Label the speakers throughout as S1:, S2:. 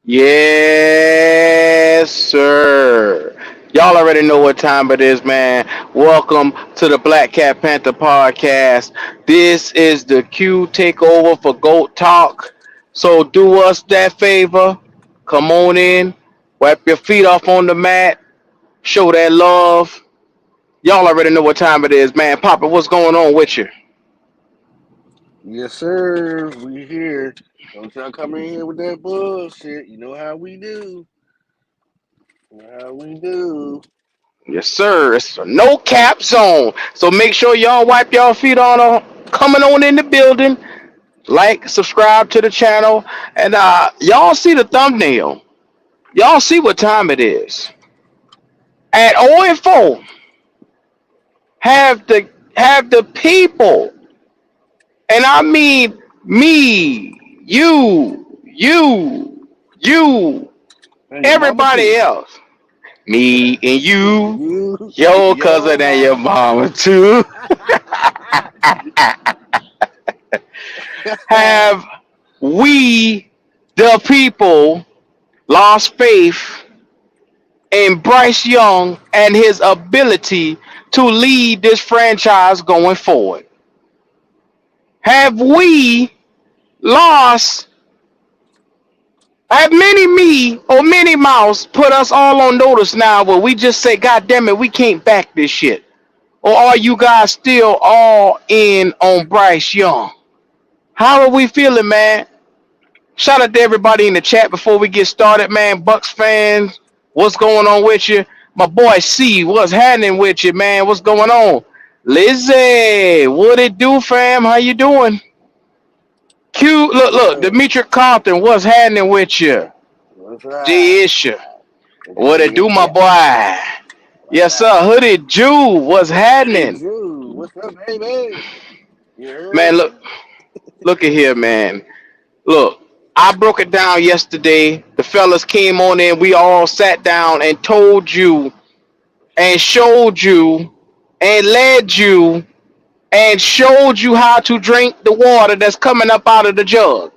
S1: Yes, sir. Y'all already know what time it is, man. Welcome to the Black Cat Panther podcast. This is the Q takeover for GOAT Talk. So do us that favor. Come on in. Wipe your feet off on the mat. Show that love. Y'all already know what time it is, man. Papa, what's going on with you?
S2: Yes, sir. We here. Don't y'all come in here with that bullshit. You know how we do. You know how we do.
S1: Yes, sir. It's a no cap zone. So make sure y'all wipe y'all feet on coming on in the building. Like, subscribe to the channel, and y'all see the thumbnail. Y'all see what time it is. At 0 and 4, have the people, and I mean me, you,
S2: And your mama
S1: everybody
S2: too.
S1: else, me and you,
S2: You,
S1: your cousin
S2: your
S1: and your
S2: mama.
S1: mama too. Have we, the people, lost faith in Bryce Young and his ability to lead this franchise going forward? Have we lost, have many me or many mouse put us all on notice now where we just say, God damn it, we can't back this shit? Or are you guys still all in on Bryce Young? How are we feeling, man? Shout out to everybody in the chat before we get started, man. Bucks fans, what's going on with you? My boy C, what's happening with you, man? What's going on? Lizzie, what it do, fam? How you doing? Q, look,
S2: Yeah.
S1: Demetric Compton, what's happening with you?
S2: That's right.
S1: G issue,
S2: That's
S1: what
S2: right.
S1: it
S2: We in
S1: do,
S2: the
S1: my
S2: chat.
S1: boy?
S2: What's
S1: Yes,
S2: up?
S1: sir. Hooded Jew, what's
S2: Hey,
S1: happening?
S2: Jude. What's up, baby? You heard
S1: Man,
S2: me?
S1: look at here, man. Look, I broke it down yesterday. The fellas came on in. We all sat down and told you and showed you and led you and showed you how to drink the water that's coming up out of the jug.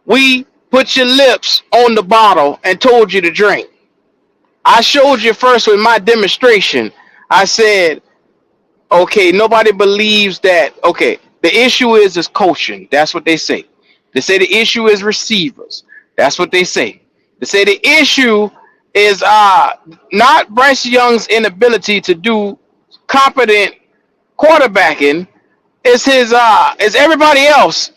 S1: We put your lips on the bottle and told you to drink. I showed you first with my demonstration. I said, okay, nobody believes that. Okay, the issue is coaching. That's what they say. They say the issue is receivers. That's what they say. They say the issue is not Bryce Young's inability to do competent quarterbacking. It's his it's everybody else.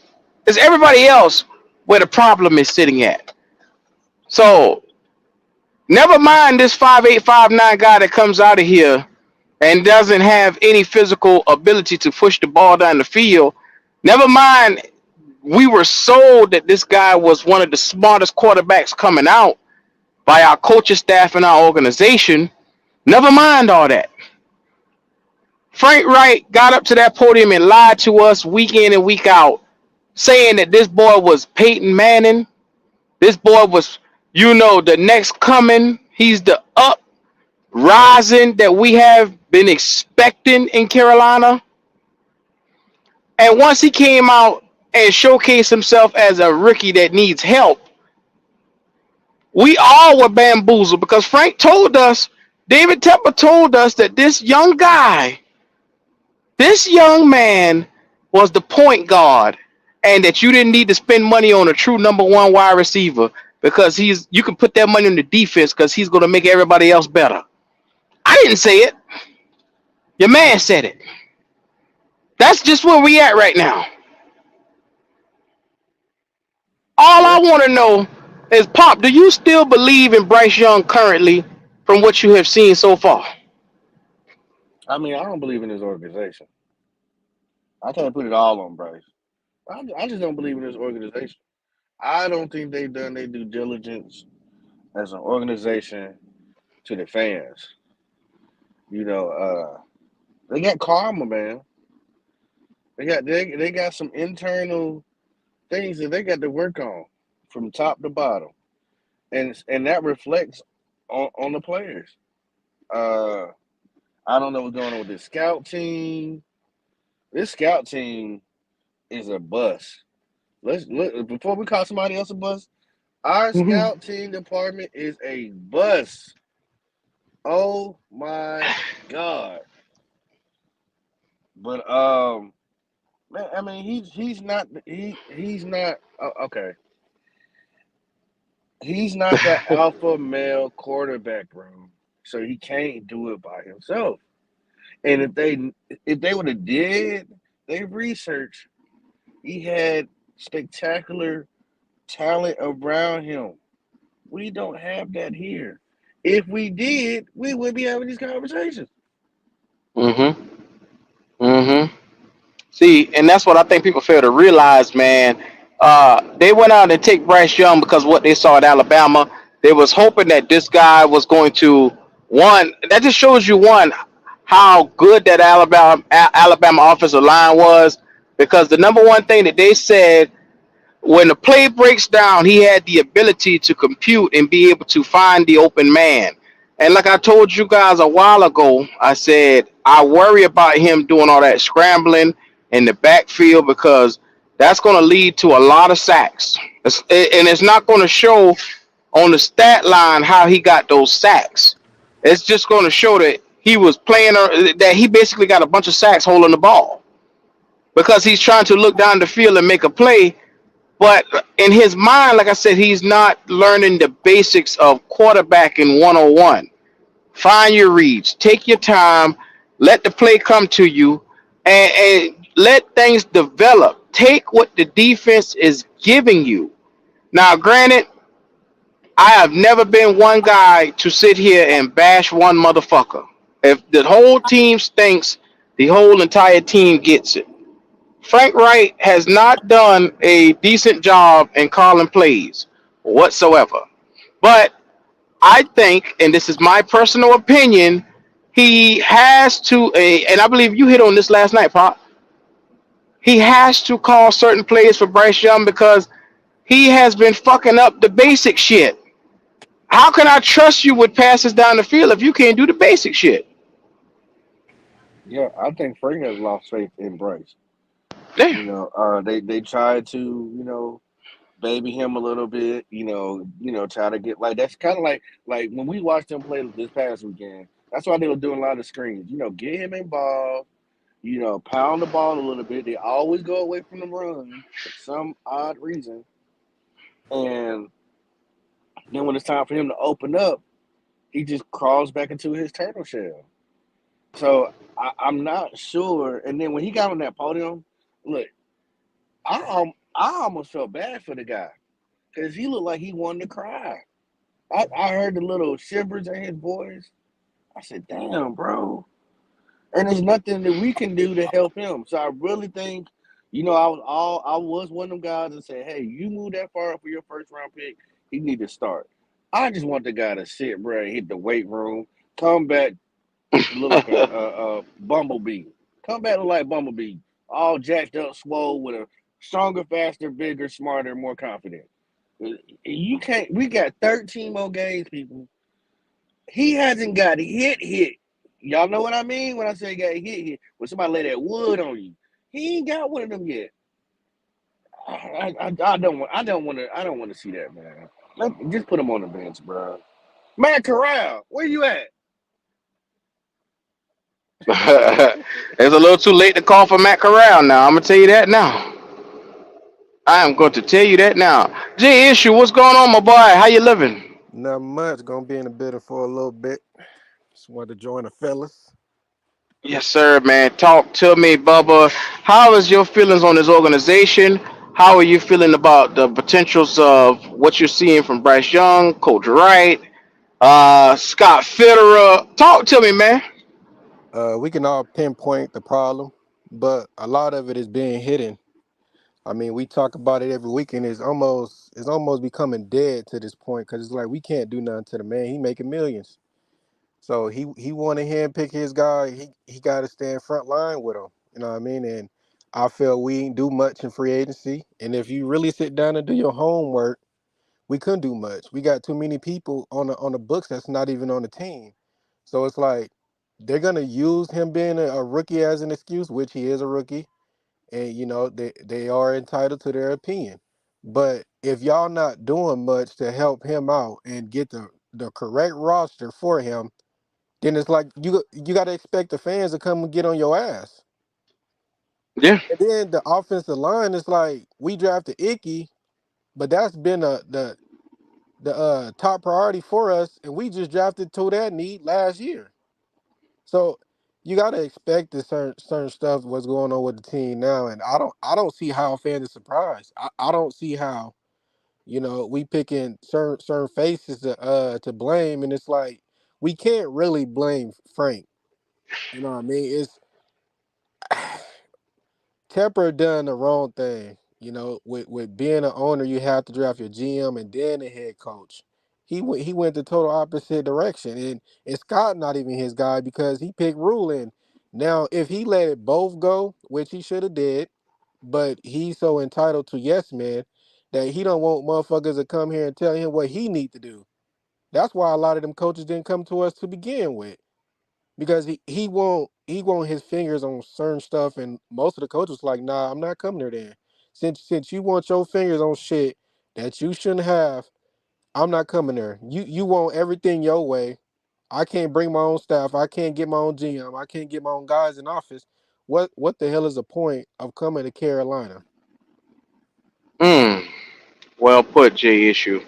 S1: It's everybody else where the problem is sitting at. So never mind this 5'8", 5'9" guy that comes out of here and doesn't have any physical ability to push the ball down the field. Never mind, we were sold that this guy was one of the smartest quarterbacks coming out by our coaching staff and our organization. Never mind all that. Frank Reich got up to that podium and lied to us week in and week out, saying that this boy was Peyton Manning. This boy was, the next coming. He's the uprising that we have been expecting in Carolina. And once he came out and showcased himself as a rookie that needs help, we all were bamboozled because Frank told us, David Tepper told us that this young guy, this young man was the point guard and that you didn't need to spend money on a true number one wide receiver because you can put that money on the defense because he's going to make everybody else better. I didn't say it. Your man said it. That's just where we at right now. All I
S2: Yeah.
S1: want to know is, Pop, do you still believe in Bryce Young currently from what you have seen so far?
S2: I mean, I don't believe in this organization. I can't put it all on Bryce. I just don't believe in this organization. I don't think they've done their due diligence as an organization to the fans. You know, they got karma, man. They got some internal things that they got to work on from top to bottom, and that reflects on the players. Uh, I don't know what's going on with this scout team. This scout team is a bust. Let's before we call somebody else a bust. Our scout team department is a bust. Oh my god! But man, I mean he's not okay. He's not the alpha male quarterback, bro. So he can't do it by himself. And if they would have did their research, he had spectacular talent around him. We don't have that here. If we did, we would be having these conversations.
S1: Mm-hmm. Mm-hmm. See, and that's what I think people fail to realize, man. They went out and take Bryce Young because what they saw at Alabama. They was hoping that this guy was going to one. That just shows you one how good that Alabama offensive line was, because the number one thing that they said, when the play breaks down, he had the ability to compute and be able to find the open man. And like I told you guys a while ago, I said I worry about him doing all that scrambling in the backfield, because that's going to lead to a lot of sacks. And it's not going to show on the stat line how he got those sacks. It's just going to show that he was playing, that he basically got a bunch of sacks holding the ball, because he's trying to look down the field and make a play, but in his mind, like I said, he's not learning the basics of quarterbacking 101. Find your reads, take your time, let the play come to you, and let things develop. Take what the defense is giving you. Now, granted, I have never been one guy to sit here and bash one motherfucker. If the whole team stinks, the whole entire team gets it. Frank Wright has not done a decent job in calling plays whatsoever. But I think, and this is my personal opinion, he has to, and I believe you hit on this last night, Pop. He has to call certain plays for Bryce Young, because he has been fucking up the basic shit. How can I trust you with passes down the field if you can't do the basic shit?
S2: Yeah, I think Frank has lost faith in Bryce.
S1: Yeah.
S2: They tried to, baby him a little bit, try to get like that's kind of like when we watched him play this past weekend. That's why they were doing a lot of screens. Get him involved. Pound the ball a little bit. They always go away from the run for some odd reason, and then when it's time for him to open up, he just crawls back into his turtle shell. So I'm not sure. And then when he got on that podium, look, I almost felt bad for the guy because he looked like he wanted to cry. I heard the little shivers in his voice. I said, "Damn, bro!" And there's nothing that we can do to help him. So I really think, I was one of them guys that said, "Hey, you move that far up for your first round pick, he need to start." I just want the guy to sit, bro, and hit the weight room, come back, look like a bumblebee, come back look like Bumblebee, all jacked up, swole, with a stronger, faster, bigger, smarter, more confident. You can't. We got 13 more games, people. He hasn't got hit. Y'all know what I mean when I say got hit. When somebody lay that wood on you, he ain't got one of them yet. I don't want. I don't want to see that, man. Just put him on the bench, bro. Matt Corral, where you at?
S1: It's a little too late to call for Matt Corral now. I'm gonna tell you that now. I am going to tell you that now. J Issue, what's going on, my boy? How you living?
S3: Not much. Gonna be in the building for a little bit. Just wanted to join the fellas.
S1: Yes, sir, man. Talk to me, Bubba. How is your feelings on this organization? How are you feeling about the potentials of what you're seeing from Bryce Young, Coach Wright, Scott Fitterer? Talk to me, man.
S3: We can all pinpoint the problem, but a lot of it is being hidden. I mean, we talk about it every week, and it's almost becoming dead to this point because it's like we can't do nothing to the man. He making millions, so he want to handpick his guy. He got to stand front line with him. You know what I mean? And I feel we ain't do much in free agency. And if you really sit down and do your homework, we couldn't do much. We got too many people on the books that's not even on the team. So it's like they're gonna use him being a rookie as an excuse, which he is a rookie, and they are entitled to their opinion. But if y'all not doing much to help him out and get the correct roster for him, then it's like you got to expect the fans to come and get on your ass.
S1: Yeah.
S3: And then the offensive line is like we drafted Icky, but that's been the top priority for us, and we just drafted to that need last year. So you got to expect the certain stuff what's going on with the team now, and I don't see how fans are surprised. I don't see how we picking certain faces to blame, and it's like we can't really blame Frank. You know what I mean? It's Tepper done the wrong thing. With being an owner, you have to draft your GM and then the head coach. He went the total opposite direction, and Scott not even his guy because he picked Rule in. Now, if he let it both go, which he should have did, but he's so entitled to yes man that he don't want motherfuckers to come here and tell him what he need to do. That's why a lot of them coaches didn't come to us to begin with because he want his fingers on certain stuff, and most of the coaches like, nah, I'm not coming there. Then, since you want your fingers on shit that you shouldn't have, I'm not coming there. You want everything your way. I can't bring my own staff. I can't get my own GM. I can't get my own guys in office. What the hell is the point of coming to Carolina?
S1: Mm. Well put, J Issue.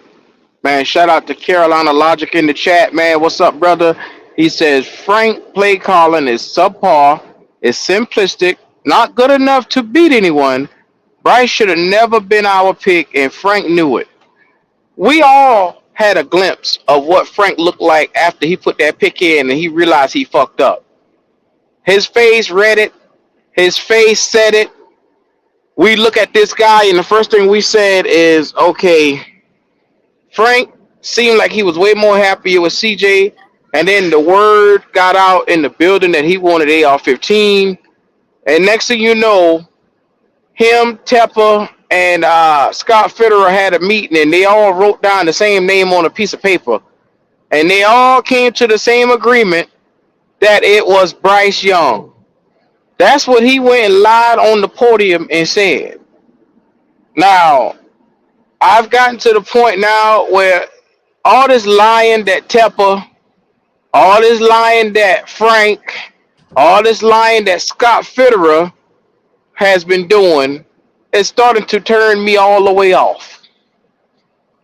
S1: Man, shout out to Carolina Logic in the chat, man. What's up, brother? He says Frank play calling is subpar, is simplistic, not good enough to beat anyone. Bryce should have never been our pick, and Frank knew it. We all had a glimpse of what Frank looked like after he put that pick in and he realized he fucked up. His face read it, his face said it. We look at this guy, and the first thing we said is, okay, Frank seemed like he was way more happier with CJ. And then the word got out in the building that he wanted AR-15. And next thing you know, him, Tepper, and Scott Fitterer had a meeting, and they all wrote down the same name on a piece of paper. And they all came to the same agreement that it was Bryce Young. That's what he went and lied on the podium and said. Now, I've gotten to the point now where all this lying that Tepper, all this lying that Frank, all this lying that Scott Fitterer has been doing is starting to turn me all the way off.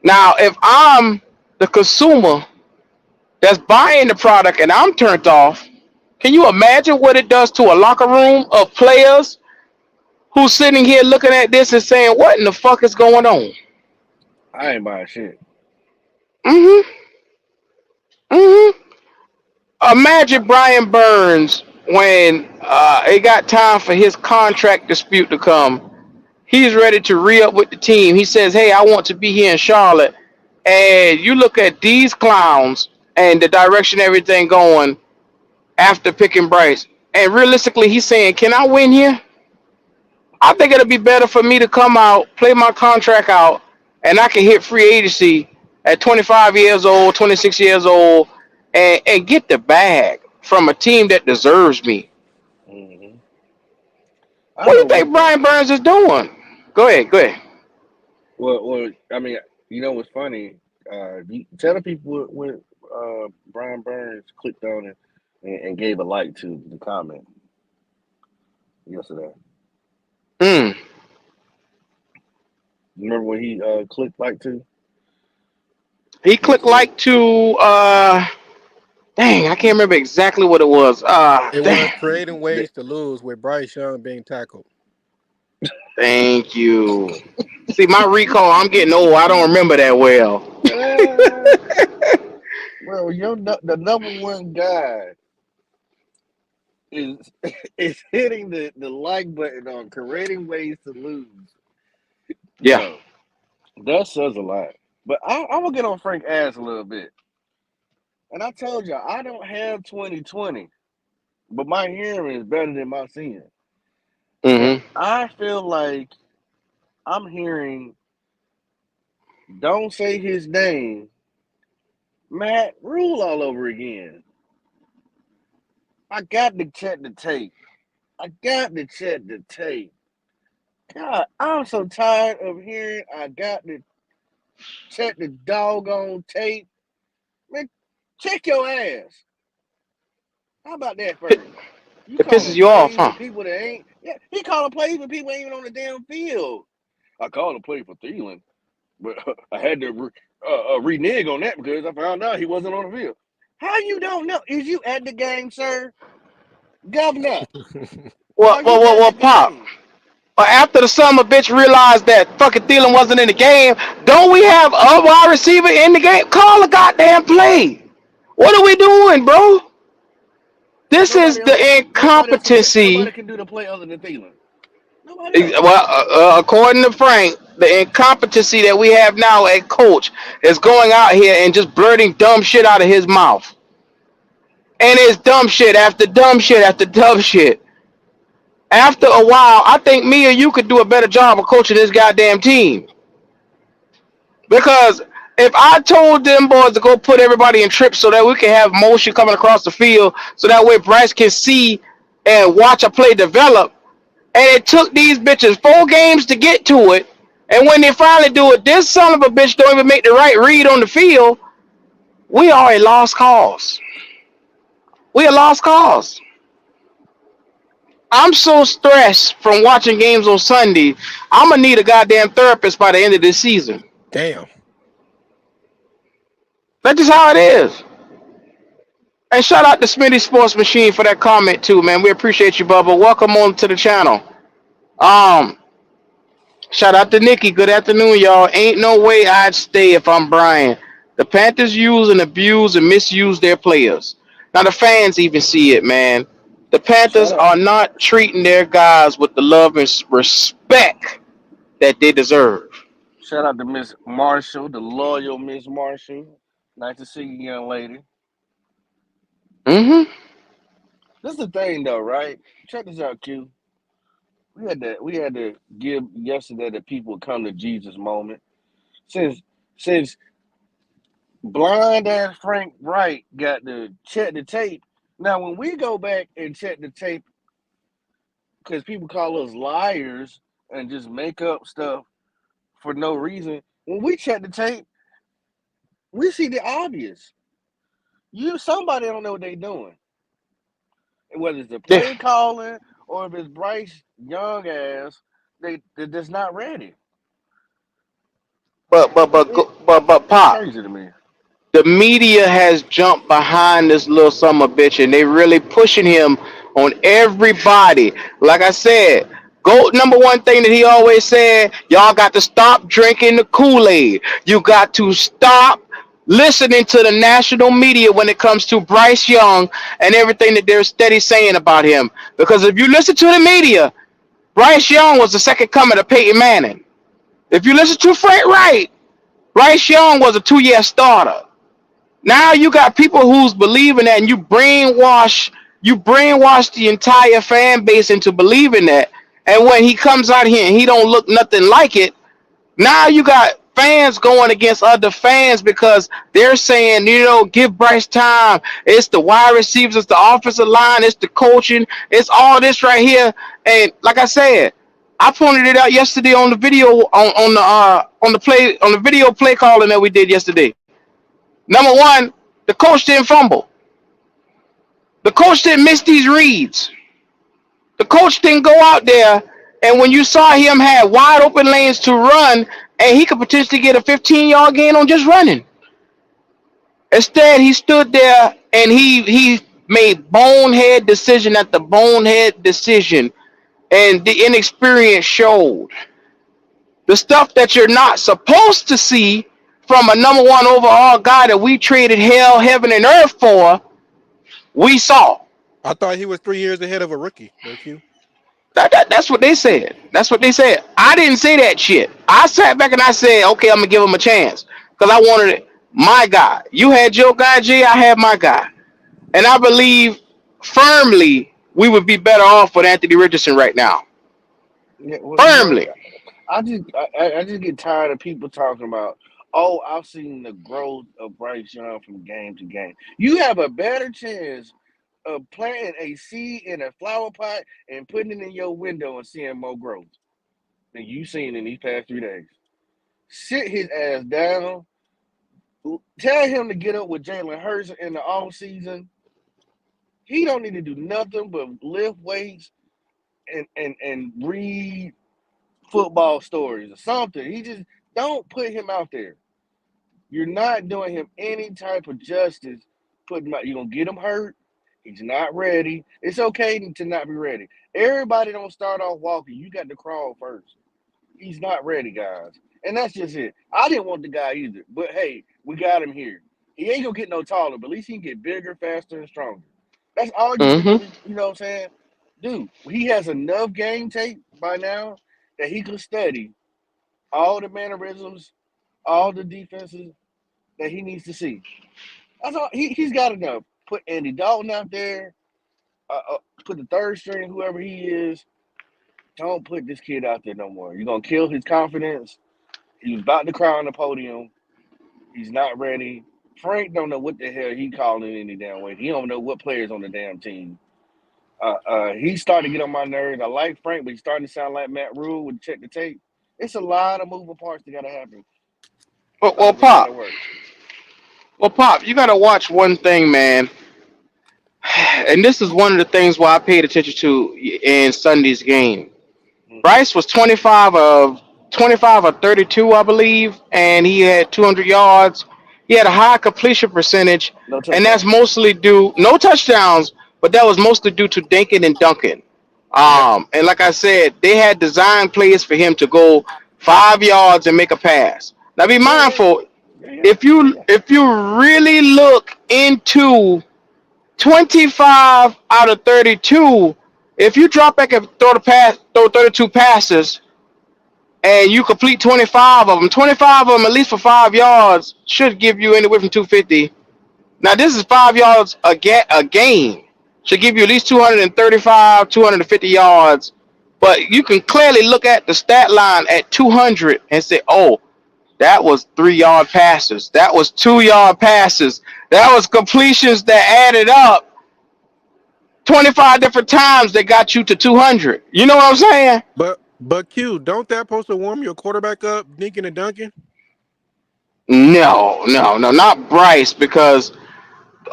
S1: Now, if I'm the consumer that's buying the product and I'm turned off, can you imagine what it does to a locker room of players who's sitting here looking at this and saying, what in the fuck is going on?
S2: I ain't buying shit.
S1: Mm-hmm. Mm-hmm. Imagine Brian Burns when it got time for his contract dispute to come. He's ready to re-up with the team. He says, hey, I want to be here in Charlotte. And you look at these clowns and the direction everything going after picking Bryce. And realistically, he's saying, can I win here? I think it'll be better for me to come out, play my contract out, and I can hit free agency at 25 years old, 26 years old, and get the bag from a team that deserves me.
S2: Hmm. I
S1: What do you
S2: know one
S1: think
S2: thing.
S1: Brian Burns is doing? Go ahead, go ahead.
S2: Well, I mean, what's funny? Tell the people what Brian Burns clicked on and gave a like to the comment yesterday.
S1: Mm.
S2: You remember what he clicked like to
S1: He clicked
S2: yesterday?
S1: like to dang, I can't remember exactly what it was.
S3: It was
S1: Damn.
S3: creating
S2: The,
S3: ways to lose with Bryce Young being tackled.
S1: Thank you. See, my recall, I'm getting old. I don't remember that well.
S2: uh, well, the number one guy is is hitting the like button on creating ways to lose.
S1: Yeah.
S2: Bro, that says a lot. But I'm gonna get on Frank ass a little bit. And I told you I don't have 2020, but my hearing is better than my seeing. And
S1: Mm-hmm.
S2: I feel like I'm hearing don't say his name, Matt Rule all over again. I got to check the tape. I got to check the tape. God, I'm so tired of hearing I got to. Check the doggone tape. Man, check your ass. How about that
S1: It,
S2: first? You
S1: it pisses
S2: calling
S1: you off,
S2: plays
S1: huh?
S2: with people that ain't. Yeah, he calling plays with people ain't even on the damn field. I called a play for Thielen, but I had to renege on that because I found out he wasn't on the field. How you don't know? Is you at the game, sir? Governor,
S1: Well,
S2: are
S1: well,
S2: you
S1: well,
S2: at
S1: well,
S2: the
S1: Pop.
S2: game?
S1: After the summer bitch realized that fucking Thielen wasn't in the game, don't we have a wide receiver in the game? Call a goddamn play. What are we doing, bro? This is
S2: Nobody else.
S1: the
S2: Nobody else can.
S1: incompetency.
S2: Nobody can do the play other than Thielen. Nobody else.
S1: Well, according to Frank, the incompetency that we have now at coach is going out here and just blurting dumb shit out of his mouth. And it's dumb shit after dumb shit after dumb shit. After a while, I think me or you could do a better job of coaching this goddamn team. Because if I told them boys to go put everybody in trips so that we can have motion coming across the field, so that way Bryce can see and watch a play develop, and it took these bitches 4 games to get to it, and when they finally do it, this son of a bitch don't even make the right read on the field, we are a lost cause. We are lost cause. I'm so stressed from watching games on Sunday. I'm gonna need a goddamn therapist by the end of this season.
S3: Damn.
S1: That's just how it is. And shout out to Smitty Sports Machine for that comment too, man. We appreciate you, Bubba. Welcome on to the channel. Um, Shout out to Nikki. Good afternoon, y'all. Ain't no way I'd stay if I'm Brian. The Panthers use and abuse and misuse their players. Now the fans even see it, man. The Panthers
S2: Shut up.
S1: are not treating their guys with the love and respect that they deserve.
S2: Shout out to Miss Marshall, the loyal Miss Marshall. Nice to see you, young lady.
S1: Mm-hmm.
S2: This is the thing, though, right? Check this out, Q. We had to give yesterday the people come to Jesus moment. Since since blind ass Frank Wright got to check the tape. Now, when we go back and check the tape, because people call us liars and just make up stuff for no reason. When we check the tape, we see the obvious. Somebody don't know what they doing. Whether it's the
S1: Yeah.
S2: play calling or if it's Bryce Young ass, they're just not ready.
S1: But but but
S2: It,
S1: but
S2: it's
S1: Pop.
S2: crazy to me.
S1: The media has jumped behind this little summer bitch and they really pushing him on everybody. Like I said, GOAT number one thing that he always said, y'all got to stop drinking the Kool-Aid. You got to stop listening to the national media when it comes to Bryce Young and everything that they're steady saying about him. Because if you listen to the media, Bryce Young was the second coming of Peyton Manning. If you listen to Frank Wright, Bryce Young was a 2-year starter. Now you got people who's believing that, and you brainwash the entire fan base into believing that. And when he comes out here and he don't look nothing like it, now you got fans going against other fans because they're saying, give Bryce time. It's the wide receivers, it's the offensive line, it's the coaching, it's all this right here. And like I said, I pointed it out yesterday on the video on the video play calling that we did yesterday. Number one, the coach didn't fumble. The coach didn't miss these reads. The coach didn't go out there and when you saw him have wide open lanes to run and he could potentially get a 15-yard gain on just running. Instead, he stood there and he made bonehead decision after bonehead decision, and the inexperience showed. The stuff that you're not supposed to see from a number one overall guy that we traded hell, heaven, and earth for, we saw.
S3: I thought he was 3 years ahead of a rookie, though, Q.
S1: That's what they said. That's what they said. I didn't say that shit. I sat back and I said, okay, I'm gonna give him a chance because I wanted my guy. You had your guy, G. I had my guy, and I believe firmly we would be better off with Anthony Richardson right now.
S2: Yeah, well,
S1: Firmly.
S2: I just get tired of people talking about. Oh, I've seen the growth of Bryce Young from game to game. You have a better chance of planting a seed in a flower pot and putting it in your window and seeing more growth than you've seen in these past 3 days. Sit his ass down. Tell him to get up with Jalen Hurts in the off season. He don't need to do nothing but lift weights and read football stories or something. He just don't put him out there. You're not doing him any type of justice. Putting him out. You're gonna get him hurt. He's not ready. It's okay to not be ready. Everybody don't start off walking. You got to crawl first. He's not ready, guys. And that's just it. I didn't want the guy either. But hey, we got him here. He ain't gonna get no taller, but at least he can get bigger, faster, and stronger. That's all you can
S1: Mm-hmm.
S2: really, you know what I'm saying? Dude, he has enough game tape by now that he can study all the mannerisms, all the defenses that he needs to see. That's all. He's got enough. Put Andy Dalton out there. Put the third string, whoever he is. Don't put this kid out there no more. You're gonna kill his confidence. He was about to cry on the podium. He's not ready. Frank don't know what the hell he calling any damn way. He don't know what players on the damn team. He's starting to get on my nerves. I like Frank, but he's starting to sound like Matt Rule with check the tape. It's a lot of moving parts that gotta happen
S1: Well, well,
S2: for him to
S1: Pop.
S2: work.
S1: Well, Pop, you gotta watch one thing, man. And this is one of the things why I paid attention to in Sunday's game.
S2: Mm-hmm.
S1: Bryce was 25 or 32, I believe, and he had 200 yards. He had a high completion percentage,
S2: No
S1: and that's
S2: touchdowns.
S1: mostly due no touchdowns, but that was mostly due to Dinkin and Duncan.
S2: Yep.
S1: And like I said, they had design plays for him to go 5 yards and make a pass. Now, be
S2: Yeah, yeah,
S1: mindful
S2: yeah, yeah,
S1: if
S2: yeah,
S1: you
S2: yeah.
S1: if you really look into 25 out of 32, if you drop back and throw 32 passes, and you complete 25 of them, 25 of them at least for 5 yards should give you anywhere from 250. Now this is 5 yards a game. Should give you at least 235, 250 yards. But you can clearly look at the stat line at 200 and say, oh, that was 3 yard passes. That was 2 yard passes. That was completions that added up 25 different times that got you to 200. You know what I'm saying?
S3: But Q, don't that supposed to warm your quarterback up, dinking and dunking?
S1: No, no, no, not Bryce because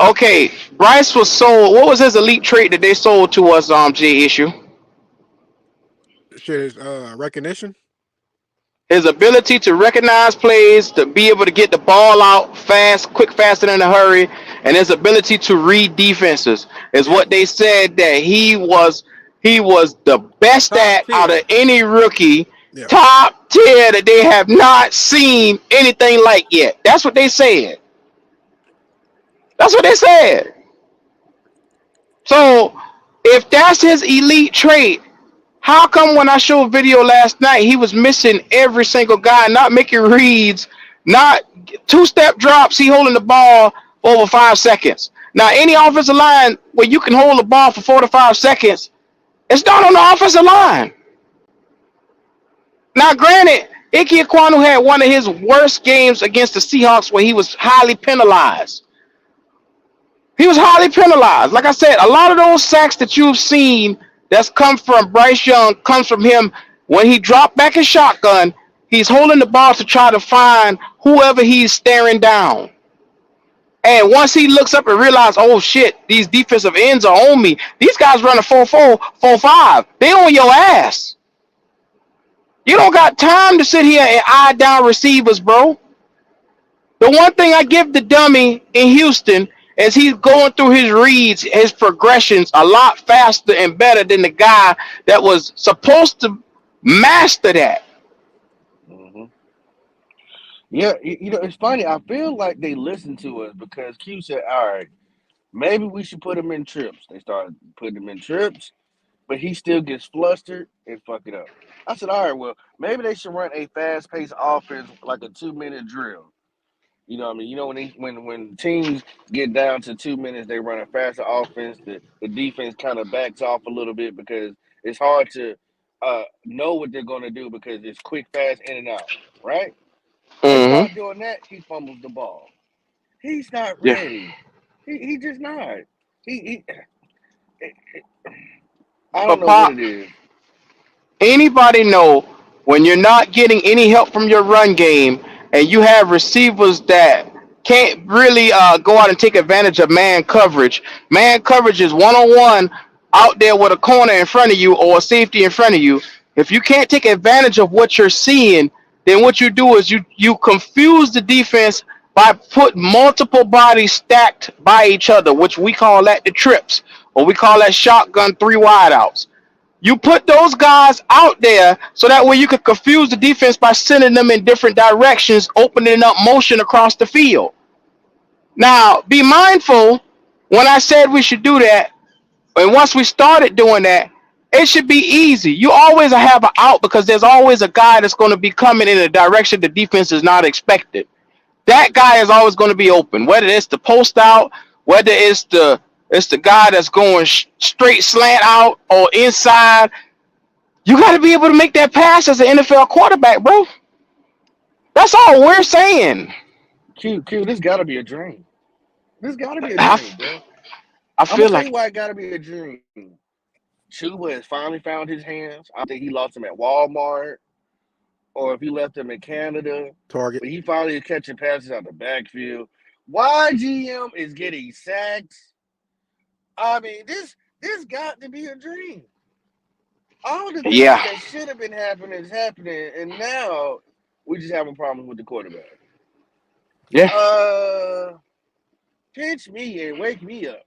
S1: okay, Bryce was sold. What was his elite trait that they sold to us? G issue.
S3: Shit is recognition.
S1: His ability to recognize plays, to be able to get the ball out fast, quick, faster than a hurry, and his ability to read defenses is
S3: Yep.
S1: what they said that he was. He was the best
S3: Top
S1: at out of
S3: tier.
S1: any rookie,
S3: Yeah.
S1: top tier that they have not seen anything like yet. That's what they said. That's what they said. So if that's his elite trait, how come when I showed a video last night, he was missing every single guy, not making reads, not two-step drops, he holding the ball for over 5 seconds. Now, any offensive line where you can hold the ball for 4 to 5 seconds, it's not on the offensive line. Now, granted, Ike Ekwonu had one of his worst games against the Seahawks where he was highly penalized. He was highly penalized. Like I said, a lot of those sacks that you've seen that's come from Bryce Young comes from him when he dropped back his shotgun. He's holding the ball to try to find whoever he's staring down. And once he looks up and realizes, oh shit, these defensive ends are on me. These guys run a 4-4, 4-5. They on your ass. You don't got time to sit here and eye down receivers, bro. The one thing I give the dummy in Houston is he's going through his reads, his progressions a lot faster and better than the guy that was supposed to master that.
S2: Mm-hmm. Yeah, it's funny. I feel like they listen to us because Q said, "All right, maybe we should put him in trips." They started putting him in trips, but he still gets flustered and fuck it up. I said, "All right, well, maybe they should run a fast-paced offense like a 2-minute drill." You know what I mean? You know when teams get down to 2 minutes, they run a faster offense. The defense kind of backs off a little bit because it's hard to know what they're going to do because it's quick, fast, in and out, right? They start
S1: Mm-hmm.
S2: doing that, he fumbles the ball. He's not
S1: Yeah.
S2: ready. He just not. He I don't
S1: But
S2: know what
S1: Pop,
S2: it is.
S1: anybody know when you're not getting any help from your run game, and you have receivers that can't really go out and take advantage of man coverage. Man coverage is one on one out there with a corner in front of you or a safety in front of you. If you can't take advantage of what you're seeing, then what you do is you confuse the defense by putting multiple bodies stacked by each other, which we call that the trips, or we call that shotgun three wideouts. You put those guys out there so that way you could confuse the defense by sending them in different directions, opening up motion across the field. Now, be mindful when I said we should do that, and once we started doing that, it should be easy. You always have an out because there's always a guy that's going to be coming in a direction the defense is not expected. That guy is always going to be open, whether it's the post out, whether it's the guy that's going straight slant out or inside. You got to be able to make that pass as an NFL quarterback, bro. That's all we're saying.
S2: Q, this got to be a dream. This got to be a
S1: I,
S2: dream, bro.
S1: I
S2: I'm gonna
S1: feel
S2: tell you
S1: like,
S2: why it got to be a dream. Chuba has finally found his hands. I think he lost him at Walmart, or if he left him in Canada.
S3: Target.
S2: But he finally is catching passes out the backfield. Why GM is getting sacks? I mean, this got to be a dream. All the things
S1: yeah,
S2: that should have been happening is happening, and now we just having problems with the quarterback.
S1: yeah.
S2: Uh, Pinch me and wake me up.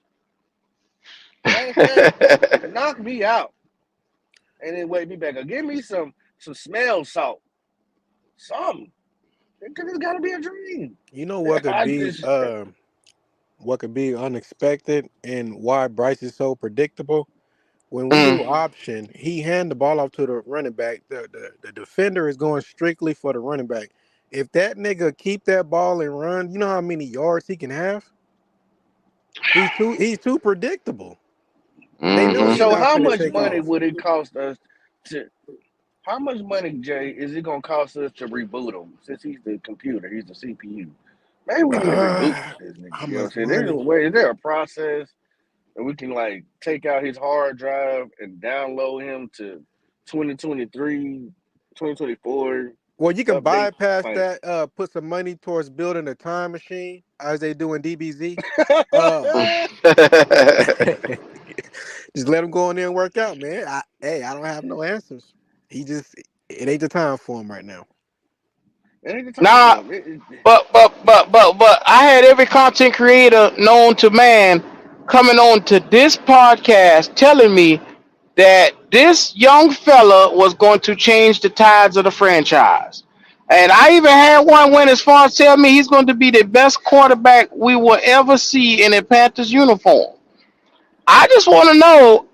S2: Matter of fact, knock me out and then wake me back up. Give me some smell salt, something. Because it's got to be a dream.
S3: You know what could
S2: I
S3: be
S2: just
S3: what could be unexpected and why Bryce is so predictable? When we do
S1: Mm.
S3: option, he hand the ball off to the running back. The defender is going strictly for the running back. If that nigga keep that ball and run, you know how many yards he can have? He's too predictable. They know
S1: Hmm.
S3: he
S2: so
S3: not
S2: how
S3: finna
S2: much
S3: take
S2: money
S3: off.
S2: would it cost us to? How much money, Jay, is it gonna cost us to reboot him? Since he's the computer, he's the CPU. Maybe we need to reboot this nigga.
S3: How
S2: You know what I'm
S3: much
S2: saying? There's a
S3: money?
S2: way. Is there a process that we can like take out his hard drive and download him to 2023, 2024
S3: Well, you can
S2: updates?
S3: bypass
S2: Like,
S3: that. Put some money towards building a time machine, as they do in DBZ. Uh, just let him go in there and work out, man. I don't have no answers. It ain't the time for him right now.
S2: it ain't the time
S1: Nah,
S2: for him.
S1: but I had every content creator known to man coming on to this podcast telling me that this young fella was going to change the tides of the franchise. And I even had one went as far as tell me he's going to be the best quarterback we will ever see in a Panthers uniform. I just want to know,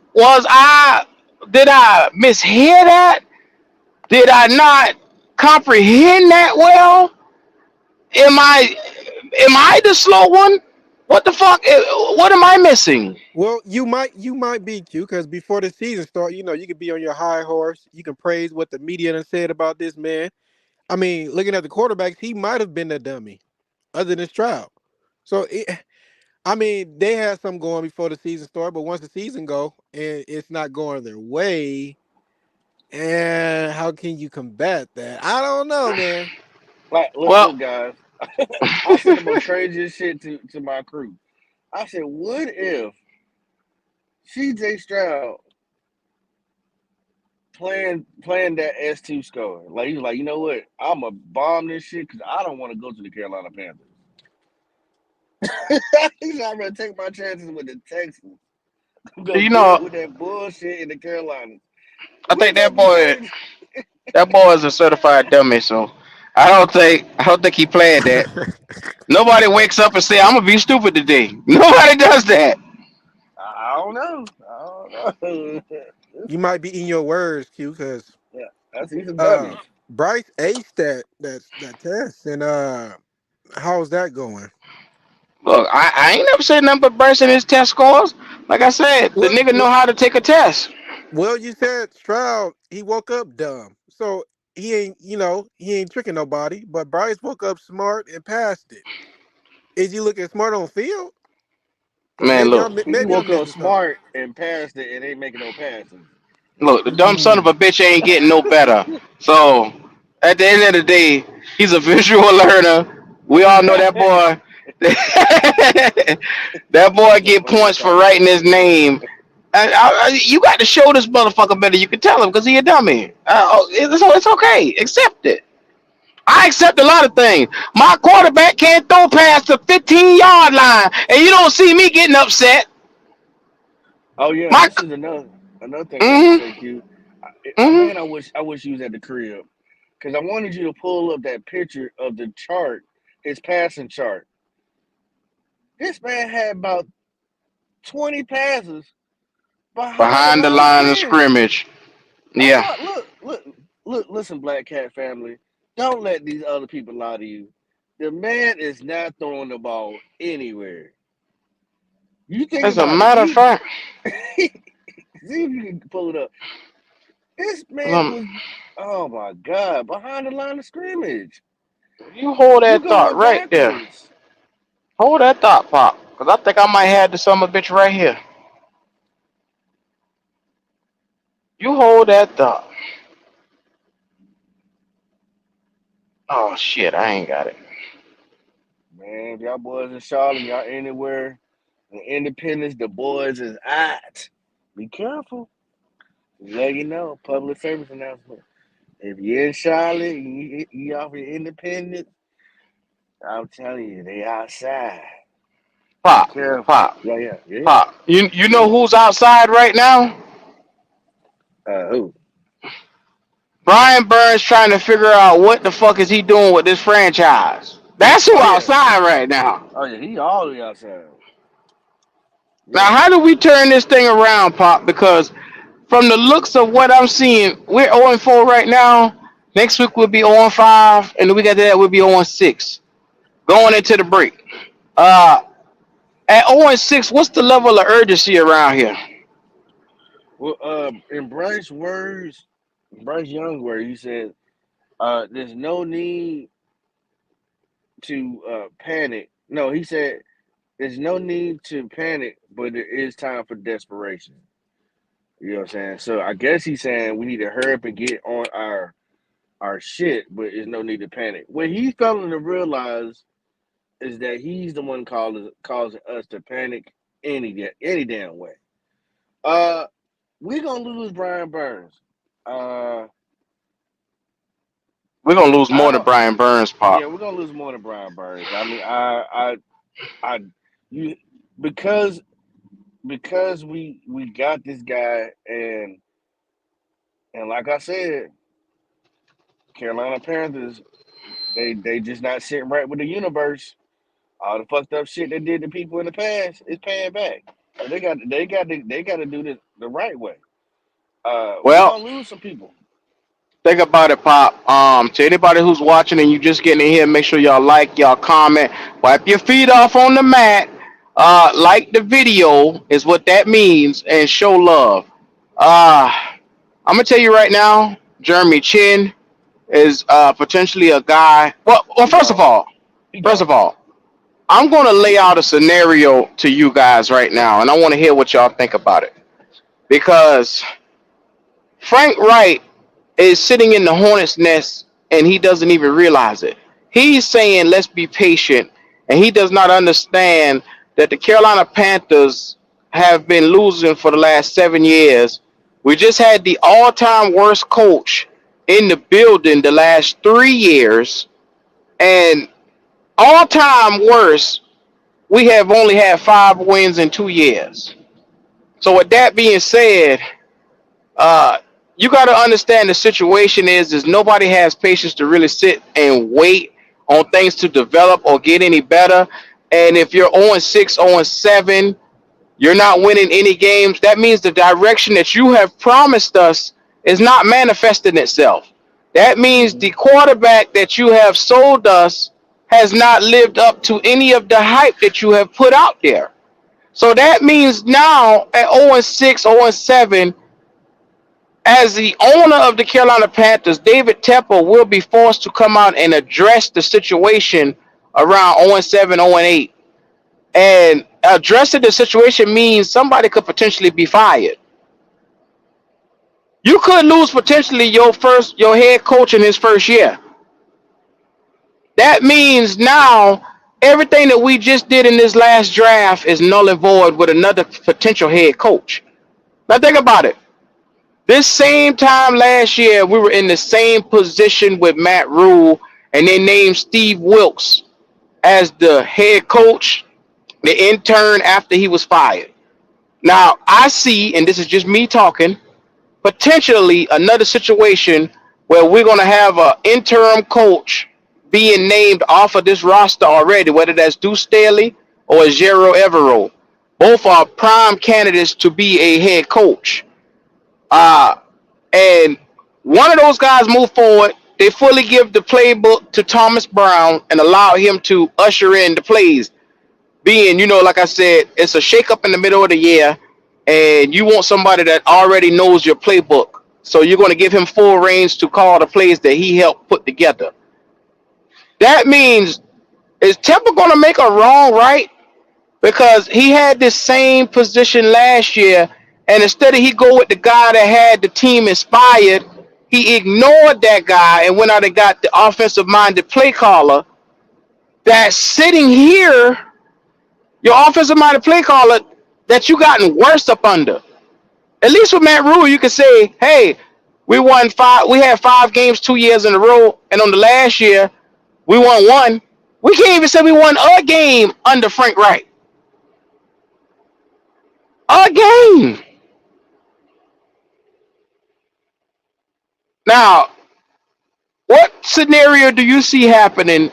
S1: did I mishear that? Did I not comprehend that well? Am I the slow one? What the fuck? What am I missing?
S3: Well, you might be cute because before the season start, you could be on your high horse. You can praise what the media done said about this man. I mean, looking at the quarterbacks, he might have been the dummy, other than Stroud. So, I mean, they had some going before the season started, but once the season go and it's not going their way, and how can you combat that? I don't know, man.
S2: Like,
S1: Well,
S2: look, guys. I said the most craziest shit to my crew. I said, what if CJ Stroud playing that S2 score? Like he's like, you know what? I'm gonna bomb this shit because I don't want to go to the Carolina Panthers. He's like, I'm gonna take my chances with the Texans. I'm gonna
S1: you
S2: deal
S1: know,
S2: with that bullshit in the Carolinas.
S1: I think
S2: Wouldn't that be crazy?
S1: that boy is a certified dummy. So I don't think he played that. Nobody wakes up and say I'm gonna be stupid today. Nobody does that.
S2: I don't know. I don't know.
S3: You might be in your words, Q, because
S2: Yeah, I see some
S3: uh,
S2: dummies.
S3: Bryce aced that test, and how's that going?
S1: Look, I ain't never said nothing but Bryce in his test scores. Like I said, the
S3: Well,
S1: nigga know
S3: well,
S1: how to take a test.
S3: well, you said Stroud he woke up dumb, so he ain't tricking nobody. But Bryce woke up smart and passed it. Is he looking smart on field, or
S1: Man,
S3: maybe
S1: look,
S3: I'm
S2: He
S3: maybe I'm
S2: woke up
S3: missing something?
S2: smart and passed it and ain't making no passes.
S1: Look, the dumb son of a bitch ain't getting no better. So at the end of the day, he's a visual learner. We all know that boy. That boy
S2: The
S1: get
S2: fuck you
S1: points for
S2: talking
S1: writing
S2: about?
S1: his name. You got to show this motherfucker better. You can tell him because he a dummy. It's okay. Accept it. I accept a lot of things. My quarterback can't throw past the 15-yard line, and you don't see me getting upset.
S2: Oh yeah,
S1: My,
S2: this is another thing I want to
S1: mm-hmm,
S2: say, Q.
S1: mm-hmm.
S2: Man, I wish you was at the crib because I wanted you to pull up that picture of the chart, his passing chart. This man had about 20 passes behind the
S1: Behind the
S2: line of
S1: line of
S2: scrimmage.
S1: scrimmage.
S2: Hold
S1: Yeah,
S2: on, look, listen, Black Cat family. Don't let these other people lie to you. The man is not throwing the ball anywhere. You think
S1: as a
S2: about it.
S1: matter of
S2: You
S1: fact,
S2: see if you can pull it up. This man
S1: um,
S2: was, oh my God, behind the line of scrimmage.
S1: you hold
S2: You
S1: that thought
S2: going
S1: right there.
S2: backwards.
S1: Hold that thought, Pop, because I think I might have the summer bitch right here. You hold that thought. Oh shit, I ain't got it.
S2: Man, if y'all boys in Charlotte, y'all anywhere in Independence, the boys is at. Be careful. Just let you know, public service announcement. If you're in Charlotte, you off your Independence, I'm telling you, they outside. Be
S1: Pop,
S2: careful.
S1: Pop,
S2: Yeah,
S1: Pop. You
S2: yeah.
S1: know who's outside right now?
S2: Who?
S1: Brian Burns trying to figure out what the fuck is he doing with this franchise. That's who
S2: Oh yeah,
S1: outside right now.
S2: he all the way outside.
S1: Now,
S2: Yeah.
S1: how do we turn this thing around, Pop? Because from the looks of what I'm seeing, we're 0-4 right now. Next week we'll be 0-5, and the week after that we'll be 0-6. Going into the break. Uh, at 0-6, what's the level of urgency around here?
S2: Well, in Bryce Young's words, he said, "There's no need to panic." No, he said, "There's no need to panic, but there is time for desperation." You know what I'm saying? So I guess he's saying we need to hurry up and get on our shit, but there's no need to panic. What he's failing to realize is that he's the one causing us to panic any damn way. Uh, we're gonna lose Brian Burns. Uh,
S1: We're gonna lose
S2: I
S1: more than
S2: don't.
S1: Brian Burns,
S2: Yeah,
S1: Pop.
S2: we're gonna lose more than Brian Burns. I mean, I, you because we got this guy, and like I said, Carolina Panthers, they just not sitting right with the universe. All the fucked up shit they did to people in the past is paying back. So they got to do this the right way. We're
S1: Well,
S2: gonna lose some people.
S1: think about it, Pop. To anybody who's watching and you just getting in here, make sure y'all like, y'all comment, wipe your feet off on the mat. Like the video is what that means, and show love. Uh, I'm gonna tell you right now, Jeremy Chin is potentially a guy. Well,
S2: He gone. He
S1: first
S2: gone.
S1: of all, I'm gonna lay out a scenario to you guys right now, and I want to hear what y'all think about it because Frank Wright is sitting in the hornet's nest and he doesn't even realize it. He's saying, let's be patient. And he does not understand that the Carolina Panthers have been losing for the last 7 years. We just had the all time worst coach in the building the last 3 years. And all time worst, we have only had 5 wins in 2 years. So, with that being said, uh, you got to understand the situation is nobody has patience to really sit and wait on things to develop or get any better. And if you're 0-6, 0-7, you're not winning any games. That means the direction that you have promised us is not manifesting itself. That means
S2: Mm-hmm.
S1: the quarterback that you have sold us has not lived up to any of the hype that you have put out there. So that means now at 0-6, 0-7, as the owner of the Carolina Panthers, David Tepper will be forced to come out and address the situation around 0-7, 0-8. And addressing the situation means somebody could potentially be fired. You could lose potentially your head coach in his first year. That means now everything that we just did in this last draft is null and void with another potential head coach. Now think about it. This same time last year, we were in the same position with Matt Rule, and they named Steve Wilkes as the head coach, the intern after he was fired. Now I see, and this is just me talking, potentially another situation where we're going to have an interim coach being named off of this roster already, whether that's Deuce Staley or Jero Evero. Both are prime candidates to be a head coach. Uh, and one of those guys move forward. They fully give the playbook to Thomas Brown and allow him to usher in the plays. Being, like I said, it's a shakeup in the middle of the year, and you want somebody that already knows your playbook. So you're going to give him full range to call the plays that he helped put together. That means, is Tepper going to make a wrong right? Because he had this same position last year, and instead of he go with the guy that had the team inspired, he ignored that guy and went out and got the offensive minded play caller that's sitting here, your offensive minded play caller that you gotten worse up under. At least with Matt Rule, you can say, hey, we had 5 games 2 years in a row, and on the last year, we won one. We can't even say we won a game under Frank Reich. A game. Now, what scenario do you see happening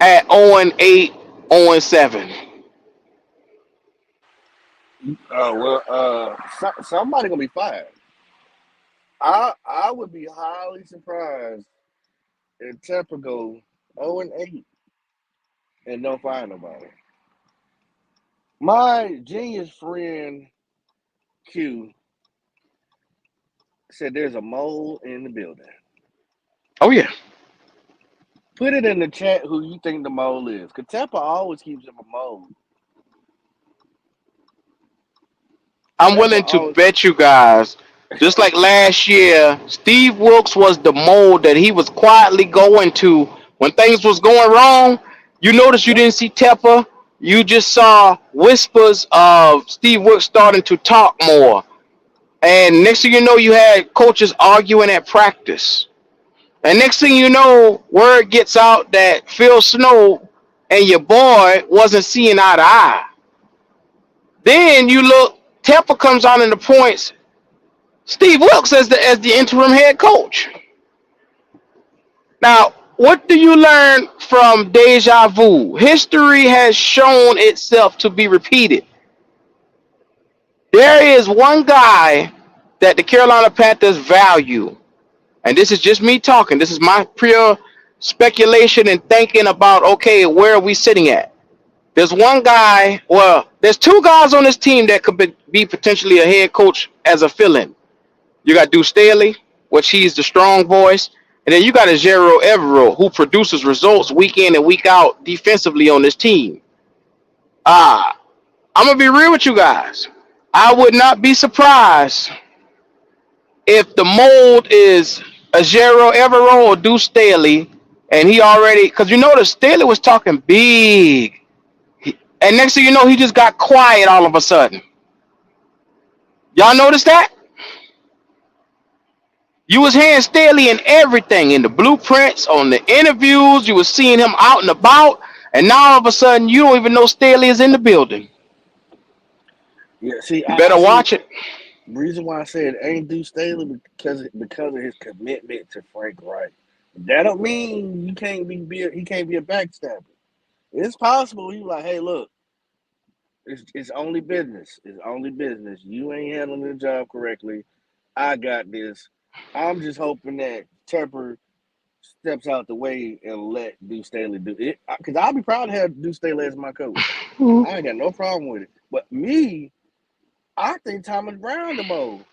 S1: at 0-8, 0-7?
S2: Somebody gonna be fired. I would be highly surprised if Tepper go 0-8 and don't fire nobody. My genius friend Q said there's a mole in the building.
S1: Oh yeah,
S2: Put it in the chat who you think the mole is. Because Tepper always keeps him a mole.
S1: I'm
S2: Tepper
S1: willing to
S2: always.
S1: bet you guys. Just like last year, Steve Wilkes was the mold that he was quietly going to when things was going wrong. You notice you
S2: Yep.
S1: didn't see Tepper. You just saw whispers of Steve Wilkes starting to talk more. And next thing you know, you had coaches arguing at practice. And next thing you know, word gets out that Phil Snow and your boy wasn't seeing eye to eye. Then you look, Tepper comes on in the points. Steve Wilkes as the interim head coach. Now, what do you learn from deja vu? History has shown itself to be repeated. There is one guy that the Carolina Panthers value, and this is just me talking. This is my pure speculation and thinking about, okay, where are we sitting at? There's one guy, well, there's 2 guys on this team that could be potentially a head coach as a fill-in. You got Deuce Staley, which he's the strong voice, and then you got a Jero Evero who produces results week in and week out defensively on this team. Ah, I'm gonna be real with you guys. I would not be surprised if the mold is a Jero Evero or Deuce Staley, and he already, because you notice Staley was talking big, and next thing you know, he just got quiet all of a sudden. Y'all notice that? You was hearing Staley in everything, in the blueprints, on the interviews. You was seeing him out and about, and now all of a sudden, you don't even know Staley is in the building.
S2: Yeah, see,
S1: You
S2: I
S1: better
S2: see.
S1: watch it.
S2: Reason why I said ain't Deuce Staley because of his commitment to Frank Reich. That don't mean he can't be a backstabber. It's possible he like, hey, look, it's only business. It's only business. You ain't handling the job correctly. I got this. I'm just hoping that Tepper steps out the way and let Deuce Staley do it. Because I'll be proud to have Deuce Staley as my coach. I ain't got no problem with it. But me, I think Thomas Brown the most.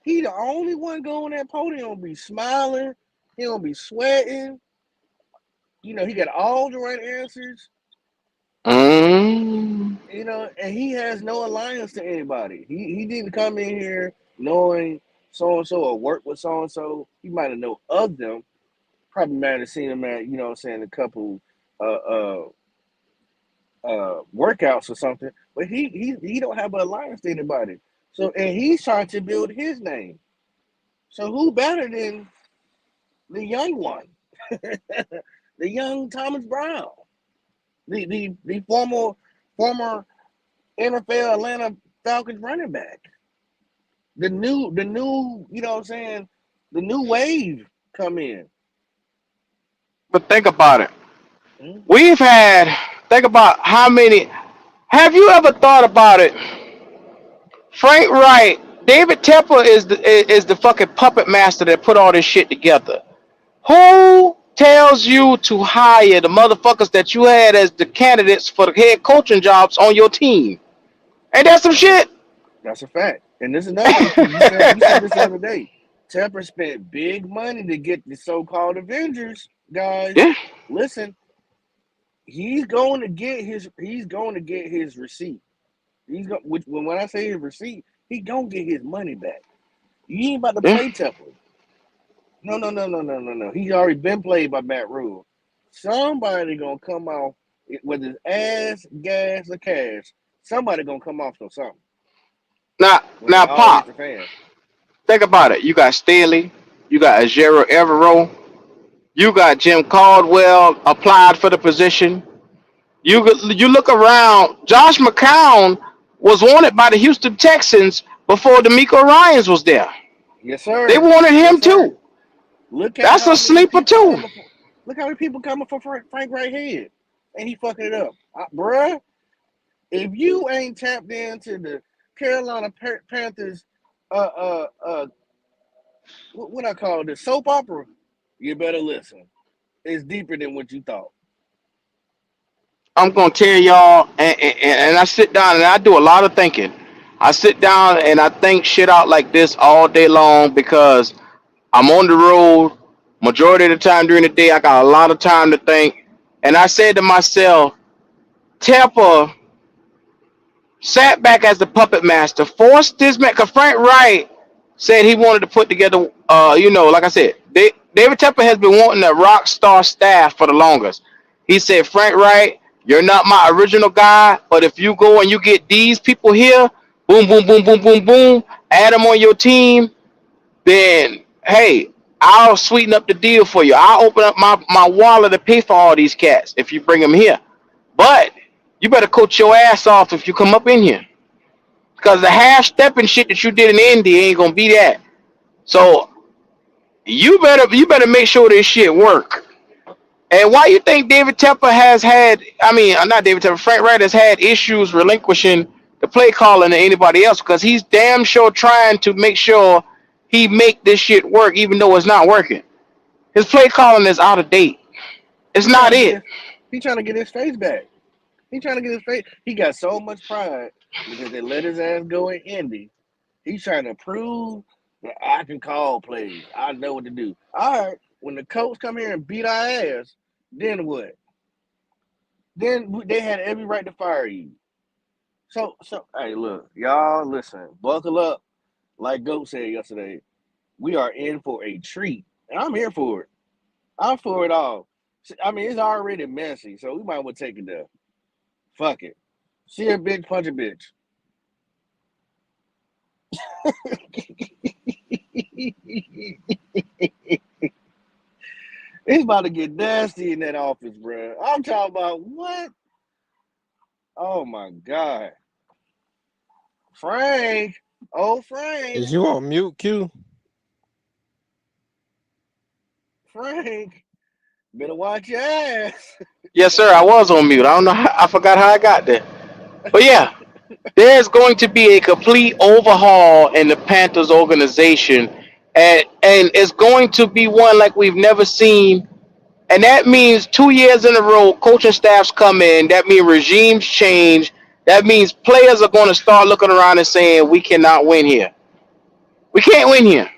S2: He the only one going that podium be smiling. He don't be sweating. He got all the right answers.
S1: Mm.
S2: And he has no alliance to anybody. He didn't come in here knowing so and so or work with so and so. You might have known of them. Probably might have seen them at, you know what I'm saying, a couple uh uh workouts or something. But he don't have an alliance to anybody. So and he's trying to build his name. So who better than the young one, the young Thomas Brown, the former NFL Atlanta Falcons running back, the new you know what I'm saying, the new wave come in.
S1: But think about it.
S2: Hmm?
S1: We've had think about how many. Have you ever thought about it? Frank Wright, David Tepper is the fucking puppet master that put all this shit together. Who tells you to hire the motherfuckers that you had as the candidates for the head coaching jobs on your team? Ain't that some
S2: That's a
S1: shit?
S2: that's a fact. And this is another thing too. You said this the other day. Tepper spent big money to get the so-called Avengers guys.
S1: Yeah,
S2: Listen, he's going to get his receipt. When I say his receipt, he gonna get his money back. You ain't about to
S1: yeah.
S2: play Tepper. No, no, no, no, no, no, no. He's already been played by Matt Rule. Somebody gonna come off, whether it's ass, gas, or cash. Somebody gonna come off on something
S1: Now,
S2: when it
S1: now,
S2: all hits
S1: Pop,
S2: the fan.
S1: think about it. You got Staley, you got Ajero Evero, you got Jim Caldwell applied for the position. You look around. Josh McCown was wanted by the Houston Texans before D'Amico Ryans was there.
S2: Yes,
S1: They
S2: sir.
S1: wanted
S2: Yes,
S1: him
S2: sir.
S1: too.
S2: Look at
S1: That's
S2: how
S1: a
S2: many
S1: sleeper
S2: people
S1: too.
S2: coming for. Look how many people coming for Frank right here, and he fucking it up, bruh. If you ain't tapped into the Carolina Panthers, uh, uh, uh, what I call this soap opera, you better listen. It's deeper than what you thought.
S1: I'm gonna tell y'all, and I sit down and I do a lot of thinking. I sit down and I think shit out like this all day long because I'm on the road. Majority of the time during the day, I got a lot of time to think. And I said to myself, Tampa sat back as the puppet master, forced this man. Cause Frank Wright said he wanted to put together, like I said, David Tepper has been wanting a rock star staff for the longest. He said, Frank Wright, you're not my original guy, but if you go and you get these people here, boom, boom, boom, boom, boom, boom, add them on your team, then hey, I'll sweeten up the deal for you. I'll open up my wallet to pay for all these cats if you bring them here. But you better coach your ass off if you come up in here. Because the half stepping shit that you did in Indy ain't gonna be that. So you better make sure this shit work. And why you think David Tepper has had not David Tepper, Frank Wright has had issues relinquishing the play calling to anybody else because he's damn sure trying to make sure he make this shit work even though it's not working. His play calling is out of date. It's
S2: He trying
S1: not
S2: to get
S1: it.
S2: his he trying to get his face back. He trying to get his face. He got so much pride because they let his ass go in Indy. He's trying to prove that I can call plays. I know what to do. All right, when the coach come here and beat our ass, then what? Then they had every right to fire you. So, hey, look, y'all, listen, buckle up. Like Goat said yesterday, we are in for a treat, and I'm here for it. I'm for it all. I mean, it's already messy, so we might as well take it there. Fuck it. See a bitch, punch a bitch. It's about to get nasty in that office, bro. I'm talking about what? Oh my god, Frank. Oh, Frank.
S3: Is you on mute, Q?
S2: Frank. Better watch your ass.
S1: Yes, sir. I was on mute. I don't know. I forgot how I got there. But yeah, there's going to be a complete overhaul in the Panthers organization, and it's going to be one like we've never seen. And that means 2 years in a row, coaching staffs come in. That means regimes change. That means players are going to start looking around and saying, "We cannot win here. We can't win here."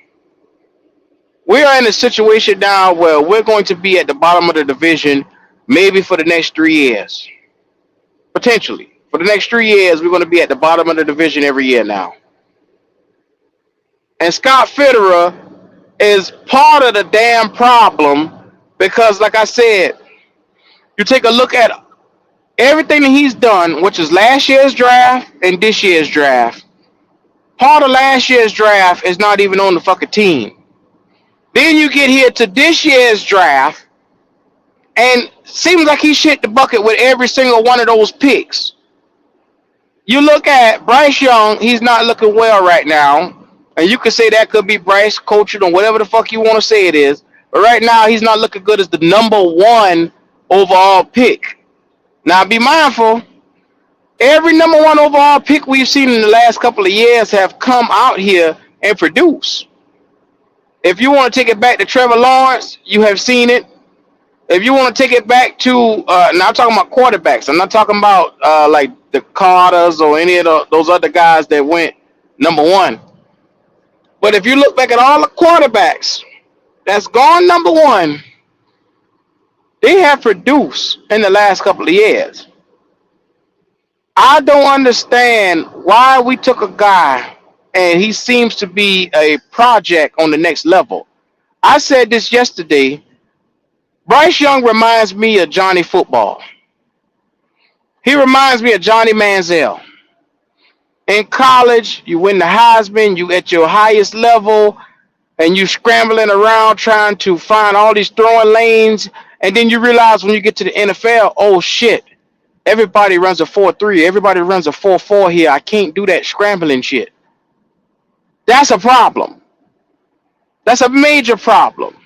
S1: We are in a situation now where we're going to be at the bottom of the division, maybe for the next 3 years, potentially. For the next 3 years, we're going to be at the bottom of the division every year now. And Scott Fitterer is part of the damn problem because, like I said, you take a look at everything that he's done, which is last year's draft and this year's draft. Part of last year's draft is not even on the fucking team. Then you get here to this year's draft, and seems like he shit the bucket with every single one of those picks. You look at Bryce Young, he's not looking well right now. And you could say that could be Bryce coaching or whatever the fuck you want to say it is. But right now, he's not looking good as the number one overall pick. Now, be mindful, every number one overall pick we've seen in the last couple of years have come out here and produced. If you want to take it back to Trevor Lawrence, you have seen it. If you want to take it back to, now I'm talking about quarterbacks. I'm not talking about like the Carters or any of those other guys that went number one. But if you look back at all the quarterbacks that's gone number one, they have produced in the last couple of years. I don't understand why we took a guy and he seems to be a project on the next level. I said this yesterday. Bryce Young reminds me of Johnny Football. He reminds me of Johnny Manziel. In college, you win the Heisman, you at your highest level, and you scrambling around trying to find all these throwing lanes, and then you realize when you get to the NFL, oh shit, everybody runs a 4-3, everybody runs a 4-4 here. I can't do that scrambling shit. That's a problem. That's a major problem.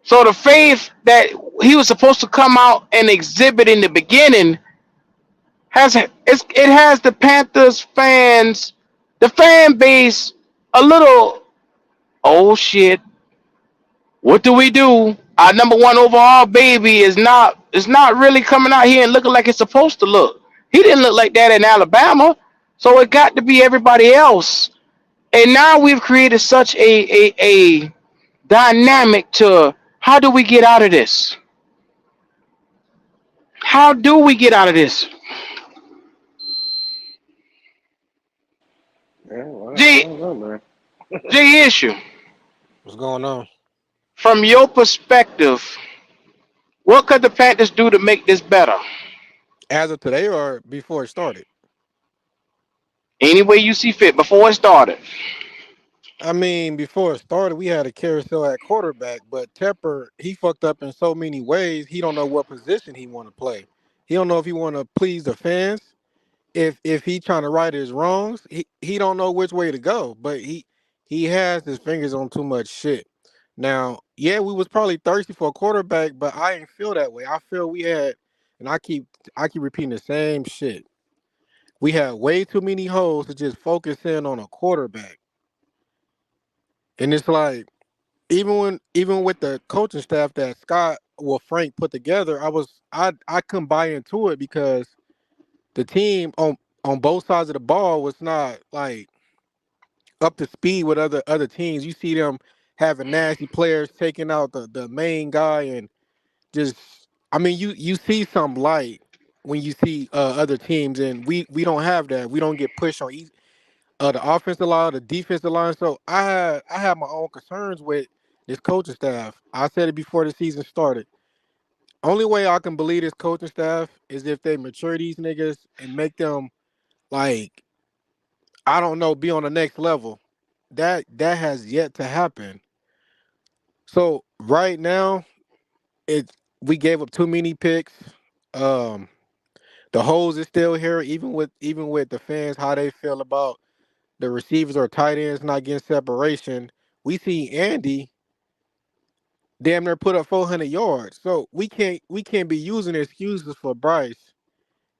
S1: So the faith that he was supposed to come out and exhibit in the beginning it has the Panthers fans, the fan base, a little, oh shit, what do we do? Our number one overall baby is not really coming out here and looking like it's supposed to look. He didn't look like that in Alabama, so it got to be everybody else. And now we've created such a dynamic to how do we get out of this? How do we get out of this?
S2: Yeah, well, I
S1: G
S2: don't know, man.
S1: G issue.
S3: What's going on?
S1: From your perspective, what could the Panthers do to make this better?
S3: As of today or before it started?
S1: Any way you see fit before it started.
S3: I mean, before it started, we had a carousel at quarterback, but Tepper, he fucked up in so many ways. He don't know what position he want to play. He don't know if he want to please the fans. If he trying to right his wrongs, he don't know which way to go. But he has his fingers on too much shit. Now, yeah, we was probably thirsty for a quarterback, but I ain't feel that way. I feel we had, and I keep repeating the same shit. We had way too many holes to just focus in on a quarterback. And it's like even with the coaching staff that Frank put together, I couldn't buy into it because the team on both sides of the ball was not like up to speed with other teams. You see them having nasty players taking out the main guy and just I mean you see some light when you see other teams and we don't have that. We don't get pushed on the offensive line, the defensive line. So I had my own concerns with this coaching staff. I said it before the season started. Only way I can believe this coaching staff is if they mature these niggas and make them like I don't know, be on the next level. That has yet to happen. So right now, it's we gave up too many picks. Um, the holes is still here, even with the fans, how they feel about the receivers or tight ends not getting separation. We see Andy damn near put up 400 yards. So we can't be using excuses for Bryce,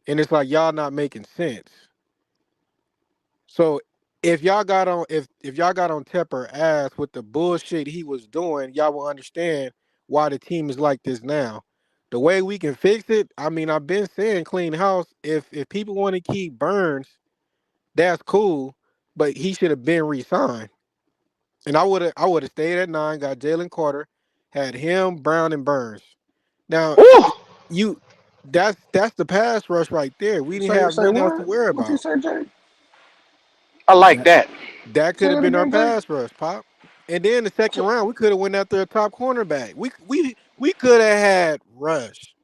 S3: and it's like y'all not making sense. So if y'all got on Tepper ass with the bullshit he was doing, y'all will understand why the team is like this now. The way we can fix it, I mean, I've been saying clean house. If people want to keep Burns, that's cool, but he should have been re-signed. And I would have stayed at 9, got Jalen Carter, had him, Brown, and Burns. Now
S1: Woo!
S3: you that's the pass rush right there. We didn't
S2: Say
S3: have
S2: say
S3: nothing else to
S2: what?
S3: worry
S2: What you
S3: about.
S2: say, Jay?
S1: I like that.
S3: That could
S2: Say
S3: have
S2: that
S3: been our
S2: again, Bryce.
S3: pass rush, Pop. And then the second
S2: So,
S3: round, we could have went after a top cornerback. We could have had Rush.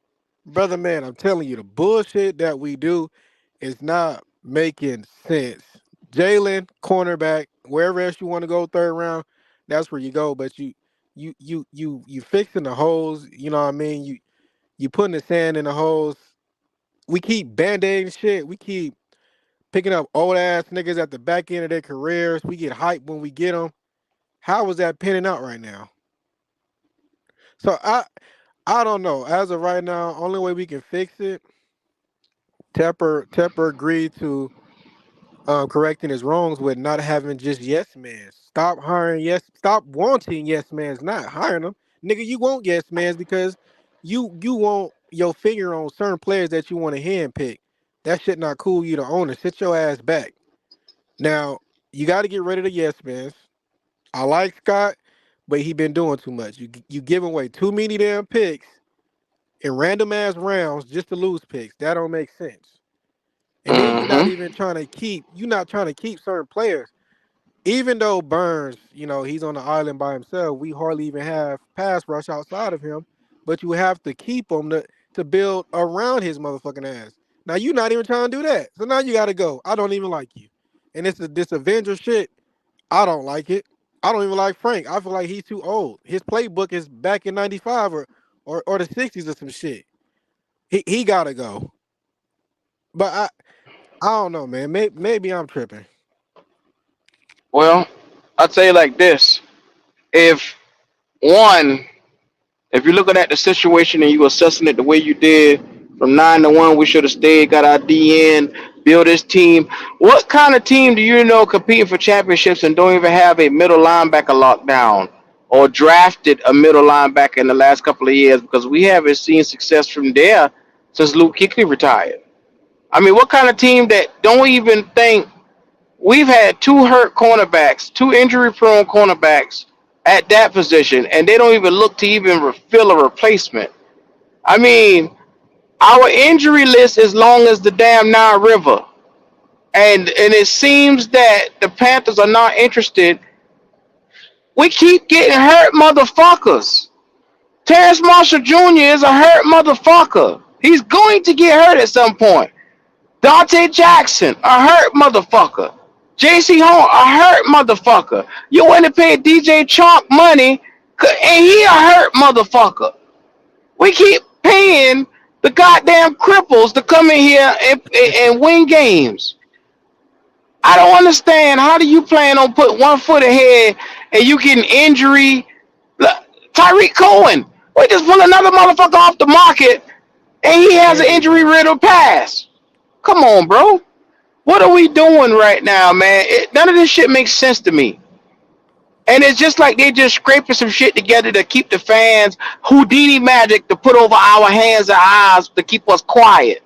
S3: Brother man, I'm telling you, the bullshit that we do is not making sense. Jalen, cornerback, wherever else you want to go, third round, that's where you go. But you fixing the holes. You know what I mean? You putting the sand in the holes. We keep band-aiding shit. We keep picking up old ass niggas at the back end of their careers. We get hyped when we get them. How is that pinning out right now? So I don't know. As of right now, only way we can fix it. Tepper agreed to correcting his wrongs with not having just yes men. Stop hiring yes. Stop wanting yes mans. Not hiring them, nigga. You want yes mans because you want your finger on certain players that you want to hand pick. That shit not cool. You the owner. Sit your ass back. Now you got to get rid of the yes mans. I like Scott, but he been doing too much. You giving away too many damn picks in random ass rounds just to lose picks. That don't make sense. And then
S1: Mm-hmm.
S3: you're not trying to keep certain players. Even though Burns, he's on the island by himself, we hardly even have pass rush outside of him. But you have to keep him to build around his motherfucking ass. Now you're not even trying to do that. So now you gotta go. I don't even like you. And it's this Avenger shit. I don't like it. I don't even like Frank. I feel like he's too old. His playbook is back in '95 or the '60s or some shit. He gotta go. But I don't know, man. Maybe I'm tripping.
S1: Well, I'd say like this: if one, if you're looking at the situation and you assessing it the way you did, from 9-1, we should have stayed, got our D in, build this team. What kind of team do you know competing for championships and don't even have a middle linebacker locked down or drafted a middle linebacker in the last couple of years? Because we haven't seen success from there since Luke Kuechly retired. I mean, what kind of team that don't even think we've had two hurt cornerbacks, two injury prone cornerbacks at that position, and they don't even look to even fill a replacement. I mean, our injury list is long as the damn Nile River, and it seems that the Panthers are not interested. We keep getting hurt, motherfuckers. Terrence Marshall Jr. is a hurt motherfucker. He's going to get hurt at some point. Dante Jackson, a hurt motherfucker. J.C. Horn, a hurt motherfucker. You went and paid DJ Chalk money, and he a hurt motherfucker. We keep paying the goddamn cripples to come in here and win games. I don't understand. How do you plan on put 1 foot ahead and you getting injury? Tyreek Cohen, we just pull another motherfucker off the market and he has an injury
S3: Everybody.
S1: riddled pass. Come on, bro. What are we doing right now, man? None of this shit makes sense to me. And it's just like they just scraping some shit together to keep the fans Houdini magic to put over our hands and eyes to keep us quiet.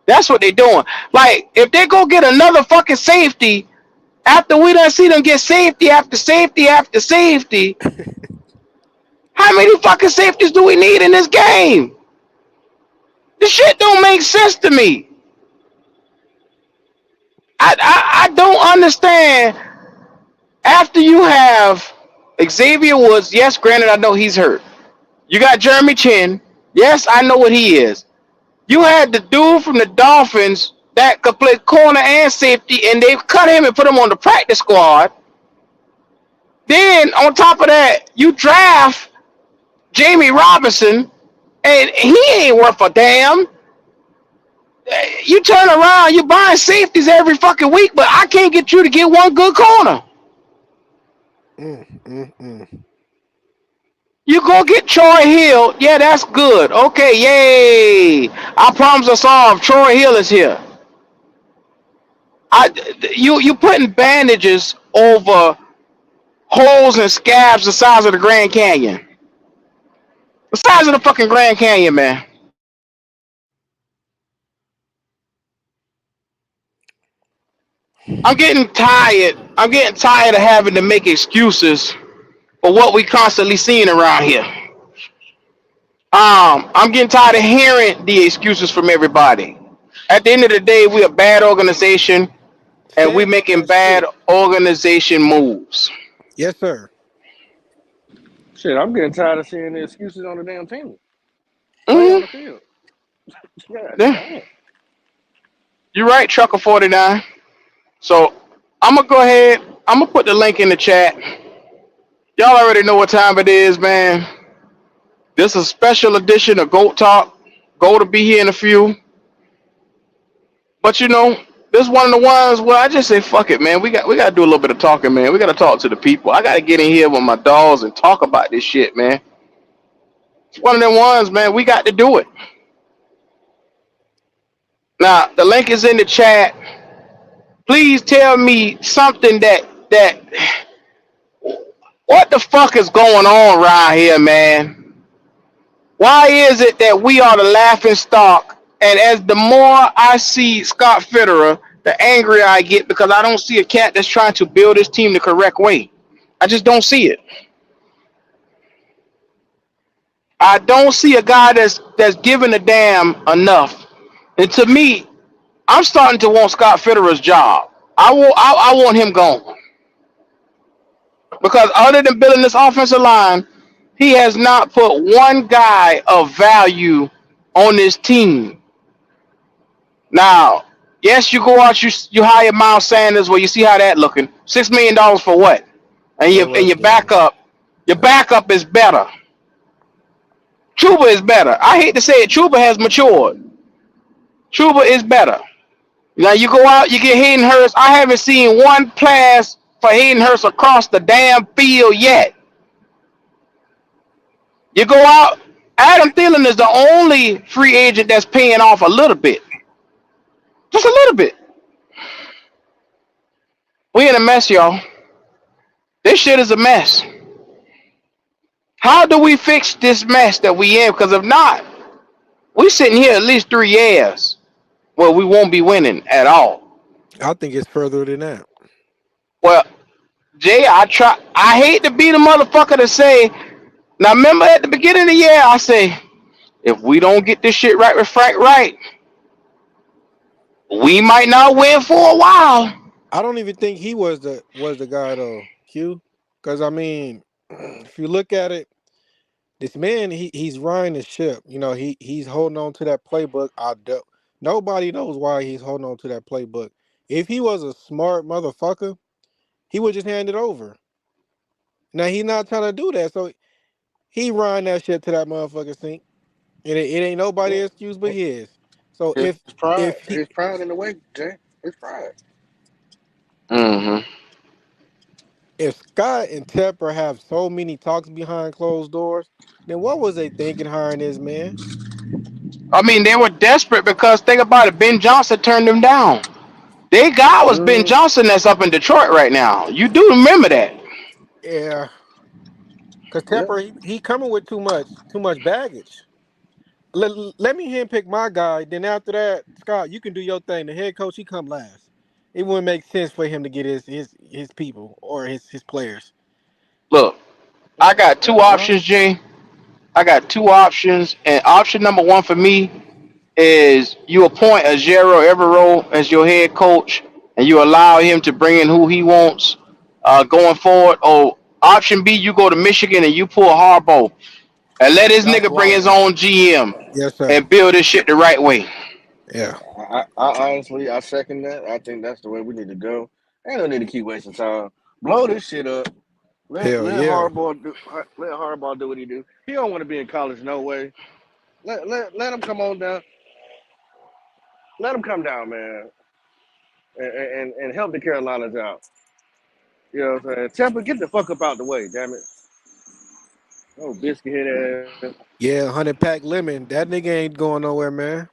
S1: That's what they're doing. Like, if they go get another fucking safety after we done see them get safety after safety after safety, how many fucking safeties do we need in this game? This shit don't make sense to me. I don't understand. After you have Xavier Woods, yes, granted, I know he's hurt. You got Jeremy Chin. Yes, I know what he is. You had the dude from the Dolphins that could play corner and safety, and they've cut him and put him on the practice squad. Then, on top of that, you draft Jamie Robinson, and he ain't worth a damn. You turn around, you buying safeties every fucking week, but I can't get you to get one good corner.
S3: Mm, mm, mm.
S1: You go get Troy Hill. Yeah, that's good. Okay, yay. Our problems are solved. Troy Hill is here. You putting bandages over holes and scabs the size of the Grand Canyon. The size of the fucking Grand Canyon, man. I'm getting tired. I'm getting tired of having to make excuses for what we constantly seeing around here. I'm getting tired of hearing the excuses from everybody. At the end of the day, we're a bad organization. and we
S3: Stand on
S1: making
S3: that
S1: bad
S3: shit.
S1: organization moves.
S3: Yes, sir.
S2: Shit, I'm getting tired of seeing the excuses on the damn team. Play on
S1: Hmm.
S2: the field. God
S1: Yeah,
S2: damn.
S1: you're right, Trucker 49. So I'm gonna go ahead. I'm gonna put the link in the chat. Y'all already know what time it is, man. This is a special edition of Goat Talk. Go to be here in a few. But this is one of the ones where I just say, fuck it, man. We got to do a little bit of talking, man. We got to talk to the people. I got to get in here with my dogs and talk about this shit, man. It's one of them ones, man. We got to do it. Now the link is in the chat. Please tell me something that what the fuck is going on right here, man? Why is it that we are the laughing stock? And as the more I see Scott Fitterer, the angrier I get because I don't see a cat that's trying to build his team the correct way. I just don't see it. I don't see a guy that's giving a damn enough. And to me, I'm starting to want Scott Fitterer's job. I want him gone because other than building this offensive line, he has not put one guy of value on this team. Now, yes, you go out, you hire Miles Sanders. Well, you see how that looking. $6 million for what? And
S3: For a
S1: your
S3: rush game.
S1: backup is better. Chuba is better. I hate to say it, Chuba has matured. Chuba is better. Now you go out, you get Hayden Hurst. I haven't seen one pass for Hayden Hurst across the damn field yet. You go out, Adam Thielen is the only free agent that's paying off a little bit. Just a little bit. We in a mess, y'all. This shit is a mess. How do we fix this mess that we in? Because if not, we sitting here at least 3 years where we won't be winning at all.
S3: I think it's further than that.
S1: Well, Jay, I hate to be the motherfucker to say. Now remember at the beginning of the year, I say if we don't get this shit right with Frank Wright, we might not win for a while.
S3: I don't even think he was the guy though, Q. Because I mean, if you look at it, this man he's riding the ship. He's holding on to that playbook. Nobody knows why he's holding on to that playbook. If he was a smart motherfucker, he would just hand it over. Now he's not trying to do that, so he riding that shit to that motherfucker sink, and it ain't nobody excuse but his. So
S2: His pride,
S3: if he
S2: his pride in the way, Jay. His pride.
S1: Mm-hmm.
S3: if Scott and Tepper have so many talks behind closed doors, then what was they thinking hiring this man?
S1: I mean, they were desperate because think about it. Ben Johnson turned them down. Their guy was Ben
S2: Mm,
S1: Johnson that's up in Detroit right now. You do remember that?
S3: Yeah, because
S2: yeah.
S3: Tepper he coming with too much baggage. Let me handpick my guy. Then after that, Scott, you can do your thing. The head coach he come last. It wouldn't make sense for him to get his people or his players.
S1: Look, I got two
S2: Well,
S1: options, Jay. I got two options, and option number one for me is you appoint a Jero Evero as your head coach, and you allow him to bring in who he wants going forward. Or option B, you go to Michigan and you pull Harbaugh and let his
S3: That's
S1: nigga bring his
S3: wild.
S1: own GM
S3: Yes, sir.
S1: and build this shit the right way.
S3: Yeah.
S2: I honestly, I second that. I think that's the way we need to go. Ain't no need to keep wasting time. Blow this shit up. Let
S3: Hell
S2: let
S3: yeah.
S2: Harbaugh do let Harbaugh do what he do. He don't want to be in college no way. Let him come on down. Let him come down, man, and help the Carolinas out. You know what I'm saying? Tampa, get the fuck up out the way, damn it. Oh, biscuit head ass.
S3: Yeah, 100 pack lemon. That nigga ain't going nowhere, man.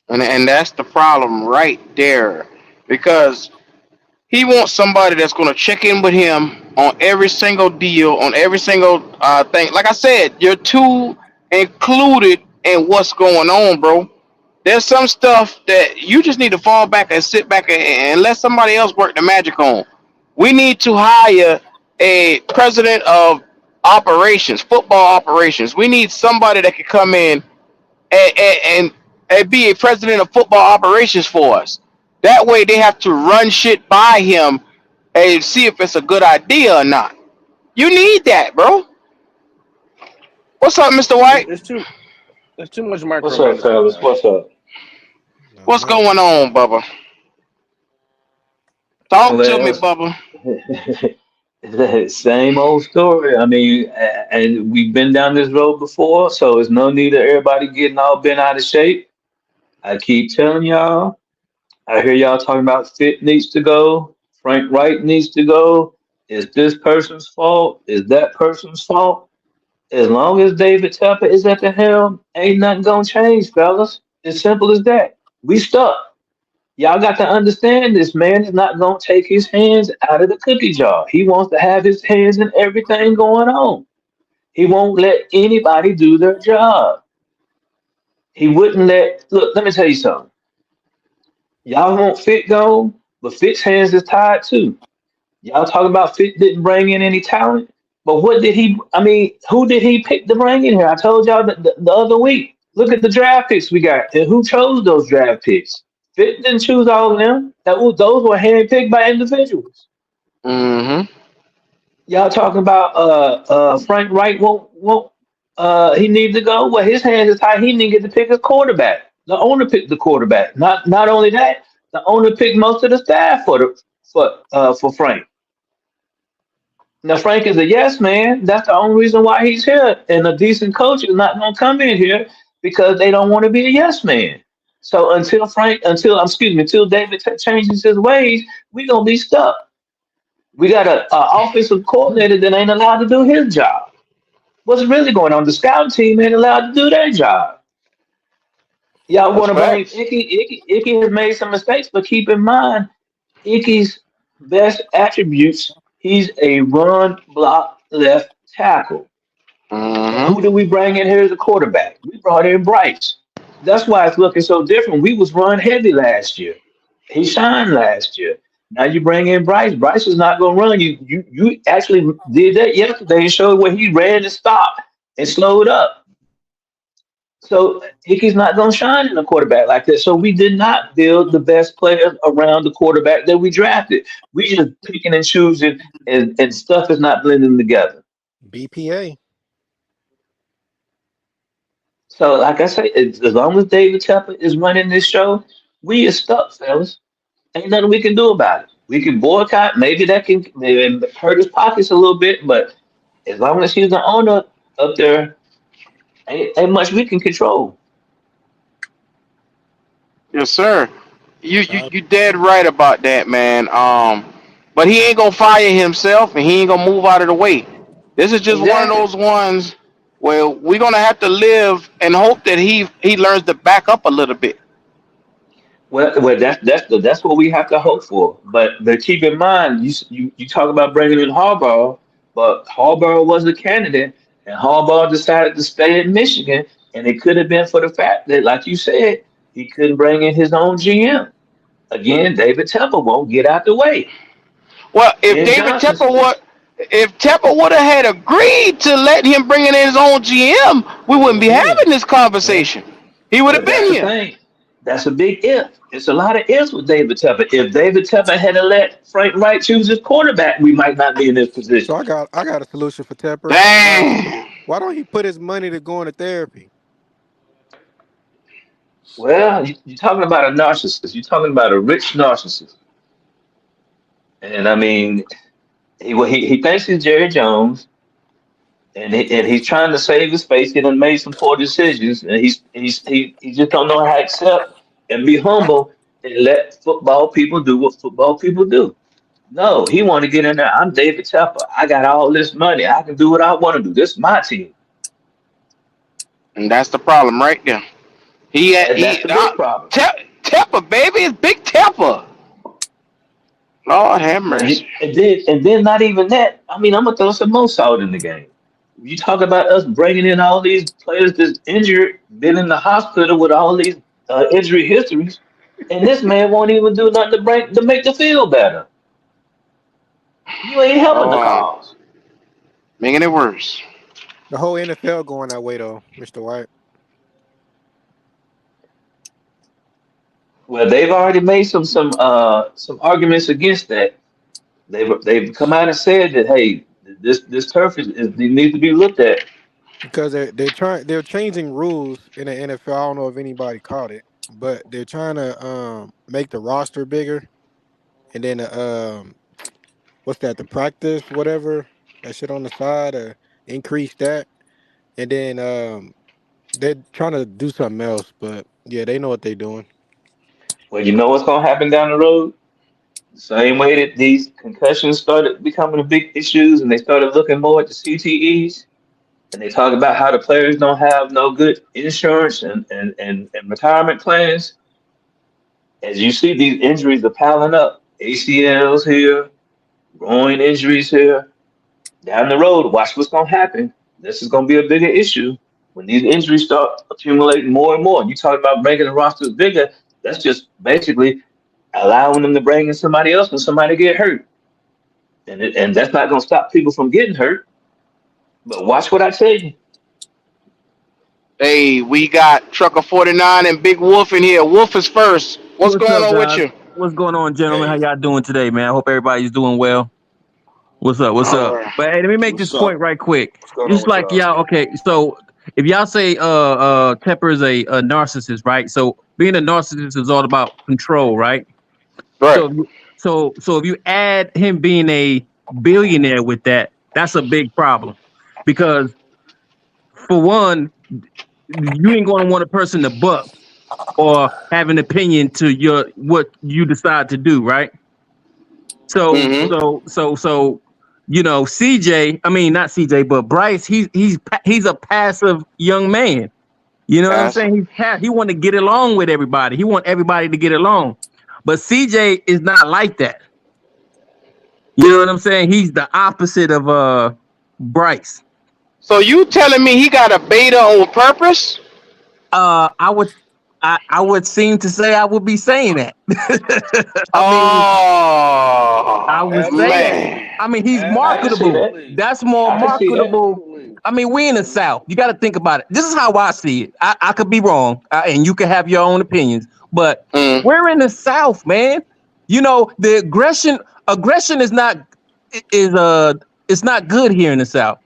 S1: And that's the problem right there. Because he wants somebody that's going to check in with him on every single deal, on every single thing. Like I said, you're too included in what's going on, bro. There's some stuff that you just need to fall back and sit back and let somebody else work the magic on. We need to hire a president of operations, football operations. We need somebody that can come in and, and, and be a president of football operations for us. That way they have to run shit by him and see if it's a good idea or not. You need that, bro. What's up, Mr. White?
S2: It's too much
S4: What's up,
S2: micromanagement,
S4: fellas?
S2: man.
S4: What's up?
S3: Not
S1: What's going
S3: much.
S1: on, Bubba? Talk to me,
S4: Well,
S1: Bubba.
S4: same old story. I mean, and we've been down this road before, so there's no need of everybody getting all bent out of shape. I keep telling y'all. I hear y'all talking about Fit needs to go, Frank Wright needs to go. Is this person's fault? Is that person's fault? As long as David Tepper is at the helm, ain't nothing gonna change, fellas. As simple as that. We stuck. Y'all got to understand this man is not going to take his hands out of the cookie jar. He wants to have his hands in everything going on. He won't let anybody do their job. He wouldn't let, look, let me tell you something. Y'all want Fit go, but Fit's hands is tied too. Y'all talking about Fit didn't bring in any talent, but what did he, I mean, who did he pick to bring in here? I told y'all the other week. Look at the draft picks we got and who chose those draft picks. Fit didn't choose all of them. Those were handpicked by individuals.
S1: Mm-hmm.
S4: Y'all talking about Frank Wright won't he needs to go? Well, his hands is tied. He didn't get to pick a quarterback. The owner picked the quarterback. Not only that, the owner picked most of the staff for Frank. Now Frank is a yes man. That's the only reason why he's here. And a decent coach is not gonna come in here because they don't want to be a yes man. So until David changes his ways, we gonna be stuck. We got a offensive coordinator that ain't allowed to do his job. What's really going on? The scout team ain't allowed to do their job. Y'all
S1: That's
S4: want to blame
S1: facts.
S4: Icky? Icky has made some mistakes, but keep in mind, Icky's best attributes, he's a run block left tackle. And
S1: Mm-hmm.
S4: who do we bring in here as a quarterback? We brought in Bryce. That's why it's looking so different. We was run heavy last year. He shined last year. Now you bring in Bryce. Bryce is not going to run. You actually did that yesterday and showed where he ran and stopped and slowed up. So Hickey's not going to shine in a quarterback like that. So we did not build the best players around the quarterback that we drafted. We just picking and choosing, and stuff is not blending together.
S3: BPA.
S4: So, like I say, as long as David Tepper is running this show, we are stuck, fellas. Ain't nothing we can do about it. We can boycott. Maybe that can maybe hurt his pockets a little bit, but as long as he's the owner up there, ain't much we can control.
S1: Yes, sir. You
S3: I
S1: dead right about that, man. But he ain't gonna fire himself, and he ain't gonna move out of the way. This is just one of
S4: Exactly.
S1: those ones where we're gonna have to live and hope that he learns to back up a little bit.
S4: Well, that's what we have to hope for. But keep in mind, you talk about bringing in Harbaugh, but Harbaugh was a candidate, and Harbaugh decided to stay in Michigan, and it could have been for the fact that, like you said, he couldn't bring in his own GM. Again, David Tepper won't get out the way.
S1: Well,
S4: Ben Johnson,
S1: If Tepper would have had agreed to let him bring in his own GM, we
S3: he
S1: wouldn't
S3: would
S1: be
S3: have been.
S1: having this
S3: Yeah.
S1: conversation. He would have
S4: but
S1: been
S4: that's the
S1: here.
S4: thing. That's a big if. It's a lot of ifs with David Tepper. If David Tepper had let Frank Wright choose his quarterback, we might not be in this
S3: So
S4: position.
S3: I got a solution for Tepper.
S1: Dang.
S3: Why don't he put his money to going to therapy?
S4: Well, you're talking about a narcissist. You're talking about a rich narcissist. And I mean, he thinks he's Jerry Jones, and he's trying to save his face. He done made some poor decisions, and he just don't know how to accept and be humble and let football people do what football people do. No, he want to get in there. I'm David Tepper. I got all this money. I can do what I want to do. This is my team.
S1: And that's the problem right there. He had
S4: And that's
S1: he
S4: the big problem.
S1: Tepper, baby, it's Big Tepper. Lord have mercy.
S4: And then not even that. I mean, I'm gonna throw some more salt in the game. You talk about us bringing in all these players that's injured, been in the hospital with all these injury histories, and this man won't even do nothing to make the field better. You ain't helping the
S1: Lord,
S4: cause.
S1: making it worse.
S3: The whole NFL going that way though, Mr. White.
S4: Well, they've already made some arguments against that. They've come out and said that hey, this turf is needs to be looked at.
S3: because they're changing rules in the NFL. I don't know if anybody caught it, but they're trying to make the roster bigger, and then what's that? The practice, whatever that shit on the side, increase that, and then they're trying to do something else. But yeah, they know what they're doing.
S4: Well, you know what's gonna happen down the road? The same way that these concussions started becoming a big issues, and they started looking more at the CTEs, and they talk about how the players don't have no good insurance and retirement plans. As you see, these injuries are piling up. ACLs here, groin injuries here. Down the road, watch what's going to happen. This is going to be a bigger issue when these injuries start accumulating more and more. You talk about making the rosters bigger. That's just basically allowing them to bring in somebody else when somebody get hurt, and that's not going to stop people from getting hurt. But watch what I tell you.
S1: Hey, we got Trucker 49 and Big Wolf in here. Wolf is first. What's
S5: What's
S1: going
S5: up,
S1: on with
S5: guys?
S1: you?
S5: What's going on, gentlemen? How
S2: Hey,
S5: y'all doing today, man? I hope everybody's doing well. What's up? What's
S1: All
S5: up?
S1: right.
S5: But hey, let me make this
S2: what's up?
S5: point right quick.
S2: What's going on
S5: Just
S2: with
S5: like
S2: y'all?
S5: y'all, okay. So if y'all say Tepper is a narcissist, right? So being a narcissist is all about control, right?
S1: Right.
S5: So if you, so if you add him being a billionaire with that, that's a big problem because for one, you ain't gonna want a person to buck or have an opinion to your what you decide to do, right? So
S1: Mm-hmm.
S5: so CJ, I mean not CJ, but Bryce, he's a passive young man. You know what I'm
S1: Pass.
S5: saying? He want to get along with everybody. He want everybody to get along. But CJ is not like that. You know what I'm saying? He's the opposite of Bryce.
S1: So you telling me he got a beta on purpose?
S5: I would I would seem to say I would be saying that. I mean, I
S1: Oh
S5: would say that.
S1: man.
S2: Absolutely.
S5: I mean, he's
S4: I can see
S5: marketable.
S4: that.
S2: Absolutely.
S5: That's more
S4: I can see that.
S5: marketable.
S2: Absolutely.
S5: I mean, we in the
S2: And
S5: South. You got to think about it. This is how I see it. I could be wrong, and you can have your own opinions, but
S1: Mm.
S5: we're in the South, man. You know, the aggression is not is it's not good here in the South.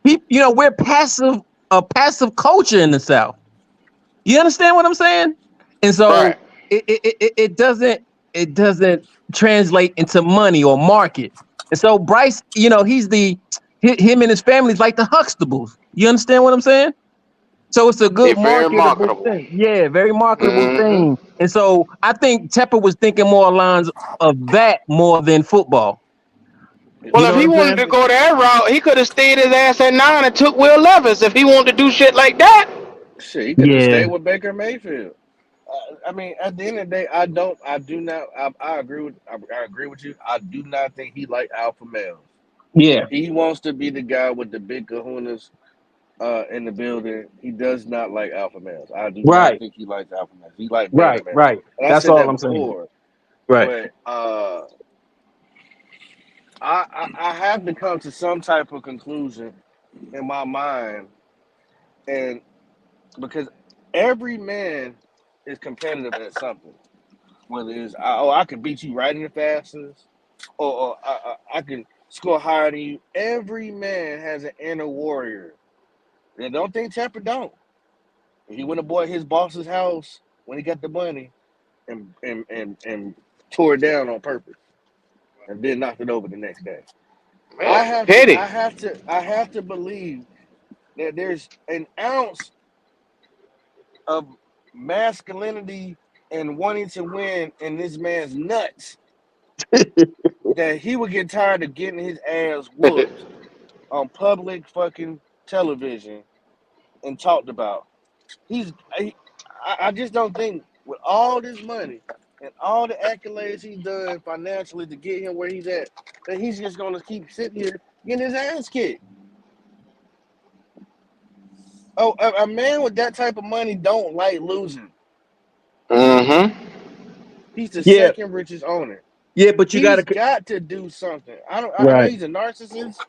S5: We're a passive culture in the South. You understand what I'm saying? And
S1: Right.
S5: so it doesn't translate into money or market. And so Bryce, him and his family's like the Huxtables. You understand what I'm saying? So it's a
S1: They
S5: good
S1: very
S5: marketable
S1: marketable.
S5: thing. Yeah, very marketable
S1: Mm-hmm.
S5: thing. And so I think Tepper was thinking more lines of that more than football. You
S1: Well, if
S5: know what
S1: he
S5: I'm
S1: wanted
S5: saying?
S1: to go that route, he could have stayed his ass at 9 and took Will Levis if he wanted to do shit like that.
S2: shit, he could have
S5: Yeah.
S2: stayed with Baker Mayfield. I mean, at the end of the day, I do not. I agree with. I agree with you. I do not think he like alpha males.
S5: Yeah.
S2: He wants to be the guy with the big kahunas in the building. He does not like alpha males. I do not
S5: Right.
S2: think he likes alpha males. He like beta
S5: Right.
S2: males,
S5: Right.
S2: and I
S5: That's
S2: said
S5: all
S2: that
S5: I'm saying.
S2: before.
S5: Right.
S2: But I have to come to some type of conclusion in my mind, and because every man is competitive at something, whether it's I can beat you right in the fastest, or I can score higher than you. Every man has an inner warrior. And don't think Tepper don't. He went aboard his boss's house when he got the money and tore it down on purpose and then knocked it over the next day. I
S1: Man,
S2: have to
S1: petty.
S2: I have to I have to believe that there's an ounce of masculinity and wanting to win in this man's nuts that he would get tired of getting his ass whooped on public fucking television and talked about. He's I just don't think with all this money and all the accolades he's done financially to get him where he's at, that he's just gonna keep sitting here getting his ass kicked. Oh, a man with that type of money don't like losing.
S1: Mm-hmm.
S2: He's the
S5: Yeah.
S2: second richest owner.
S5: Yeah, but you got
S2: He's
S5: to.
S2: got to do something. I know
S5: Right.
S2: he's a narcissist,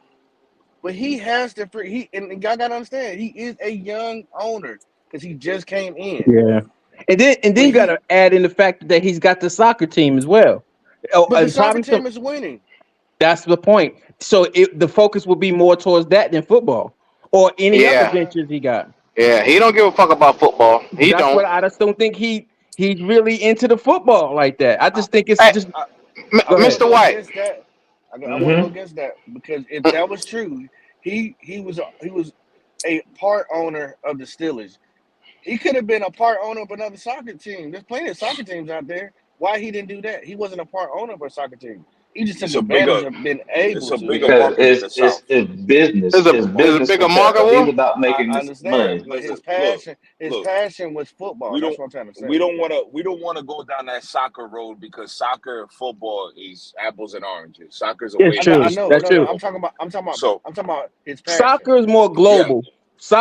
S2: but he has to. He and y'all gotta understand, he is a young owner because he just came in.
S5: Yeah. And then
S2: But
S5: you got to add in the fact that he's got the soccer team as well. Oh,
S2: the
S5: and
S2: soccer
S5: probably
S2: team is winning.
S5: that's the point. So the focus will be more towards that than football or any other
S1: Yeah,
S2: Uh,
S5: ventures he got.
S1: yeah. He don't give a fuck about football. He
S5: That's
S1: don't.
S5: what I just don't think he's really into the football like that. I
S2: I,
S5: just think it's
S1: Hey,
S5: just
S2: I, I
S5: go
S2: want to
S5: ahead.
S1: Mr.
S2: go
S1: White.
S2: against that. I want to go
S4: Mm-hmm.
S2: against that because if that was true, he was a part owner of the Steelers. He could have been a part owner of another soccer team. There's plenty of soccer teams out there. Why he didn't do that? He wasn't a part owner of a soccer team. He just took
S6: It's a
S2: advantage
S6: bigger
S2: of being
S6: it's
S2: able
S6: a
S2: to.
S6: bigger
S4: Because
S6: market in the South.
S4: it's business.
S1: Is a
S4: It's
S1: is a
S4: business for
S1: bigger market
S4: Tepper. He's
S1: wolf?
S4: about making
S2: I
S4: this
S2: understand,
S4: money.
S2: but his
S6: Look,
S2: passion, his
S6: look.
S2: passion was football.
S6: We
S2: That's
S6: don't
S2: what I'm trying to
S6: we
S2: say.
S6: don't want to we don't want to go down that soccer road because soccer and football is apples and oranges. Soccer is a
S5: It's
S6: way
S2: I know,
S6: bigger
S2: I
S5: true.
S2: know.
S6: sport
S5: That's
S2: No,
S6: than
S2: no.
S5: true.
S6: football.
S2: I'm
S6: So
S2: talking about his passion.
S5: Soccer is more
S6: yeah,
S5: global.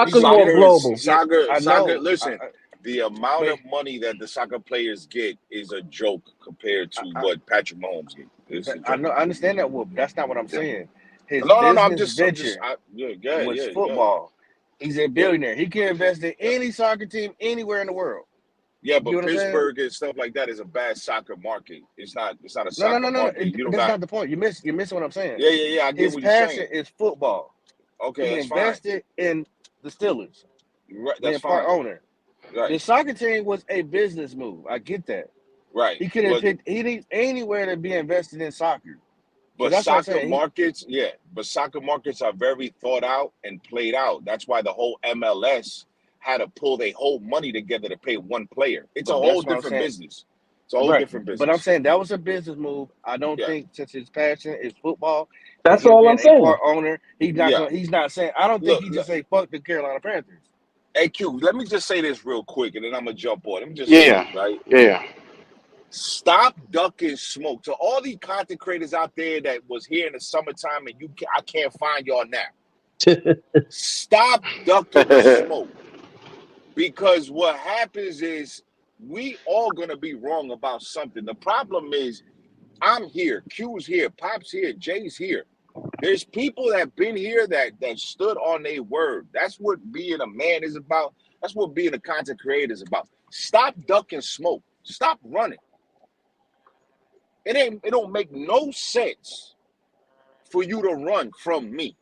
S2: He's
S5: Soccer's
S2: a
S5: more
S2: bit.
S5: global.
S6: soccer,
S2: I
S6: soccer.
S2: know.
S6: Listen, the amount
S2: But
S6: of money that the soccer players get is a joke compared
S2: I,
S6: to
S2: I,
S6: what Patrick Mahomes get. It's
S2: but
S6: a
S2: I
S6: joke.
S2: know. I understand that. Well, that's not what I'm
S6: Yeah.
S2: saying. His
S6: No, no, no.
S2: business venture
S6: Yeah, yeah,
S2: was
S6: yeah, yeah,
S2: football. He's a
S6: yeah,
S2: billionaire. He can invest in
S6: yeah.
S2: any soccer team anywhere in the world.
S6: Yeah,
S2: You get
S6: but
S2: what I'm saying?
S6: Pittsburgh and stuff like that is a bad soccer market. It's not. It's not a
S2: No, no,
S6: soccer
S2: no, no.
S6: market. You don't
S2: That's
S6: got.
S2: not the point. You're missing what I'm saying.
S6: Yeah, yeah, yeah. I get
S2: His
S6: what you're
S2: passion
S6: saying.
S2: is football.
S6: Okay,
S2: He
S6: that's fine.
S2: invested in the Steelers,
S6: Right, that's
S2: being part
S6: fine.
S2: owner.
S6: Right,
S2: The soccer team was a business move. I get that.
S6: right.
S2: He could have
S6: But
S2: picked anywhere to be invested in soccer. So
S6: but
S2: that's what I'm
S6: soccer
S2: saying.
S6: markets, yeah. But soccer markets are very thought out and played out. That's why the whole MLS had to pull their whole money together to pay one player. It's a
S2: But
S6: whole
S2: that's what I'm
S6: different
S2: saying.
S6: business. It's a whole
S2: Right.
S6: different
S2: But I'm
S6: business.
S2: saying that was a business move. I don't
S6: Yeah,
S2: think since his passion is football and
S5: That's
S2: him
S5: all I'm
S2: being a
S5: saying.
S2: part owner,
S6: yeah.
S2: he's not saying I don't think
S6: Look,
S2: he just say fuck the Carolina Panthers.
S6: hey Q, let me just say this real quick, and then I'm gonna jump on. Let me just say
S1: Yeah,
S6: this, right?
S1: yeah.
S6: Stop ducking smoke. To all these content creators out there that was here in the summertime and I can't find y'all now. Stop ducking the smoke because what happens is we all gonna be wrong about something. The problem is I'm here, Q's here, Pop's here, Jay's here. There's people that have been here that stood on their word. That's what being a man is about. That's what being a content creator is about. Stop ducking smoke. Stop running. It don't make no sense for you to run from me.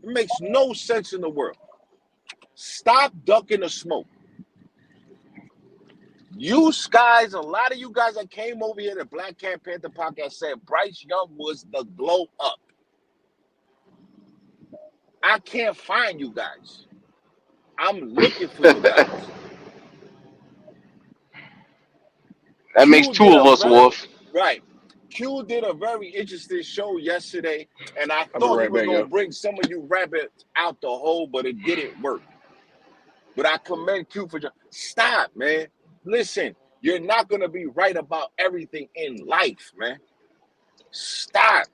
S6: It makes no sense in the world. Stop ducking the smoke. You guys, a lot of you guys that came over here to Black Cat Panther podcast said Bryce Young was the glow up. I can't find you guys. I'm looking for you guys.
S1: That makes
S6: Q
S1: two
S6: did
S1: of
S6: a
S1: us,
S6: very
S1: Wolf.
S6: right. Q did a very interesting show yesterday, and I
S2: I'll be
S6: thought he
S2: right
S6: was
S2: back,
S6: gonna
S2: yo.
S6: bring some of you rabbits out the hole, but it didn't work. But I commend Q for just stop, man. Listen, you're not gonna be right about everything in life, man. Stop.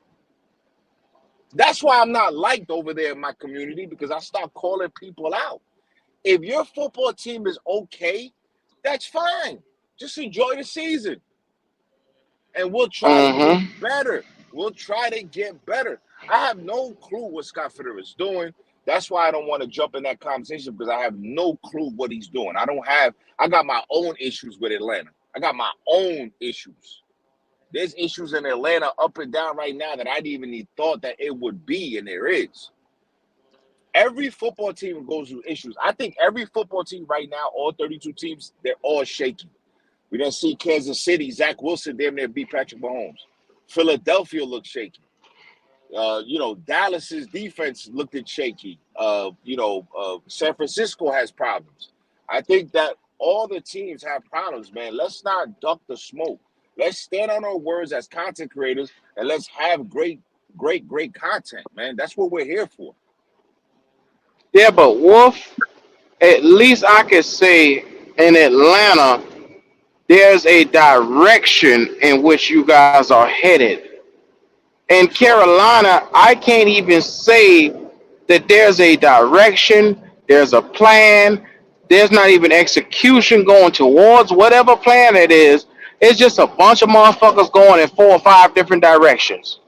S6: That's why I'm not liked over there in my community because I start calling people out. If your football team is okay, that's fine. Just enjoy the season. And we'll try to get
S1: Mm-hmm.
S6: better. We'll try to get better. I have no clue what Scott Fitterer is doing. That's why I don't want to jump in that conversation because I have no clue what he's doing. I got my own issues with Atlanta. I got my own issues. There's issues in Atlanta up and down right now that I didn't even thought that it would be, and there is. Every football team goes through issues. I think every football team right now, all 32 teams, they're all shaky. We didn't see Kansas City, Zach Wilson damn near beat Patrick Mahomes. Philadelphia looked shaky. Dallas's defense looked at shaky. San Francisco has problems. I think that all the teams have problems, man. Let's not duck the smoke. Let's stand on our words as content creators and let's have great, great, great content, man. That's what we're here for.
S1: Yeah, but Wolf, at least I could say in Atlanta, there's a direction in which you guys are headed. In
S6: So,
S1: Carolina, I can't even say that there's a direction, there's a plan, there's not even execution going towards whatever plan it is. It's just a bunch of motherfuckers going in 4 or 5 different directions.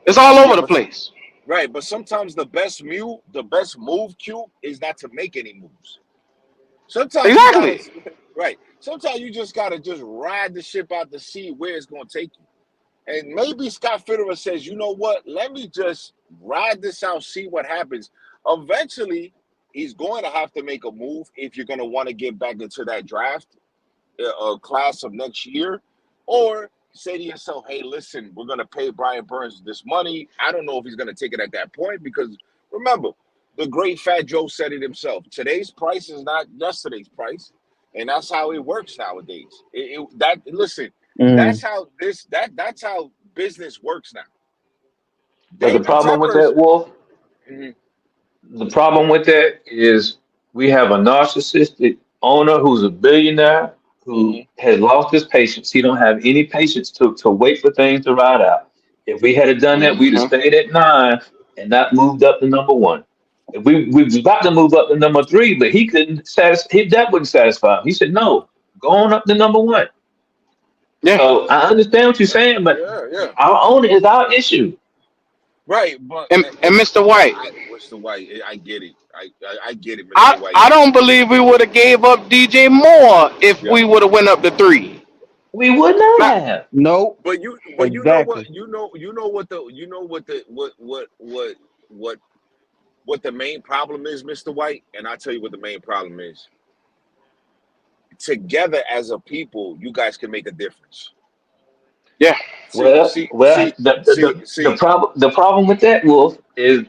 S1: It's all
S6: yeah,
S1: over the
S6: but
S1: place.
S6: right, but sometimes the best move, Q, is not to make any moves. Sometimes you gotta
S1: Exactly.
S6: right. Sometimes you just gotta just ride the ship out to see where it's gonna take you. And maybe Scott Fitterer says, you know what? Let me just ride this out, see what happens. Eventually, he's going to have to make a move if you're going to want to get back into that draft class of next year, or say to yourself, hey, listen, we're going to pay Brian Burns this money. I don't know if he's going to take it at that point because remember, the great Fat Joe said it himself. Today's price is not yesterday's price, and that's how it works nowadays. Listen,
S5: Mm.
S6: that's how business works now.
S4: But the
S6: David
S4: problem with
S6: Tepper's.
S4: that, Wolf,
S6: Mhm,
S4: the problem with that is we have a narcissistic owner who's a billionaire who
S6: mhm,
S4: has lost his patience. He don't have any patience to wait for things to ride out. If we had done that, we'd have
S1: Mhm.
S4: stayed at 9 and not moved up to number 1. If we was about to move up to number 3, but he couldn't satisfy. That wouldn't satisfy him. He said, "No, go on up to number 1."
S1: Yeah.
S4: So I understand what you're saying, but
S6: yeah, yeah,
S4: our owner is our issue.
S6: right. But
S1: And Mr. White,
S6: what's the white? I get it. I get it, Mr. White.
S1: I don't believe we would have gave up DJ Moore if
S6: Yeah.
S1: we would have went up to 3.
S4: We would not
S1: Not,
S4: have.
S5: Nope.
S6: But you know what?
S5: Exactly.
S6: What the main problem is, Mr. White, and I'll tell you what the main problem is. Together as a people, you guys can make a difference.
S1: yeah.
S6: See,
S4: Well,
S6: see,
S4: well,
S6: see, see, see.
S4: the problem with that, Wolf, is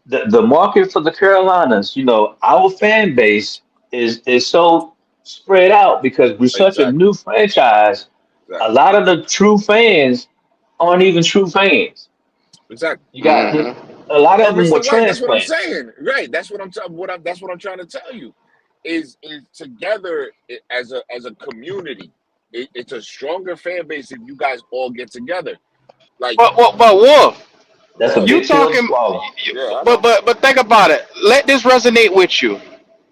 S4: the market for the Carolinas. Our fan base is so spread out because we're such a
S6: Exactly,
S4: new franchise. A
S6: exactly,
S4: lot of the true fans aren't even true fans.
S6: exactly.
S4: You got
S1: Mhm.
S4: a lot of
S6: And
S4: them were
S6: Mr. White, that's what I'm
S4: transplants.
S6: saying. Right. That's what I'm that's what I'm trying to tell you. Is together as a community. It's a stronger fan base if you guys all get together. Like,
S1: But Wolf,
S4: That's
S6: go
S4: a
S6: ahead.
S1: you
S4: big pill to
S1: talking?
S4: swallow.
S6: Yeah, I know.
S1: But think about it. Let this resonate with you.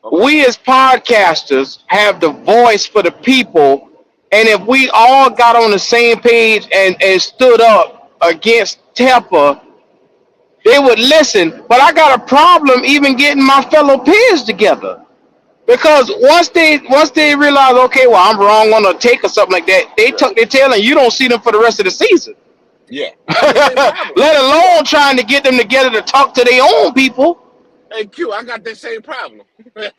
S6: Okay.
S1: We as podcasters have the voice for the people, and if we all got on the same page and stood up against Tepper, they would listen. But I got a problem even getting my fellow peers together. Because once they realize, okay, well, I'm wrong on a take or something like that, they
S6: Yeah.
S1: tuck their tail and you don't see them for the rest of the season.
S6: Yeah. I got the same problem.
S1: Let
S6: Q,
S1: alone trying to get them together to talk to their own people.
S6: hey, Q, I got the same problem. I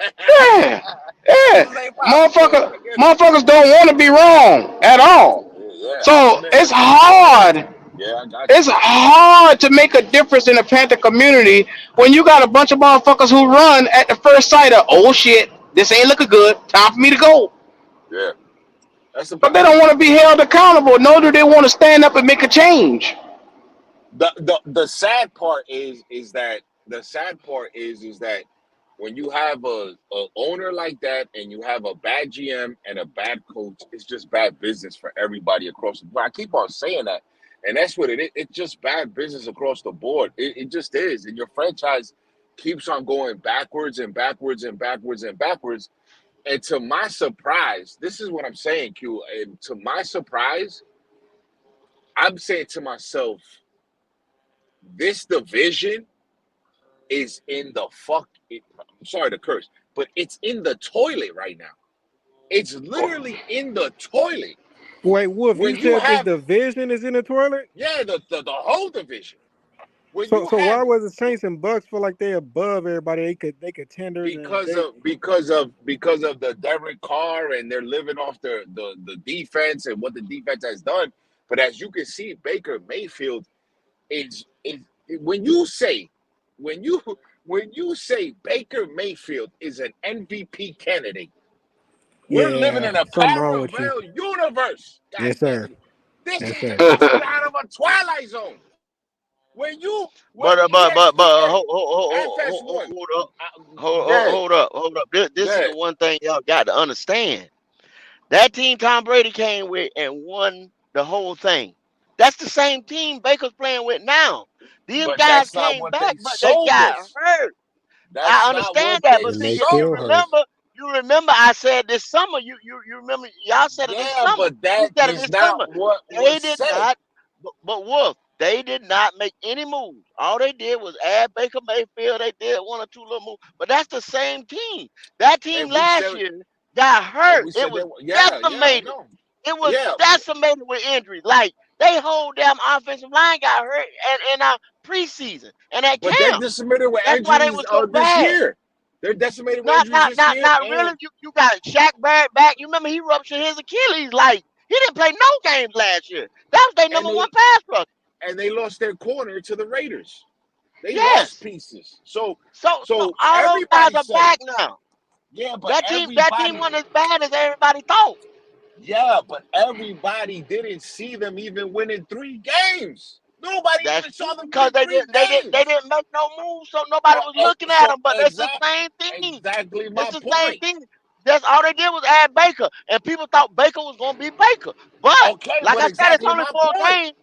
S1: Yeah,
S6: got
S1: yeah.
S6: the same problem. So I get it.
S1: Motherfuckers don't want to be wrong at all.
S6: Yeah, I
S1: So
S6: understand.
S1: it's hard.
S6: Yeah, I got you.
S1: It's hard to make a difference in the Panther community when you got a bunch of motherfuckers who run at the first sight of, oh shit, this ain't looking good. Time for me to go.
S6: Yeah, that's the
S1: But they
S6: problem.
S1: don't want to be held accountable, nor do they want to stand up and make a change.
S6: The sad part is that when you have a owner like that and you have a bad GM and a bad coach, it's just bad business for everybody across the board. I keep on saying that, and that's what it is. It's just bad business across the board. It just is, and your franchise keeps on going backwards and backwards and backwards and backwards. And to my surprise, this is what I'm saying, Q. And to my surprise, I'm saying to myself, this division is in the I'm sorry to curse, but it's in the toilet right now. It's literally in the toilet.
S3: Wait, Wolf, you
S6: When you
S3: said this
S6: have,
S3: division is in the toilet?
S6: yeah, the whole division. When
S3: So
S6: you
S3: so why
S6: have
S3: was the Saints and Bucks feel like they above everybody? They could tenders and
S6: because
S3: they
S6: of the Derek Carr and they're living off the defense and what the defense has done. But as you can see, Baker Mayfield is when you say when you when you say Baker Mayfield is an MVP candidate, we're living
S3: yeah,
S6: in a
S3: something wrong with you.
S6: parallel universe. God
S3: Yes,
S6: damn
S3: sir.
S6: it. This
S3: Yes,
S6: is
S3: sir.
S6: this is out of a twilight zone. When
S7: But
S6: ESPN FS1,
S7: hold up,
S6: yeah,
S7: hold up. This is
S6: yeah,
S7: the one thing y'all got to understand. That team Tom Brady came with and won the whole thing. That's the same team Baker's playing with now. These
S6: but
S7: guys
S6: that's not
S7: came
S6: what they
S7: back, but they
S6: sold
S7: got
S6: us.
S7: hurt. I
S6: That's not
S7: understand
S6: what
S7: that,
S6: they
S7: but
S3: And
S7: see,
S3: they
S7: you
S3: still
S6: sold
S3: hurt.
S6: us.
S7: remember, I said this summer. You remember? Y'all said it this
S6: Yeah,
S7: summer.
S6: but
S7: You
S6: that
S7: said it
S6: is
S7: this summer.
S6: not what
S7: They
S6: was
S7: did
S6: said.
S7: not. But Wolf, They did not make any moves. All they did was add Baker Mayfield. They did one or two little moves, but that's the same team. That team
S6: And we
S7: last
S6: said,
S7: year got
S6: and
S7: hurt.
S6: we
S7: It
S6: said
S7: was
S6: that. Yeah, I
S7: decimated.
S6: know.
S7: It was
S6: Yeah,
S7: decimated with injuries. Like they whole damn offensive line got hurt in our preseason and at
S6: but they're
S7: camp.
S6: decimated with
S7: That's why they
S6: injuries
S7: was so
S6: this
S7: bad.
S6: year. They're decimated with
S7: Not
S6: injuries
S7: not
S6: this
S7: not
S6: year,
S7: not really.
S6: and
S7: You got Shaq Barrett back. You remember he ruptured his Achilles. Like he didn't play no games last year. That was their
S6: and
S7: number one pass rush.
S6: they lost their corner to the Raiders. They lost
S7: Yes.
S6: pieces. So
S7: So
S6: so
S7: all those guys
S6: everybody
S7: are
S6: said it.
S7: back now.
S6: Yeah, but
S7: That team wasn't as bad as everybody thought.
S6: everybody didn't see them even winning 3 games. Nobody
S7: That's
S6: even saw
S7: true
S6: them
S7: because
S6: winning
S7: they
S6: three
S7: didn't they didn't they
S6: games.
S7: didn't make no moves, so nobody was looking at
S6: So
S7: them. But it's the same thing.
S6: exactly
S7: It's
S6: my
S7: the same
S6: point.
S7: thing. That's all they did was add Baker, and people thought Baker was gonna be Baker. But
S6: Okay,
S7: like
S6: but
S7: I said, it's
S6: exactly
S7: only
S6: my
S7: 4 games.
S6: point.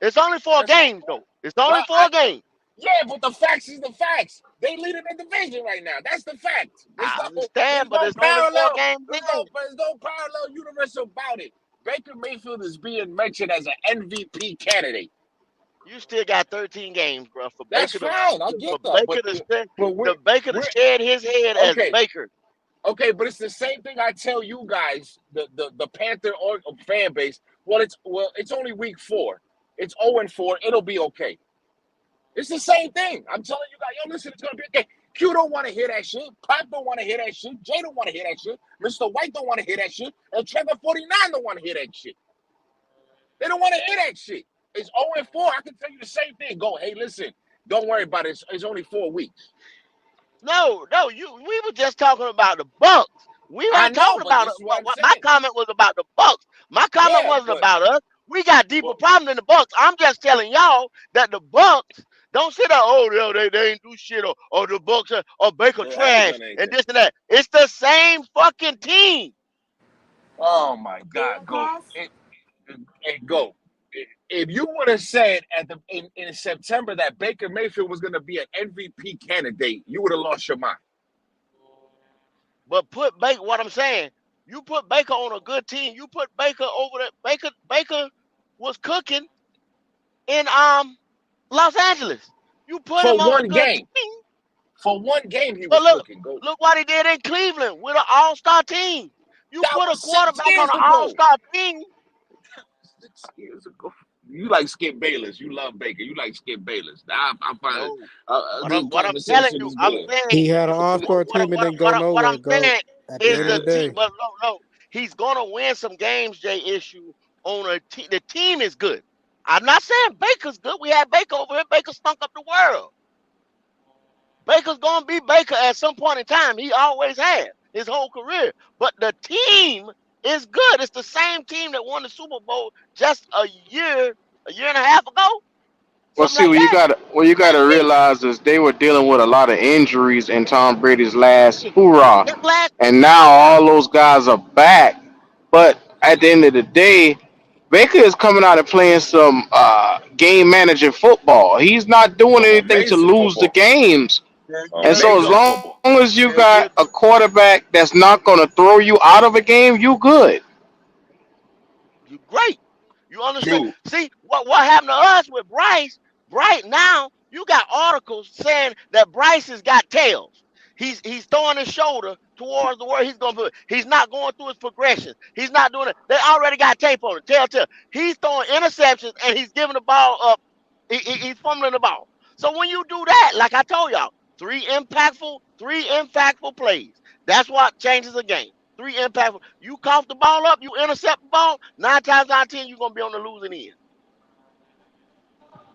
S7: It's only four
S6: That's my
S7: games
S6: point.
S7: though. It's only
S6: Well,
S7: four games.
S6: yeah, but the facts is the facts. They lead in the division right now. That's the fact.
S7: I understand,
S6: There's
S7: but
S6: no
S7: it's only four
S6: parallel.
S7: games in.
S6: There's no parallel universe about it. Baker Mayfield is being mentioned as an MVP candidate.
S7: You still got 13 games, bro, for
S6: That's
S7: Baker
S6: fine. I
S7: for
S6: get that.
S7: Baker to shed,
S6: But
S7: the Baker to
S6: we're
S7: shed his head as
S6: okay.
S7: Baker.
S6: Okay, but it's the same thing I tell you guys, the Panther or fan base. It's only week 4. It's 0-4. It'll be okay. It's the same thing. I'm telling you guys, yo, listen, it's gonna be okay. Q don't want to hear that shit. Pop don't want to hear that shit. Jay don't want to hear that shit. Mr. White don't want to hear that shit. And Trevor 49 don't want to hear that shit. They don't want to hear that shit. It's 0-4. I can tell you the same thing. Go, hey, listen, don't worry about it. It's only 4 weeks.
S7: No, we were just talking about the Bucks. We
S6: I
S7: weren't
S6: know,
S7: talking
S6: but
S7: about
S6: this
S7: it.
S6: is what I'm
S7: My
S6: saying.
S7: comment was about the Bucks. My comment
S6: Yeah,
S7: wasn't about us. We got deeper
S6: but
S7: problems than the Bucks. I'm just telling y'all that the Bucks don't sit there, oh, they ain't do shit, or the Bucks or Baker
S6: they haven't
S7: trash
S6: done
S7: and
S6: anything.
S7: this and that. It's the same fucking team.
S6: Oh my God, go. Go. If you would have said in September that Baker Mayfield was going to be an MVP candidate, you would have lost your mind.
S7: But put Baker, what I'm saying, you put Baker on a good team. You put Baker over there. Baker was cooking in Los Angeles. You put
S6: For
S7: him on a
S6: one
S7: good
S6: game.
S7: team.
S6: For one game, he
S7: But
S6: was cooking. Go.
S7: look what he did in Cleveland with an all-star team. You
S6: That
S7: put a
S6: was 6
S7: quarterback on
S6: years
S7: an
S6: ago.
S7: all-star team.
S6: 6 years ago. You like Skip Bayless. You love Baker. You like Skip Bayless. I find
S7: No.
S6: this
S7: What I'm telling
S6: conversation
S7: you,
S6: is
S7: I'm
S6: good.
S7: saying
S3: He had an all-star team and didn't go
S7: what I'm
S3: nowhere. Go
S7: saying
S3: at the
S7: is
S3: end of
S7: the
S3: the
S7: team.
S3: day.
S7: But no, he's gonna win some games. Jay issue on a team. The team is good. I'm not saying Baker's good. We had Baker over here. Baker stunk up the world. Baker's gonna be Baker at some point in time. He always has his whole career. But the team is good. It's the same team that won the Super Bowl just a year and a half ago,
S1: Well,
S7: something
S1: see,
S7: like that.
S1: what you got
S7: Same
S1: to
S7: team.
S1: realize is they were dealing with a lot of injuries in Tom Brady's last hoorah,
S7: His last
S1: and now all those guys are back. But at the end of the day, Baker is coming out and playing some game managing football. He's not doing
S6: Some
S1: anything to
S6: amazing
S1: lose the
S6: football.
S1: games.
S7: there
S1: And
S7: year
S1: so, as
S6: Amazing
S7: ago.
S1: long
S6: football.
S1: as you
S7: There year
S1: got a
S7: ago.
S1: quarterback that's not going to throw you out of a game, you good.
S7: You great. You understand?
S6: Q.
S7: See what happened to us with Bryce? Right now, you got articles saying that Bryce has got tails. He's throwing his shoulder towards the where he's gonna put. He's not going through his progression. He's not doing it. They already got tape on it. Tell. He's throwing interceptions and he's giving the ball up. He's fumbling the ball. So when you do that, like I told y'all, three impactful plays. That's what changes a game. Three impactful. You cough the ball up, you intercept the ball. 9 times out of 10, you're gonna be on the losing end.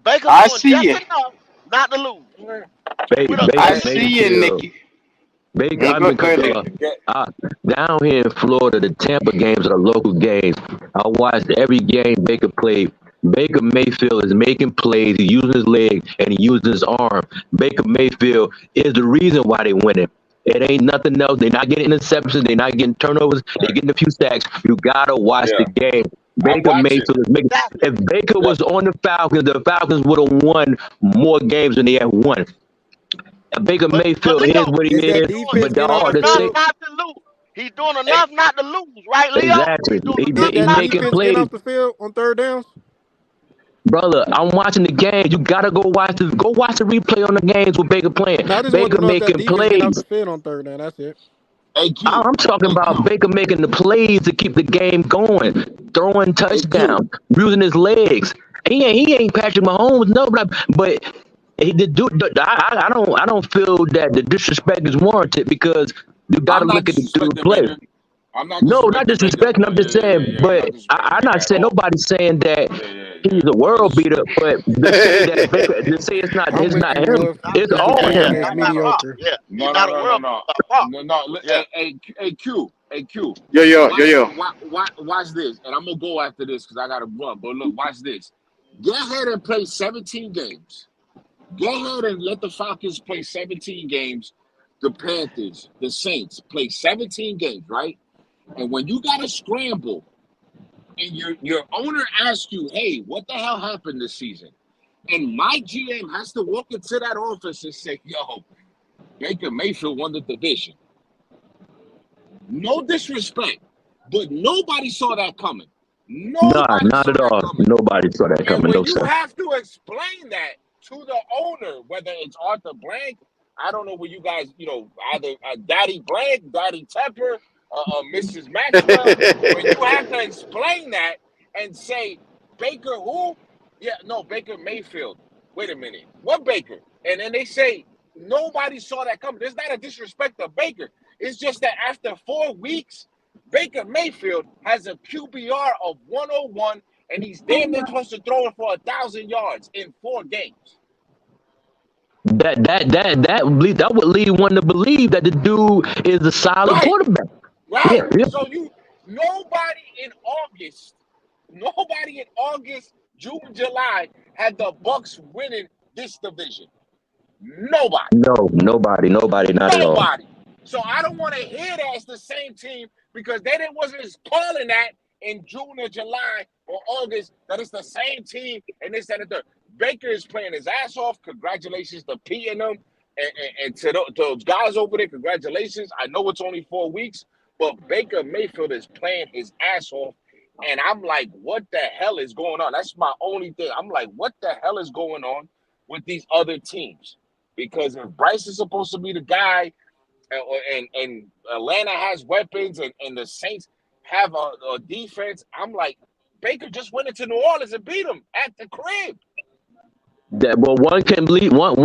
S7: Baker's
S1: I
S7: doing
S1: see
S7: just
S1: you.
S7: enough not to lose. With a
S1: I
S8: Baker
S7: good
S1: see
S7: team.
S1: you,
S8: Mayfield.
S1: Nikki.
S8: Baker, I
S1: Go,
S8: mean,
S1: go
S8: 'cause,
S1: ahead, Nikki.
S8: uh, down here in Florida, the Tampa games are local games. I watched every game Baker played. Baker Mayfield is making plays. He's using his leg and he using his arm. Baker Mayfield is the reason why they winning. It ain't nothing else. They're not getting interceptions. They're not getting turnovers. They're
S6: Right.
S8: getting a few sacks. You gotta watch the
S6: Yeah.
S8: game.
S6: I
S8: Baker
S6: watch it.
S8: Mayfield is making.
S7: Exactly.
S8: If Baker
S6: Yeah.
S8: was on the Falcons would have won more games than they have won. Baker
S7: But
S8: Mayfield is
S7: Leo,
S8: what he
S3: Is that
S8: is,
S3: defense
S8: but the
S3: getting off
S7: doing
S3: the
S8: hard to
S7: enough
S8: say.
S3: field?
S7: not to lose. He's doing
S6: Hey,
S7: enough not to lose, right, Leo?
S8: Exactly.
S7: He's doing
S3: Is
S7: enough
S8: He
S3: that
S7: not to
S8: making
S3: defense
S7: lose.
S3: getting
S8: plays.
S3: off the field on third downs?
S8: Brother, I'm watching the game. You gotta go watch the replay on the games with Baker playing.
S3: Now I just want
S8: Baker
S3: to know if that
S8: making
S3: defense getting off
S8: plays.
S3: the field on third down. That's it.
S6: AQ,
S8: I'm talking about
S6: AQ,
S8: Baker making the plays to keep the game going, throwing
S6: AQ.
S8: touchdowns, using his legs. He ain't Patrick Mahomes, no, but he did do. I don't feel that the disrespect is warranted because you got to
S6: I'm not
S8: look at the dude
S6: disrespecting
S8: play.
S6: Baker. I'm not
S8: No, not
S6: disrespecting Baker.
S8: disrespecting. I'm just saying,
S6: I'm
S8: but
S6: not disrespecting
S8: I'm
S6: Baker
S8: not
S6: at
S8: saying
S6: all.
S8: nobody's saying that he's a
S6: I
S8: world
S6: just
S8: beater, but to say that Baker, to say it's not,
S3: I'm
S8: it's
S3: with
S8: not
S3: you,
S8: him.
S3: Wolf.
S7: Not
S8: It's
S3: Baker
S8: all
S7: yeah,
S3: Mayfield
S8: him.
S3: is
S7: not by far.
S3: mediocre.
S7: Yeah, he's
S6: no, no,
S7: not a
S6: no, no,
S7: world
S6: no,
S7: by far.
S6: no, no.
S7: Yeah,
S6: AQ.
S1: Yo, yo, yo,
S6: Watch,
S1: yo.
S6: watch this, and I'm gonna go after this because I gotta run. But look, watch this. Go ahead and play 17 games. Go ahead and let the Falcons play 17 games. The Panthers, the Saints play 17 games, right? And when you got to scramble, and your owner asks you, "Hey, what the hell happened this season?" And my GM has to walk into that office and say, "Yo, Baker Mayfield won the division." No disrespect, but nobody saw that coming.
S8: Nah,
S6: Nobody
S8: not
S6: saw
S8: at
S6: that
S8: all.
S6: coming.
S8: Nobody saw that
S6: And
S8: coming.
S6: when
S8: No
S6: you
S8: sir.
S6: have to explain that to the owner, whether it's Arthur Blank, I don't know where you guys, either Daddy Blank, Daddy Tepper, Mrs. Maxwell, when you have to explain that and say, Baker who? Yeah, no, Baker Mayfield. Wait a minute. What Baker? And then they say, nobody saw that coming. There's not a disrespect to Baker. It's just that after 4 weeks, Baker Mayfield has a QBR of 101 and he's damn near close to throwing for 1,000 yards in 4 games.
S8: That would lead one to believe that the dude is a solid
S6: Right,
S8: quarterback. Yeah,
S6: right.
S8: yeah.
S6: So nobody in August, June, July had the Bucks winning this division. Nobody.
S8: No, nobody, not at all.
S6: Nobody. So I don't want to hear that it's the same team because they wasn't calling that in June or July or August that it's the same team and this and the third. Baker is playing his ass off. Congratulations to P and them and to those guys over there. Congratulations. I know it's only 4 weeks, but Baker Mayfield is playing his ass off. And I'm like, what the hell is going on? That's my only thing. I'm like, what the hell is going on with these other teams? Because if Bryce is supposed to be the guy and Atlanta has weapons and the Saints have a defense, I'm like, Baker just went into New Orleans and beat them at the crib.
S8: That well, one can believe one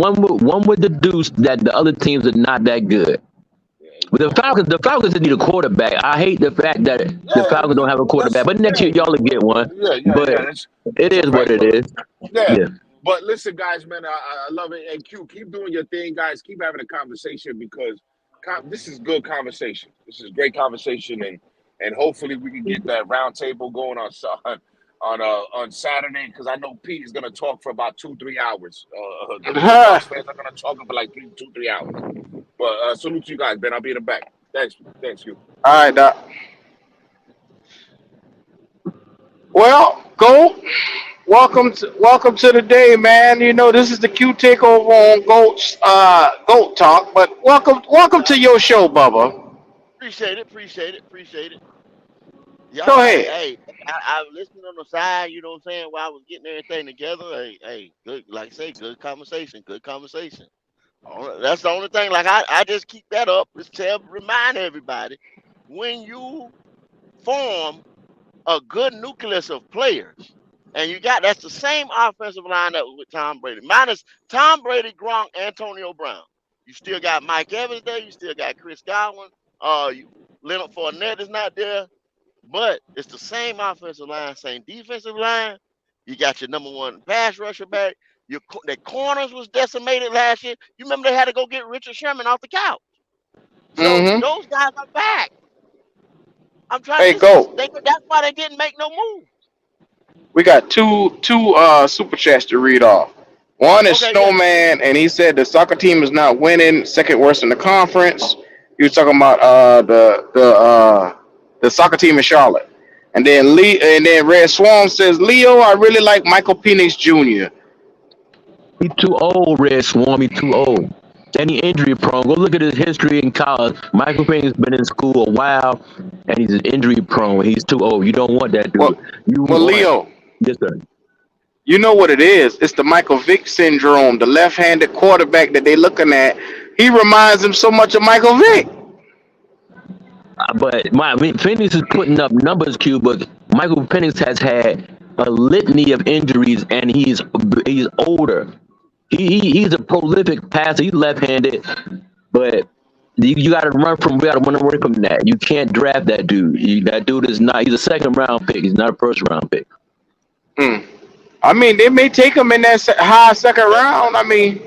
S8: would deduce that the other teams are not that good. But the Falcons need a quarterback. I hate the fact that the Falcons don't have a quarterback. But next year y'all will get one. But it
S6: That's a
S8: is what
S6: fact,
S8: it
S6: bro.
S8: is.
S6: Yeah.
S8: Yeah.
S6: But listen, guys, man, I love it. And Q, keep doing your thing, guys. Keep having a conversation because this is good conversation. This is great conversation, and hopefully we can get that round table going on Saturday because I know Pete is gonna talk for about 2-3 hours. The Bucks fans are gonna talk for like 2-3 hours. But salute to you guys, man. I'll be in the back. Thanks, Q.
S1: All right, Doc. Well, go. Welcome to the day, man. You know this is the Q takeover on Goat Talk, but welcome to your show, Bubba.
S7: appreciate it. Y'all,
S1: Go ahead.
S7: I listened on the side. You know what I'm saying? While I was getting everything together. Hey, good. Like I say, good conversation. That's the only thing. Like I just keep that up. Just remind everybody when you form a good nucleus of players, and that's the same offensive line that was with Tom Brady, minus Tom Brady, Gronk, Antonio Brown. You still got Mike Evans there. You still got Chris Godwin. Leonard Fournette is not there, but it's the same offensive line, same defensive line. You got your number one pass rusher back. The corners was decimated last year. You remember they had to go get Richard Sherman off the couch. So
S1: Mm-hmm.
S7: those guys are back. I'm trying
S1: Hey,
S7: to.
S1: go.
S7: That's why they didn't make no move.
S1: We got two super chats to read off. One is
S7: Okay, yeah.
S1: Snowman, and he said the soccer team is not winning, second worst in the conference. He was talking about the soccer team in Charlotte. And then Red Swan says, Leo, I really like Michael Penix Jr.
S8: He's too old, Red Swarm. He's too old. And he injury prone. Go look at his history in college. Michael Payne's been in school a while, and he's injury prone. He's too old. You don't want that dude.
S1: Well,
S8: You
S1: well,
S8: want
S1: Leo,
S8: yes, sir.
S1: You know what it is? It's the Michael Vick syndrome, the left-handed quarterback that they looking at. He reminds them so much of Michael Vick.
S8: But Penix is putting up numbers, Q. But Michael Penix has had a litany of injuries, and he's older. He's a prolific passer. He's left-handed, but you got to run away from that. You can't draft that dude. That dude is not. He's a second-round pick. He's not a first-round pick.
S1: I mean, they may take him in that high second round. I mean,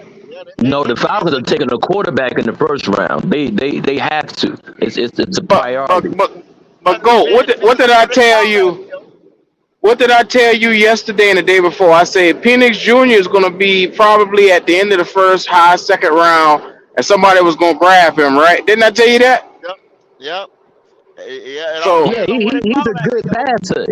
S8: No, the Falcons are taking a quarterback in the first round. They have to. It's a
S1: but
S8: priority.
S1: go. What did I tell you? What did I tell you yesterday and the day before? I said Penix Jr. is going to be probably at the end of the first, high second round, and somebody was going to grab him, right? Didn't I tell you that?
S7: Yep. Yep. Yeah. It all
S1: So,
S8: Yeah,
S7: depends on where they
S8: he's
S7: fall
S8: a
S7: at.
S8: good passer.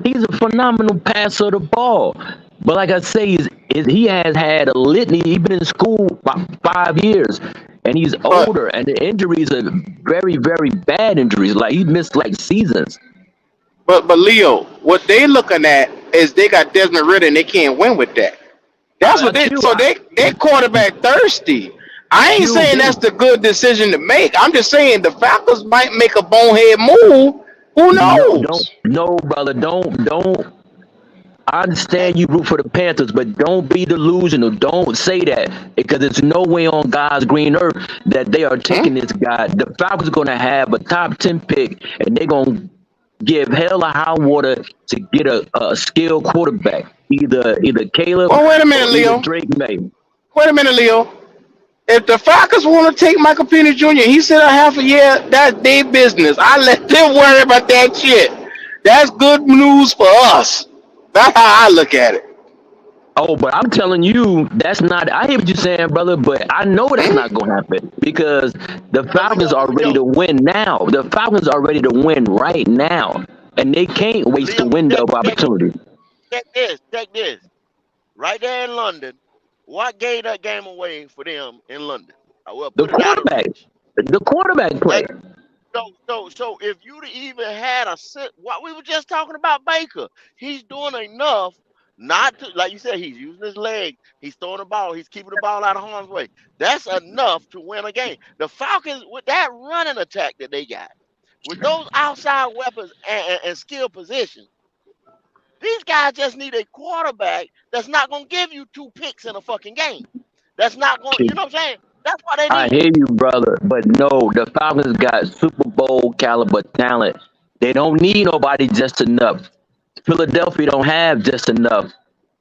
S8: He's a phenomenal passer of the ball. But like I say, he has had a litany. He's been in school about 5 years, and he's
S1: but
S8: older. And the injuries are very, very bad injuries. Like he missed like seasons.
S1: but Leo, what they looking at is they got Desmond Ridder and they can't win with that. That's what they.
S8: Q,
S1: So they quarterback thirsty. I ain't saying that's the good decision to make. I'm just saying the Falcons might make a bonehead move. Who knows?
S8: brother, don't. I understand you root for the Panthers, but don't be delusional. Don't say that because it's no way on God's green earth that they are taking this guy. The Falcons are going to have a top 10 pick, and they're going to give hell or high water to get a skilled quarterback, either Caleb
S1: Well, wait a minute,
S8: or either
S1: Leo.
S8: Drake May.
S1: Wait a minute, Leo. If the Falcons want to take Michael Penix Jr., he said a half a year. That's their business. I let them worry about that shit. That's good news for us. That's how I look at it.
S8: Oh, but I'm telling you, that's not. I hear what you're saying, brother, but I know that's not going to happen because the Falcons are ready to win now. The Falcons are ready to win right now, and they can't waste the window of opportunity.
S7: Check this. Right there in London, what gave that game away for them in London? I will
S8: The
S7: put it out of
S8: quarterback,
S7: reach.
S8: the quarterback play.
S7: So if you'd even had what we were just talking about Baker, he's doing enough not to, like you said, he's using his leg, he's throwing the ball, he's keeping the ball out of harm's way. That's enough to win a game. The Falcons, with that running attack that they got, with those outside weapons and skill positions, these guys just need a quarterback that's not going to give you 2 picks in a fucking game. That's not going, you know what I'm saying? That's what they
S8: I
S7: need.
S8: hear you, brother, but no, the Falcons got Super Bowl caliber talent. They don't need nobody just enough. Philadelphia don't have just enough.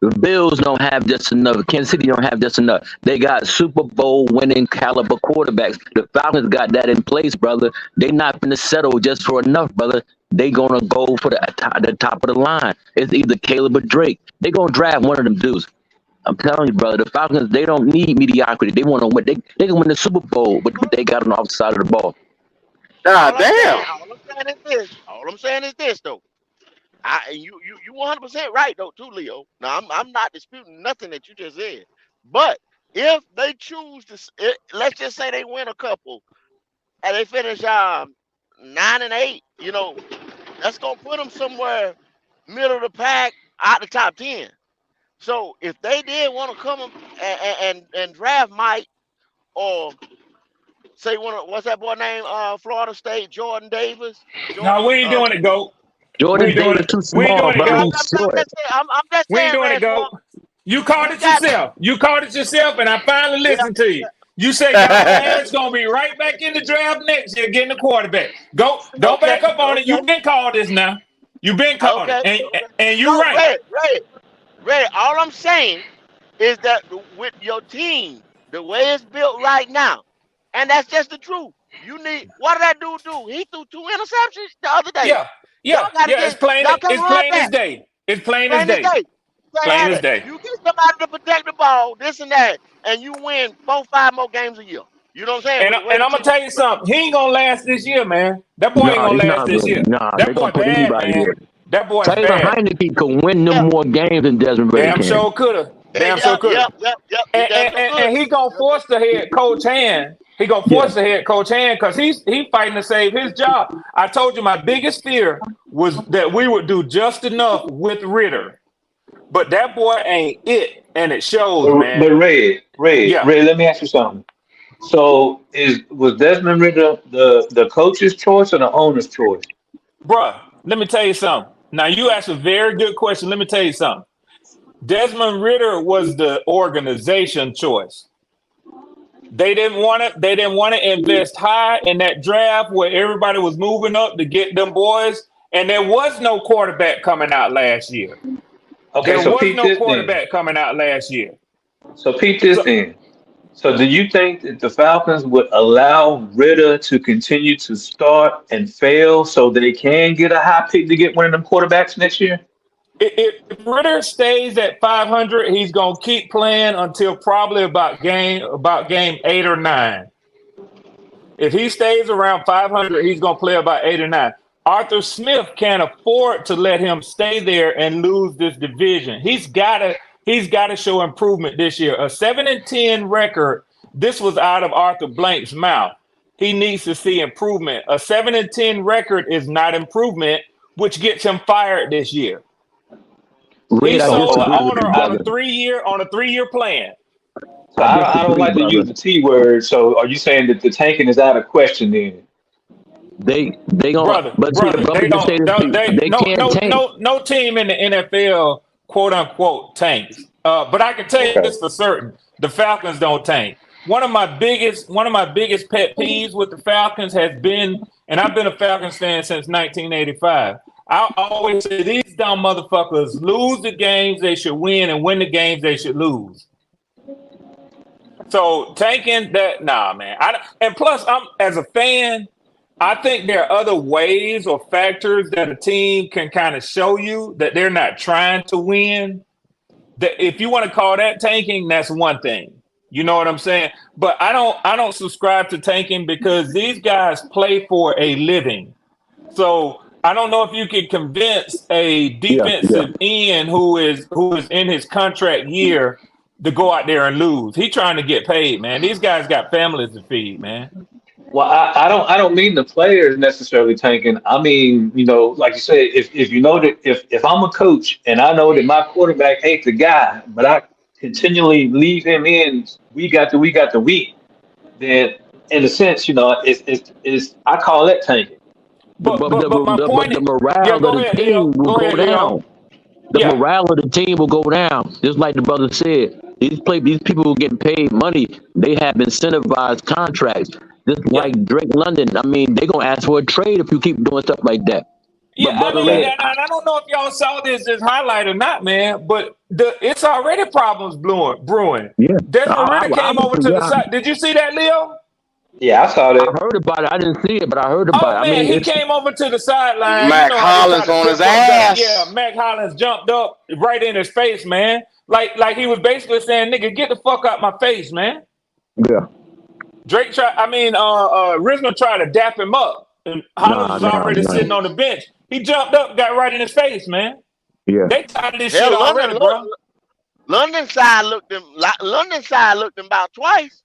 S8: The Bills don't have just enough. Kansas City don't have just enough. They got Super Bowl winning caliber quarterbacks. The Falcons got that in place, brother. They not gonna settle just for enough, brother. They gonna go for the top of the line. It's either Caleb or Drake. They gonna draft one of them dudes. I'm telling you, brother. The Falcons, they don't need mediocrity. They want to win. They can win the Super Bowl with what they got on the offside of the ball.
S1: God damn.
S7: All I'm saying is this though. You 100% right though too, Leo. Now I'm not disputing nothing that you just said. But if they choose to, let's just say they win a couple and they finish 9-8, that's gonna put them somewhere middle of the pack, out the top 10. So if they did want to come and draft Mike or say what's that boy name? Florida State, Jordan Davis.
S9: No, we ain't doing it, GOAT.
S8: Jordan Davis too
S9: We ain't
S8: small,
S9: doing it,
S8: brother.
S9: GOAT.
S7: I'm just
S9: We ain't
S7: saying,
S9: doing it, GOAT. You called it yourself. You called it yourself, and I finally listened to you. You say y'all ass gonna be right back in the draft next year, getting the quarterback. Go, don't back up on it. You've been called this now. You've been called it, and you right.
S7: Ray, all I'm saying is that with your team, the way it's built right now, and that's just the truth. You need, what did that dude do? He threw 2 interceptions the other day.
S9: Yeah. It's plain as day. It's plain as day. Plain as day.
S7: You get somebody to protect the ball, this and that, and you win 4-5 more games a year. You know what I'm saying?
S9: And I'm gonna tell you something. He ain't gonna last this year, man. That boy ain't gonna last this year. That boy bad, man.
S8: Here.
S9: That boy
S8: Taylor
S9: bad.
S8: Heineke could win them more games than Desmond Ridder
S9: Damn
S8: can.
S9: sure coulda. And he gonna force the head coach hand. He gonna force the head coach hand because he's fighting to save his job. I told you my biggest fear was that we would do just enough with Ridder. but that boy ain't it, and it shows,
S4: But
S9: man. Yeah,
S4: Red, let me ask you something. So was Desmond Ritter the coach's choice or the owner's choice?
S9: bruh. Let me tell you something. Now you asked a very good question. Let me tell you something. Desmond Ritter was the organization choice. They didn't want to. They didn't want to invest high in that draft where everybody was moving up to get them boys, and there was no quarterback coming out last year.
S4: Okay,
S9: There
S4: so
S9: was
S4: peep
S9: no
S4: this then.
S9: quarterback coming out last year.
S4: So peep this
S9: So
S4: then. So do you think that the Falcons would allow Ritter to continue to start and fail so they can get a high pick to get one of them quarterbacks next year?
S9: if Ritter stays at 500, he's gonna keep playing until probably about game 8 or 9. If he stays around 500, he's gonna play about 8 or 9. Arthur Smith can't afford to let him stay there and lose this division. He's gotta show improvement this year. A 7-10 record. This was out of Arthur Blank's mouth. He needs to see improvement. A 7-10 record is not improvement, which gets him fired this year. He
S8: Red, I
S9: sold the
S8: disagree with
S9: owner
S8: you,
S9: on a
S8: brother.
S9: 3-year plan.
S4: So
S8: I
S4: I don't
S8: disagree,
S4: like to use
S8: brother.
S4: the T word. So are you saying that the tanking is out of question then?
S8: They gonna, but see, the
S9: Brother,
S8: brother
S9: they
S8: just say
S9: don't,
S8: this:
S9: don't they
S8: they
S9: no
S8: can't
S9: no
S8: tank.
S9: no no team in the NFL quote unquote tanks. But I can tell you
S4: Okay.
S9: this for certain: the Falcons don't tank. One of my biggest pet peeves with the Falcons has been, and I've been a Falcons fan since 1985. I always say these dumb motherfuckers lose the games they should win and win the games they should lose. So tanking that, nah, man. And plus, I'm as a fan. I think there are other ways or factors that a team can kind of show you that they're not trying to win. That if you want to call that tanking, that's one thing. You know what I'm saying? But I don't subscribe to tanking because these guys play for a living. So I don't know if you can convince a
S8: Yeah, yeah.
S9: defensive end who is in his contract year to go out there and lose. He's trying to get paid, man. These guys got families to feed, man.
S4: Well, I don't mean the players necessarily tanking. I mean, like you said, if you know that if I'm a coach and I know that my quarterback ain't the guy, but I continually leave him in week after week after week, then in a sense, it's I call that tanking.
S9: But my point
S8: The
S9: is, yeah,
S8: morale of
S9: go
S8: the
S9: ahead,
S8: team
S9: Leo.
S8: will
S9: Go
S8: go
S9: ahead, Leo.
S8: down. The
S9: Yeah,
S8: morale of the team will go down. Just like the brother said, these people who get paid money, they have incentivized contracts. Just
S9: yeah,
S8: like Drake London. I mean, they gonna ask for a trade if you keep doing stuff like that.
S9: yeah.
S8: But
S9: I
S8: brother
S9: mean,
S8: Red,
S4: Okay.
S9: and I don't know if y'all saw this highlight or not, man. But it's already problems brewing.
S8: yeah,
S9: Desmond Ritter
S8: I
S9: came
S8: was
S9: over to the
S8: yeah,
S9: side. Did you see that, Leo?
S4: Yeah, I saw
S8: I
S4: that.
S8: heard about it. I didn't see it, but I heard about
S9: Oh
S8: it. I
S9: man,
S8: mean,
S9: he
S8: it's
S9: came over to the sideline. You
S1: Mac
S9: know how they try
S1: Hollins
S9: to
S1: on his
S9: trip up guys. Yeah,
S1: ass.
S9: Mac Hollins jumped up right in his face, man. Like he was basically saying, "Nigga, get the fuck out my face, man."
S8: yeah,
S9: Drake tried. I mean, Rizzo tried to dap him up, and Hollins
S8: nah,
S9: was
S8: nah,
S9: already
S8: nah,
S9: sitting on the bench. He jumped up, got right in his face, man.
S8: yeah.
S9: They tired of this shit
S7: Hell, London
S9: already,
S7: look.
S9: bro.
S7: London side looked him about twice.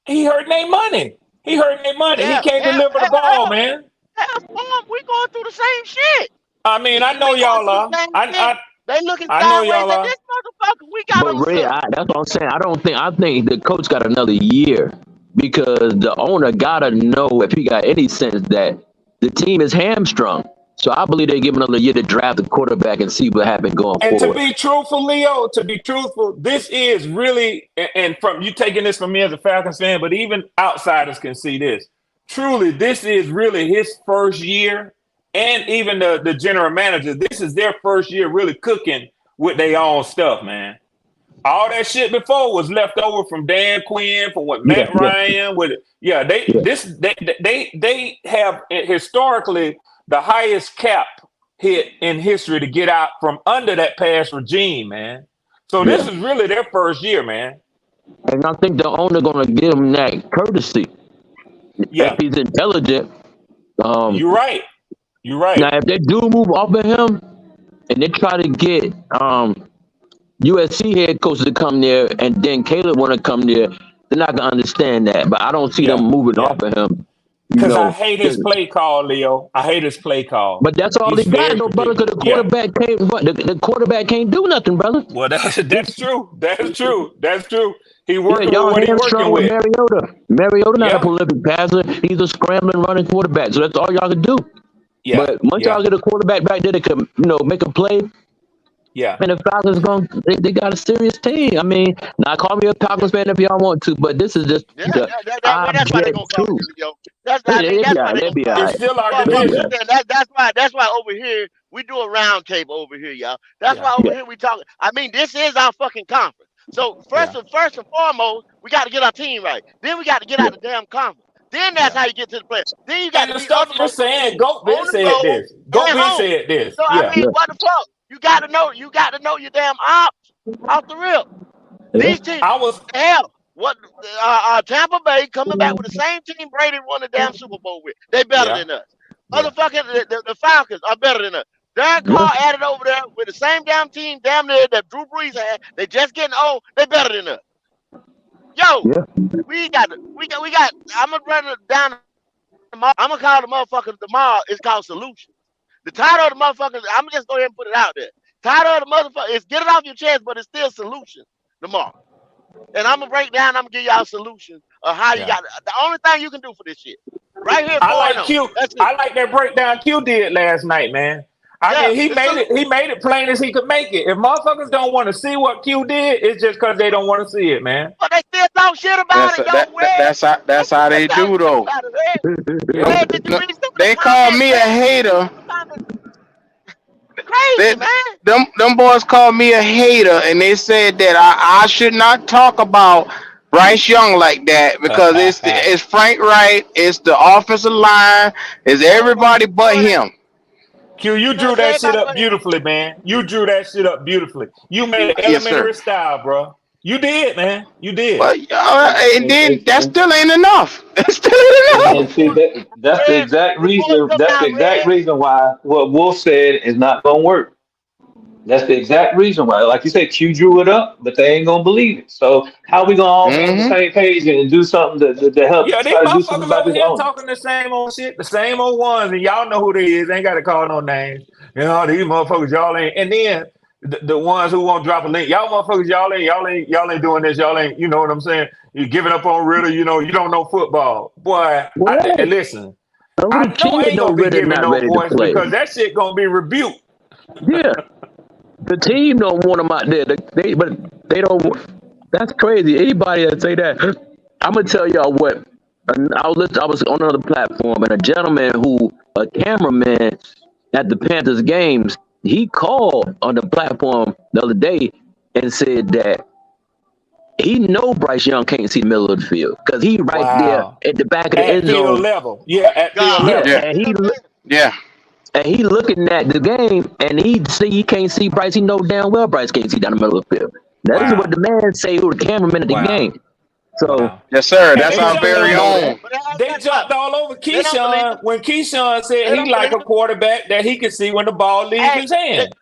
S9: He hurting their money. He hurting their money. He
S7: Yeah,
S9: can't
S7: hell,
S9: deliver the
S7: hell,
S9: ball,
S7: hell,
S9: man.
S7: hell, Storm, we going through the same shit.
S9: I mean, I know
S7: We going
S9: y'all
S7: through the
S9: are.
S7: same shit.
S9: I
S7: They looking
S9: I know
S7: sideways
S9: y'all
S7: at
S9: are.
S7: this motherfucker. We got
S8: But
S7: them.
S8: Ray, that's what I'm saying. I think the coach got another year because the owner gotta know if he got any sense that the team is hamstrung. So I believe they give him another year to draft the quarterback and see what happens going
S9: And to
S8: forward.
S9: be truthful, Leo, to be truthful, this is really, and from you taking this from me as a Falcons fan, but even outsiders can see this. Truly, this is really his first year, and even the general manager, this is their first year really cooking with their own stuff, man. All that shit before was left over from Dan Quinn, from what
S8: Yeah,
S9: Matt
S8: yeah,
S9: Ryan with it. Yeah,
S8: yeah,
S9: they have historically the highest cap hit in history to get out from under that past regime, man. So this
S8: yeah.
S9: is really their first year, man.
S8: And I think the owner gonna give him that courtesy if
S9: Yeah,
S8: he's intelligent. Um,
S9: you're right. You're right.
S8: Now if they do move off of him and they try to get USC head coach to come there and then Caleb want to come there, they're not gonna understand that. But I don't see them
S9: Yeah,
S8: moving
S9: yeah.
S8: off of him You
S9: Because I
S8: know,
S9: hate his play call, Leo. I hate his play call.
S8: but that's all
S9: He's
S8: they got,
S9: very
S8: though, brother. Because
S9: predictable.
S8: the
S9: Yeah.
S8: quarterback can't. What the quarterback can't do nothing, brother.
S9: Well, that's true. That's true. That's true. He
S8: Yeah,
S9: working with
S8: y'all
S9: what he working
S8: hamstrung with
S9: with.
S8: Mariota. Mariota not a
S9: Yeah.
S8: prolific passer. He's a scrambling running quarterback. So that's all y'all can do.
S9: Yeah.
S8: But once y'all
S9: Yeah.
S8: get a quarterback back there that can, make a play,
S9: Yeah.
S8: and the Falcons they got a serious team. I mean, now call me a Falcons fan if y'all want to, but this is just
S7: Yeah,
S8: the
S7: well, that's why they're
S8: object
S7: gonna call
S8: truth.
S7: you, yo.
S8: They
S7: That's
S8: be all
S7: why
S8: right.
S7: they're
S8: They
S7: gonna
S8: be all
S7: call
S9: It's
S8: right.
S7: you.
S9: still our
S7: But
S8: They be
S7: what
S8: all
S7: you
S9: division.
S8: right.
S7: saying? That's why over here we do a round table over here, y'all. That's
S9: Yeah.
S7: why over
S8: Yeah,
S7: here we talk. I mean, this is our fucking conference. So
S9: Yeah.
S7: first and foremost, we got to get our team right. Then we got to get
S8: yeah,
S7: out the damn conference. Then that's
S9: Yeah.
S7: how you get to the playoffs. Then you got
S9: And
S7: to
S9: the
S7: beat
S9: stuff
S7: other
S9: you're
S7: motherfucking
S9: saying,
S7: teams
S9: Goat been
S7: on the
S9: said
S7: road
S9: this. Goat
S7: and
S9: been
S7: home.
S9: said this.
S7: So I
S9: Yeah.
S7: mean,
S8: yeah,
S7: what the fuck? You got to know. You got to know your damn ops off the rip.
S8: yeah,
S7: These teams,
S9: I was
S7: hell, what Tampa Bay coming back with the same team Brady won the damn Super Bowl with. They better
S9: yeah.
S7: than us.
S9: Yeah.
S7: Motherfucking the Falcons are better than us. Derek
S8: yeah,
S7: Carr added over there with the same damn team, damn near that Drew Brees had. They just getting old. They better than us. Yo,
S8: yeah.
S7: we got. I'm gonna run it down. I'm gonna call the motherfuckers tomorrow. It's called solutions. The title of the motherfuckers. I'm gonna just go ahead and put it out there. Title of the motherfucker is get it off your chest, but it's still solutions tomorrow. And I'm gonna break down. I'm gonna give y'all solutions of how you
S9: Yeah.
S7: got it. The only thing you can do for this shit, right here,
S9: I
S7: 4 and
S9: like
S7: 0.
S9: Q.
S7: That's it.
S9: I like that breakdown Q did last night, man. I
S7: Yeah,
S9: mean, he
S7: the
S9: made it.
S7: solution.
S9: He made it plain as he could make it. If motherfuckers don't want to see what Q did, it's just because they don't want to see it, man.
S7: But they still talk shit about
S1: That's
S7: it, yo. Red,
S1: that's how
S7: they
S1: they
S7: talk
S1: do
S7: shit
S1: though.
S7: about it, Red.
S9: Yeah.
S7: Red, did you read some of the
S1: They call
S7: comments,
S1: me a
S7: Red?
S1: hater. They,
S7: Crazy, man.
S1: them boys called me a hater, and they said that I should not talk about Bryce Young like that because it's Frank Wright, it's the offensive line, it's everybody but
S7: Boy,
S1: him.
S9: Q, you
S7: man,
S9: drew
S7: say
S9: that shit
S7: everybody
S9: up
S7: but him.
S9: beautifully, man. You drew that shit up beautifully. You made it
S1: Yes, sir.
S9: elementary style, bro. You did, man. You did.
S1: But and
S4: And,
S1: then
S4: and,
S1: that
S4: and,
S1: still ain't enough. That still ain't
S4: and,
S1: enough.
S4: and see that that's the
S7: Red,
S4: exact
S7: before it
S4: reason.
S7: come
S4: That's the
S7: out,
S4: exact
S7: Red.
S4: reason why what Wolf said is not gonna work. That's the exact reason why. Like you said, Q drew it up, but they ain't gonna believe it. So how we gonna all be on the
S1: Mm-hmm.
S4: same page and do something to help
S9: Yeah, these
S4: try to do something
S9: motherfuckers
S4: about
S9: over
S4: this
S9: here
S4: owner?
S9: talking the same old shit, the same old ones, and y'all know who they is. Ain't got to call no names. You know, these motherfuckers, y'all ain't. And then the ones who won't drop a link, y'all motherfuckers, y'all ain't doing this. Y'all ain't, you know what I'm saying? You giving up on Ritter. You know, you don't know football, boy.
S8: Well,
S9: Listen,
S8: some of
S9: I
S8: the
S9: know I
S8: kids
S9: ain't
S8: know
S9: gonna be
S8: Ritter
S9: giving
S8: not
S9: no
S8: ready to
S9: voice
S8: play.
S9: because that shit gonna be rebuked.
S8: Yeah, the team don't want them out there. But they don't. That's crazy. Anybody that say that, I'm gonna tell y'all what. I was on another platform, and a gentleman a cameraman at the Panthers games, he called on the platform the other day and said that he know Bryce Young can't see the middle of the field because he right there
S9: Wow.
S8: at the back of the
S9: At
S8: end
S9: field
S8: zone.
S9: level, yeah, at field
S8: Yeah,
S7: God
S9: level.
S1: Yeah.
S8: and
S7: damn, man.
S1: Yeah.
S8: he looking at the game, and he can't see Bryce. He know damn well Bryce can't see down the middle of the field. That is what
S9: Wow.
S8: the man say, who the cameraman at the
S9: Wow.
S8: game. So
S9: Wow.
S1: Yes, sir.
S9: And
S1: That's
S9: they
S8: he
S1: our
S9: jumped
S8: clearly
S1: very
S9: all
S8: know
S9: over.
S8: that.
S1: own.
S7: But
S9: They
S7: guess what?
S9: jumped all over
S7: They don't believe
S9: Keyshawn
S7: it.
S9: when Keyshawn said
S7: They
S9: he
S7: don't
S9: like
S7: believe
S9: a
S7: it.
S9: quarterback that he can see when the ball leaves
S7: Hey,
S9: his
S7: they,
S9: hand.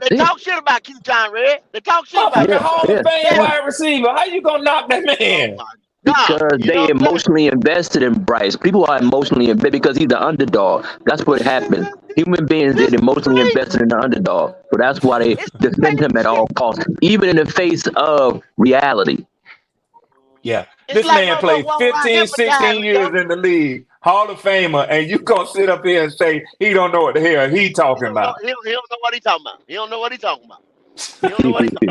S7: they
S8: Yeah,
S7: talk shit about Keyshawn Red. They talk shit about
S9: Motherfucker,
S8: yeah,
S9: Hall
S7: Keyshawn.
S9: of
S8: yeah,
S9: Fame
S8: yeah.
S7: Hell,
S9: wide receiver. How you gonna knock that
S7: oh
S9: man?
S7: my God.
S8: Because
S7: You know
S8: they
S7: what I'm saying?
S8: emotionally invested in Bryce. People are emotionally invested because he's the underdog. That's what happens. Human beings
S7: This
S8: get
S7: is
S8: emotionally invested
S7: crazy.
S8: in the underdog. So that's why they
S7: It's some
S8: defend him
S7: crazy
S8: at
S7: shit.
S8: all costs, even in the face of reality.
S9: Yeah.
S7: It's
S9: This
S7: like
S9: man
S7: motherfucker
S9: played
S7: walk around
S9: 15,
S7: hypnotized,
S9: 16
S7: Leo.
S9: years in the league, Hall of Famer, and you gonna sit up here and say he don't know what the hell he
S7: He
S9: talking
S7: don't know.
S9: about.
S7: He don't know what he talking about. He don't know what he talking about. He don't know what he talking.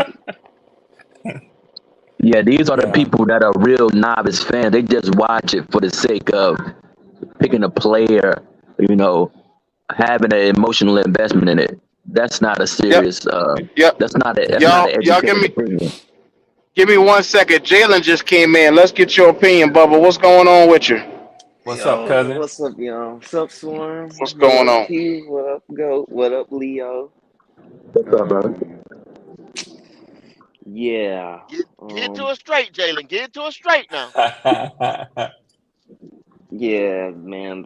S8: Yeah, these are the
S9: Yeah.
S8: people that are real novice fans. They just watch it for the sake of picking a player, you know, having an emotional investment in it. That's not a
S1: Yep.
S8: serious.
S1: Yep.
S8: That's not an
S1: Y'all
S8: educated opinion.
S1: give me 1 second. Jalen just came in. Let's get your opinion, Bubba. What's going on with you?
S9: What's up,
S10: Yo,
S9: cousin?
S10: what's up, y'all? What's up, Swarm?
S1: What's
S10: What
S1: going
S10: up,
S1: on?
S10: Q? What up, Goat? What up, Leo?
S8: What's up, brother?
S10: Um, yeah.
S7: Get to it straight, Jalen. Get to it straight now.
S10: Yeah, man.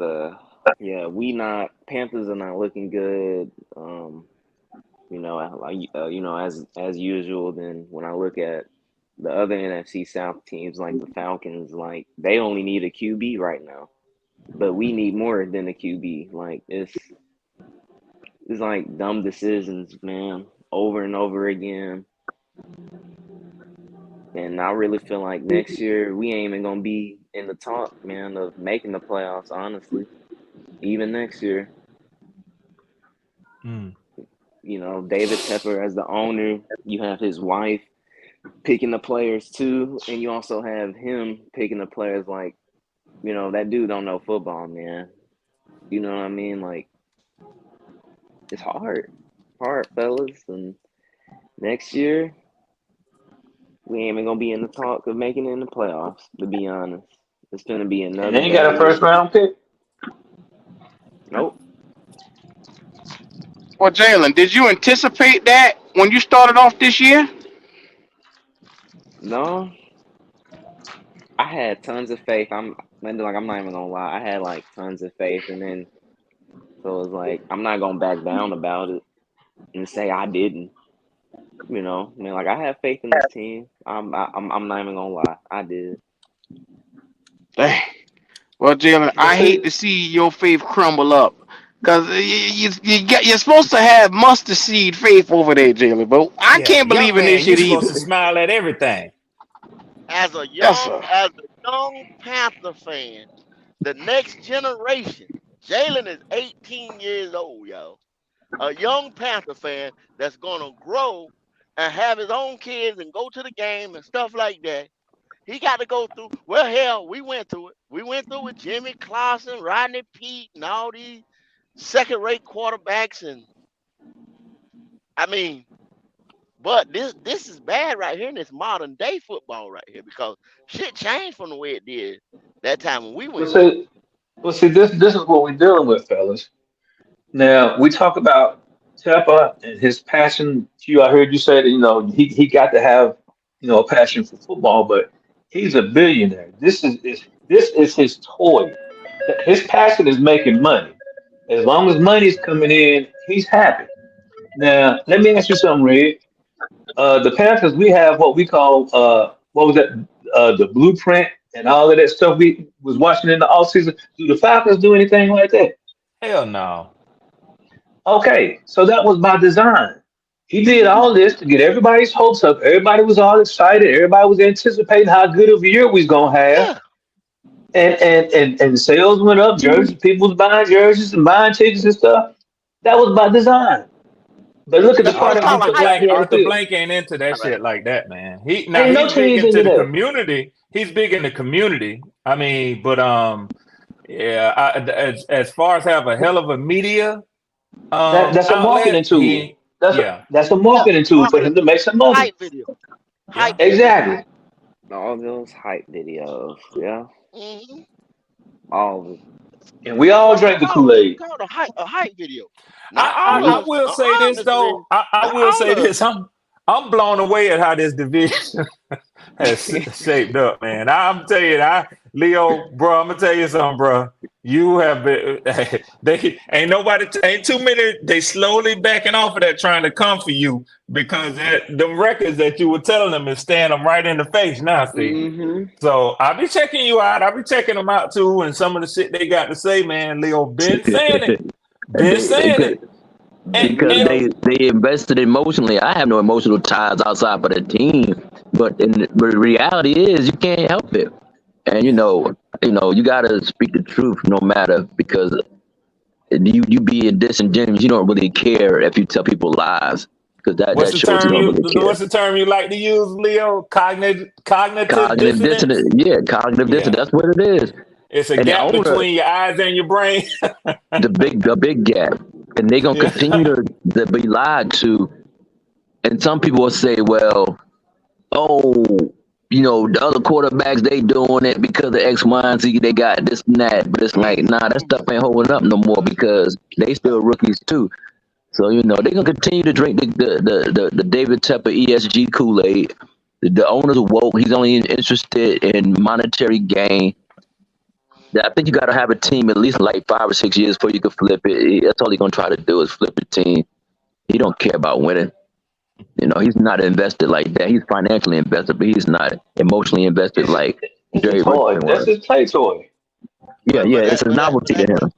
S10: We not Panthers are not looking good. As usual. Then when I look at the other NFC South teams like the Falcons, like they only need a QB right now. but we need more than a QB. Like it's like dumb decisions, man, over and over again. And I really feel like next year we ain't even gonna be in the talk, man, of making the playoffs. Honestly, even next year, you know, David Tepper as the owner, you have his wife picking the players too, and you also have him picking the players. Like, you know, that dude don't know football, man. You know what I mean? Like, it's hard, fellas. And next year, we ain't even gonna be in the talk of making it in the playoffs. To be honest, it's gonna be
S4: And
S10: another
S4: they ain't got
S10: bad
S4: a first
S10: year.
S4: round pick.
S10: Nope.
S1: Well, Jalen, did you anticipate that when you started off this year?
S10: No, I had tons of faith. I'm not even gonna lie. I had like tons of faith, and then so it's like I'm not gonna back down about it and say I didn't. You know, I mean, like I have faith in this team. I'm not even gonna lie. I did.
S1: Dang. Well, Jalen,
S4: But
S1: I hate
S4: see,
S1: to see your faith crumble up. Because you're supposed to have mustard seed faith over there, Jalen. But I
S9: Yeah,
S1: can't
S9: young
S1: believe in this
S9: man, you
S1: shit
S9: supposed
S1: either.
S9: to smile at everything.
S7: As a
S1: Yes,
S7: young
S1: sir.
S7: as a young Panther fan, the next generation, Jalen is 18 years old, y'all. A young Panther fan that's gonna grow and have his own kids and go to the game and stuff like that. He got to go through. Well, hell, we went through it. We went through with Jimmy Clausen, Rodney Pete, and all these second-rate quarterbacks. And I mean, but this is bad right here in this modern day football right here because shit changed from the way it did that time when we
S4: but
S7: went through it.
S4: see, this is what we're dealing with, fellas. Now we talk about Tepper and his passion. Q, I heard you say that he got to have a passion for football, but he's a billionaire. This is his toy. His passion is making money. As long as money's coming in, he's happy. Now let me ask you something, Red. The Panthers, we have what we call what was that? The blueprint and all of that stuff we was watching in the off season. Do the Falcons do anything like that?
S9: Hell no.
S4: Okay, so that was by design. He did all this to get everybody's hopes up. Everybody was all excited. Everybody was anticipating how good of a year we was gonna have.
S7: Yeah,
S4: And sales went up. Jerseys, people was buying jerseys and buying tickets and stuff. That was by design. But look at the
S7: it's
S4: product he
S7: called a
S9: Arthur
S7: hype
S4: put out
S9: Blank,
S4: here on
S7: video.
S4: the
S9: Arthur
S4: field.
S9: Blank ain't into that
S7: My bad.
S9: shit like that, man.
S4: Ain't no
S9: He's big
S4: teams
S9: into
S4: into
S9: the
S4: that.
S9: community. He's big in the community. I mean, but yeah. As far as have a hell of a media
S4: That's a marketing
S9: outlet, he
S4: tool.
S9: ain't.
S4: That's
S9: Yeah,
S4: a
S7: Yeah,
S4: marketing tool for
S7: marketing
S4: him to
S7: video,
S4: make some money.
S7: hype video,
S9: yeah.
S7: hype video.
S4: Exactly.
S10: All those hype videos, yeah,
S7: hmm
S10: all of it.
S4: And we
S7: That's
S4: all
S7: what
S4: drank the
S7: it's
S4: Kool-Aid.
S7: called a hype video. Not
S9: I,
S7: all
S9: I
S10: Me,
S7: of
S9: will say this
S7: Mr. Red.
S9: though. I
S7: Not
S9: will say
S7: all of
S9: this. I'm blown away at how this division has shaped up, man. I'm tell you, Leo, bro. I'm gonna tell you something, bro. You have been. They ain't too many. They slowly backing off of that, trying to come for you because the records that you were telling them is staring them right in the face now. See,
S10: hmm
S9: so I'll be checking you out. I'll be checking them out too, and some of the shit they got to say, man. Leo been saying it. Been
S8: they
S9: saying
S8: could
S9: it.
S10: hmm
S8: because
S9: And
S8: they invested emotionally. I have no emotional ties outside of the team, but the reality is you can't help it. And you gotta speak the truth no matter because you being disingenuous. You don't really care if you tell people lies because that shows you don't really care.
S9: what's the term you like to use, Leo? Cognitive
S8: Cognitive
S9: dissonance.
S8: dissonance, yeah, cognitive dissonance.
S9: Yeah,
S8: That's what it is.
S9: it's a
S8: And the
S9: gap
S8: owner,
S9: between your eyes and your brain.
S8: the big gap, and they're gonna continue
S9: Yeah.
S8: to be lied to. And some people will say, well, oh, the other quarterbacks they doing it because of X, Y, and Z. They got this and that, but it's like, nah, that stuff ain't holding up no more because they still rookies too. So they're gonna continue to drink the David Tepper ESG Kool Aid. The owner's woke. He's only interested in monetary gain. I think you got to have a team at least like 5 or 6 years before you can flip it. That's all he's gonna try to do is flip the team. He don't care about winning. He's not invested like that. He's financially invested, but he's not emotionally invested like
S4: It's a
S8: Jerry
S4: toy.
S8: Richardson
S4: That's
S8: was.
S4: his play toy.
S8: Yeah,
S7: but
S8: it's a novelty to him.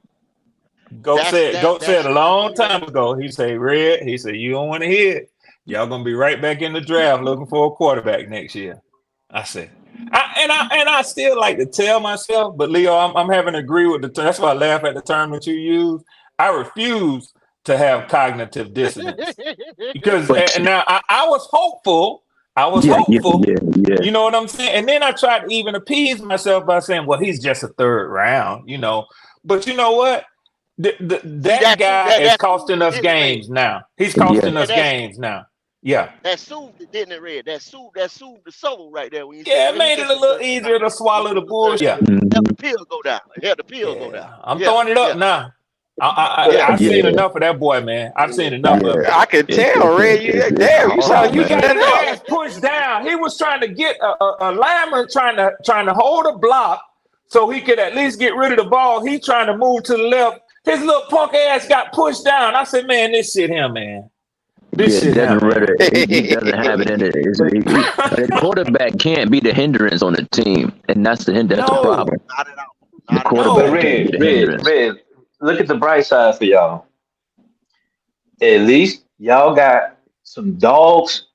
S9: Goat said a long time ago. He said, Red, he said, you don't want to hear it. Y'all gonna be right back in the draft looking for a quarterback next year. I said, I still like to tell myself, but Leo, I'm having to agree with the term. That's why I laugh at the term that you use. I refuse to have cognitive dissonance because now I was hopeful.
S8: Yeah.
S9: You know what I'm saying? And then I tried to even appease myself by saying, well, he's just a third round, you know. But you know what? That guy is costing us games now. He's costing us games now. Yeah.
S7: That soothed it, didn't it, Red? That soothed the soul right there. When you
S9: it made it a little easier to swallow the bullshit.
S7: Help the pill go down. Help the pill go down.
S9: I'm throwing it up now. I've seen enough of that boy, man. I've seen enough of it.
S1: I can tell, Red. You sound
S9: You got his ass pushed down. He was trying to get a lineman trying to hold a block so he could at least get rid of the ball. He trying to move to the left. His little punk ass got pushed down. I said, man, this shit him, man. This shit him.
S8: He doesn't have it in it. The quarterback can't be the hindrance on the team, and that's the problem.
S7: Not at all.
S8: The quarterback can't be the hindrance.
S4: Red, look at the bright side for y'all. At least y'all got some dogs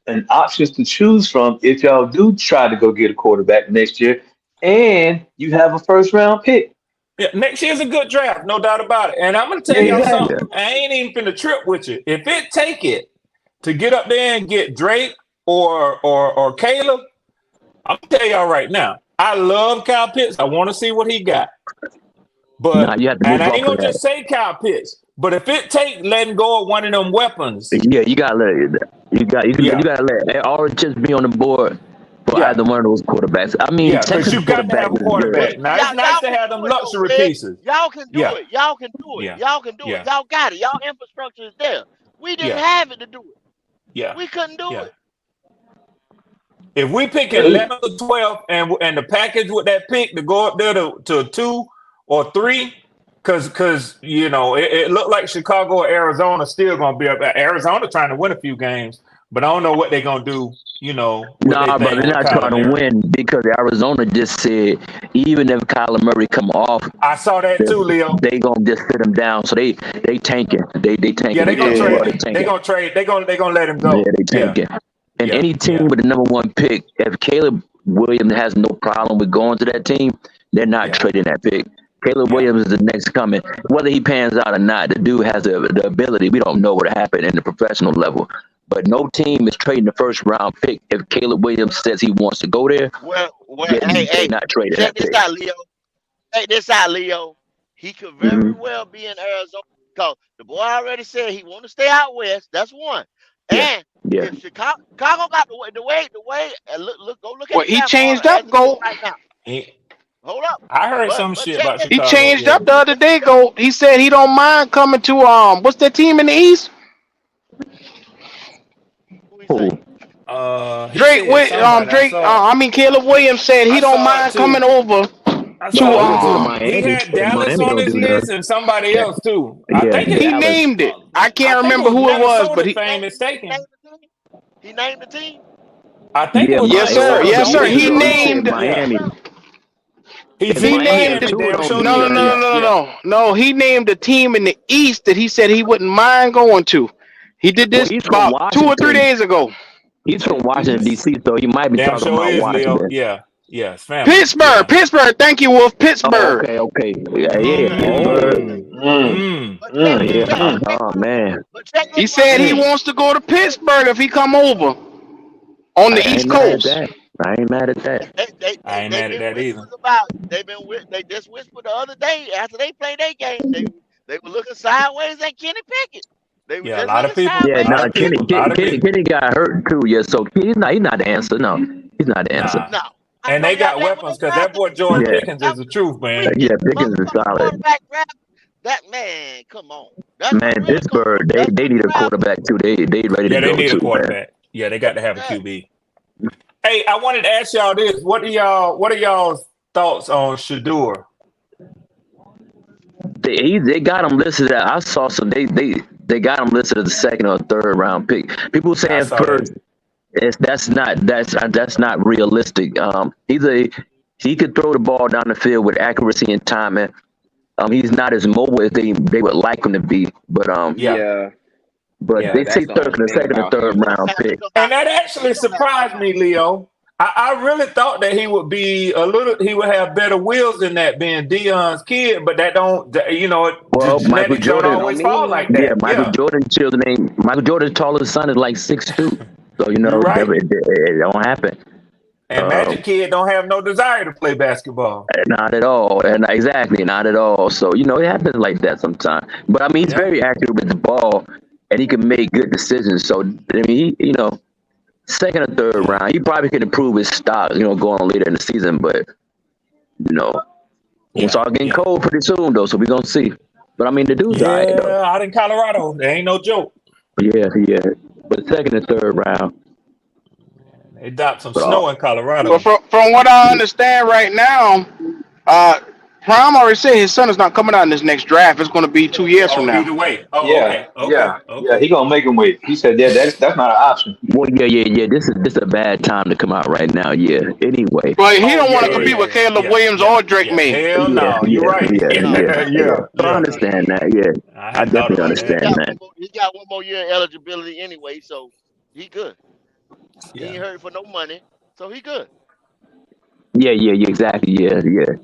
S4: and options to choose from if y'all do try to go get a quarterback next year, and you have a first round pick.
S9: Yeah, next year's a good draft, no doubt about it. And I'm gonna tell y'all something. I ain't even finna trip with you. If it take it to get up there and get Drake or Caleb, I'm gonna tell y'all right now. I love Kyle Pitts. I want to see what he got. But and I ain't gonna just say Kyle Pitts. But if it take letting go of one of them weapons,
S8: you gotta let you gotta let all just be on the board. For either one of those quarterbacks. I mean,
S9: because you got to have a quarterback. Now, it's nice to have them luxury pieces.
S7: Y'all can do it. Y'all can do it. Y'all can do it. Y'all got it. Y'all infrastructure is there. We didn't have it to do it.
S9: Yeah.
S7: We couldn't do it.
S9: If we pick 11 or 12 and the package with that pick to go up there to 2 or 3, because you know, it looked like Chicago or Arizona still going to be up there. Arizona trying to win a few games, but I don't know what they're going to do. You know,
S8: but they're not trying to win because Arizona just said even if Kyler Murray come off,
S9: I saw that too, Leo.
S8: They gonna just sit him down, so they tanking. They tanking.
S9: Yeah, they gonna trade. They gonna trade. They gonna let him go.
S8: Yeah, they tanking. And any team with the number 1 pick, if Caleb Williams has no problem with going to that team, they're not trading that pick. Caleb Williams is the next coming. Whether he pans out or not, the dude has the ability. We don't know what happened in the professional level. But no team is trading the first round pick if Caleb Williams says he wants to go there.
S7: Well, hey,
S8: not trading
S7: check
S8: that
S7: this out, Leo. Check this out, Leo. He could very well be in Arizona because the boy already said he want to stay out west. That's one. And if Chicago got the way, go look at.
S1: Well, he changed up, Go.
S7: Right now. Hold up.
S9: I heard some shit about Chicago.
S1: He changed up the other day, Go. He said he don't mind coming to what's that team in the East? Drake. Caleb Williams said he don't mind coming over to.
S9: He had Dallas on his list and somebody else too. I think
S1: he named it. I can't remember who it was, but he named
S7: the team.
S9: I think it was
S1: yes, sir. He named
S8: Miami.
S1: He named it. No. He named the team in the East that he said he wouldn't mind going to. He did this about 2 or 3 days ago.
S8: He's from Washington, D.C., so he might be talking about Washington.
S9: Yeah. Yes,
S1: Pittsburgh. Thank you, Wolf. Pittsburgh.
S8: Okay. Pittsburgh. Oh, man.
S1: He said he wants to go to Pittsburgh if he come over on the East Coast.
S8: I ain't mad at that.
S9: I ain't mad at that either.
S7: They just whispered the other day after they played their game. They were looking sideways at Kenny Pickett.
S9: A lot of people.
S8: Kenny got hurt too. Yeah, so he's not the answer. No, he's not the answer.
S7: No.
S9: And they got weapons because that boy George Pickens is the truth, man.
S8: Yeah, Pickens is solid.
S7: That man, come on.
S8: Pittsburgh, they need a quarterback too. They ready to go.
S9: Yeah, they need a quarterback. Man. Yeah, they got to have a QB. Hey, I wanted to ask y'all this. What are y'all's thoughts on Shedeur?
S8: They got him listed. I saw some. They got him listed as the 2nd or 3rd round pick. People saying first. That's not realistic. He could throw the ball down the field with accuracy and timing. He's not as mobile as they would like him to be, but
S10: Yeah,
S8: they
S10: that's
S8: say
S10: the
S8: third,
S10: only
S8: the
S10: thing
S8: second and
S10: about
S8: third
S10: him.
S8: round pick.
S9: And that actually surprised me, Leo. I really thought that he would be he would have better wheels than that, being Dion's kid, but that don't, the
S8: Well, Michael
S9: genetics don't
S8: Jordan,
S10: I
S9: always fall
S10: mean,
S9: like that.
S8: Michael
S9: Yeah,
S8: Jordan's children ain't Michael Jordan's tallest son is like 6'2", so
S9: you're right.
S8: it don't happen.
S9: And
S8: Uh,
S9: Magic Kid don't have no desire to play basketball.
S8: Not at all, and exactly not at all. So it happens like that sometimes. But I mean, he's
S9: Yeah,
S8: very accurate with the ball, and he can make good decisions. So I mean, second or third
S9: yeah,
S8: round, he probably could improve his stock, going on later in the season. But we'll
S9: yeah,
S8: start getting
S9: yeah.
S8: cold pretty soon, though. So we're gonna see. But I mean, the dude's all right, though.
S9: Yeah, out in Colorado, there ain't no joke.
S8: Yeah, yeah. But second and third round,
S9: They dropped some
S8: but
S9: snow in
S1: But
S9: Colorado.
S1: from what I understand right now, Prime already said his son is not coming out in this next draft. It's going to be 2 years from
S9: Oh,
S1: now.
S9: either way. Oh,
S4: Yeah,
S9: okay, okay,
S4: yeah, yeah.
S9: okay.
S4: He gonna make him wait. He said, yeah, that's not an option.
S8: well, yeah. This is a bad time to come out right now. Yeah. Anyway.
S1: But he
S9: Oh,
S1: don't
S9: yeah,
S1: want to
S9: yeah,
S1: compete
S9: yeah,
S1: with
S9: yeah,
S1: Caleb
S9: yeah,
S1: Williams
S9: yeah,
S1: or Drake
S9: yeah.
S1: May.
S9: Hell
S8: Yeah,
S9: no, you're right.
S10: no.
S9: Yeah,
S8: So I
S9: yeah.
S8: understand that. Yeah,
S9: I
S8: I
S9: hadn't thought
S8: definitely
S9: about
S7: He
S9: that.
S8: understand
S7: got
S8: that.
S7: one more. He got one more year eligibility anyway, so he good. He ain't
S9: Yeah,
S7: hurting for no money, so he good.
S8: Yeah, exactly. Yeah, yeah.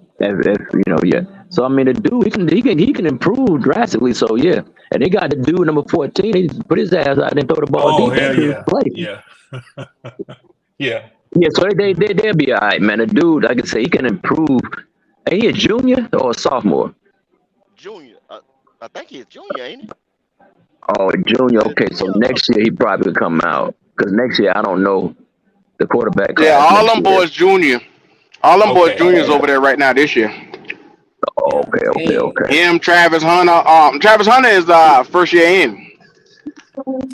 S8: Yeah. So I mean, the dude, he can improve drastically. So yeah, and they got the dude number 14. He put his ass out and throw the ball
S9: oh
S8: deep. That
S9: hell
S8: dude's
S9: yeah,
S8: play.
S9: yeah, yeah.
S8: Yeah, so they'll be all right, man. The dude, like I say, he can improve. Ain't he a junior or a sophomore?
S7: Junior, I think he's junior, ain't he?
S8: Oh, a junior.
S7: Is it
S8: Okay, so
S7: junior?
S8: next year he probably will come out because next year I don't know the quarterback
S1: Yeah,
S8: class
S1: all
S8: next
S1: them
S8: year.
S1: boys junior. All them boys
S9: Okay,
S1: juniors
S8: Oh,
S1: over there right now this year.
S9: yeah.
S10: dang.
S8: okay.
S1: Him, Travis Hunter. Travis Hunter is first year in.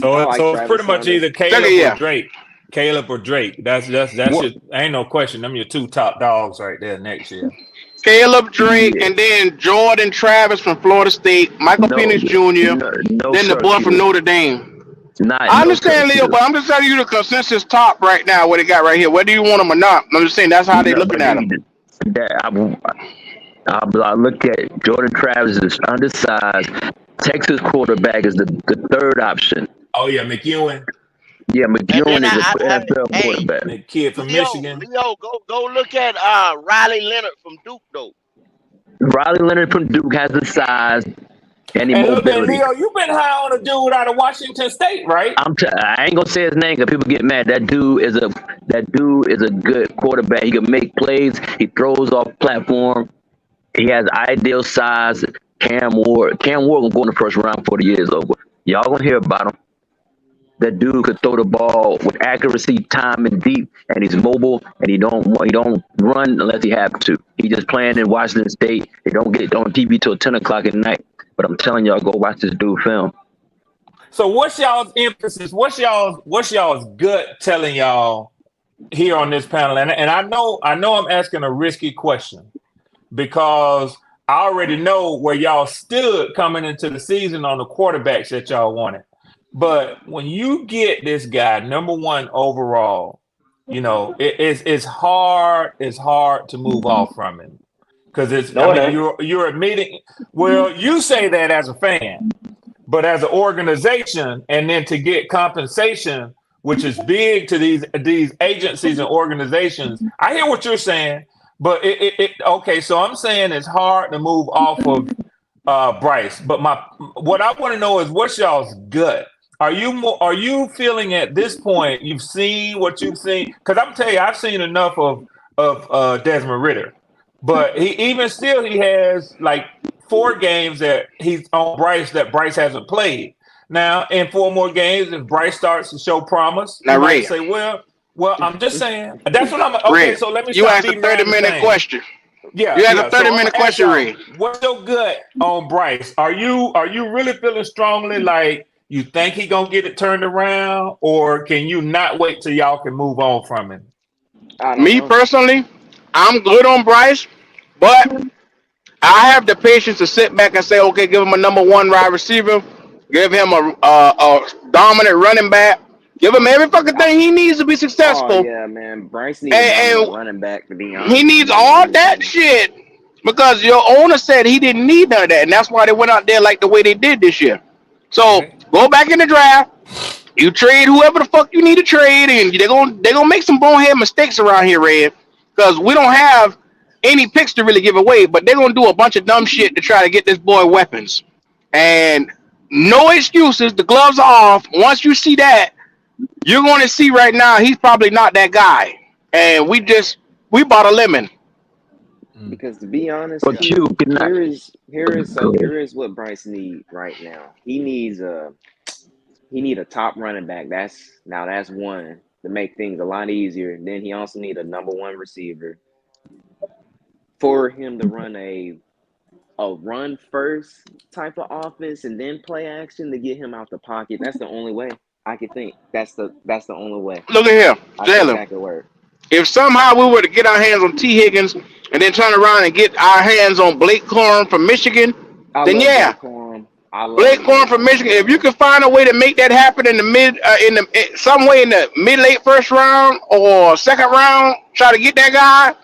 S10: I like
S9: So it's pretty
S10: Travis
S9: much
S10: Hunter.
S9: either
S1: Second
S9: Caleb or
S1: year.
S9: Drake. Caleb or Drake. That's
S8: What?
S9: your, ain't no question. Them your two top dogs right there next year.
S1: Caleb Drake,
S8: Yeah.
S1: and then Jordan Travis from Florida State, Michael
S8: No,
S1: Penix Jr.,
S8: no,
S1: then the
S8: sir,
S1: boy from
S8: Q.
S1: Notre Dame.
S8: Not
S1: I
S8: no, sir,
S1: understand, Leo,
S8: Q.
S1: but I'm just telling you the consensus top right now, what they got right here. Whether you want them or not, I'm just saying that's how they
S8: No,
S1: looking
S8: but
S1: at them.
S8: I look at Jordan Travis is undersized. Texas quarterback is the third option.
S9: Oh yeah, McEwen,
S8: Yeah,
S7: And then
S8: McEwen is an NFL
S7: hey,
S8: quarterback.
S9: the kid from Michigan.
S7: Leo, go look at Riley Leonard from Duke though.
S8: Riley Leonard from Duke has the size and the
S9: And look, and
S8: mobility.
S9: Leo, you've been high on a dude out of Washington State, right?
S8: I ain't gonna say his name because people get mad. That dude is a good quarterback. He can make plays. He throws off platform. He has ideal size. Cam Ward gonna go in the first round before the year is over. Y'all gonna hear about him. That dude could throw the ball with accuracy, time, and deep, and he's mobile, and he don't run unless he have to. He just playing in Washington State. They don't get on TV till 10 o'clock at night. But I'm telling y'all, go watch this dude film.
S9: So what's y'all's emphasis? What's y'all's gut telling y'all here on this panel? And I know I'm asking a risky question because I already know where y'all stood coming into the season on the quarterbacks that y'all wanted. But when you get this guy number one overall, it's hard to move off from him because you're admitting. Well, you say that as a fan, but as an organization, and then to get compensation, which is big to these agencies and organizations. I hear what you're saying, but okay. So I'm saying it's hard to move off of Bryce. But what I want to know is what's y'all's gut. Are you feeling at this point you've seen what you've seen? Because I'm telling you, I've seen enough of Desmond Ridder, but he has like 4 games that he's on Bryce that Bryce hasn't played. Now, in 4 more games, if Bryce starts to show promise, you
S1: Now,
S9: might
S1: Ray,
S9: say, well, I'm just saying. That's what I'm okay.
S1: Ray,
S9: So let me
S1: you
S9: stop
S1: asked a
S9: beating around the
S1: 30-minute
S9: same.
S1: question.
S9: Yeah,
S1: You asked a
S9: yeah. So I'm
S1: 30-minute
S9: gonna ask
S1: question,
S9: y'all,
S1: Ray.
S9: what's your gut on Bryce? Are you really feeling strongly like you think he gonna get it turned around, or can you not wait till y'all can move on from him?
S10: I don't
S1: Me
S10: know.
S1: personally, I'm good on Bryce, but I have the patience to sit back and say, okay, give him a number 1 wide receiver, give him a dominant running back, Give him every fucking thing he needs to be
S10: Oh
S1: successful,
S10: yeah, man. Bryce need a number one
S1: and
S10: running back, to be
S1: he
S10: honest.
S1: needs
S10: He ain't
S1: all
S10: need
S1: that
S10: nothing.
S1: shit because your owner said he didn't need none of that, and that's why they went out there like the way they did this year. So
S9: Okay.
S1: go back in the draft. You trade whoever the fuck you need to trade, and they're gonna make some bonehead mistakes around here, Red, because we don't have any picks to really give away. But they're gonna do a bunch of dumb shit to try to get this boy weapons, and no excuses. The gloves are off. Once you see that, you're going to see right now he's probably not that guy, and we bought a lemon.
S10: Because to be honest,
S8: But
S10: Q,
S8: Q, can I go ahead?
S10: here is what Bryce need right now. He need a top running back. That's one to make things a lot easier. Then he also need a number one receiver for him to run a run first type of offense and then play action to get him out the pocket. That's the only way I could think. That's the only way
S1: Look at here,
S10: I think
S1: Jalen.
S10: that could work.
S1: If somehow we were to get our hands on T. Higgins and then turn around and get our hands on Blake Corum from Michigan,
S10: I
S1: then
S10: love
S1: yeah,
S10: Blake Corum. I
S1: Blake
S10: love
S1: Corum
S10: Blake
S1: from
S10: Corum,
S1: Michigan. If you
S10: man.
S1: can find a way to make that happen in the some way in the mid late first round or second round, try to get that guy,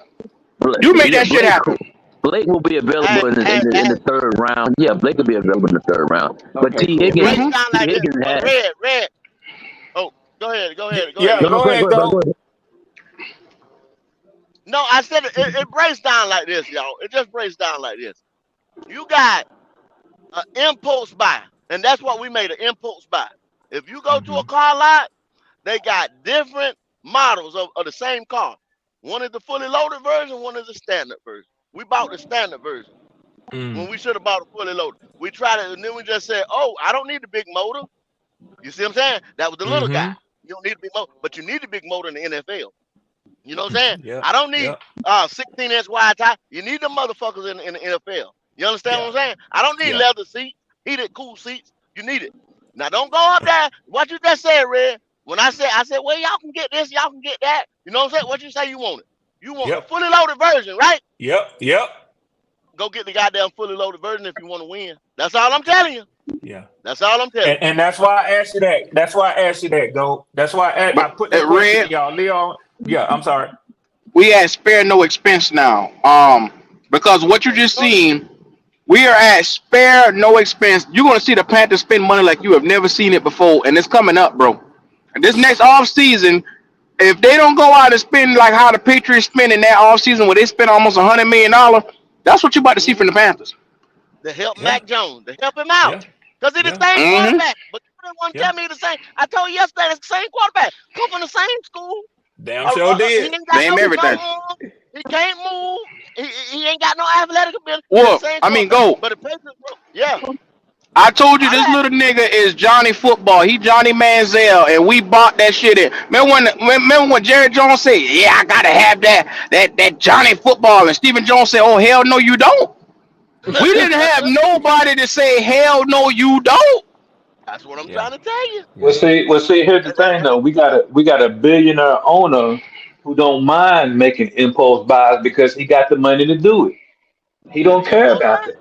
S1: you make
S8: Yeah,
S1: that shit happen.
S8: Blake will be
S7: Hey,
S8: available
S7: hey,
S8: in
S7: hey,
S8: the third round. Yeah, Blake will be available in the third round. But
S10: Okay, cool.
S7: breaks
S1: Hmm.
S7: down
S8: T
S7: like this.
S8: Higgins
S7: But
S8: had
S7: red. Oh, go ahead,
S9: Yeah,
S8: no,
S7: Q.
S8: no,
S9: go ahead,
S8: go
S9: go.
S8: ahead.
S7: No, I said it breaks down like this, y'all. It just breaks down like this. You got an impulse buy, and that's what we made an impulse buy. If you go to
S9: Mm-hmm.
S7: a car lot, they got different models of the same car. One is the fully loaded version, one is the standard version. We bought the standard version when
S9: Mm.
S7: we should have bought a fully loaded. We tried it, and then we just said, "Oh, I don't need the big motor." You see what I'm saying? That was the little guy.
S9: Mm-hmm.
S7: You don't need a big motor, but you need a big motor in the NFL. You know what I'm saying?
S9: Yep.
S7: I don't need
S9: Yep.
S7: 16-inch wide tie. You need the motherfuckers in the NFL. You understand what
S9: Yeah.
S7: I'm saying? I don't need
S9: Yeah.
S7: leather seats, heated cool seats. You need it. Now don't go up there. What you just said, Red. When I said, well, y'all can get this, y'all can get that. You know what I'm saying? What you say you want it? You want the
S9: Yep.
S7: fully loaded version, right?
S9: Yep. Yep.
S7: Go get the goddamn fully loaded version if you want to win. That's all I'm telling you.
S9: Yeah.
S7: That's all I'm telling you.
S9: And that's why I asked you that. That's why I asked you that, go. That's why I
S1: But
S9: put that
S1: at
S9: question to
S1: Red,
S9: y'all. Leon. Yeah, I'm sorry.
S1: we at spare no expense now. Because what you just
S7: Go,
S1: seen, we are at spare no expense. You're gonna see the Panthers spend money like you have never seen it before, and it's coming up, bro. And this next off season, if they don't go out and spend like how the Patriots spend in that off season, where they spend almost $100 million, that's what you're about to see from the Panthers.
S7: to help
S9: Yeah.
S7: Mac Jones, to help him out.
S9: Yeah.
S7: Because he's
S9: Yeah.
S7: the same
S1: Hmm.
S7: quarterback. But you didn't want to
S9: Yeah.
S7: tell me the same. I told you yesterday, it's the same quarterback. Come from the same school.
S9: Damn sure
S7: He
S9: did.
S7: ain't got
S1: Name
S7: no
S1: everything.
S7: arm. He can't move. He ain't got no athletic ability. It's the
S1: Well,
S7: same
S1: I mean,
S7: quarterback.
S1: go.
S7: But the Patriots, yeah.
S1: I told you
S7: Holla
S1: this
S7: at
S1: little
S7: me.
S1: nigga is Johnny Football. He Johnny Manziel, and we bought that shit in. Remember when Jerry Jones said, "Yeah, I gotta have that Johnny Football," and Stephen Jones said, "Oh hell no, you don't." We didn't have nobody to say, "Hell no, you don't."
S7: That's what I'm
S9: Yeah.
S7: trying to tell you.
S4: Well,
S9: Yeah.
S4: see. Here's the
S7: And that-
S4: thing, though. We got a billionaire owner who don't mind making impulse buys because he got the money to do it. He don't care about
S7: okay.
S4: that.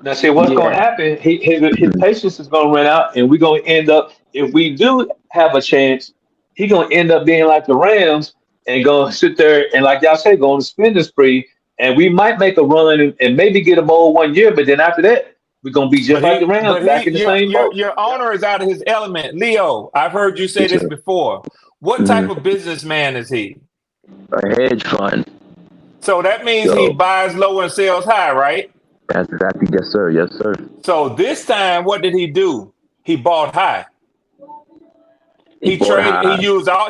S4: Now, see what's going
S8: Yeah.
S4: to happen. His patience is going to run out, and we're going to end up. If we do have a chance, he's going to end up being like the Rams and going to sit there and, like y'all say, going to spend the spree. And we might make a run and maybe get a bowl 1 year, but then after that, we're going to be just
S9: But
S4: like the Rams, back in the same boat.
S9: your owner is out of his element. Leo, I've heard you say
S8: It's
S9: this before. What type
S8: mhm,
S9: of businessman is he?
S8: a hedge fund.
S9: So that means he
S8: So
S9: buys low and sells high, right?
S8: that's exactly, yes, sir. Yes, sir.
S9: So this time, what did he do? He bought high.
S8: He bought high.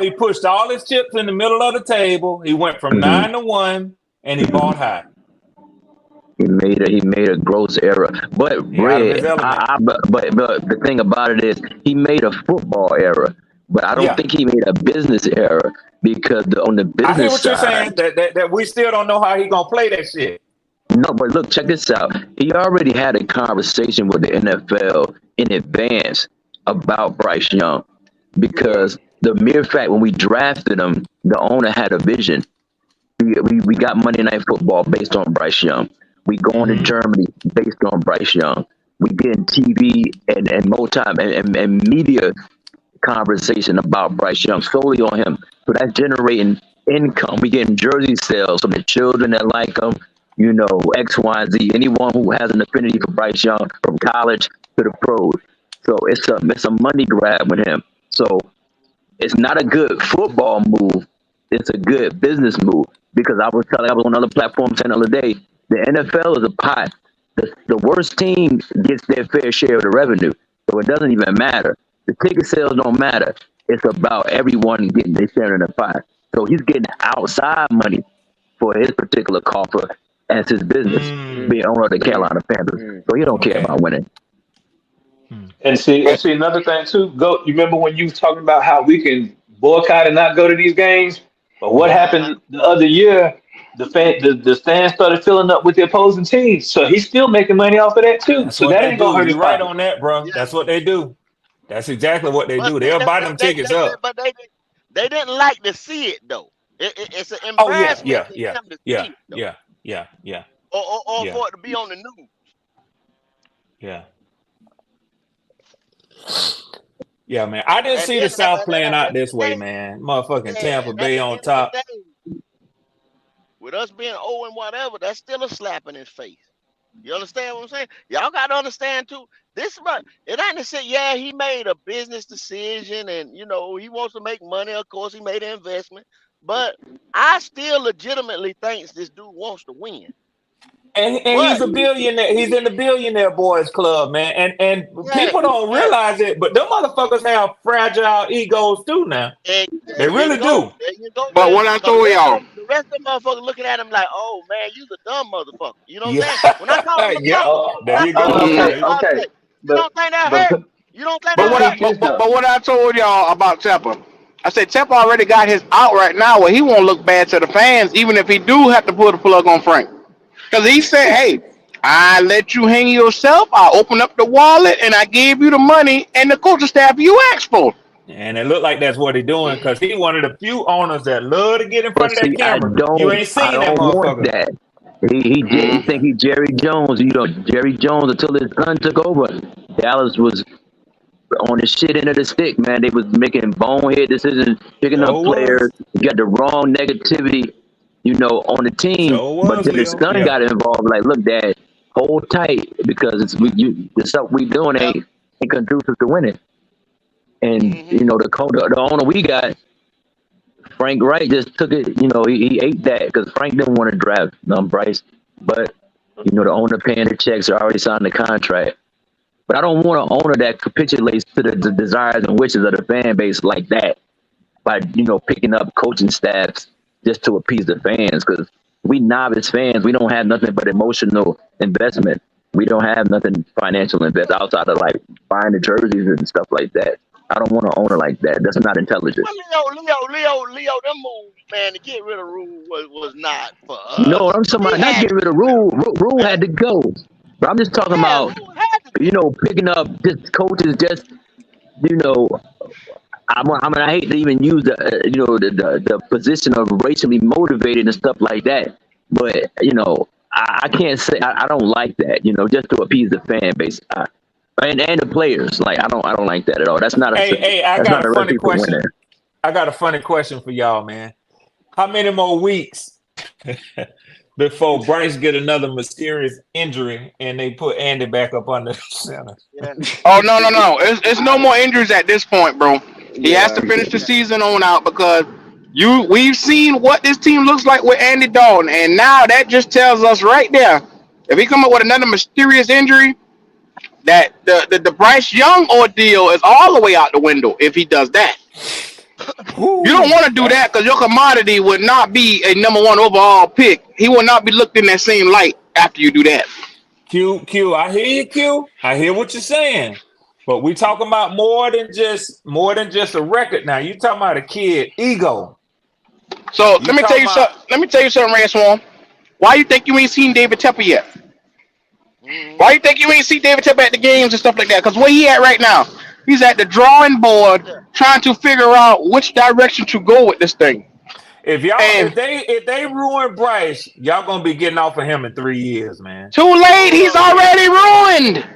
S9: He pushed all his chips in the middle of the table. He went from
S8: Hmm.
S9: 9-1 and he bought high.
S8: He made a gross error. But
S9: He out of his
S8: Red,
S9: element.
S8: but the thing about it is he made a football error. But I don't
S9: Yeah.
S8: think he made a business error because on the
S9: I hear
S8: business
S9: what you're
S8: side,
S9: saying, that we still don't know how he gonna play that shit.
S8: no, but look, check this out. He already had a conversation with the NFL in advance about Bryce Young because the mere fact when we drafted him, the owner had a vision. We got Monday Night Football based on Bryce Young. We going to
S9: Mm-hmm.
S8: Germany based on Bryce Young. We getting TV and more time and media conversation about Bryce Young, solely on him. So that's generating income. We getting jersey sales from the children that like him, you know, X, Y, Z. Anyone who has an affinity for Bryce Young, from college to the pros. So it's a money grab with him. So it's not a good football move. It's a good business move, because I was on another platform saying the other day, the NFL is a pot. The worst team gets their fair share of the revenue, so it doesn't even matter. The ticket sales don't matter. It's about everyone getting their share in the pot. So he's getting outside money for his particular coffer as his business, being owner of the Carolina Panthers. So he don't care about winning.
S4: And see another thing too. You remember when you was talking about how we can boycott and not go to these games? But what happened the other year? The stands started filling up with the opposing teams, so he's still making money off of that too.
S9: That's
S4: So
S9: what
S4: that
S9: they
S4: ain't gonna
S9: do.
S4: hurt his
S9: You're right
S4: pocket.
S9: on that, bro.
S7: Yeah.
S9: That's what they do. That's exactly what they
S7: But
S9: do.
S7: see,
S9: They'll buy them tickets up.
S7: but they didn't like to see it though. It's an
S9: Oh yeah,
S7: embarrassment
S9: yeah,
S7: to
S9: yeah,
S7: them to
S9: yeah,
S7: see it though,
S9: yeah, yeah, yeah,
S7: or
S9: yeah,
S7: for it to be on the news.
S9: yeah. Yeah, man. I didn't
S7: And
S9: see
S7: then
S9: the South
S7: at
S9: playing
S7: the
S9: out
S7: end of
S9: this
S7: the
S9: way,
S7: day,
S9: man. Motherfucking
S7: yeah,
S9: Tampa
S7: and at
S9: Bay
S7: the
S9: on
S7: end of the
S9: top.
S7: day, with us being 0 and whatever, that's still a slap in his face. You understand what I'm saying? Y'all got to understand too. It ain't to say, yeah, he made a business decision and you know he wants to make money. Of course, he made an investment, but I still legitimately think this dude wants to win.
S9: And he's
S7: But
S9: a billionaire. He's in the billionaire boys club, man. And
S7: yeah,
S9: people don't
S7: yeah,
S9: realize it, but them motherfuckers have fragile egos too now. They
S7: there you
S9: really
S7: go.
S9: do.
S7: There you go.
S1: But what I
S7: Because
S1: told y'all,
S7: the rest of them motherfuckers looking at him like, oh man, you the dumb motherfucker. You know what I'm
S9: Yeah.
S7: saying? When I call him a
S9: Yep.
S7: dumb
S4: Oh,
S9: There you
S7: motherfucker,
S9: go.
S7: he
S1: mm,
S7: talking
S4: okay,
S7: about
S4: okay,
S7: say, you
S4: but
S7: don't think that
S4: but
S7: hurt?
S4: put
S7: You don't think
S1: but
S7: that
S1: what I
S4: peep
S7: hurt?
S4: this
S1: but
S4: though.
S1: what I told y'all about Tepper, I said Tepper already got his out right now where he won't look bad to the fans, even if he do have to pull the plug on Frank. Because he said, hey, I let you hang yourself, I opened up the wallet and I gave you the money and the coaching staff you asked for.
S9: And it looked like that's what he's doing because he one of the few owners that love to get in
S8: But
S9: front of that
S8: see,
S9: camera. You ain't
S8: I
S9: seen that
S8: don't want
S9: motherfucker.
S8: that. He think he Jerry Jones. You know, Jerry Jones until his son took over. Dallas was on the shit end of the stick, man. They was making bonehead decisions, picking up
S9: Sure
S8: players.
S9: was.
S8: You got the wrong negativity, you know, on the team.
S9: Sure
S8: But
S9: was,
S8: then the
S9: Leo.
S8: son
S9: Yeah.
S8: got involved. Like, look, Dad, hold tight because
S9: Yeah.
S8: the stuff we doing
S7: Yep.
S8: ain't conducive to winning. And
S7: Mm-hmm.
S8: you know, the owner we got, Frank Reich, just took it. You know, he ate that because Frank didn't want to draft Bryce, but you know, the owner paying the checks or already signed the contract. But I don't want an owner that capitulates to the desires and wishes of the fan base like that by, you know, picking up coaching staffs just to appease the fans. Because we novice fans, we don't have nothing but emotional investment. We don't have nothing financial invest outside of like buying the jerseys and stuff like that. I don't want an owner like that. That's not intelligent.
S7: Well, Leo, them moves, man, to get rid of Rule was not for
S8: No,
S7: us.
S8: I'm talking
S7: He
S8: about not
S7: had
S8: getting
S7: to
S8: rid of
S7: get rid of
S8: Rule.
S7: Rule,
S8: Rule
S7: man.
S8: had to go. But I'm just talking
S7: Yeah,
S8: about,
S7: Rule had to
S8: you
S7: go.
S8: know, picking up just coaches just, you know, I mean, I hate to even use you know, the position of racially motivated and stuff like that, but you know, I can't say I don't like that. You know, just to appease the fan base, and the players. Like, I don't like that at all.
S9: Hey, I
S8: That's
S9: got
S8: not
S9: a
S8: a
S9: funny
S8: recipe for
S9: question.
S8: winning.
S9: I got a funny question for y'all, man. How many more weeks before Bryce get another mysterious injury and they put Andy back up under the center?
S7: Yeah,
S1: Oh no, it's no more injuries at this point, bro. He has to
S10: Yeah.
S1: finish the
S7: yeah.
S1: season on out because we've seen what this team looks like with Andy Dalton, and now that just tells us right there, if he come up with another mysterious injury, that the Bryce Young ordeal is all the way out the window if he does that. You don't
S9: Whoo,
S1: want to do
S9: that
S1: that because your commodity would not be a number one overall pick. He will not be looked in that same light after you do that.
S9: Q. I hear you, Q. I hear what you're saying. But we talking about more than just a record now. You talking about a kid ego.
S1: So
S9: You talking about
S1: Let me tell you something, Ray Swan. Why you think you ain't seen David Tepper yet?
S7: Mm-hmm.
S1: Why you think you ain't see David Tepper at the games and stuff like that? Because where he at right now? He's at the drawing board
S7: Yeah.
S1: trying to figure out which direction to go with this thing. And
S9: if they ruin Bryce, y'all gonna be getting off of him in 3 years, man.
S1: too late,
S7: Hold
S1: he's
S7: on, Red.
S1: already ruined.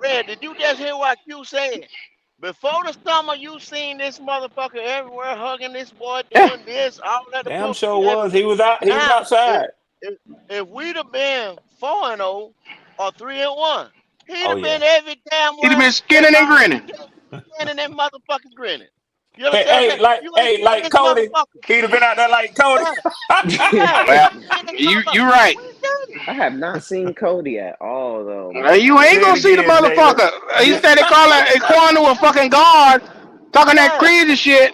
S7: Red, did you just hear what Q said? Before the summer, you seen this motherfucker everywhere hugging this boy,
S1: Yeah.
S7: doing this, all at the
S9: Damn
S7: pool,
S9: sure was.
S7: everything.
S9: He was out. He was
S7: Now,
S9: outside.
S7: if, if we'd have been 4-0 or 3-1, he'd
S9: Oh
S7: have
S9: yeah.
S7: been every damn
S1: He'd have
S7: where
S1: been
S7: that
S1: skinning and
S7: motherfucker
S1: grinning.
S7: standing and motherfucking grinning. You
S9: Hey,
S7: understand what I'm saying? You ain't seen
S9: like
S7: this
S9: Cody.
S7: motherfucker.
S9: He'd have been out there like Cody.
S7: Yeah, yeah, you
S1: Well,
S7: ain't seen this
S1: you
S7: motherfucker.
S1: right.
S7: We seen it.
S10: I have not seen Cody at all though, man.
S1: You ain't
S9: Say it
S1: gonna see the
S9: again, David.
S1: motherfucker. He said they call it Iquanu a fucking guard, talking that
S7: Yeah.
S1: crazy shit.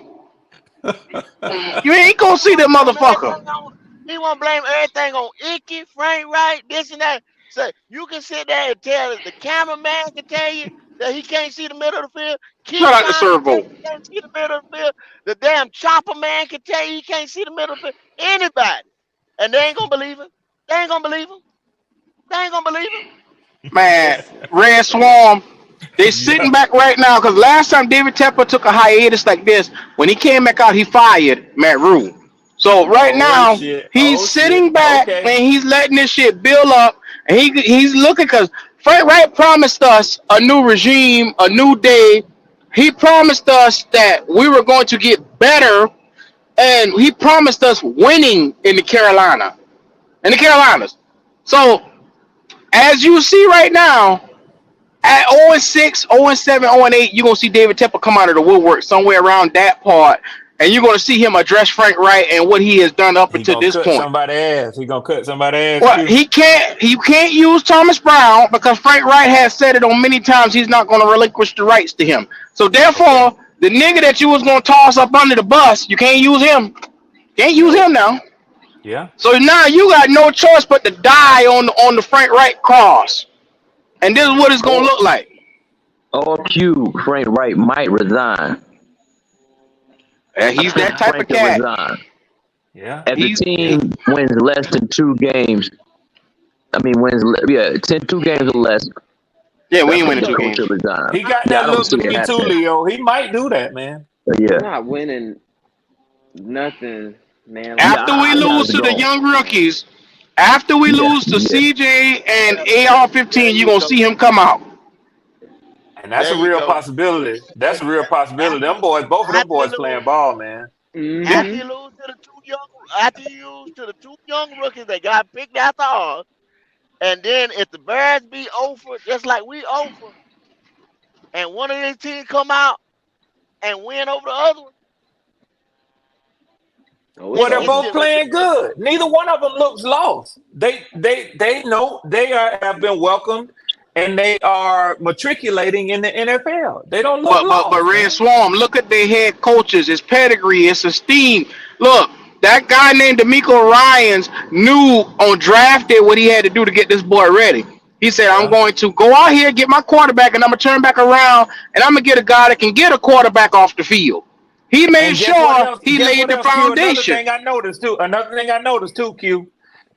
S1: You ain't gonna
S7: He
S1: see the
S7: want to blame
S1: motherfucker.
S7: everything on. He want to blame everything on Icky, Frank Wright, this and that. So you can sit there and tell the cameraman can tell you that he can't see the middle of the field.
S1: Shout out to
S7: Keyshawn can tell you
S1: Servo.
S7: he can't see the middle of the field. The damn chopper man can tell you he can't see the middle of the field. Anybody, and they ain't gonna believe him. They ain't gonna believe him. They ain't gonna believe him.
S1: Man, Red Swarm, they sitting
S9: Yeah.
S1: back right now because last time David Tepper took a hiatus like this, when he came back out, he fired Matt Rule. So right
S9: Oh
S1: now,
S9: shit.
S1: he's
S9: Oh shit.
S1: sitting back and
S9: Okay.
S1: he's letting this shit build up, and he's looking because Frank Wright promised us a new regime, a new day. He promised us that we were going to get better, and he promised us winning in the Carolinas. So as you see right now, at 0-6, 0-7, 0-8, you're gonna see David Tepper come out of the woodwork somewhere around that part, and you're gonna see him address Frank Wright and what he has done up
S9: He
S1: until
S9: gonna
S1: this
S9: cut
S1: point.
S9: somebody's ass. He gonna cut somebody's ass,
S1: Well,
S9: Q.
S1: he can't use Thomas Brown because Frank Wright has said it on many times he's not gonna relinquish the rights to him. So
S9: Okay.
S1: therefore, the nigga that you was gonna toss up under the bus, you can't use him. Can't use
S7: Nope.
S1: him now.
S9: Yeah.
S1: So now you got no choice but to die on the Frank Wright cross. And this is what it's gonna
S8: Or
S1: look like.
S8: Q, Frank Wright might resign. I
S1: He's
S8: think
S1: that type
S8: Frank
S1: of
S8: will
S1: cat.
S8: resign.
S9: Yeah.
S8: If the
S1: He's
S9: Yeah.
S8: team wins less than 2 games, I mean, yeah, 2 games or less,
S1: yeah, we
S8: I
S1: ain't
S8: think
S1: winning
S8: the
S1: two
S8: coach
S1: games.
S8: will resign.
S9: He got
S8: Yeah, I
S9: that
S8: don't
S9: look to
S8: see it
S9: me too,
S8: happening.
S9: Leo. He might do that, man.
S8: But
S10: We're
S8: yeah,
S10: not winning nothing, man. Like
S8: yeah,
S1: After we
S8: I got
S1: lose
S8: to
S1: to the
S8: go.
S1: young rookies, after we
S8: Yeah,
S1: lose to
S8: yeah.
S1: CJ and
S7: There, there
S1: AR-15, you're
S7: you
S1: gonna
S7: go.
S1: see him come out.
S9: And that's
S7: There
S9: a
S7: you
S9: real
S7: go.
S9: possibility. That's a real possibility.
S7: After
S9: Them boys, both of them
S7: after you
S9: boys
S7: lose
S9: playing ball, man.
S1: Yeah.
S7: after
S10: Mm-hmm.
S7: you lose to the two young after you lose to the two young rookies that got picked after all, and then if the Bears be over just like we over, and one of these teams come out and win over the other one,
S10: Oh, it's
S9: Well, they're
S7: it's
S10: over.
S9: both
S7: just a
S9: playing good. Neither one of them looks lost. They know they have been welcomed and they are matriculating in the NFL. They don't look
S1: But
S9: lost,
S1: Red
S9: man.
S1: Swarm, look at their head coaches, his pedigree, his esteem. Look, that guy named D'Amico Ryans knew on draft day what he had to do to get this boy ready. He said, I'm
S9: Yeah.
S1: going to go out here, get my quarterback, and I'm gonna turn back around, and I'm gonna get a guy that can get a quarterback off the field. He made
S9: And guess what
S1: sure
S9: else?
S1: he
S9: Guess
S1: laid
S9: what
S1: the
S9: else, Q? Another
S1: foundation.
S9: thing I noticed too. Another thing I noticed too, Q.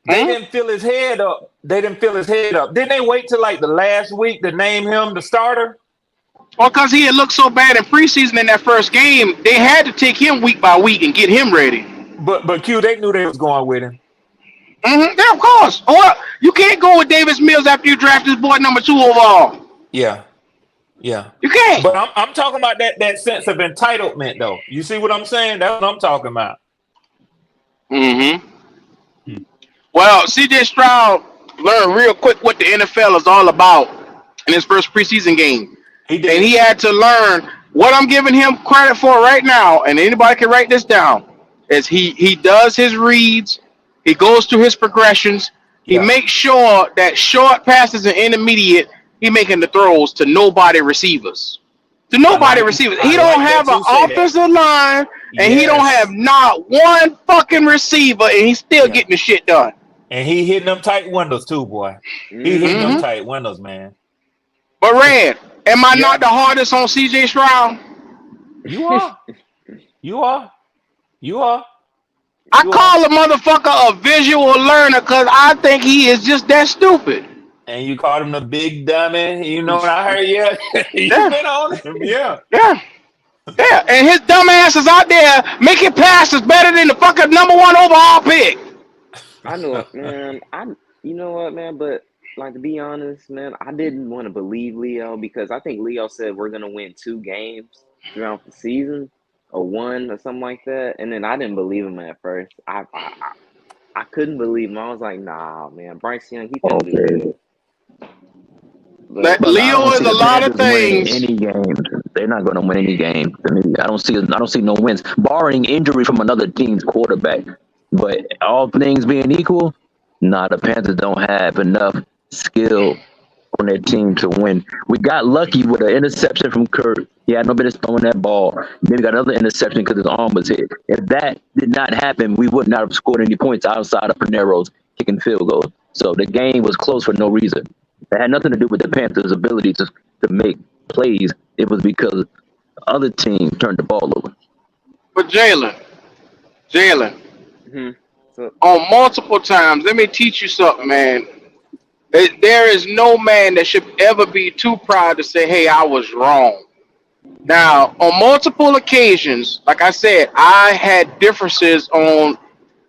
S9: They
S1: Hmm?
S9: didn't fill his head up. They didn't fill his head up. Didn't they wait till like the last week to name him the starter?
S1: Well, because he had looked so bad in preseason in that first game, they had to take him week by week and get him ready.
S9: But Q, they knew they was going with him.
S1: Yeah, of course. Or you can't go with Davis Mills after you draft this boy number 2 overall.
S9: Yeah. Yeah.
S1: You can't.
S9: But I'm talking about that sense of entitlement though. You see what I'm saying? That's what I'm talking about.
S1: Mm-hmm. Well, CJ Stroud learned real quick what the NFL is all about in his first preseason game.
S9: He
S1: And
S9: did.
S1: he had to learn what I'm giving him credit for right now, and anybody can write this down, is he does his reads, he goes through his progressions, he
S9: Yeah.
S1: makes sure that short passes and intermediate, he making the throws to nobody receivers. To nobody receivers.
S9: I
S1: He don't
S9: like
S1: have
S9: that
S1: an
S9: you say that.
S1: offensive line, and he don't have
S9: Yes.
S1: not one fucking receiver, and he's still
S9: Yeah.
S1: getting the shit done.
S9: And he hitting them tight windows too, boy. He hitting them
S10: Mm-hmm.
S1: Mm-hmm.
S9: tight windows, man.
S1: But Red, am I
S9: Yeah.
S1: not the hardest on CJ Stroud?
S9: You are. You are. You are.
S1: I
S9: You are.
S1: call the motherfucker a visual learner because I think he is just that stupid.
S9: And you called him the big dummy. You know what I heard? Yeah. You've
S1: Yeah,
S9: been on him. Yeah.
S1: yeah, yeah. And his dumb ass is out there making passes better than the fucking number 1 overall pick.
S10: I know it, man. You know what, man? But to be honest, man, I didn't want to believe Leo because I think Leo said we're gonna win 2 games throughout the season, or 1 or something like that, and then I didn't believe him at first. I couldn't believe him. I was like, nah, man, Bryce Young, he finna do
S8: Okay.
S10: good. But
S8: Brother, I
S1: Leo
S8: don't
S1: is
S8: see
S1: a
S8: the
S1: lot of
S8: Panthers winning
S1: things.
S8: any games. They're not going to win any games. I mean, I don't see no wins, barring injury from another team's quarterback. But all things being equal, nah, the Panthers don't have enough skill on their team to win. We got lucky with an interception from Kurt. He had no business throwing that ball. Then we got another interception because his arm was hit. If that did not happen, we would not have scored any points outside of Panero's kicking field goals. So the game was close for no reason. It had nothing to do with the Panthers' ability to make plays. It was because the other team turned the ball over.
S1: But Jalen,
S10: hmm, so
S1: on multiple times, let me teach you something, man. There is no man that should ever be too proud to say, "Hey, I was wrong." Now, on multiple occasions, like I said, I had differences on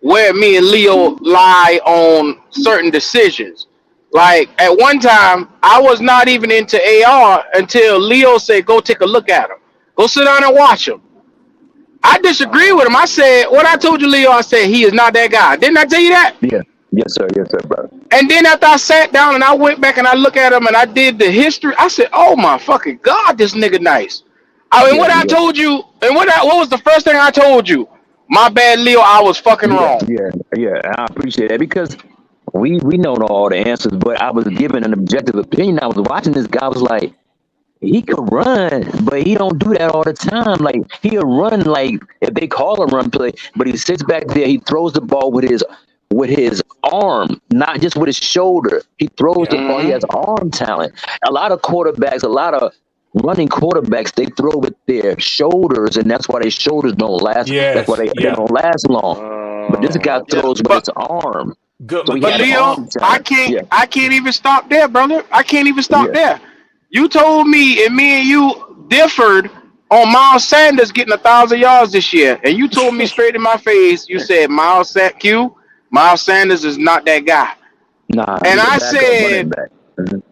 S1: where me and Leo lie on certain decisions. Like at one time, I was not even into AR until Leo said, "Go take a look at him. Go sit down and watch him." I disagree with him. I said, "What I told you, Leo, I said he is not that guy." Didn't I tell you that?
S8: Yeah. Yes, sir, brother.
S1: And then after I sat down and I went back and I looked at him and I did the history, I said, "Oh my fucking god, this nigga nice." I mean,
S8: Yeah,
S1: what I
S8: yeah,
S1: told you, and what was the first thing I told you? My bad, Leo. I was fucking
S8: yeah,
S1: wrong.
S8: yeah, yeah. I appreciate that because we don't know all the answers, but I was given an objective opinion. I was watching this guy. I was like, he could run, but he don't do that all the time. Like he'll run like if they call a run play, but he sits back there. He throws the ball with his arm, not just with his shoulder. He throws the
S9: Yeah.
S8: ball. He has arm talent. A lot of quarterbacks, a lot of running quarterbacks, they throw with their shoulders, and that's why their shoulders don't last. That's why
S9: Yes.
S8: they
S9: Yeah.
S8: don't last long. But this guy
S10: oh,
S7: Yeah.
S8: throws with
S1: But
S8: his arm,
S9: Good
S8: so he
S1: but
S8: has
S9: mechanics.
S1: Leo,
S8: arm talent. Yeah,
S1: I can't even stop there, brother. I can't even stop
S8: yeah,
S1: there. You told me, and me and you differed on Miles Sanders getting 1,000 yards this year, and you told me straight in my face. You said Miles Sanders is not that guy,
S8: nah,
S1: and
S8: he's a backup running back. Mhm.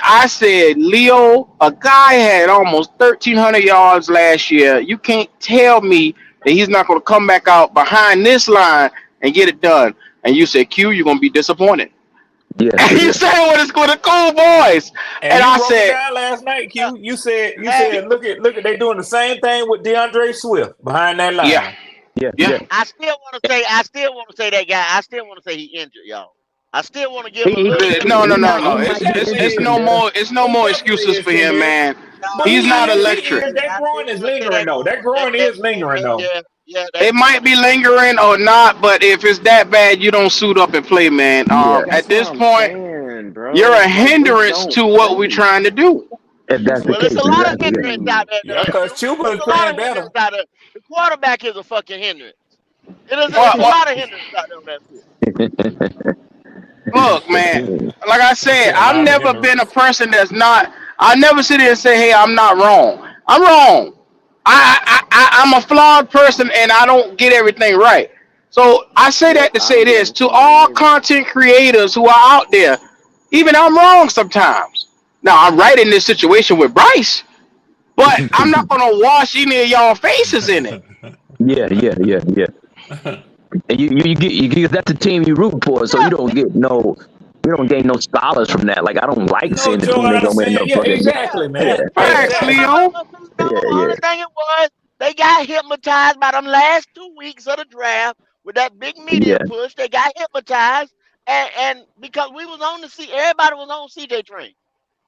S1: I said, Leo, a guy had almost 1,300 yards last year. You can't tell me that he's not going to come back out behind this line and get it done. And you said, Q, you're going to be disappointed.
S8: Yeah,
S1: And you
S8: yeah.
S1: said, "What is going to cool boys?"
S9: And
S1: And
S9: you
S1: I
S9: broke it
S1: said,
S9: down last night, Q. You
S7: Hey,
S9: said, look at they doing the same thing with DeAndre Swift behind that
S1: "Yeah,
S9: line.
S8: Yeah,
S1: yeah."
S8: yeah.
S7: I still want to say that guy. I still want to say he injured, y'all. I still want to give him a
S8: He,
S7: little
S8: he,
S7: bit of
S1: No,
S8: he
S1: no,
S7: credit.
S1: no,
S8: might
S1: no.
S8: he
S9: No, he
S8: might be
S1: It's
S9: definitely
S8: inconsistent
S1: no
S9: is.
S8: there.
S1: more. It's no
S9: He
S1: more
S9: definitely
S1: excuses
S9: is,
S1: for him,
S9: Kenny.
S1: man.
S9: But
S7: No,
S1: He's
S7: I
S1: not
S7: still
S9: he
S7: want to
S1: electric.
S9: is.
S7: say.
S9: That
S7: I still
S9: groin is
S7: want to say
S9: lingering
S7: that
S9: though. That
S7: groin. That
S9: groin
S7: that
S9: is
S7: groin.
S9: lingering though.
S7: That
S1: It might
S7: groin
S1: be
S7: is.
S1: lingering or not, but if it's that bad, you don't suit up and play, man.
S8: Yeah,
S10: that's
S1: At
S10: what
S1: this
S10: I'm
S1: point,
S10: saying,
S1: you're
S10: bro.
S1: a
S10: Like, just
S1: hindrance
S10: don't
S1: to what we're
S10: play.
S1: trying to do.
S8: if that's
S10: Just
S8: the
S7: Well, it's
S8: case,
S7: a lot of
S8: exactly.
S7: hindrance out
S10: play.
S7: there
S9: Yeah,
S7: now,
S9: because
S7: Q.
S9: Chuba
S7: It's
S9: is
S7: a lot
S9: playing
S7: of
S9: better.
S7: hindrance out there. The quarterback is a fucking hindrance. It is.
S1: What,
S7: It's a
S1: what,
S7: lot of hindrance out there on that field.
S1: Look, man. Like I
S9: He
S1: said,
S9: said a
S1: I've
S9: lot of
S1: never been a
S9: hindrance.
S1: person that's not. I never sit here and say, "Hey, I'm not wrong." I'm wrong. I'm a flawed person, and I don't get everything right. So I say
S10: Yep,
S1: that to
S10: I
S1: say
S10: don't get
S1: this to
S10: everything right
S1: all
S10: neither.
S1: content creators who are out there. Even I'm wrong sometimes. Now I'm right in this situation with Bryce, but I'm not gonna wash any of y'all faces in it.
S8: Yeah, yeah, yeah, yeah. And you get that's the team you root for, so you don't gain no scholars from that. Like I don't like
S9: No,
S8: seeing the
S9: Joe,
S8: team
S9: I
S8: ain't gonna win no
S9: understand. Yeah,
S8: fucking game.
S7: Yeah,
S9: exactly,
S8: Yeah,
S9: man.
S7: yeah.
S8: yeah,
S1: Facts,
S9: Exactly.
S1: Leo.
S7: No,
S8: yeah,
S7: only
S8: yeah,
S7: thing it was, they got hypnotized by them last 2 weeks of the draft with that big media
S8: yeah.
S7: push. They got hypnotized, and because we was on the C, everybody was on CJ train.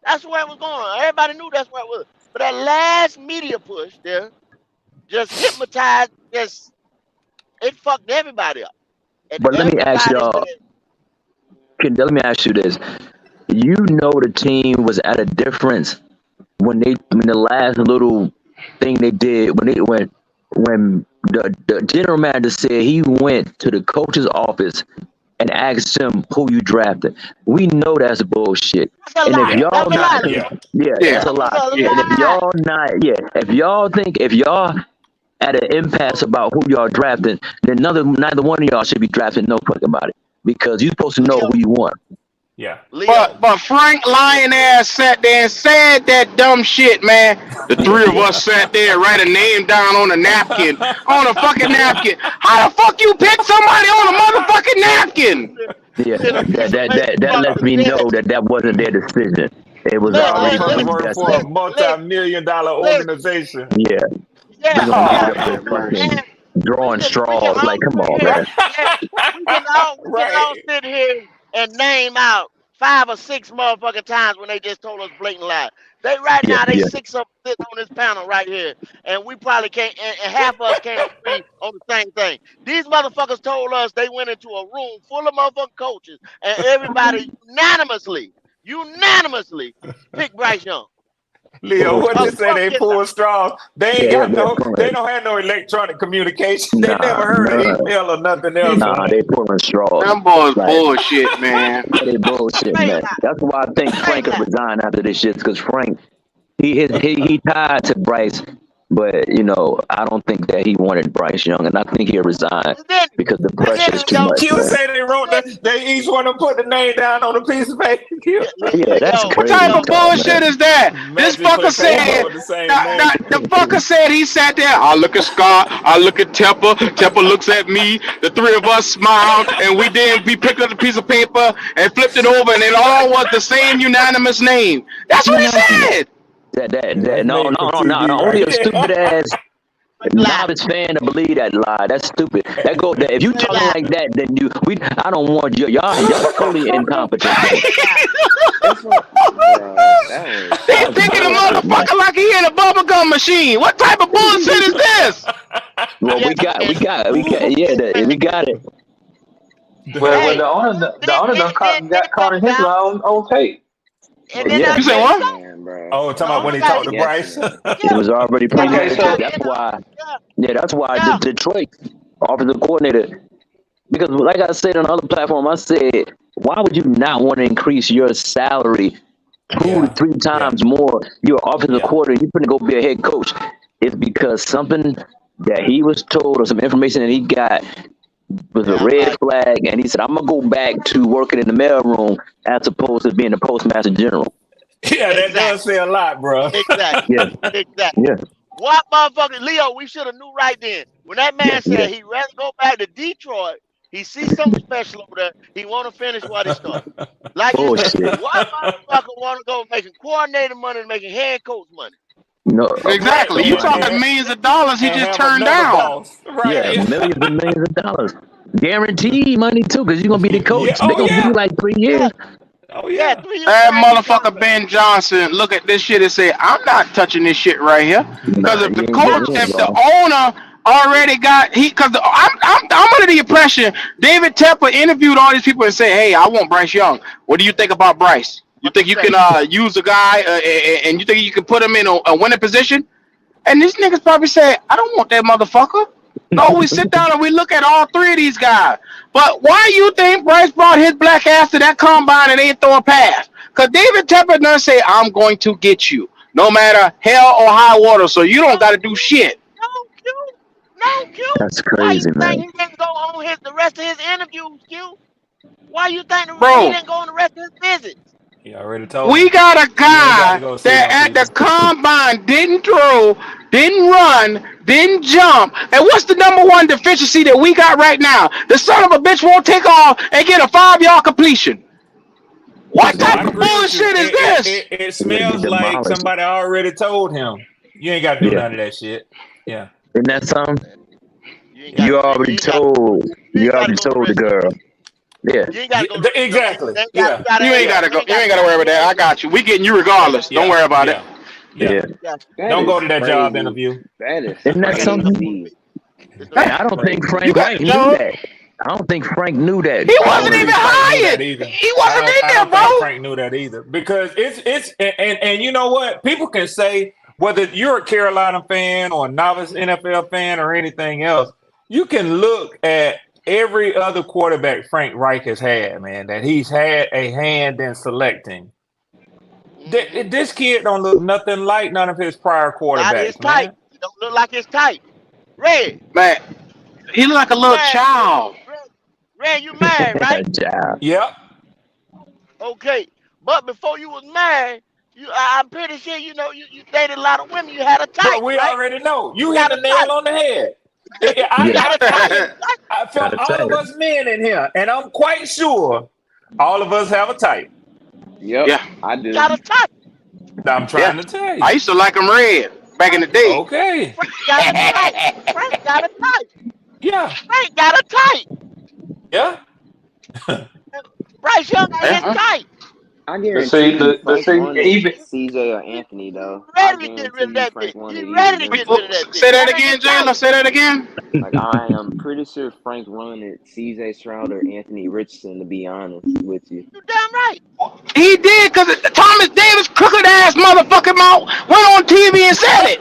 S7: That's where it was going. Everybody knew that's where it was. But that last media push there just hypnotized. Just it fucked everybody up, and
S8: But let me ask
S7: everybody
S8: y'all,
S7: said,
S8: let me ask you this. You know the team was at a difference when the last little thing they did when the general manager said he went to the coach's office and asked him who you drafted. We know that's bullshit.
S7: "That's a
S8: And if
S7: lie.
S9: Yeah.
S8: y'all
S7: That's a
S8: not
S7: lie,
S9: Yeah.
S7: Leo.
S9: Yeah.
S8: yeah,
S1: Yeah,
S8: that's a
S7: That was
S8: lie.
S7: a
S1: yeah.
S8: And if
S7: lie."
S8: y'all not if y'all at an impasse about who y'all drafting, then neither one of y'all should be drafting no fucking body because you're supposed to know
S7: Leo,
S8: who you want.
S9: Yeah.
S7: Leo.
S1: But Frank Lion ass sat there and said that dumb shit, man. The three of us sat there and write a name down on a napkin, on a fucking napkin. How the fuck you pick somebody on a motherfucking napkin?
S8: Yeah,
S7: Send a piece of paper
S8: that
S7: across
S8: lets
S7: the
S8: me know
S7: desk.
S8: that wasn't their decision. It was
S7: Look,
S8: already
S9: Motherfuckers
S7: look,
S9: work for a
S8: predestined.
S9: multi-million-dollar
S7: listen.
S9: organization.
S8: Yeah, we
S7: Yeah,
S8: gonna be
S7: yeah.
S1: Oh
S8: up there
S1: have mercy.
S8: fucking
S7: And
S8: drawing
S7: we can
S8: straws. Like,
S7: all
S8: come
S7: sit
S8: on,
S7: here.
S8: man.
S9: Right.
S7: Yeah, we can all
S9: Right.
S7: sit here and name out 5 or 6 motherfucking times when they just told us blatant lies. They right
S8: Yeah,
S7: now they
S8: yeah.
S7: 6 up sitting on this panel right here, and we probably can't. And half of us can't agree on the same thing. These motherfuckers told us they went into a room full of motherfucking coaches, and everybody unanimously picked Bryce Young.
S9: Leo, what
S8: Bullshit.
S9: you say? They
S7: Fucking lie.
S9: pull straws. They ain't
S8: Yeah,
S9: got
S8: they're
S9: no. They
S8: pulling.
S9: don't have no electronic communication. They
S8: Nah,
S9: never heard of
S8: none.
S9: email or nothing else.
S8: Nah, they pulling straws.
S1: Them boys
S8: Like,
S1: bullshit, man.
S8: they bullshit,
S7: Straight
S8: man.
S7: lie.
S8: That's why I think
S7: Straight
S8: Frank could
S7: lie.
S8: resign after this shit, because Frank, he tied to Bryce, but I don't think that he wanted Bryce Young, and I think he'll resign
S7: And then,
S8: because the
S7: and then
S8: pressure is too
S7: Leo,
S8: much,
S9: Q
S8: man.
S9: say they wrote they each one of them put the name down on a piece of paper. Q.
S8: Yeah, that's
S7: Leo,
S1: What type
S8: crazy
S1: of
S7: Leo,
S8: talk,
S1: bullshit
S8: man.
S1: is that? This
S9: Matching
S1: fucker
S9: play paper
S1: said.
S9: with the same name.
S1: The fucker said he sat there. I look at Scott. I look at Tepper. Tepper looks at me. The three of us smiled, and we picked up the piece of paper and flipped it over, and it all was the same unanimous name. That's what he
S8: Unanimously.
S1: said.
S8: That
S9: That's
S8: no,
S9: made
S8: no,
S9: for
S8: no, no, no.
S9: TV
S8: Only
S9: right
S8: a stupid
S9: there.
S8: ass
S7: straight lie.
S8: novice fan to believe that lie. That's stupid. That if you
S7: Straight
S8: talking
S7: lie.
S8: like that, then I don't want you. Y'all totally incompetent, man.
S7: Straight lie.
S10: That's what, bro. That was
S1: They
S8: That's
S1: picking a
S8: bullshit, man.
S1: motherfucker like he in a bubblegum machine. What type of bullshit is this?
S8: Well,
S7: Yeah, and
S8: yeah, we got it.
S4: Well,
S7: hey,
S4: the owner got
S7: then
S4: caught
S7: comes
S4: in his
S7: down,
S4: lie on tape.
S7: and
S8: Well,
S7: then
S8: yeah,
S1: You say
S7: there you
S1: what?
S7: go.
S10: guessing, bro.
S9: Oh, talking
S7: The
S9: about
S7: owner
S9: when he
S10: That's
S7: got
S9: talked to
S7: his,
S9: Bryce.
S10: guessing.
S8: it
S7: yeah,
S8: was already
S7: the
S4: Okay,
S7: owner
S8: premeditated.
S7: got
S4: so
S7: his,
S8: That's why
S7: yeah,
S8: Detroit offensive coordinator. Because, like I said on another platform, I said, why would you not want to increase your salary two to
S9: Yeah.
S8: three
S9: Yeah.
S8: times more? You're an offensive
S9: Yeah.
S8: coordinator, you're going to go be a head coach. It's because something that he was told or some information that he got was a
S7: yeah,
S8: red
S7: right,
S8: flag, and he said, I'm going to go back to working in the mailroom as opposed to being the postmaster general.
S9: Yeah, that does
S7: exactly,
S9: say a lot, bro.
S7: exactly,
S8: Yeah,
S7: exactly.
S8: yeah,
S7: What motherfucker, Leo? We should have knew right then when that
S8: yeah,
S7: man
S8: yeah.
S7: said he'd rather go back to Detroit. He sees something special over there. He want to finish what he started. Like you said,
S8: Bullshit.
S7: what motherfucker want to go making coordinator money and making head coach money?
S8: No,
S9: Right.
S1: Exactly. You
S8: money.
S1: talking millions of dollars he
S9: And
S1: just
S9: have
S1: turned
S9: another
S1: down.
S9: boss.
S8: Yeah,
S9: Right.
S8: millions and millions of dollars. Guaranteed money, too, because you're going to be the
S9: Yeah.
S8: coach. They're
S9: Oh
S8: going to give you
S9: yeah.
S8: like 3
S7: Yeah,
S8: years.
S9: Oh
S7: yeah,
S9: yeah.
S7: 3 year
S1: That
S7: guarantee
S1: motherfucker
S7: contract.
S1: Ben Johnson look at this shit and say, I'm not touching this shit right here. Because
S8: Nah,
S1: if the
S8: you ain't getting
S1: coach,
S7: No,
S8: in,
S1: if the
S8: bro.
S1: owner already got I'm under the impression David Tepper interviewed all these people and say, hey, I want Bryce Young. What do you think about Bryce? You think you
S7: 100%.
S1: can use a guy and you think you can put him in a winning position? And these niggas probably say, I don't want that motherfucker. No, we sit down and we look at all three of these guys. But why you think Bryce brought his black ass to that combine and ain't throw a pass? Because David Tepper done say, I'm going to get you. No matter hell or high water. So you don't
S7: No
S1: got to do
S7: Q,
S1: shit.
S7: no Q, no Q.
S8: That's
S7: Why you
S8: crazy,
S7: think
S8: man.
S7: he didn't go on the rest of his interviews, Q? Why you think he
S1: Bro,
S7: didn't go on the rest of his visits?
S9: He already told
S1: we
S9: him.
S1: got a
S9: You ain't got to
S1: guy
S9: go see
S1: that
S9: no
S1: at the
S9: people.
S1: combine didn't throw, didn't run, didn't jump. And what's the number one deficiency that we got right now? The son of a bitch won't take off and get a 5-yard completion. What
S9: No, I
S1: type of
S9: agree with you.
S1: bullshit is this?
S9: It
S8: You're going to
S9: smells
S8: get
S9: like
S8: demolished.
S9: somebody already told him. You ain't got to do
S8: Yeah.
S9: none of that shit. Yeah.
S8: Isn't that something?
S7: You ain't got to.
S8: You
S7: You
S8: already
S7: ain't got.
S8: told.
S7: You
S8: You
S7: ain't got to
S8: already
S7: go to the
S8: told the
S7: rest of
S8: girl.
S7: the.
S8: Yeah.
S7: You ain't got to go to the. No, you
S9: Exactly.
S7: ain't got.
S9: Yeah.
S7: You got to
S1: You ain't
S7: ask.
S9: Yeah.
S1: gotta
S7: You
S1: go.
S7: ain't
S1: You
S7: got
S1: ain't
S7: to
S1: gotta
S7: go
S1: worry
S7: to
S1: about
S7: the
S1: that.
S7: rest
S1: I
S7: of
S1: got you. We getting you
S7: the.
S1: regardless. Don't
S9: Yeah.
S1: worry about it.
S9: Yeah. Yeah.
S8: Yeah.
S7: Yeah.
S10: That
S9: Don't
S10: is
S9: go to that job
S10: crazy.
S9: interview.
S10: That is
S8: Isn't that
S7: It ain't
S8: something?
S7: no
S10: crazy.
S7: motivation. It's no
S8: And
S1: Hey,
S8: I don't think
S10: Crazy.
S1: you
S8: Frank
S1: got
S8: Reich knew
S1: no.
S8: that. I don't think Frank knew that
S1: He
S9: I don't
S1: wasn't
S8: already.
S1: even
S9: think Frank knew that
S1: hired.
S9: either.
S1: He wasn't in
S9: I
S1: there,
S9: don't think
S1: bro.
S9: Frank knew that either. Because it's and you know what? People can say whether you're a Carolina fan or a novice NFL fan or anything else, you can look at every other quarterback Frank Reich has had, man, that he's had a hand in selecting.
S7: Mm-hmm.
S9: This kid don't look nothing like none of his prior
S7: Not his
S9: quarterbacks,
S7: type.
S9: man.
S7: He don't look like his type. Red,
S1: Man, he look like a
S7: you
S1: little
S7: mad?
S1: child.
S7: Red, you mad, right?
S8: Job.
S9: Yep.
S7: Okay, but before you was married, I'm pretty sure you know you dated a lot of women. You had a
S9: Bro,
S7: type,
S9: we
S7: right?
S9: already know. You
S7: You
S9: hit
S7: got
S9: the
S7: a
S9: nail
S7: type.
S9: on the head.
S7: You
S8: Yeah,
S7: got a type, right?
S9: For
S8: gotta
S9: all
S8: tell
S9: of
S8: you.
S9: us men in here, and I'm quite sure all of us have a type.
S10: Yep,
S1: Yeah,
S10: I
S7: You
S10: do.
S7: got a type.
S9: I'm
S1: yeah.
S9: trying to tell
S1: I
S9: you.
S1: used to like them red back in the
S7: Frank,
S1: day.
S9: Okay.
S7: Frank got a type. Frank got a type.
S9: Yeah.
S7: Frank got a type.
S9: Yeah.
S7: Bryce Young got his
S1: Yeah.
S7: type.
S10: I
S4: But
S10: guarantee
S4: see,
S10: you,
S4: the
S10: Frank
S4: see,
S10: wanted
S4: even
S10: CJ or
S7: He,
S10: Anthony
S7: he
S10: though. I
S7: ready to get
S10: guarantee
S7: rid of
S10: you,
S7: that
S10: Frank
S7: bitch. He
S10: wanted either
S7: ready to
S10: them
S7: get rid of
S10: two.
S7: that bitch.
S1: Say that
S7: That ain't his
S1: again, Jalen.
S7: type.
S1: Say that again.
S10: Like I am pretty sure Frank wanted CJ Stroud or Anthony Richardson. To be honest with you,
S7: You damn right.
S1: He did because Thomas Davis crooked ass motherfucking mouth went on TV and said it.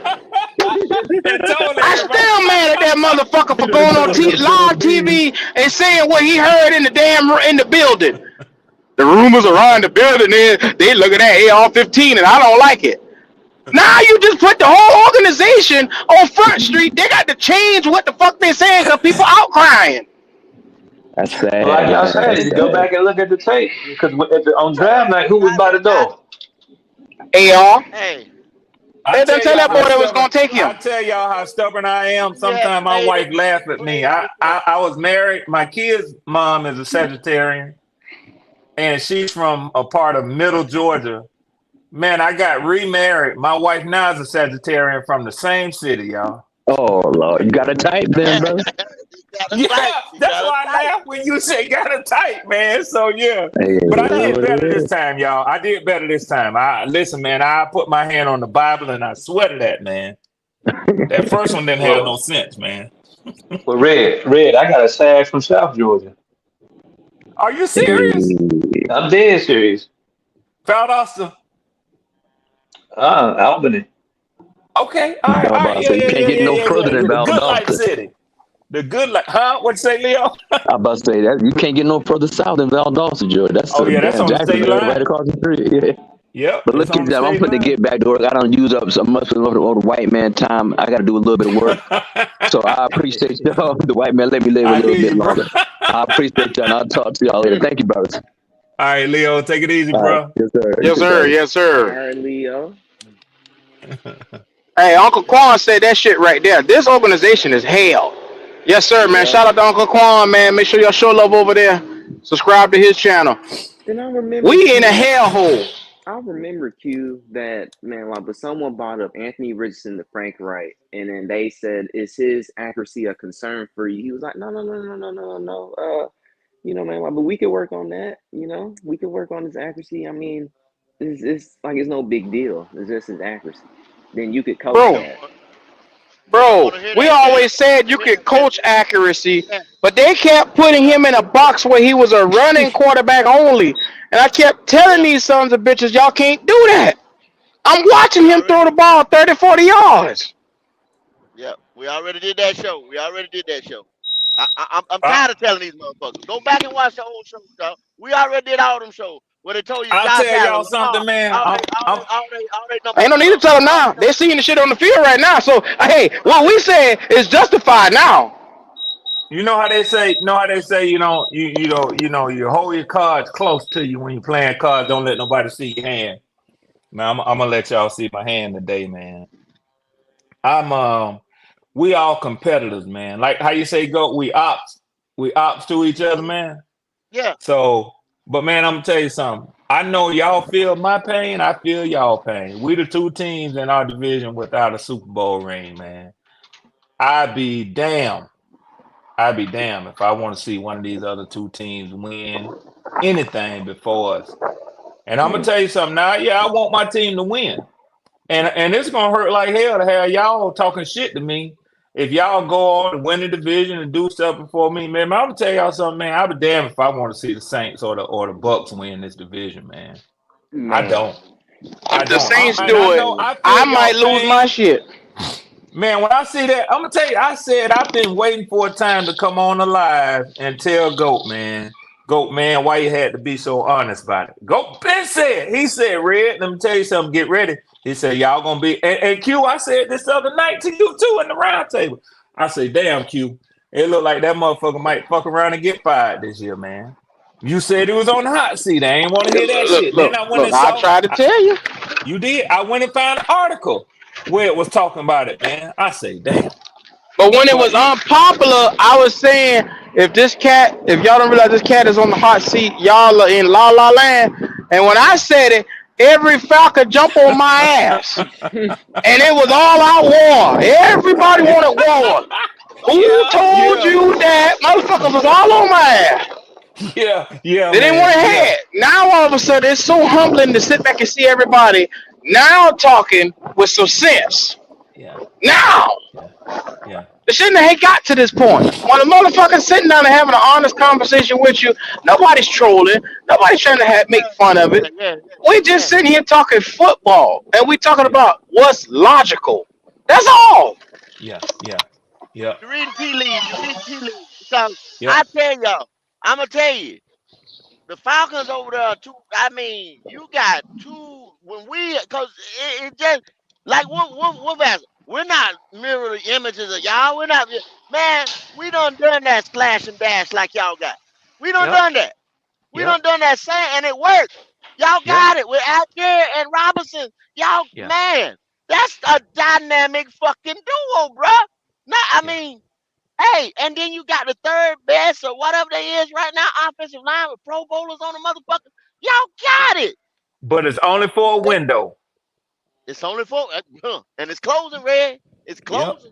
S9: And told
S1: I
S9: everybody.
S1: still mad at that motherfucker
S3: He
S1: for
S3: done
S1: going on
S3: told them to the
S1: live
S3: bees.
S1: TV and saying what he heard in the in the building. The rumors around the building is they looking at AR-15 and I don't like it. Now you just put the whole organization on Front Street. They got to change what the fuck they saying because people out crying.
S8: That's
S4: like
S8: sad,
S4: y'all
S8: man.
S4: said,
S8: That's
S4: you go
S8: sad.
S4: back and look at the tape because on draft night, who was
S7: I,
S4: by the
S7: I,
S4: door?
S1: AR.
S7: hey,
S9: I
S1: They done
S9: tell
S1: tell
S9: y'all
S1: that
S9: how
S1: boy they was
S9: stubborn.
S1: gonna take
S9: I
S1: him.
S9: tell y'all how stubborn I am.
S7: you had
S9: Sometimes my
S7: made
S9: wife
S7: it.
S9: laugh at
S7: Go
S9: me.
S7: ahead,
S9: I,
S7: get that.
S9: I I was married. My kid's mom is a Sagittarian, and she's from a part of Middle Georgia. Man, I got remarried. My wife now is a Sagittarian from the same city, y'all.
S8: Oh Lord, you got a type then, brother.
S7: You got a
S9: Yeah,
S7: type. You
S9: that's
S7: got a
S9: why I
S7: type.
S9: laugh when you say got a type, man. So yeah,
S8: Hey,
S9: but
S8: it
S9: I
S8: is
S9: did
S8: what
S9: better
S8: it
S9: this
S8: is.
S9: time, y'all. I did better this time. I listen, man. I put my hand on the Bible and I swear to that, man. That first one didn't have no
S4: Well,
S9: sense, man.
S4: Red, I got a sag from South Georgia.
S9: Are you serious,
S8: Hey,
S4: I'm dead serious.
S9: Valdosta?
S4: Albany.
S9: Okay,
S8: I'm
S9: all right,
S8: about to
S9: yeah,
S8: say you
S9: yeah,
S8: can't
S9: yeah,
S8: get
S9: yeah,
S8: no
S9: yeah,
S8: further
S9: yeah,
S8: than
S9: yeah. The Good Life
S8: Valdosta.
S9: City. The Good Life, huh? What'd you say, Leo?
S8: I'm about to say that you can't get no further south than Valdosta, Georgia. That's
S9: Oh yeah, that's
S8: damn
S9: on the state
S8: Jacksonville right
S9: line.
S8: across the street. Yeah.
S9: Yep,
S8: But
S9: it's
S8: look
S9: on
S8: at
S9: the
S8: that. I'm
S9: state
S8: putting to
S9: line.
S8: get back to work. I don't use up so much of the white man time. I got to do a little bit of work. So I appreciate y'all. The white man let me live a
S9: I
S8: little
S9: hear
S8: bit
S9: you, bro.
S8: longer. I appreciate y'all, and I'll talk to y'all later. Thank you, brothers.
S9: All right, Leo, take it easy,
S8: All right.
S9: bro.
S8: Yes, sir.
S1: Yes,
S8: Yes,
S1: sir.
S8: sir.
S1: Yes,
S10: all
S1: sir.
S10: right, Leo.
S1: Hey, Uncle Quan said that shit right there. This organization is hell. Yes, sir, man.
S10: Yep.
S1: Shout out to Uncle Quan, man. Make sure y'all show love over there. Subscribe to his channel.
S10: Then I remember
S1: We in a
S10: Q.
S1: hellhole.
S10: I remember Q that man, like, but someone brought up Anthony Richardson to Frank Wright, and then they said, "Is his accuracy a concern for you?" He was like, "No, no, no, no, no, no, no. Man, like, but we could work on that. We could work on his accuracy. I mean, it's like it's no big deal. It's just his accuracy. Then you could coach
S1: Bro,
S10: that.
S7: You
S1: bro,
S7: want to hear
S1: we
S7: that, Jalen?
S1: always said you
S7: Let me,
S1: could
S7: let,
S1: coach accuracy,
S7: yeah,
S1: but they kept putting him in a box where he was a running quarterback only. And I kept telling
S7: yeah.
S1: these sons of bitches, y'all can't do that. I'm watching
S7: We
S1: him
S7: already,
S1: throw the ball 30, 40 yards.
S7: yeah, we already did that show. We already did that show. I'm
S9: I,
S7: tired of telling these motherfuckers. Go back and watch the old shows, dog. We already did all them shows where they told you
S9: I'll
S7: Josh
S9: tell
S7: Allen,
S9: y'all
S7: Lamar,
S9: something, man.
S7: all
S9: I'm,
S7: they, all
S9: I'm,
S7: they, all they, all they number
S1: Ain't no
S7: one
S1: need to tell
S7: numbers.
S1: them
S7: All
S1: now.
S7: they
S1: They're
S7: number
S1: seeing the shit on the field right now. So, hey,
S7: one.
S1: what we say is justified now.
S9: you know how they say, you hold your cards close to you when you're playing cards. Don't let nobody see your hand. Man, I'm gonna let y'all see my hand today, man. We all competitors, man. Like how you say, go, we ops to each other, man.
S7: Yeah,
S9: So, but man, I'm gonna tell you something. I know y'all feel my pain. I feel y'all pain. We the two teams in our division without a Super Bowl ring, man. I'd be damned. I'd be damned if I want to see one of these other two teams win anything before us. And I'm gonna tell you something now. Yeah, I want my team to win. And it's gonna hurt like hell to have y'all talking shit to me. If y'all go on and win the division and do stuff before me, man, I'm gonna tell y'all something, man. I'll be damned if I want to see the Saints or the Bucks win this division, man. I
S10: Man,
S9: don't. I
S1: If the
S9: don't.
S1: Saints
S9: And I
S1: do it,
S9: know
S10: man.
S9: I
S1: I
S9: feel
S1: might
S9: y'all
S1: lose my
S9: pain.
S1: shit.
S9: Man, when I see that, I'm gonna tell you, I said I've been waiting for a time to come on alive and tell Goat, man. Goat, man, why you had to be so honest about it. Goat Ben said, he said, Red, let me tell you something, get ready. He said, y'all gonna be and Q, I said this other night to you too in the round table. I said, damn, Q, it looked like that motherfucker might fuck around and get fired this year, man. You said it was on the hot seat. I ain't want to hear that shit. Then I went
S1: Look,
S9: and
S1: I
S9: saw.
S1: tried to tell you.
S9: You did. I went and found an article where it was talking about it, man. I say, damn.
S1: But when it was
S9: But
S1: unpopular, I was saying if y'all don't realize this cat is on the hot seat, y'all are in la la land. And when I said it, every Falcon jump on my ass, and it was all out war. Everybody wanted war. Who
S9: yeah,
S1: told
S9: yeah,
S1: you that? Motherfuckers was all on my ass.
S9: yeah,
S1: They didn't want
S9: man.
S1: to
S9: Yeah,
S1: hear it. Now all of a sudden, it's so humbling to sit back and see everybody now talking with some sense.
S9: yeah,
S1: Now.
S9: yeah, yeah,
S1: It shouldn't have got to this point. When a motherfucker sitting down and having an honest conversation with you, nobody's trolling, nobody's trying to make fun of it.
S7: Yeah,
S1: We just
S7: yeah.
S1: sitting here talking football, and we talking
S9: yeah,
S1: about what's logical. That's all.
S9: yeah, yeah, yeah,
S7: You reading tea leaves. You reading tea leaves. Because
S9: yeah,
S7: I tell y'all, I'm gonna tell you, the Falcons over there too. I mean, you got two when we because it just like what has we're not mirror images of y'all. We're not man. We done that slash and dash like y'all got. We
S9: yeah,
S7: done that. We
S9: yeah,
S7: done that same and it worked. Y'all
S9: yeah,
S7: got it with Algier and Robinson. Y'all
S9: yeah,
S7: man, that's a dynamic fucking duo, bruh. Not I
S9: yeah.
S7: mean. Hey, and then you got the third best or whatever they is right now, offensive line with Pro Bowlers on the motherfucker. Y'all got it.
S9: But it's only for a window.
S7: It's only for and it's closing, Red. It's
S9: Yep,
S7: closing.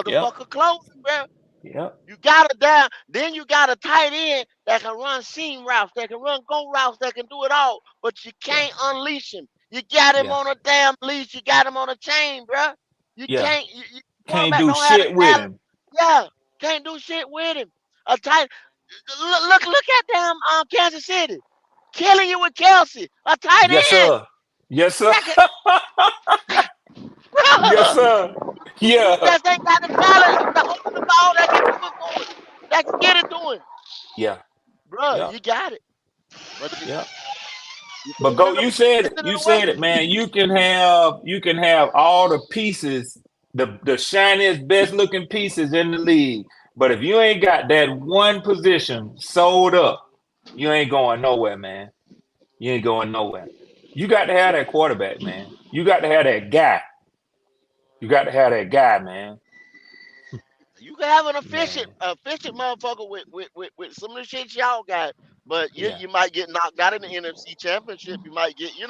S9: yep,
S7: Motherfucker closing, bro.
S9: yep,
S7: You got it down. Then you got a tight end that can run seam routes, that can run go routes, that can do it all. But you
S9: yeah,
S7: can't unleash him. You got him
S9: yeah,
S7: on a damn leash. You got him on a chain, bro. You
S9: yeah.
S7: can't.
S9: Can't
S7: Quarterback
S9: do
S7: don't have the
S9: shit with
S7: talent.
S9: him.
S7: Yeah, can't do shit with him. A tight. Look at them Kansas City killing you with Kelsey, a tight
S9: Yes,
S7: end.
S9: sir. Yes, sir.
S7: That can,
S9: Yes,
S7: bruh,
S9: sir.
S7: you
S9: Yeah,
S7: just ain't got the talent to hold the ball that can do it to him, that can get it to him,
S9: yeah,
S7: bro.
S9: yeah,
S7: You got it, but
S9: yeah.
S7: you
S9: But
S7: put it
S9: go,
S7: in the
S9: you said it.
S7: put it in
S9: You
S7: the work.
S9: said it, man. You can have all the pieces, the shiniest, best looking pieces in the league. But if you ain't got that one position sold up, you ain't going nowhere, man. You ain't going nowhere. You got to have that quarterback, man. You got to have that guy. You got to have that guy, man.
S7: You can have an
S9: Man.
S7: efficient motherfucker with some of the shit y'all got, but
S9: Yeah.
S7: you might get knocked out in the NFC Championship. You might get, you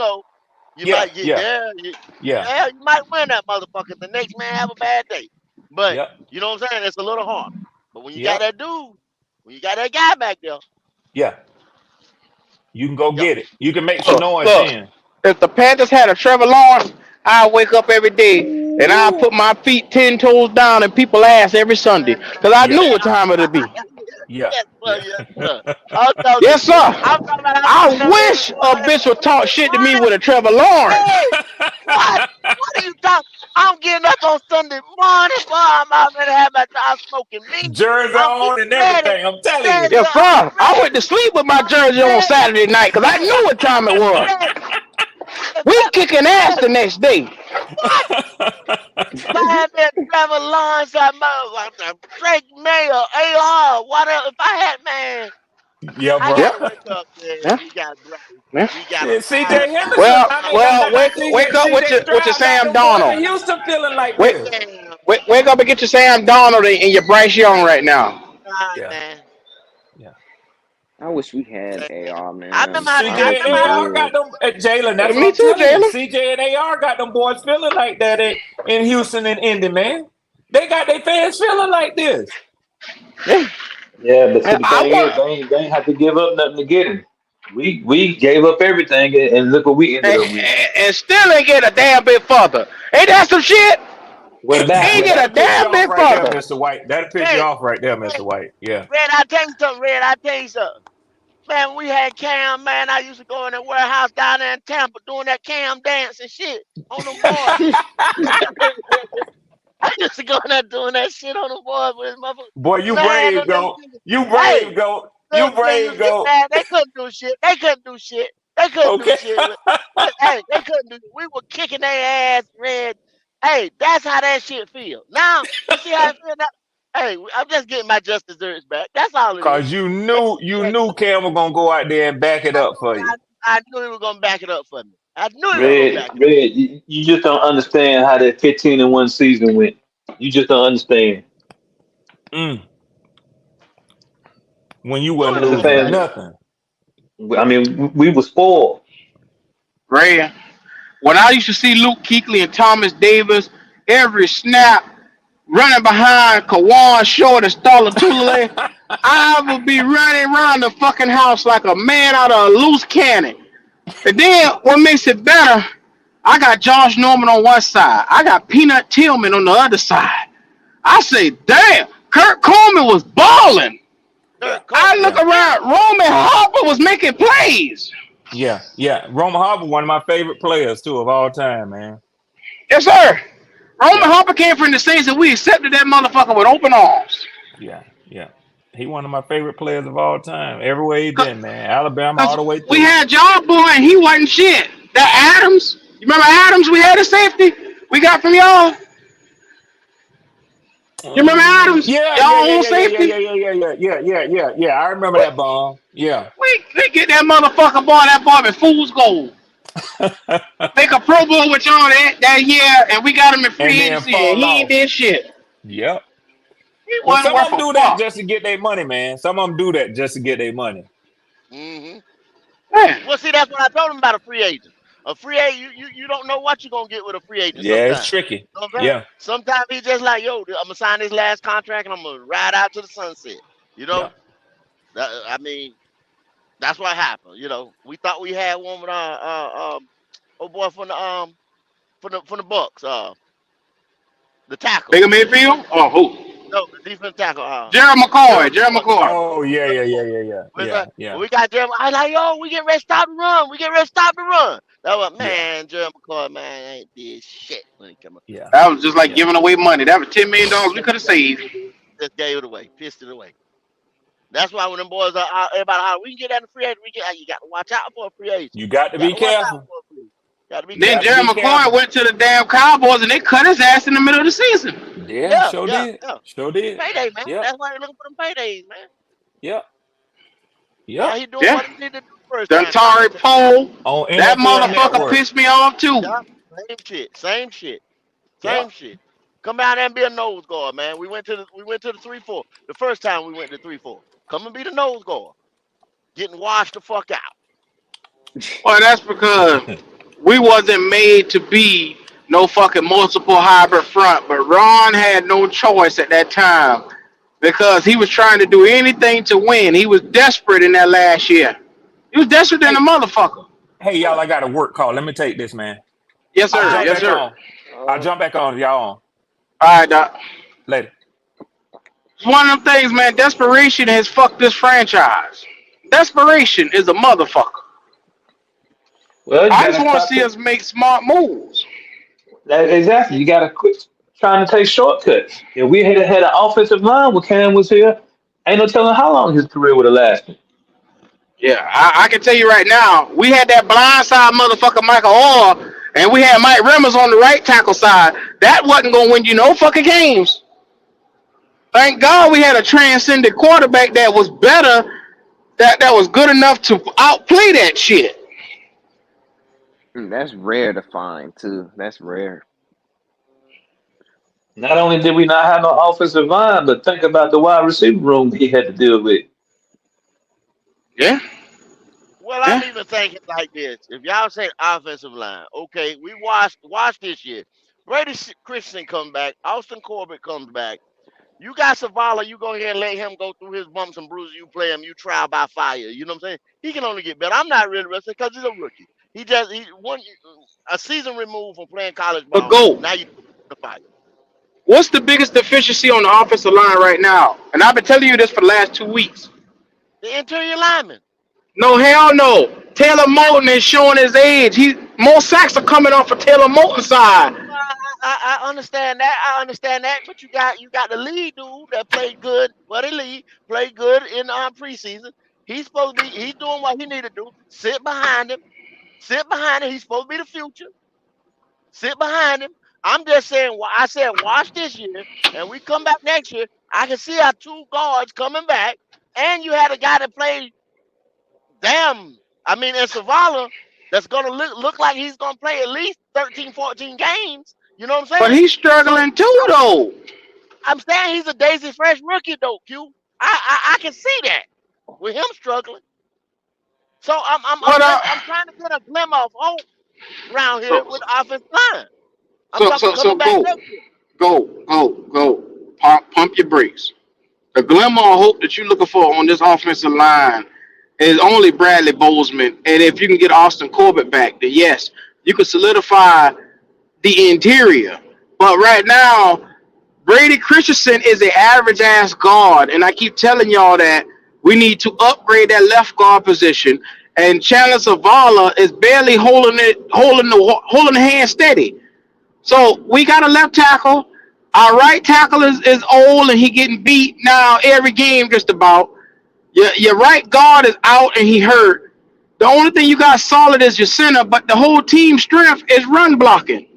S9: Yeah.
S7: might get
S9: Yeah.
S7: there.
S9: Yeah.
S7: Yeah, you might win that motherfucker. The next man have a bad day, but
S9: Yep.
S7: you know what I'm saying? It's a little hard. But when you got
S9: Yep.
S7: that dude, when you got that guy back there,
S9: Yeah. You can go
S7: yo,
S9: get it. You can make some
S1: Look,
S9: noise
S1: look.
S9: then.
S1: If the Panthers had a Trevor Lawrence, I wake up every day and I
S9: Ooh.
S1: put my feet 10 toes down in people's ass every Sunday
S7: man,
S1: because I
S9: Yeah.
S1: knew what time it'd be.
S9: Yeah.
S7: yes, sir,
S9: Yeah.
S7: yes, sir. I'm talking,
S1: Yes, sir.
S7: I'm talking about I
S1: I
S7: wake up
S1: wish a bitch would talk
S7: every
S1: shit to me
S7: morning.
S1: with a Trevor Lawrence.
S7: Hey, what? What are you talking? I'm getting up on Sunday morning, boy. I'm out there to have my time smoking me.
S9: Jersey
S7: I'm getting
S9: on and
S7: ready.
S9: everything. I'm telling
S7: Yes,
S9: you.
S7: sir.
S1: Yes,
S7: I'm
S1: sir. I went to
S7: ready.
S1: sleep with my
S7: I'm
S1: jersey on
S7: ready.
S1: Saturday night because I knew what time it was.
S7: Ready.
S1: We kicking ass the next day.
S7: What? If I had that Trevor Lawrence, Drake Mayer, AR, whatever. If I had, man,
S9: Yeah,
S7: I
S9: bro.
S1: Yep.
S7: gotta wake up, man.
S1: Yeah.
S7: We got Bryce.
S1: Yeah.
S7: We got a
S9: Shit, CJ
S7: fine
S9: Henderson.
S1: Well,
S9: I mean,
S1: well, wake up with your
S9: Stroud got
S1: Sam
S9: them boys in
S1: Donald.
S9: Houston feeling like
S1: Wake,
S9: this.
S7: damn
S1: wake up and get your Sam Donald and your Bryce Young right now.
S7: fine,
S9: Yeah.
S7: man.
S9: Yeah.
S10: I wish we had
S7: Man.
S10: AR,
S7: I
S10: man.
S7: remember how
S9: CJ
S7: I
S10: Arms
S9: and
S10: too
S7: remember how
S9: AR got
S10: good.
S9: them. Jalen, that's what
S1: Me
S9: I'm
S1: too,
S9: telling you.
S1: Jalen.
S9: CJ and AR got them boys feeling like that in Houston and Indy, man. They got their fans feeling like this.
S1: Yeah.
S4: Yeah, but see,
S1: And
S4: the
S1: I
S4: thing is,
S1: want
S4: they ain't have to give up nothing to get him. We gave up everything, and look what we ended
S1: and,
S4: up with.
S1: and still ain't get a damn bit further. Ain't that some shit?
S4: We're
S1: Ain't
S9: Well,
S4: backwards.
S1: get
S9: that'll
S1: a
S9: piss you
S1: damn
S9: off
S1: bit
S9: right there,
S1: further.
S9: Mr. White. That'll piss you
S7: Red,
S9: off right there,
S7: Red,
S9: Mr. White. Yeah.
S7: Red, I tell you something, Red. I tell you something. Man, we had Cam, man. I used to go in the warehouse down there in Tampa doing that Cam dance and shit on them boys. I used to go in there doing that shit on them boys with his mother.
S9: Boy, you
S7: Man,
S9: brave,
S7: them niggas,
S9: goat. You
S7: hey,
S9: brave, goat. You
S7: them
S9: brave,
S7: niggas,
S9: goat.
S7: man, they couldn't do shit. They couldn't do shit. They couldn't do
S9: Okay.
S7: shit. Hey, they couldn't do. We were kicking their ass, Red. Hey, that's how that shit feel. Now you see how it feel now. Hey, I'm just getting my just desserts back. That's all it is.
S9: Cause you knew Cam was gonna go out there and back it up for you.
S7: I knew he was gonna back it up for me. I knew he was gonna
S4: Red,
S7: back it up.
S4: Red, you just don't understand how that 15-1 season went. You just don't understand.
S9: Mm. When you
S7: Knew
S9: wasn't
S7: he was
S4: As a
S7: gonna
S9: losing
S7: back it
S4: fan,
S7: up.
S9: nothing.
S4: I mean, we were spoiled.
S1: Ray, when I used to see Luke Kuechly and Thomas Davis every snap running behind Kawan Short and Starla Tulele, I would be running around the fucking house like a man out of a loose cannon. And then what makes it better, I got Josh Norman on one side. I got Peanut Tillman on the other side. I say, damn, Kurt Coleman was balling.
S9: Yeah,
S7: Kurt
S1: I
S7: Coleman
S1: look
S7: was
S9: yeah,
S1: around,
S7: killing.
S1: Roman Harper was making plays.
S9: yeah. Roman Harper, one of my favorite players too of all time, man.
S1: Yes, sir. Roman
S9: Yeah,
S1: Harper came from the Saints and we accepted that motherfucker with open arms.
S9: yeah. He one of my favorite players of all time. Everywhere he been, man. Alabama
S1: Because
S9: all the way
S1: we
S9: through.
S1: had Job Boy and he wasn't shit. That Adams, you remember Adams we had a safety we got from y'all? You remember Adams?
S9: Yeah, yeah,
S1: Y'all
S9: yeah,
S1: own
S9: yeah, yeah, yeah,
S1: safety?
S9: yeah, yeah, yeah, yeah, yeah. I remember
S1: We,
S9: that bomb. Yeah.
S1: we get that motherfucker boy, that boy in fool's gold. Make a Pro Bowl with y'all that year and we got him in
S9: And
S1: free
S9: then
S1: agency and
S9: fall
S1: he ain't
S9: off.
S1: did shit.
S9: Yep.
S1: He
S9: Well,
S1: wasn't
S9: some of
S1: worth
S9: them
S1: a
S9: do that
S1: fuck.
S9: just to get their money, man. Some of them do that just to get their money.
S7: Mm-hmm.
S1: Man,
S7: Well, see, that's what I told him about a free agent. A free agent, you don't know what you're gonna get with a free agent
S9: Yeah, it's
S7: sometimes.
S9: tricky.
S7: You know what I'm saying?
S9: Yeah,
S7: Sometimes he's just like, yo, I'm gonna sign this last contract and I'm gonna ride out to the sunset. You
S9: yeah.
S7: know? I mean, that's what happened. We thought we had one with oh boy from the Bucks, the tackle.
S1: Baker Mayfield? Oh, who?
S7: No, the defense tackle,
S1: Gerald
S7: Gerald
S1: McCoy. Gerald
S7: McCoy.
S1: McCoy.
S9: Oh, yeah,
S7: Gerald
S9: yeah, yeah,
S7: McCoy.
S9: yeah, yeah, yeah,
S7: When
S9: yeah,
S7: we got Jeremy, I like, yo, we get ready to stop the run. We get ready to stop the run. That was,
S9: yeah,
S7: man, Jeremy McCoy, man, ain't did shit when he come up.
S9: yeah,
S1: That was just like
S9: yeah.
S1: giving away money. That was $10 million we
S7: Just,
S1: could have saved.
S7: just gave it away, pissed it away. That's why when them boys are everybody holler, we can get that in free agent. You got to watch out for a free agent.
S9: You got to
S7: You got
S9: be
S7: to watch out
S9: careful.
S7: for a free agent. Got to be
S1: Then
S9: Got to
S7: careful.
S1: Jerry
S9: be
S1: McCoy
S9: careful.
S1: went to the damn Cowboys and they cut his ass in the middle of the season.
S9: Yeah,
S7: Yeah,
S9: sure
S7: yeah,
S9: did.
S7: yeah.
S9: Sure did.
S7: Payday, man.
S9: Yep,
S7: That's why they're looking for them paydays, man.
S9: yep, yep.
S7: Now he doing
S1: Yeah.
S7: what he needed to do the first time. Trying to
S1: Tari
S7: get to
S1: Poe,
S9: On
S1: that
S9: NFL
S1: motherfucker
S9: Network.
S1: pissed me off too.
S7: yeah, same shit, same shit,
S9: Yep.
S7: same shit. Come down there and be a nose guard, man. We went to the 3-4. The first time we went to 3-4. Come and be the nose guard. Getting washed the fuck out.
S1: Well, that's because we wasn't made to be no fucking multiple hybrid front, but Ron had no choice at that time because he was trying to do anything to win. He was desperate in that last year. He was desperate than a
S9: Hey,
S1: motherfucker.
S9: hey, y'all,
S7: Yeah.
S9: I got a work call. Let me take this, man.
S1: Yes,
S9: I'll
S1: sir.
S7: All right,
S9: jump
S1: Yes,
S9: back
S7: man.
S1: sir.
S9: on. I'll jump back on if y'all on.
S1: All right, Doc.
S9: Later.
S1: It's one of them things, man. Desperation has fucked this franchise. Desperation is a motherfucker.
S4: Well, you
S1: I just
S4: gotta
S1: want to
S4: stop
S1: see
S4: it.
S1: us make smart moves.
S4: Exactly. You gotta quit trying to take shortcuts. If we had an offensive line when Cam was here, ain't no telling how long his career would have lasted.
S1: Yeah, I can tell you right now, we had that blindside motherfucker Michael Orr, and we had Mike Remmers on the right tackle side. That wasn't gonna win you no fucking games. Thank God we had a transcendent quarterback that was better, that was good enough to outplay that shit.
S10: That's rare to find too. That's rare.
S4: Not only did we not have no offensive line, but think about the wide receiver room he had to deal with.
S1: Yeah,
S7: Well,
S1: yeah.
S7: I'm even thinking like this. If y'all say offensive line, okay, we watched this year. Brady Christian comes back. Austin Corbett comes back. You got Savala, you go ahead and let him go through his bumps and bruises. You play him, you trial by fire. You know what I'm saying? He can only get better. I'm not really interested because he's a rookie. He one a season removed from playing college
S1: But
S7: ball.
S1: go.
S7: Now you the fire.
S1: What's the biggest deficiency on the offensive line right now? And I've been telling you this for the last 2 weeks.
S7: The interior lineman.
S1: No, hell no. Taylor Moton is showing his age. More sacks are coming off of Taylor Moton's side.
S7: Well, I understand that. I understand that. But you got the lead dude that played good. Well, the lead played good in preseason. He's doing what he need to do. Sit behind him. Sit behind him. He's supposed to be the future. Sit behind him. I'm just saying. I said watch this year, and we come back next year. I can see our two guards coming back, and you had a guy that played damn. I mean, in Savala, that's gonna look like he's gonna play at least 13, 14 games. You know what I'm
S1: But
S7: saying?
S1: he's
S7: So
S1: struggling too, though.
S7: I'm saying he's a Daisy Fresh rookie, though. I can see that with him struggling. So
S1: What
S7: I'm trying to get a glimmer of hope around here
S1: so
S7: with the offensive line. I'm talking
S1: so
S7: coming back next year.
S1: go. Pump your brakes. The glimmer of hope that you're looking for on this offensive line is only Bradley Bozeman. And if you can get Austin Corbett back, then yes, you can solidify the interior. But right now, Brady Christensen is an average ass guard. And I keep telling y'all that we need to upgrade that left guard position. And Chandler Zavala is barely holding the hand steady. So we got a left tackle. Our right tackle is old and he getting beat now every game just about. Your right guard is out and he hurt. The only thing you got solid is your center, but the whole team strength is run blocking.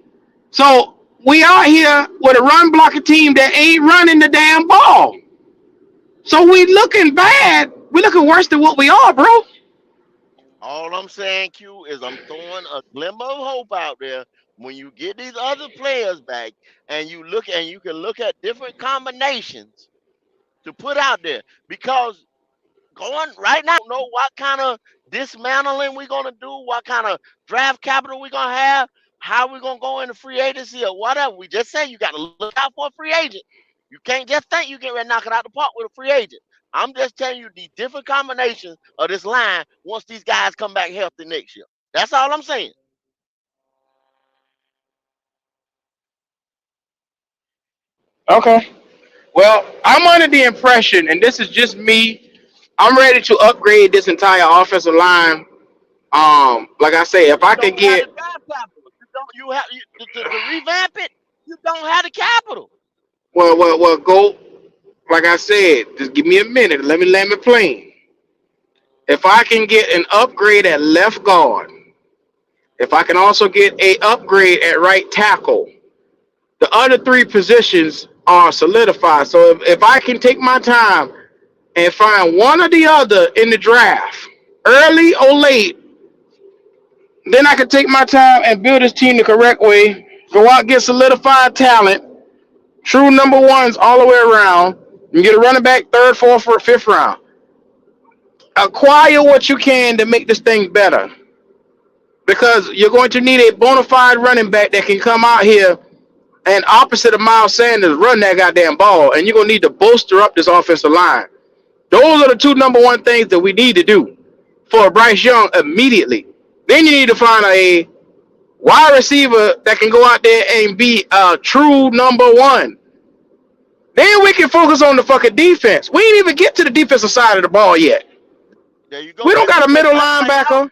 S1: So we out here with a run blocking team that ain't running the damn ball. So we looking bad. We looking worse than what we are, bro.
S7: All I'm saying, Q, is I'm throwing a glimmer of hope out there. When you get these other players back, and you can look at different combinations to put out there, because going right now, know what kind of dismantling we're gonna do, what kind of draft capital we're gonna have, how we're gonna go into free agency or whatever. We just say you got to look out for a free agent. You can't just think you get ready to knock it out the park with a free agent. I'm just telling you the different combinations of this line once these guys come back healthy next year. That's all I'm saying.
S1: Okay. Well, I'm under the impression, and this is just me, I'm ready to upgrade this entire offensive line. Like I say, if
S7: You
S1: I could
S7: don't have
S1: get
S7: the draft capital. You don't. You have to revamp it. You don't have the capital.
S1: go like I said, just give me a minute. Let me land my plane. If I can get an upgrade at left guard, if I can also get a upgrade at right tackle, the other three positions are solidified. So if I can take my time and find one or the other in the draft, early or late, then I can take my time and build this team the correct way. Go out and get solidified talent, true number ones all the way around. You get a running back third, fourth, or fifth round. Acquire what you can to make this thing better. Because you're going to need a bona fide running back that can come out here and opposite of Miles Sanders run that goddamn ball. And you're going to need to bolster up this offensive line. Those are the two number one things that we need to do for Bryce Young immediately. Then you need to find a wide receiver that can go out there and be a true number one. Then we can focus on the fucking defense. We ain't even get to the defensive side of the ball yet.
S7: There you go.
S1: We don't
S7: Let me
S1: got a
S7: take
S1: middle
S7: my plane off.
S1: linebacker,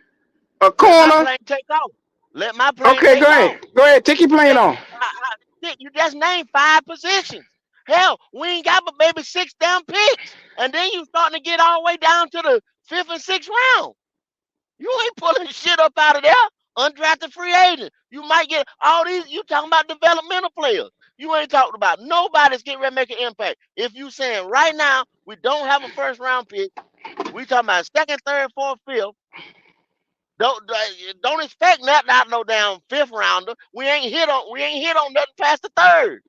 S1: a
S7: Let my
S1: corner.
S7: plane take off. Let my plane
S1: Okay,
S7: take off.
S1: go ahead, take your plane
S7: Shit,
S1: on.
S7: you just named 5 positions. Hell, we ain't got but maybe 6 damn picks. And then you starting to get all the way down to the 5th and 6th round. You ain't pulling shit up out of there. Undrafted free agent. You might get all these. You talking about developmental players. You ain't talking about nobody's getting ready to make an impact. If you saying right now we don't have a first round pick, we talking about second, third, fourth, fifth. Don't expect nothing out no damn 5th rounder. We ain't hit on nothing past the third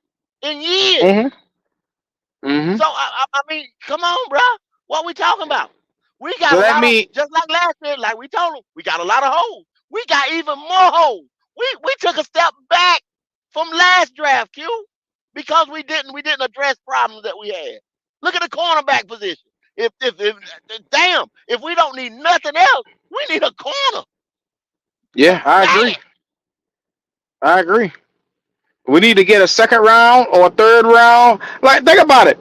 S7: in years.
S1: Mm-hmm. Mm-hmm.
S7: So I mean, come on, bro. What we talking about? We got a
S1: Let
S7: lot of,
S1: me.
S7: just like last year, like we told them, we got a lot of holes. We got even more holes. We took a step back from last draft, Q, because we didn't address problems that we had. Look at the cornerback position. If damn, if we don't need nothing else, we need a corner.
S1: Yeah, I
S7: Damn.
S1: agree. I agree. We need to get a second round or a third round. Like, think about it.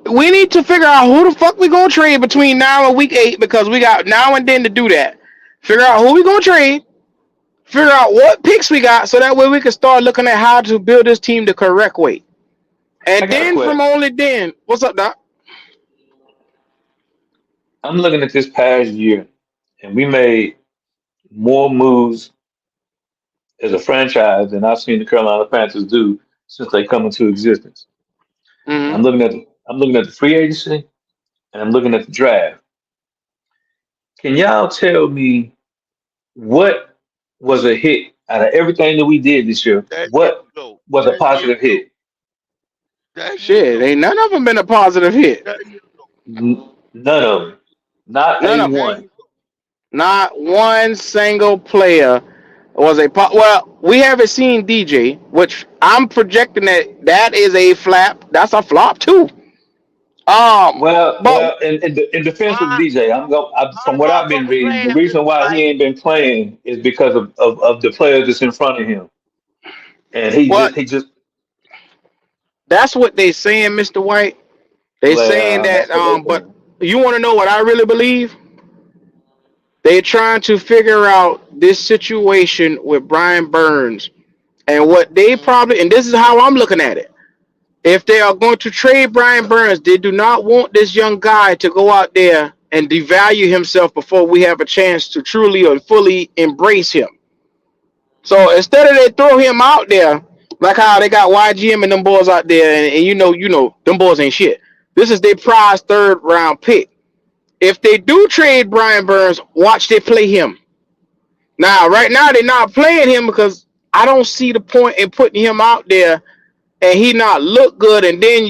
S1: We need to figure out who the fuck we gonna trade between now and week 8 because we got now and then to do that. Figure out who we gonna trade. Figure out what picks we got so that way we can start looking at how to build this team the correct way.
S4: I
S1: And
S4: got a
S1: then from
S4: question.
S1: only then, what's up, Doc?
S4: I'm looking at this past year, and we made more moves as a franchise than I've seen the Carolina Panthers do since they come into existence. And
S1: Mm-hmm.
S4: I'm looking at I'm looking at the free agency, and I'm looking at the draft. Can y'all tell me what was a hit out of everything that we did this year?
S7: There you
S4: What
S7: go.
S4: was a
S7: There you
S4: positive
S7: go.
S4: hit?
S7: There you
S1: Shit,
S7: go.
S1: ain't none of them been a positive hit.
S7: There you go.
S4: None of them. Not
S1: None
S4: a
S1: of them.
S7: There
S4: one.
S7: you go.
S1: Not one single player was well. We haven't seen DJ, which I'm projecting that is a flap. That's a flop too. But
S4: In defense of
S7: Why?
S4: DJ,
S7: How
S4: from
S7: the
S4: what I've been
S7: motherfucker
S4: reading, the
S7: playing,
S4: reason
S7: Mr.
S4: why he
S7: White?
S4: ain't been playing is because of the players that's in front of him, and
S1: what
S4: he just
S1: that's what they saying, Mr. White. They saying
S4: well,
S1: that.
S4: that's what they
S1: But
S4: think.
S1: you want to know what I really believe? They're trying to figure out this situation with Brian Burns and what they
S7: Mm,
S1: probably. And this is how I'm looking at it. If they are going to trade Brian Burns, they do not want this young guy to go out there and devalue himself before we have a chance to truly or fully embrace him. So instead of they throw him out there, like how they got YGM and them boys out there, and them boys ain't shit. This is their prize third round pick. If they do trade Brian Burns, watch they play him. Now, right now they're not playing him because I don't see the point in putting him out there and he not look good. And then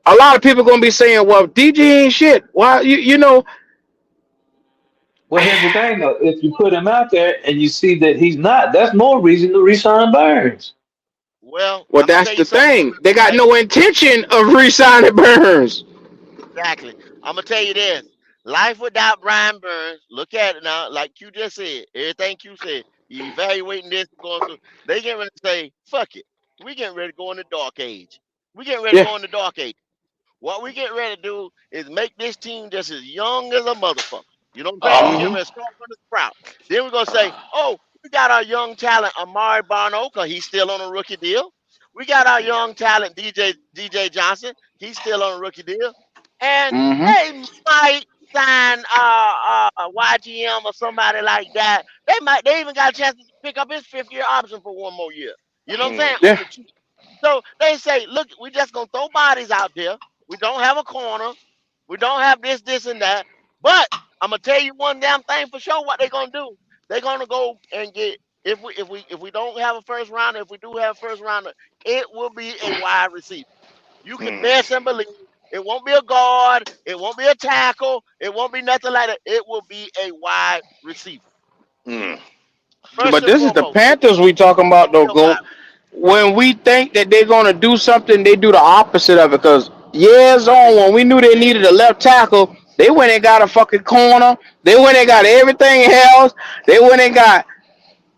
S1: a lot of people gonna be saying, "Well, DJ ain't shit." Why
S4: Well, here's the thing though: if you put him out there and you see that he's not, that's more reason to resign Burns.
S7: well,
S1: Well,
S7: I'm gonna
S1: that's
S7: tell you
S1: the
S7: something too,
S1: thing.
S7: Mr.
S1: They got
S7: White.
S1: no intention of re-signing Burns.
S7: Exactly. I'm gonna tell you this. Life without Brian Burns. Look at it now, like you just said. Everything you said. You evaluating this and going through. They getting ready to say, "Fuck it. We getting ready to go in the dark age. We getting ready to
S1: Yeah.
S7: go in the dark age. What we get ready to do is make this team just as young as a motherfucker. You know what I'm saying? We
S1: Mm-hmm.
S7: get ready to start from the sprout. Then we're gonna say, oh, we got our young talent Amari Barno, cause he's still on a rookie deal. We got our young talent DJ Johnson, he's still on a rookie deal, and
S1: Mm-hmm.
S7: they might sign YGM or somebody like that. They even got a chance to pick up his 5th year option for one more year. You know what I'm saying? On
S1: Yeah.
S7: the cheap. So they say, look, we just gonna throw bodies out there. We don't have a corner. We don't have this, and that. But I'm gonna tell you one damn thing for sure. What they're gonna do? They're gonna go and get if we don't have a first rounder. If we do have a first rounder, it will be a wide receiver. You can best and believe it won't be a guard. It won't be a tackle. It won't be nothing like that. It will be a wide receiver. First
S1: But
S7: and
S1: this is the
S7: foremost, it's
S1: Panthers we talking about
S7: gonna be
S1: though,
S7: a wide
S1: Go. When we think that they're gonna do something, they do the opposite of it. Cause years
S7: because
S1: on,
S7: they
S1: when we knew they needed a left tackle, they went and got a fucking corner. They went and got everything else. They went and got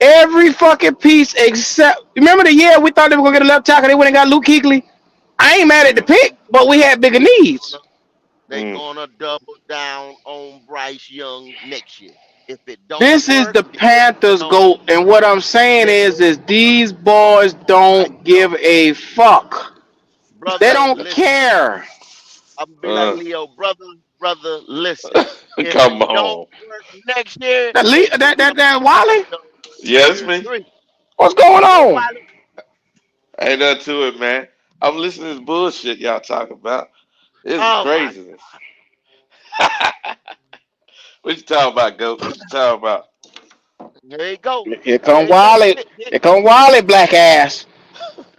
S1: every fucking piece except. Remember the year we thought they were gonna get a left tackle? They went and got Luke Kuechly. I ain't mad at the pick, but we had bigger
S7: they
S1: needs.
S7: gonna they gonna double down on Bryce Young next year. If it don't
S1: This is
S7: work,
S1: the
S7: then you
S1: Panthers
S7: know,
S1: go, and what I'm saying
S7: then
S1: is
S7: move
S1: these boys
S7: Bryce
S1: don't
S7: Young,
S1: give a fuck. They
S7: brother.
S1: don't
S7: Listen,
S1: care.
S7: I'm gonna be like Leo, brother. Listen, if it
S6: Come
S7: don't
S6: on.
S7: work next year,
S1: That
S7: then you know
S1: that Wally,
S7: no
S6: Yes,
S7: year
S6: me.
S7: three.
S1: what's going
S7: What's up,
S1: on?
S7: Wiley?
S6: Ain't nothing to it, man. I'm listening to this bullshit y'all talking about. This is
S7: Oh my,
S6: craziness. What you talking about, Goat? What you talking about?
S7: there you go,
S1: Here come
S7: there you go.
S1: Wally. Here come Wally, black ass.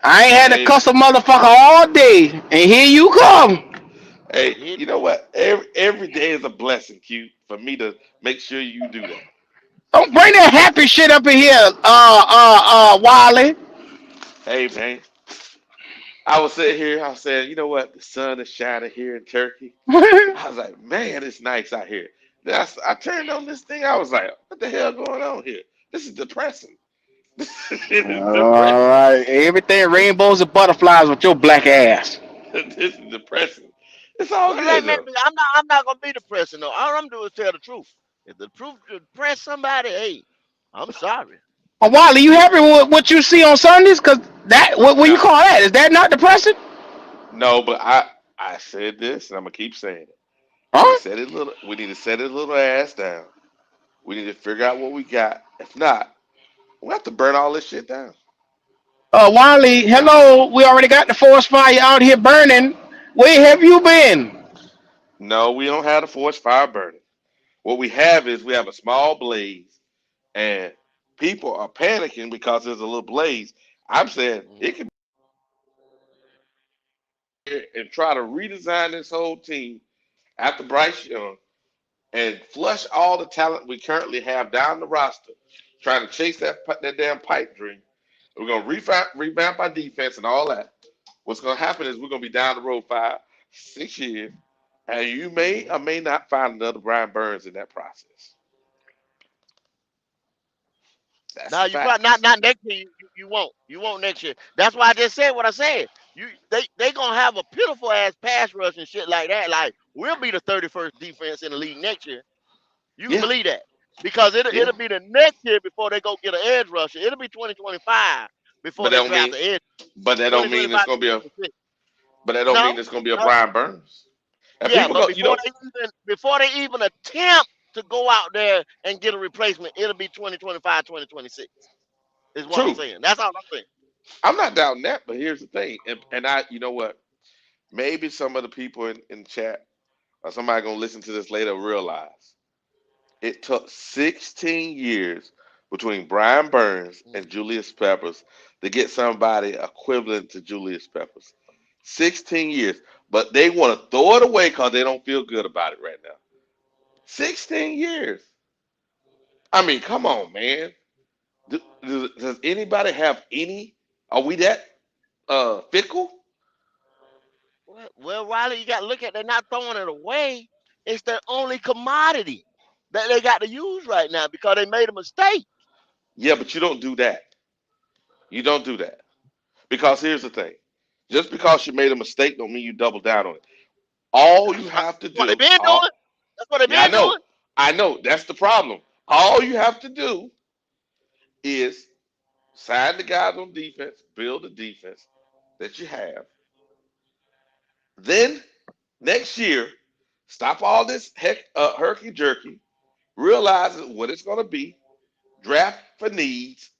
S1: I ain't had to
S6: Hey,
S1: cuss a motherfucker all day, and here you come.
S6: hey,
S7: Here
S6: you know what? Every day is a blessing, Q, for me to make sure you do that.
S1: Don't bring that happy shit up in here, Wally.
S6: Hey, man. I was sitting here, I was saying, you know what? The sun is shining here in Turkey. I was like, man, it's nice out here. Then I turned on this thing. I was like, what the hell going on here? This is depressing. It is
S1: All
S6: depressing.
S1: right, everything rainbows and butterflies with your black ass.
S6: This is depressing. It's all
S7: well, let
S6: good
S7: me.
S6: though.
S7: I'm not gonna be the person though. All I'm doing is tell the truth. If the truth depress somebody, hey, I'm sorry.
S1: Wally, you happy with what you see on Sundays? Cause that what you
S6: No,
S1: call that? Is that not depressing?
S6: no, but I said this and I'm gonna keep saying it. We need to
S1: Huh?
S6: set it little. We need to set it little ass down. We need to figure out what we got. If not, we have to burn all this shit down.
S1: Wally, hello. We already got the forest fire out here burning. Where have you been?
S11: No, we don't have the forest fire burning. What we have is we have a small blaze, and people are panicking because there's a little blaze. I'm saying it can be and try to redesign this whole team after Bryce Young and flush all the talent we currently have down the roster, trying to chase that damn pipe dream. We're gonna revamp our defense and all that. What's gonna happen is we're gonna be down the road 5, 6 years, and you may
S7: Mm-hmm.
S11: or may not find another Brian Burns in that process. That's
S7: Now
S11: a
S7: you
S11: fact.
S7: probably not next year. You won't next year. That's why I just said what I said. They gonna have a pitiful ass pass rush and shit like that. Like we'll be the 31st defense in the league next year. You can
S11: Yeah,
S7: believe that because
S11: yeah.
S7: it'll be the next year before they go get an edge rusher. It'll be 2025 before
S11: But that
S7: they
S11: don't
S7: draft
S11: mean
S7: the edge.
S11: but that don't mean it's
S7: 2025,
S11: gonna be a
S7: 2026.
S11: but that don't mean
S7: No,
S11: it's gonna be a
S7: no,
S11: Brian Burns. And
S7: yeah,
S11: people
S7: but
S11: go,
S7: before they even attempt to go out there and get a replacement, it'll be 2025, 2026. Is what I'm
S11: true.
S7: saying. That's all I'm saying.
S11: I'm not doubting that, but here's the thing, and I, you know what? Maybe some of the people in chat or somebody gonna listen to this later realize it took 16 years between Brian Burns
S7: Mm.
S11: and Julius Peppers to get somebody equivalent to Julius Peppers. 16 years, but they want to throw it away because they don't feel good about it right now. 16 years. I mean, come on, man. Does anybody have any? Are we that fickle?
S7: Well, Riley, you got to look at they're not throwing it away. It's their only commodity that they got to use right now because they made a mistake.
S11: Yeah, but you don't do that. You don't do that. Because here's the thing. Just because you made a mistake don't mean you double down on it. All you
S7: That's
S11: have to
S7: what they've
S11: do,
S7: been doing. That's what they've
S11: yeah, I
S7: been
S11: know.
S7: doing.
S11: I know. That's the problem. All you have to do is sign the guys on defense, build the defense that you have. Then next year, stop all this herky jerky, realize what it's going to be, draft for needs,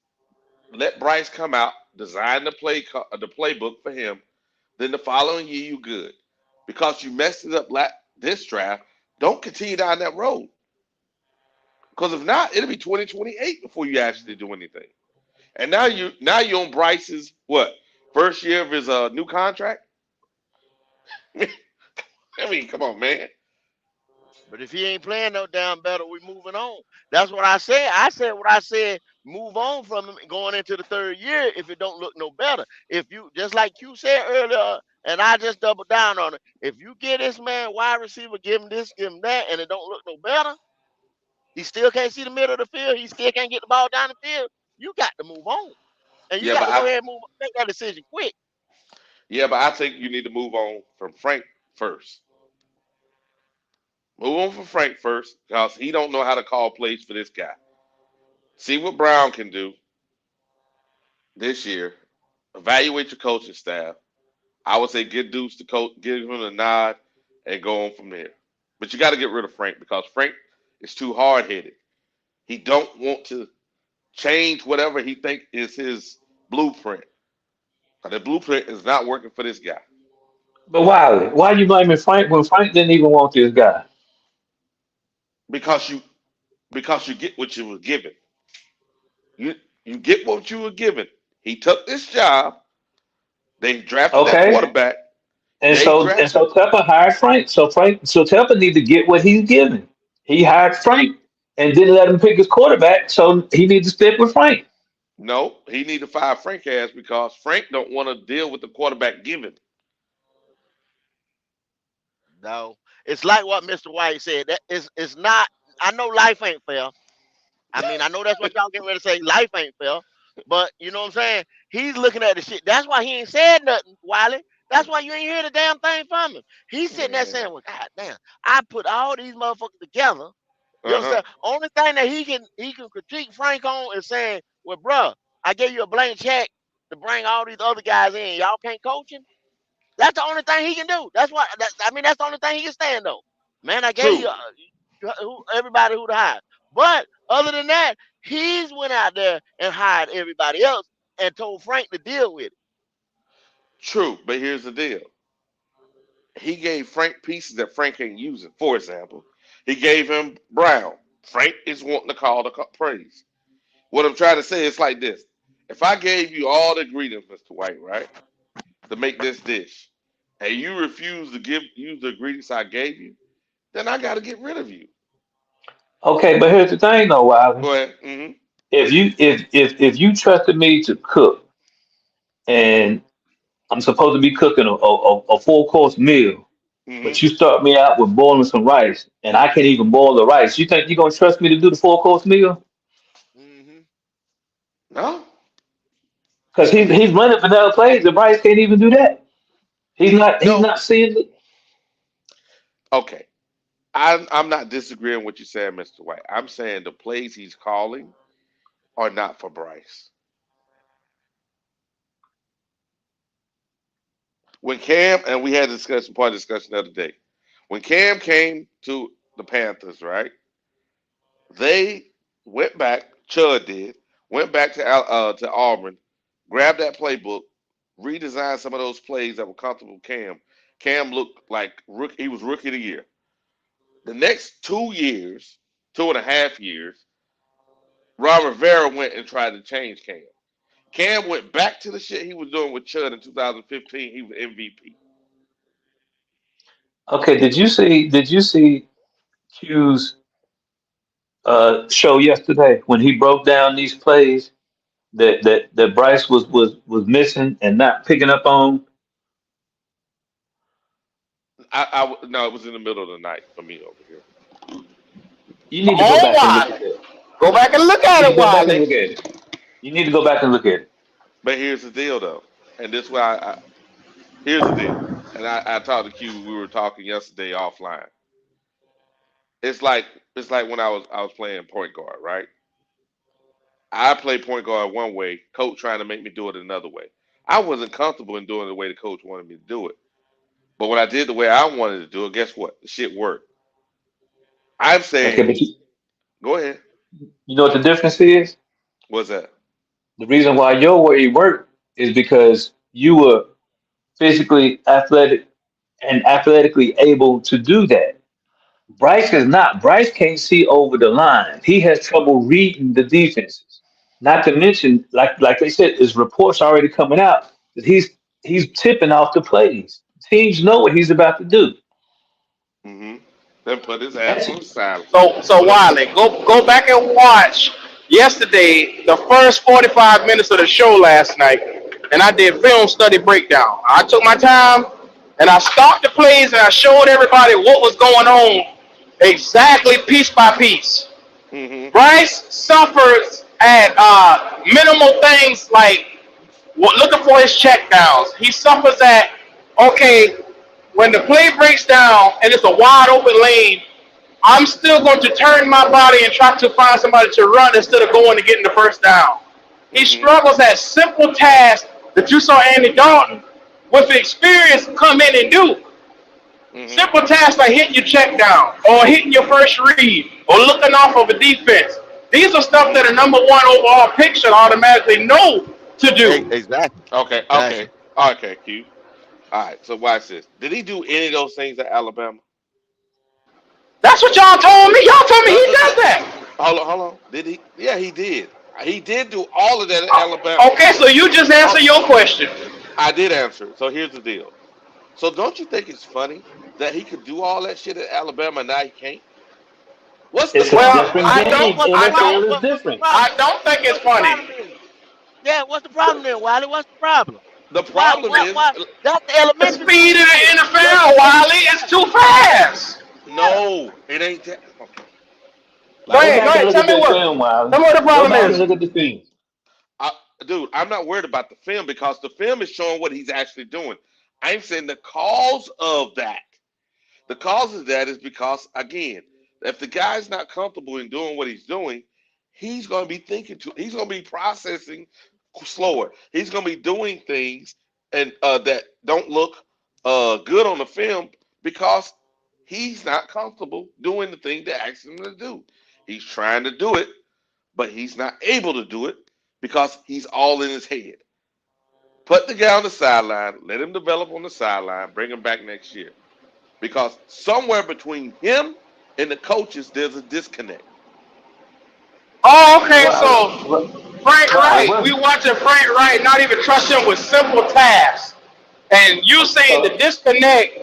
S11: let Bryce come out, design the playbook for him. Then the following year, you good because you messed it up this draft. Don't continue down that road because if not, it'll be 2028 before you actually do anything. And now you're on Bryce's what first year of his new contract. I mean, come on, man.
S7: But if he ain't playing no damn better, we moving on. That's what I said. I said what I said. Move on from him going into the third year if it don't look no better. If you just like you said earlier, and I just doubled down on it. If you get this man wide receiver, give him this, give him that, and it don't look no better, he still can't see the middle of the field. He still can't get the ball down the field. You got to move on, and you
S11: Yeah,
S7: got
S11: but
S7: to go ahead and make that decision quick.
S11: I think you need to move on from Frank first. Move on from Frank first because he don't know how to call plays for this guy. See what Brown can do this year. Evaluate your coaching staff. I would say get Deuce to coach, give him a nod, and go on from there. But you got to get rid of Frank because Frank is too hard headed. He don't want to change whatever he think is his blueprint. The blueprint is not working for this guy
S4: But why are you blaming Frank when Frank didn't even want this guy?
S11: because you get what you were given. You you get what you were given. He took this job. They drafted that
S4: Okay,
S11: quarterback.
S4: and
S11: They
S4: so
S11: drafted.
S4: Tepper hired Frank. So Tepper need to get what he's given. He hired Frank and didn't let him pick his quarterback, so he needs to stick with Frank.
S11: No, he need to fire Frank ass because Frank don't want to deal with the quarterback given.
S7: No, it's like what Mr. White said. That is, it's not. I know life ain't fair. I mean, I know that's what y'all getting ready to say. Life ain't fair, but you know what I'm saying. He's looking at the shit. That's why he ain't said nothing, Wiley. That's why you ain't hear the damn thing from him. He's sitting there
S11: Man.
S7: saying, "Well, God damn, I put all these motherfuckers together." You
S11: Uh huh.
S7: understand? Only thing that he can critique Frank on is saying, "Well, bruh, I gave you a blank check to bring all these other guys in. Y'all can't coach him." That's the only thing he can do. That's why. I mean, that's the only thing he can stand on. Man, I gave
S11: True.
S7: you everybody who to hire. But other than that, he's went out there and hired everybody else. and told Frank to deal with it.
S11: True, but here's the deal. He gave Frank pieces that Frank ain't using. For example, he gave him Brown. Frank is wanting to call the praise. What I'm trying to say is like this. If I gave you all the ingredients, Mr. White, right, to make this dish, and you refuse to use the ingredients I gave you, then I got to get rid of you.
S4: Okay, but here's the thing though, Wiley.
S11: Go ahead.
S4: If you trusted me to cook and I'm supposed to be cooking a 4 course meal,
S11: Hmm.
S4: but you start me out with boiling some rice and I can't even boil the rice, you think you're gonna trust me to do the 4 course meal?
S7: Hmm.
S11: No,
S4: Because he's running vanilla plays and Bryce can't even do that. He's
S11: no.
S4: not seeing it.
S11: Okay, I'm not disagreeing with you saying, Mr. White. I'm saying the plays he's calling are not for Bryce. When Cam and we had a discussion, part of the discussion the other day. When Cam came to the Panthers, right? They went back. Chud did went back to Auburn, grabbed that playbook, redesigned some of those plays that were comfortable with Cam. Cam looked like he was rookie of the year. The next 2 years, 2.5 years, Ron Rivera went and tried to change Cam. Cam went back to the shit he was doing with Chud in 2015. He was MVP.
S4: Okay, did you see Q's show yesterday when he broke down these plays that Bryce was missing and not picking up on?
S11: No, it was in the middle of the night for me over here.
S4: You need
S1: Come
S4: to go
S1: on,
S4: back and look at
S1: Wiley.
S4: it.
S1: Go back and look
S4: You
S1: at
S4: need to
S1: it,
S4: go back and
S1: Wiley.
S4: look at it. You need to go back and look at it.
S11: But here's the deal, though, and this why here's the deal. And I talked to Q. We were talking yesterday offline. It's like it's like when I was playing point guard, right? I play point guard one way, coach trying to make me do it another way. I wasn't comfortable in doing it the way the coach wanted me to do it. But when I did the way I wanted to do it, guess what? The shit worked. I'm
S4: Okay,
S11: saying,
S4: but
S11: go ahead.
S4: you know what the difference is?
S11: What's that?
S4: The reason why your way worked is because you were physically athletic and athletically able to do that. Bryce is not. Bryce can't see over the line. He has trouble reading the defenses. Not to mention, like they said, there's reports already coming out that he's tipping off the plays. Teams know what he's about to do.
S11: Mm-hmm. Then put his ass
S4: That's
S11: on the side.
S1: So
S11: Put him.
S1: Wiley, go back and watch yesterday the first 45 minutes of the show last night, and I did film study breakdown. I took my time and I stopped the plays and I showed everybody what was going on exactly piece by piece.
S11: Mm-hmm.
S1: Bryce suffers at minimal things like looking for his check downs. He suffers at, okay, when the play breaks down and it's a wide open lane, I'm still going to turn my body and try to find somebody to run instead of going and getting the first down. He
S11: Mm-hmm.
S1: struggles at simple tasks that you saw Andy Dalton with experience come in and do.
S11: Mm-hmm.
S1: Simple tasks like hitting your check down or hitting your first read or looking off of a defense. These are stuff
S11: Mm-hmm.
S1: that a number one overall pick should automatically know to do.
S7: Exactly.
S11: Okay.
S7: Exactly.
S11: Okay. Okay. Q. All right. So watch this. Did he do any of those things at Alabama?
S1: That's what y'all told me. Y'all told me he
S11: No.
S1: does that.
S11: Hold on. Hold on. Did he? Yeah, he did. He did do all of that at Alabama.
S1: Okay, so you just answer your question.
S11: I did answer. So here's the deal. So don't you think it's funny that he could do all that shit at Alabama and now he can't? What's the
S4: it's a
S1: Well,
S11: problem?
S4: different
S1: I
S7: What,
S1: don't,
S4: game.
S7: what's the
S1: I
S7: problem?
S1: don't,
S4: NFL is
S7: What's the
S4: different.
S1: I
S7: problem?
S1: don't think it's
S7: What's the
S1: funny.
S7: problem then? Yeah, what's the problem then, Wiley? What's the problem?
S11: The
S7: Why?
S11: problem
S7: Why?
S11: is
S7: Why? That's the
S1: The
S7: elementary
S1: speed
S7: school
S1: of
S7: shit.
S1: the
S7: What?
S1: NFL, Wiley, is too fast.
S7: Yeah.
S11: no, it ain't that. Okay.
S1: Go
S11: Like
S4: Go
S1: ahead, go
S4: back and
S1: ahead.
S4: look
S1: Tell
S4: at
S1: me
S4: that
S1: what.
S4: film, Wiley.
S1: Tell me what the
S4: Go
S1: problem
S4: back and
S1: is.
S4: look at the film.
S11: I, dude, I'm not worried about the film because the film is showing what he's actually doing. I'm saying the cause of that. The cause of that is because, again, if the guy's not comfortable in doing what he's doing, he's going to be he's going to be processing slower. He's going to be doing things and that don't look good on the film because he's not comfortable doing the thing they asked him to do. He's trying to do it, but he's not able to do it because he's all in his head. Put the guy on the sideline, let him develop on the sideline, bring him back next year. Because somewhere between him and the coaches, there's a disconnect.
S1: Oh, okay.
S4: Well,
S1: So Frank Wright, we
S4: well,
S1: watching Frank Wright not even trust him with simple tasks, and you saying the
S4: well,
S1: disconnect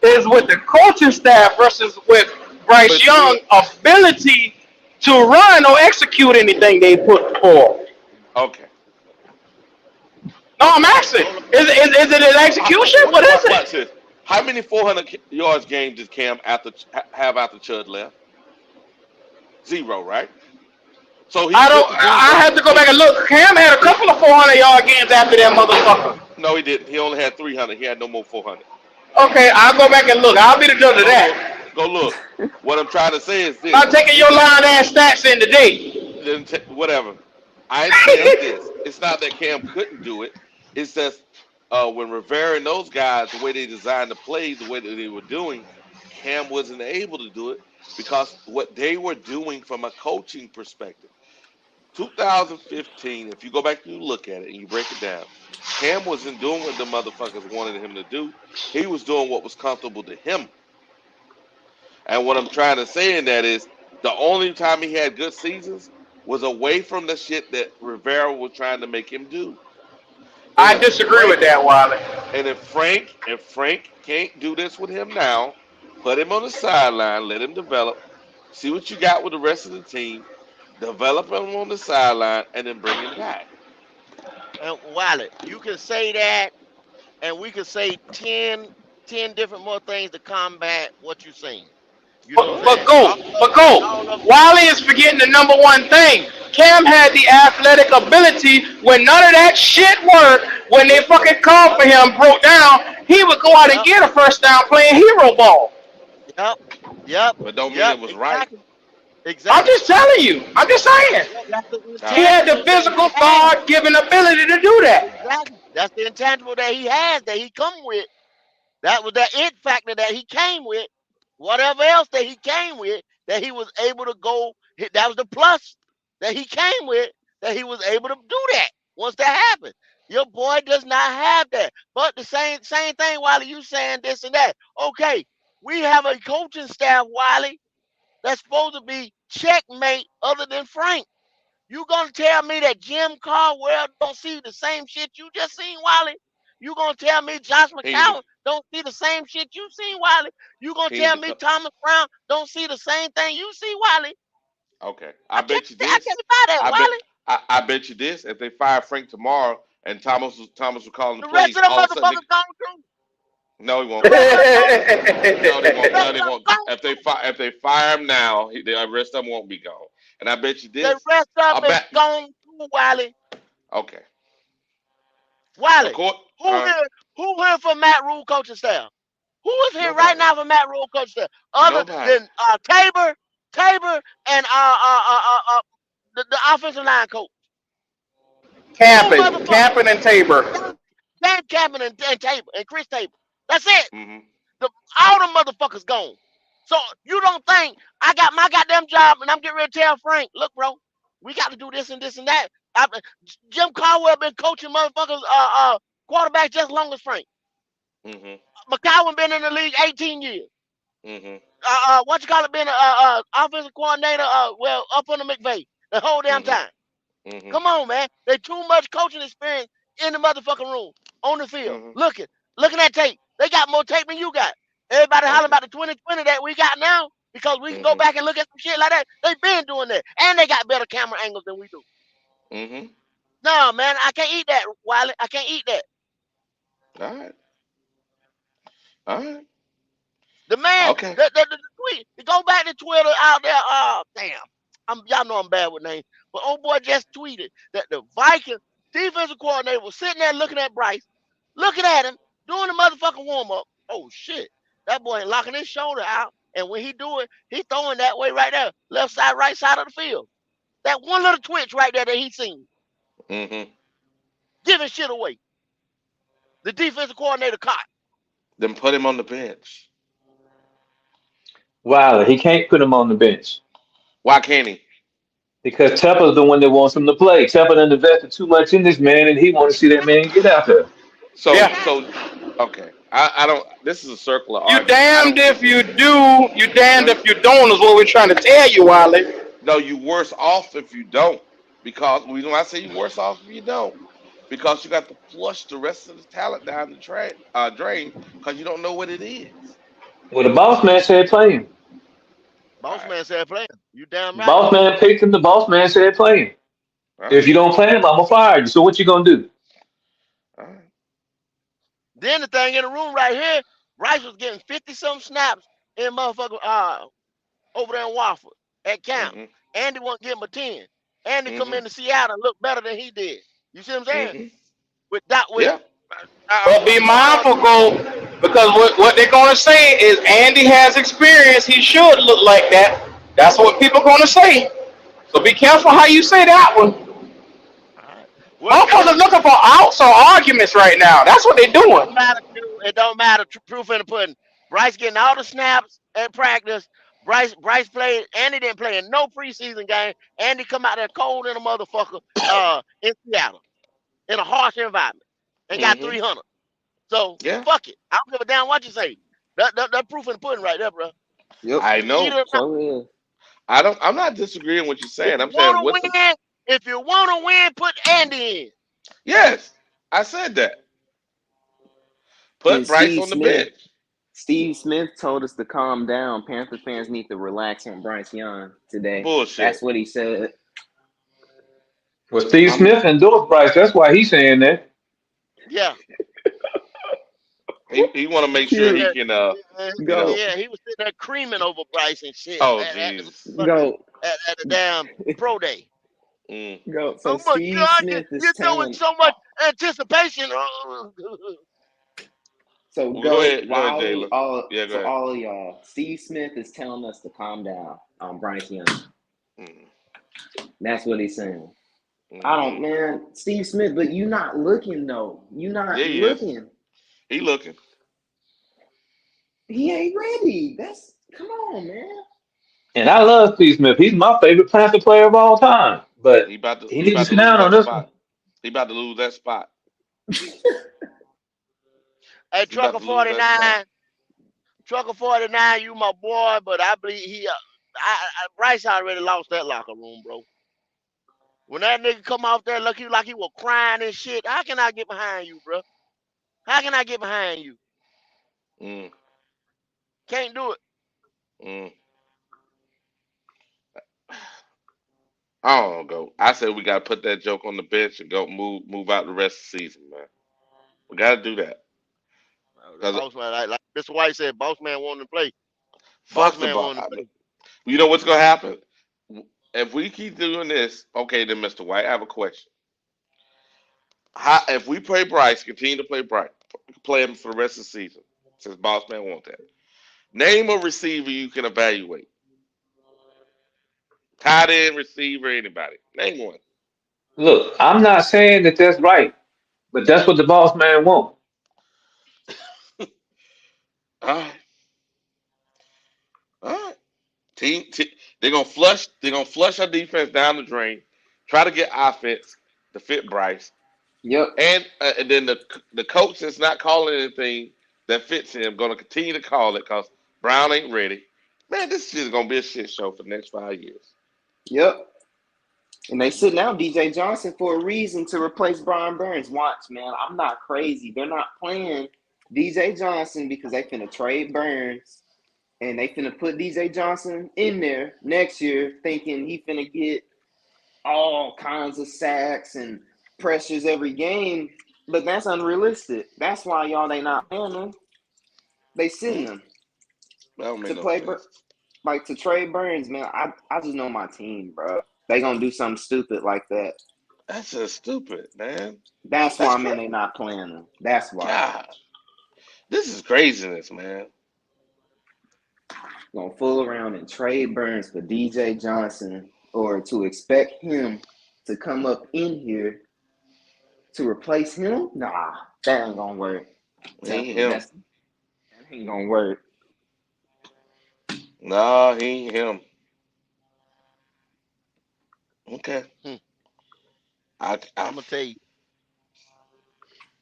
S1: is with the coaching staff versus with Bryce
S11: But
S1: Young
S11: still,
S1: ability to run or execute anything they put forward.
S11: okay,
S1: No, I'm
S11: okay.
S1: asking. Is it an execution? What is
S11: Watch
S1: it?
S11: this. How many 400 yards games did Cam have after Chud left? Zero, right? So he
S1: I don't.
S11: couldn't do
S1: I
S11: what
S1: have to go
S11: he
S1: back and look. Cam had a
S11: he.
S1: couple of 400-yard games after that motherfucker.
S11: No, he didn't. He only had 300. He had no more 400.
S1: Okay, I'll go back and look. I'll be the judge of
S11: Go look.
S1: that.
S11: Go look. What I'm trying to say is
S1: I'm not
S11: this.
S1: taking your line ass stats in today.
S11: Whatever. I'm saying this. It's not that Cam couldn't do it. It's just when Rivera and those guys, the way they designed the plays, the way that they were doing, Cam wasn't able to do it because what they were doing from a coaching perspective. 2015, if you go back and you look at it and you break it down, Cam wasn't doing what the motherfuckers wanted him to do. He was doing what was comfortable to him. And what I'm trying to say in that is the only time he had good seasons was away from the shit that Rivera was trying to make him do. And
S1: I
S11: if
S1: disagree
S11: Frank
S1: with that, Wiley.
S11: and if Frank can't do this with him now, put him on the sideline, let him develop, see what you got with the rest of the team, develop him on the sideline, and then bring him back.
S7: And Wiley, you can say that, and we could say 10 different more things to combat what you're saying. You know what I'm saying?
S1: But go.
S7: All of
S1: Wiley is forgetting the number one thing. Cam had the athletic ability when none of that shit worked. When they fucking called
S7: yep,
S1: for him, broke down, he would go out and
S7: yep,
S1: get a first down playing hero ball.
S7: yep, yep,
S11: But don't mean
S7: yep,
S11: it was right.
S7: exactly,
S1: I'm
S7: exactly.
S1: just telling you. I'm just saying.
S7: Yep, that's the
S11: All
S1: He
S11: right.
S1: had the
S7: intangible that he
S1: physical,
S7: has.
S1: God-given ability to do that.
S7: Exactly. That's the intangible that he has, that he come with. That was that it factor that he came with. Whatever else that he came with, that he was able to go. That was the plus that he came with, that he was able to do that once that happened. Your boy does not have that. But the same thing, Wiley, you saying this and that. Okay, we have a coaching staff, Wiley, that's supposed to be checkmate other than Frank. You gonna tell me that Jim Caldwell don't see the same shit you just seen, Wiley? You gonna tell me Josh
S11: He ain't the
S7: McCown don't see the same shit you seen, Wiley? You gonna
S11: he ain't
S7: tell
S11: the
S7: me
S11: co-
S7: Thomas Brown don't see the same thing you see, Wiley?
S11: Okay.
S7: I
S11: I
S7: can't
S11: bet you
S7: I
S11: this.
S7: can't buy that,
S11: I bet
S7: Wiley.
S11: I bet you this. If they fire Frank tomorrow and Thomas was calling the
S7: The rest
S11: plays,
S7: of them
S11: all of a sudden
S7: motherfuckers gone too.
S11: no, he won't.
S7: The rest of them gone.
S11: No, they
S7: The
S11: won't.
S7: rest
S11: No,
S7: of
S11: they
S7: them
S11: won't.
S7: gone too.
S11: If they fire him now, the rest of them won't be gone. And I bet you
S7: The
S11: this.
S7: rest of
S11: I
S7: them is
S11: bet.
S7: gone too, Wiley.
S11: Okay. Of
S7: Wiley,
S11: course.
S7: who here who here for Matt Rule coaching staff? Who is here right
S11: Nobody.
S7: now for Matt Rule coaching staff? Other
S11: Nobody.
S7: than Tabor, and the offensive line coach. Two motherfuckers.
S1: Camping and Tabor.
S7: Dan Captain and Tabor and Chris Tabor. That's it.
S11: Hmm.
S7: The, all the motherfuckers gone. So you don't think I got my goddamn job and I'm getting ready to tell Frank, look, bro, we got to do this and this and that. Jim Caldwell been coaching motherfuckers quarterback just as long as Frank.
S11: Hmm.
S7: McCowan been in the league 18 years.
S11: Hmm.
S7: What you call it, been offensive coordinator, up under McVay the whole damn
S11: Hmm.
S7: time.
S11: Hmm.
S7: Come on, man. They too much coaching experience in the motherfucking room, on the field,
S11: Hmm.
S7: looking at tape. They got more tape than you got. Everybody hollering
S11: Okay.
S7: about the 2020 that we got now because we can go
S11: Hmm.
S7: back and look at some shit like that. They been doing that, and they got better camera angles than we do.
S11: Hmm.
S7: No, man, I can't eat that, Wiley. I can't eat that.
S11: All right. All right.
S7: The man,
S11: Okay.
S7: the tweet, to go back to Twitter out there. Damn, y'all know I'm bad with names, but old boy just tweeted that the Viking defensive coordinator was sitting there looking at Bryce, looking at him, doing the motherfucking warm up. Oh shit, that boy ain't locking his shoulder out, and when he do it, he throwing that way right there, left side, right side of the field. That one little twitch right there that he seen,
S11: Hmm.
S7: giving shit away. The defensive coordinator caught.
S11: Then put him on the bench.
S4: wow, he can't put him on the bench.
S11: Why can't he?
S4: Because Tepper's the one that wants him to play. Tepper done invested too much in this man, and he want to see that man get out there.
S11: So
S1: Yeah.
S7: Exactly.
S11: so okay. I don't. This is a circular
S1: You
S11: argument. I
S1: damned
S11: don't
S1: if
S11: think
S1: you do, you damned
S11: no
S1: if you don't is what we're trying to tell you, Wally.
S11: no. You worse off if you don't. Because we know I say you worse off if you don't. Because you got to flush the rest of the talent down the drain because you don't know what it is.
S4: Well, the boss man said play him.
S11: All
S7: Boss
S11: right.
S7: man said play him. You damn right.
S4: Boss man picked him. The boss man said play him.
S11: All
S4: If
S11: right.
S4: you don't play him, I'm gonna fire you. So what you gonna do?
S11: All right.
S7: Then the thing in the room right here, Bryce was getting 50 some snaps in motherfucker over there in Wofford at camp.
S11: Mhm.
S7: Andy wasn't getting a 10. Andy come
S11: Mhm.
S7: into Seattle and look better than he did. You see what I'm saying?
S11: Mhm.
S7: With that with
S11: Yeah.
S1: But be
S7: Lamar
S1: mindful, go, because what they're gonna say is Andy has experience. He should look like that. That's what people gonna say. So be careful how you say that one.
S7: all right. What
S1: Motherfuckers looking for outs or arguments right now. That's what they're
S7: it
S1: doing.
S7: don't matter, Q. It don't matter. Proof in the pudding. Bryce getting all the snaps at practice. Bryce played. Andy didn't play in no preseason game. Andy come out there cold in a motherfucker in Seattle in a harsh environment and got
S11: Mhm.
S7: 300. So
S11: Yeah.
S7: fuck it. I don't give a damn what you say. That proof in the pudding right there, bro.
S10: Yep.
S11: I
S7: You eat it
S11: know.
S7: or not.
S10: So is.
S11: I don't. I'm not disagreeing with what you're
S7: If
S11: saying.
S7: you
S11: I'm saying what's the
S7: want to win, put Andy in.
S11: yes. I said that.
S10: And
S11: Put Bryce on the bench.
S10: Steve Smith told us to calm down. Panther fans need to relax on Bryce Young today.
S11: Bullshit.
S10: That's what he said.
S4: Well, Steve
S10: I'm
S4: Smith endorsed Bryce. That's why he's saying that.
S7: Yeah.
S11: He want to
S7: He
S11: make
S7: was
S11: sure
S7: sitting
S11: he
S10: Q.
S7: there.
S11: can you know.
S10: Go.
S7: Yeah, he was sitting there creaming over Bryce and shit
S11: Oh
S7: at the
S11: Jesus.
S7: fucking
S10: Go.
S7: at the damn pro day.
S11: Mm.
S10: Go. So
S7: Oh my
S10: Steve
S7: God,
S10: Smith is
S7: you're doing
S10: telling.
S7: so much anticipation.
S10: So
S11: Well, go
S10: go.
S11: ahead. Go ahead,
S10: While
S11: Jalen.
S10: all.
S11: Yeah. Go
S10: So
S11: ahead.
S10: all of y'all. Steve Smith is telling us to calm down on Bryce Young.
S11: Mm.
S10: That's what he's saying. I don't,
S11: Mhm.
S10: man. Steve Smith, but you not looking though. You
S11: Yeah,
S10: not
S11: he is.
S10: looking.
S11: He looking.
S10: He ain't ready. That's come on, man.
S4: And I love Steve Smith. He's my favorite Panther player of all time. But he
S11: He
S4: needs to
S11: about to
S4: sit
S11: lose
S4: down on
S11: that
S4: this one.
S11: spot. He about to lose that spot.
S7: Hey,
S11: He about
S7: Trucker
S11: to lose that spot.
S7: 49, Trucker 49, you my boy, but I believe Bryce already lost that locker room, bro. When that nigga come off there looking like he was crying and shit, how can I get behind you, bro? How can I get behind you?
S11: Mm.
S7: Can't do it.
S11: Mm. I don't know. Go. I said we gotta put that joke on the bench and go move out the rest of the season, man. We gotta do that.
S7: The
S11: Cause
S7: boss man, like Mr. White said, boss man wanted to play. Boss
S11: fuck the
S7: man
S11: ball.
S7: wanted to play.
S11: You know what's gonna happen? If we keep doing this, okay, then Mr. White, I have a question. How if we play Bryce, continue to play Bryce, play him for the rest of the season, since boss man wants that. Name a receiver you can evaluate. Tight end, receiver, anybody. Name one.
S4: Look, I'm not saying that that's right, but that's what the boss man wants.
S11: All right. All right. They're gonna flush. They're gonna flush our defense down the drain. Try to get offense to fit Bryce,
S10: Yep.
S11: and then the coach that's not calling anything that fits him gonna continue to call it because Brown ain't ready. Man, this shit is gonna be a shit show for the next 5 years.
S10: Yep. And they sitting out DJ Johnson for a reason to replace Brian Burns. Watch, man. I'm not crazy. They're not playing DJ Johnson because they finna trade Burns and they finna put DJ Johnson in there next year thinking he finna get all kinds of sacks and pressures every game. But that's unrealistic. That's why y'all they not playing them. They sitting
S11: Mm,
S10: them
S11: that don't make
S10: to
S11: no
S10: play
S11: sense.
S10: like to trade Burns, man. I just know my team, bro. They gonna do something stupid like that.
S11: That's just stupid, man.
S10: That's
S11: That's
S10: why, man,
S11: crazy.
S10: they not playing them. That's why.
S11: God, this is craziness, man.
S10: Gonna fool around and trade Burns for DJ Johnson or to expect him to come up in here to replace him? Nah, that ain't gonna work.
S11: Ain't
S10: Tepper,
S11: him.
S10: that ain't gonna work.
S11: Nah, he ain't him. Okay.
S7: Hmm.
S11: I
S7: I'm gonna tell you.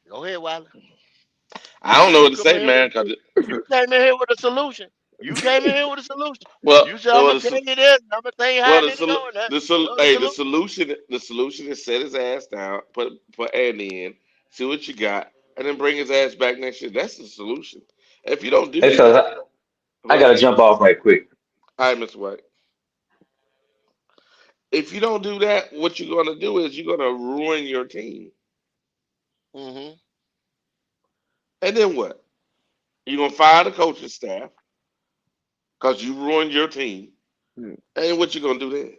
S7: Go ahead, Wiley.
S11: I don't know
S7: You
S11: what to
S7: come in
S11: say,
S7: here with
S11: man. Cause
S7: you came in here with a solution. You came in here with a solution.
S11: well,
S7: You said I'm
S11: well,
S7: gonna tell you this. I'm gonna tell you how
S11: well,
S7: I need to go. And the
S11: hey,
S7: solution.
S11: the solution is set his ass down, put Andy in, see what you got, and then bring his ass back next year. That's the solution. If you don't do
S4: Hey,
S11: that,
S4: fellas, I
S11: what?
S4: gotta jump off right quick.
S11: All right, Mr. White. If you don't do that, what you're gonna do is you're gonna ruin your team,
S7: Mm-hmm.
S11: and then what? You're gonna fire the coaching staff because you ruined your team,
S10: Hmm,
S11: and what you gonna do then?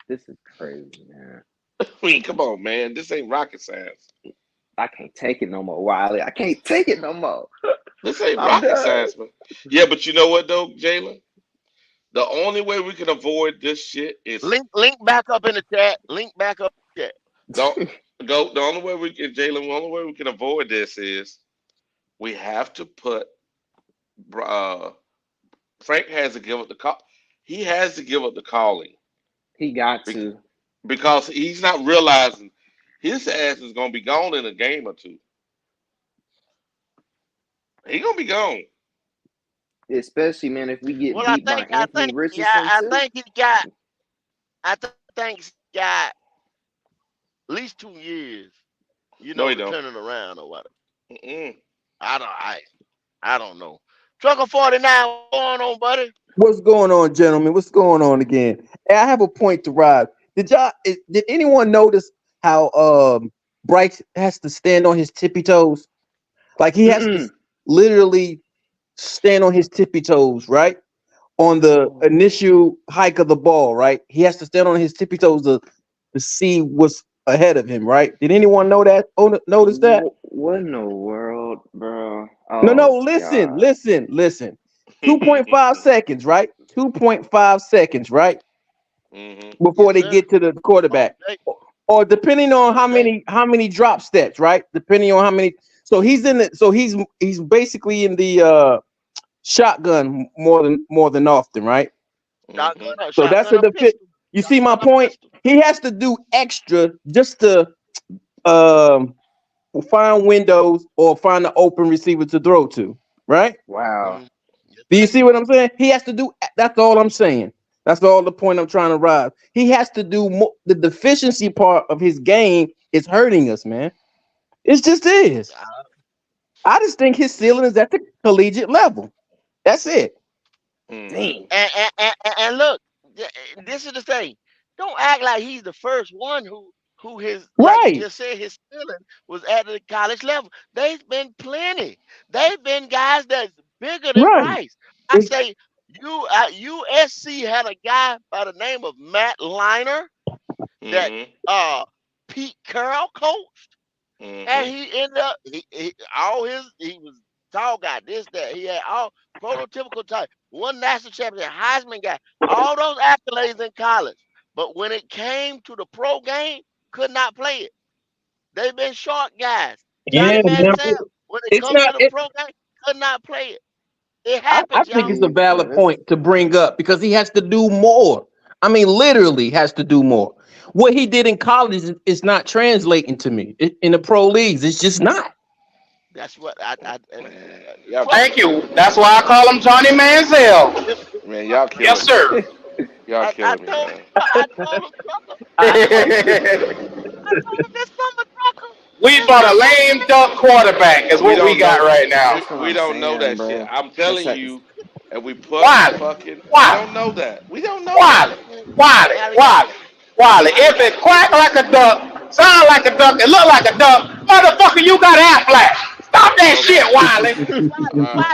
S10: this is crazy, man.
S11: I mean, come on, man. This ain't rocket science.
S10: I can't take it no more, Wiley. I can't take it no more.
S11: This ain't
S10: I'm
S11: rocket
S10: done.
S11: science, man. Yeah, but you know what though, Jalen? The only way we can avoid this shit is
S7: Link back up in the chat. Link back up in the chat.
S11: don't go. The only way we can, Jalen. The only way we can avoid this is we have to put. Uh, Frank has to give up the call. He has to give up the calling
S10: He got
S11: bec-
S10: to,
S11: because he's not realizing his ass is gonna be gone in a game or two. He gonna be gone.
S10: especially, man, if we get
S7: Well, I
S10: beat by
S7: think, I
S10: Anthony
S7: think, yeah,
S10: Richardson
S7: I
S10: too.
S7: think he got, think he got at least 2 years,
S11: No, he
S7: to
S11: don't.
S7: turn it around or whatever.
S11: Mm-mm.
S7: I don't, I don't know. Trucker 49, what's going on, buddy?
S12: What's going on, gentlemen? What's going on again? Hey, I have a point to ride. Did anyone notice how Bryce has to stand on his tippy toes? Like he has to
S10: Mm-mm.
S12: literally stand on his tippy toes, right? On the
S10: Oh,
S12: initial hike of the ball, right? He has to stand on his tippy toes to see what's ahead of him, right? Did anyone know that? Oh, notice that?
S10: what in the world, bro?
S12: No, no,
S10: Oh
S12: listen,
S10: God.
S12: listen, listen. 2.5 seconds, right? 2.5 seconds, right?
S11: hmm
S12: Before
S7: Yes,
S12: they
S7: sir.
S12: get to the
S7: All
S12: quarterback.
S7: day,
S12: Or depending on
S7: all day.
S12: how many drop steps, right? Depending on how many, so he's basically in the shotgun more than often, right?
S11: hmm
S12: So that's a defit. You see my
S7: Shotgun or
S12: point?
S7: pistol.
S12: He has to do extra just to um find windows or find an open receiver to throw to, right?
S10: Wow.
S7: Mm. Yes,
S12: Do you
S7: sir.
S12: see what I'm saying? He has to do. That's all I'm saying. That's all the point I'm trying to rise. He has to do more. The deficiency part of his game is hurting us, man. It just is.
S7: Ah,
S12: I just think his ceiling is at the collegiate level. That's it.
S11: hmm
S10: Dang.
S7: and look, this is the thing. Don't act like he's the first one who his, like you
S12: Right.
S7: just said, his ceiling was at the college level. There's been plenty. They've been guys that's bigger than
S12: Right.
S7: Bryce. I
S12: It's,
S7: say USC had a guy by the name of Matt Liner that
S11: hmm
S7: uh Pete Carroll coached. And
S11: hmm
S7: he ended up he was tall guy, this, that. He had all prototypical type, one national championship, Heisman guy, all those accolades in college. But when it came to the pro game, could not play it. They've been short guys. Johnny
S12: yeah, man.
S7: Manziel, when it
S12: It's
S7: comes
S12: not.
S7: to the pro game, could not play it. It
S12: I
S7: happens,
S12: think
S7: y'all.
S12: it's a valid
S10: Jesus.
S12: point to bring up because he has to do more. I mean, literally has to do more. What he did in college is not translating to me in the pro leagues. It's just not.
S7: That's what
S11: Man, y'all
S7: trucker.
S1: Thank
S11: killing me,
S1: you.
S11: man.
S1: That's why I call him Johnny Manziel.
S11: Man, y'all
S7: Trucker.
S1: Yes,
S11: killing me.
S1: sir.
S11: Y'all
S7: I
S11: killing me,
S7: told
S11: man.
S7: I told him, trucker. I told him I told him this summer, trucker.
S1: We
S7: This
S1: bought a
S7: summer,
S1: lame duck quarterback. Is
S11: We
S1: what we
S11: don't
S1: got
S11: know.
S1: right now.
S10: That's what
S11: We
S10: I'm
S11: don't know
S10: saying,
S11: that shit.
S10: bro.
S11: I'm
S10: That's
S11: telling
S10: like,
S11: you, and we put
S1: Wiley,
S11: fucking. We
S1: Wiley,
S11: don't know that. We don't know that.
S1: Wiley, Wiley,
S7: Wiley got
S1: Wiley, Wiley.
S7: Wiley
S1: If
S7: got
S1: it quack like a duck, sound like a duck, and look like a duck, motherfucker, you got Aflac. Stop that shit,
S11: Okay.
S1: Wiley.
S11: All right.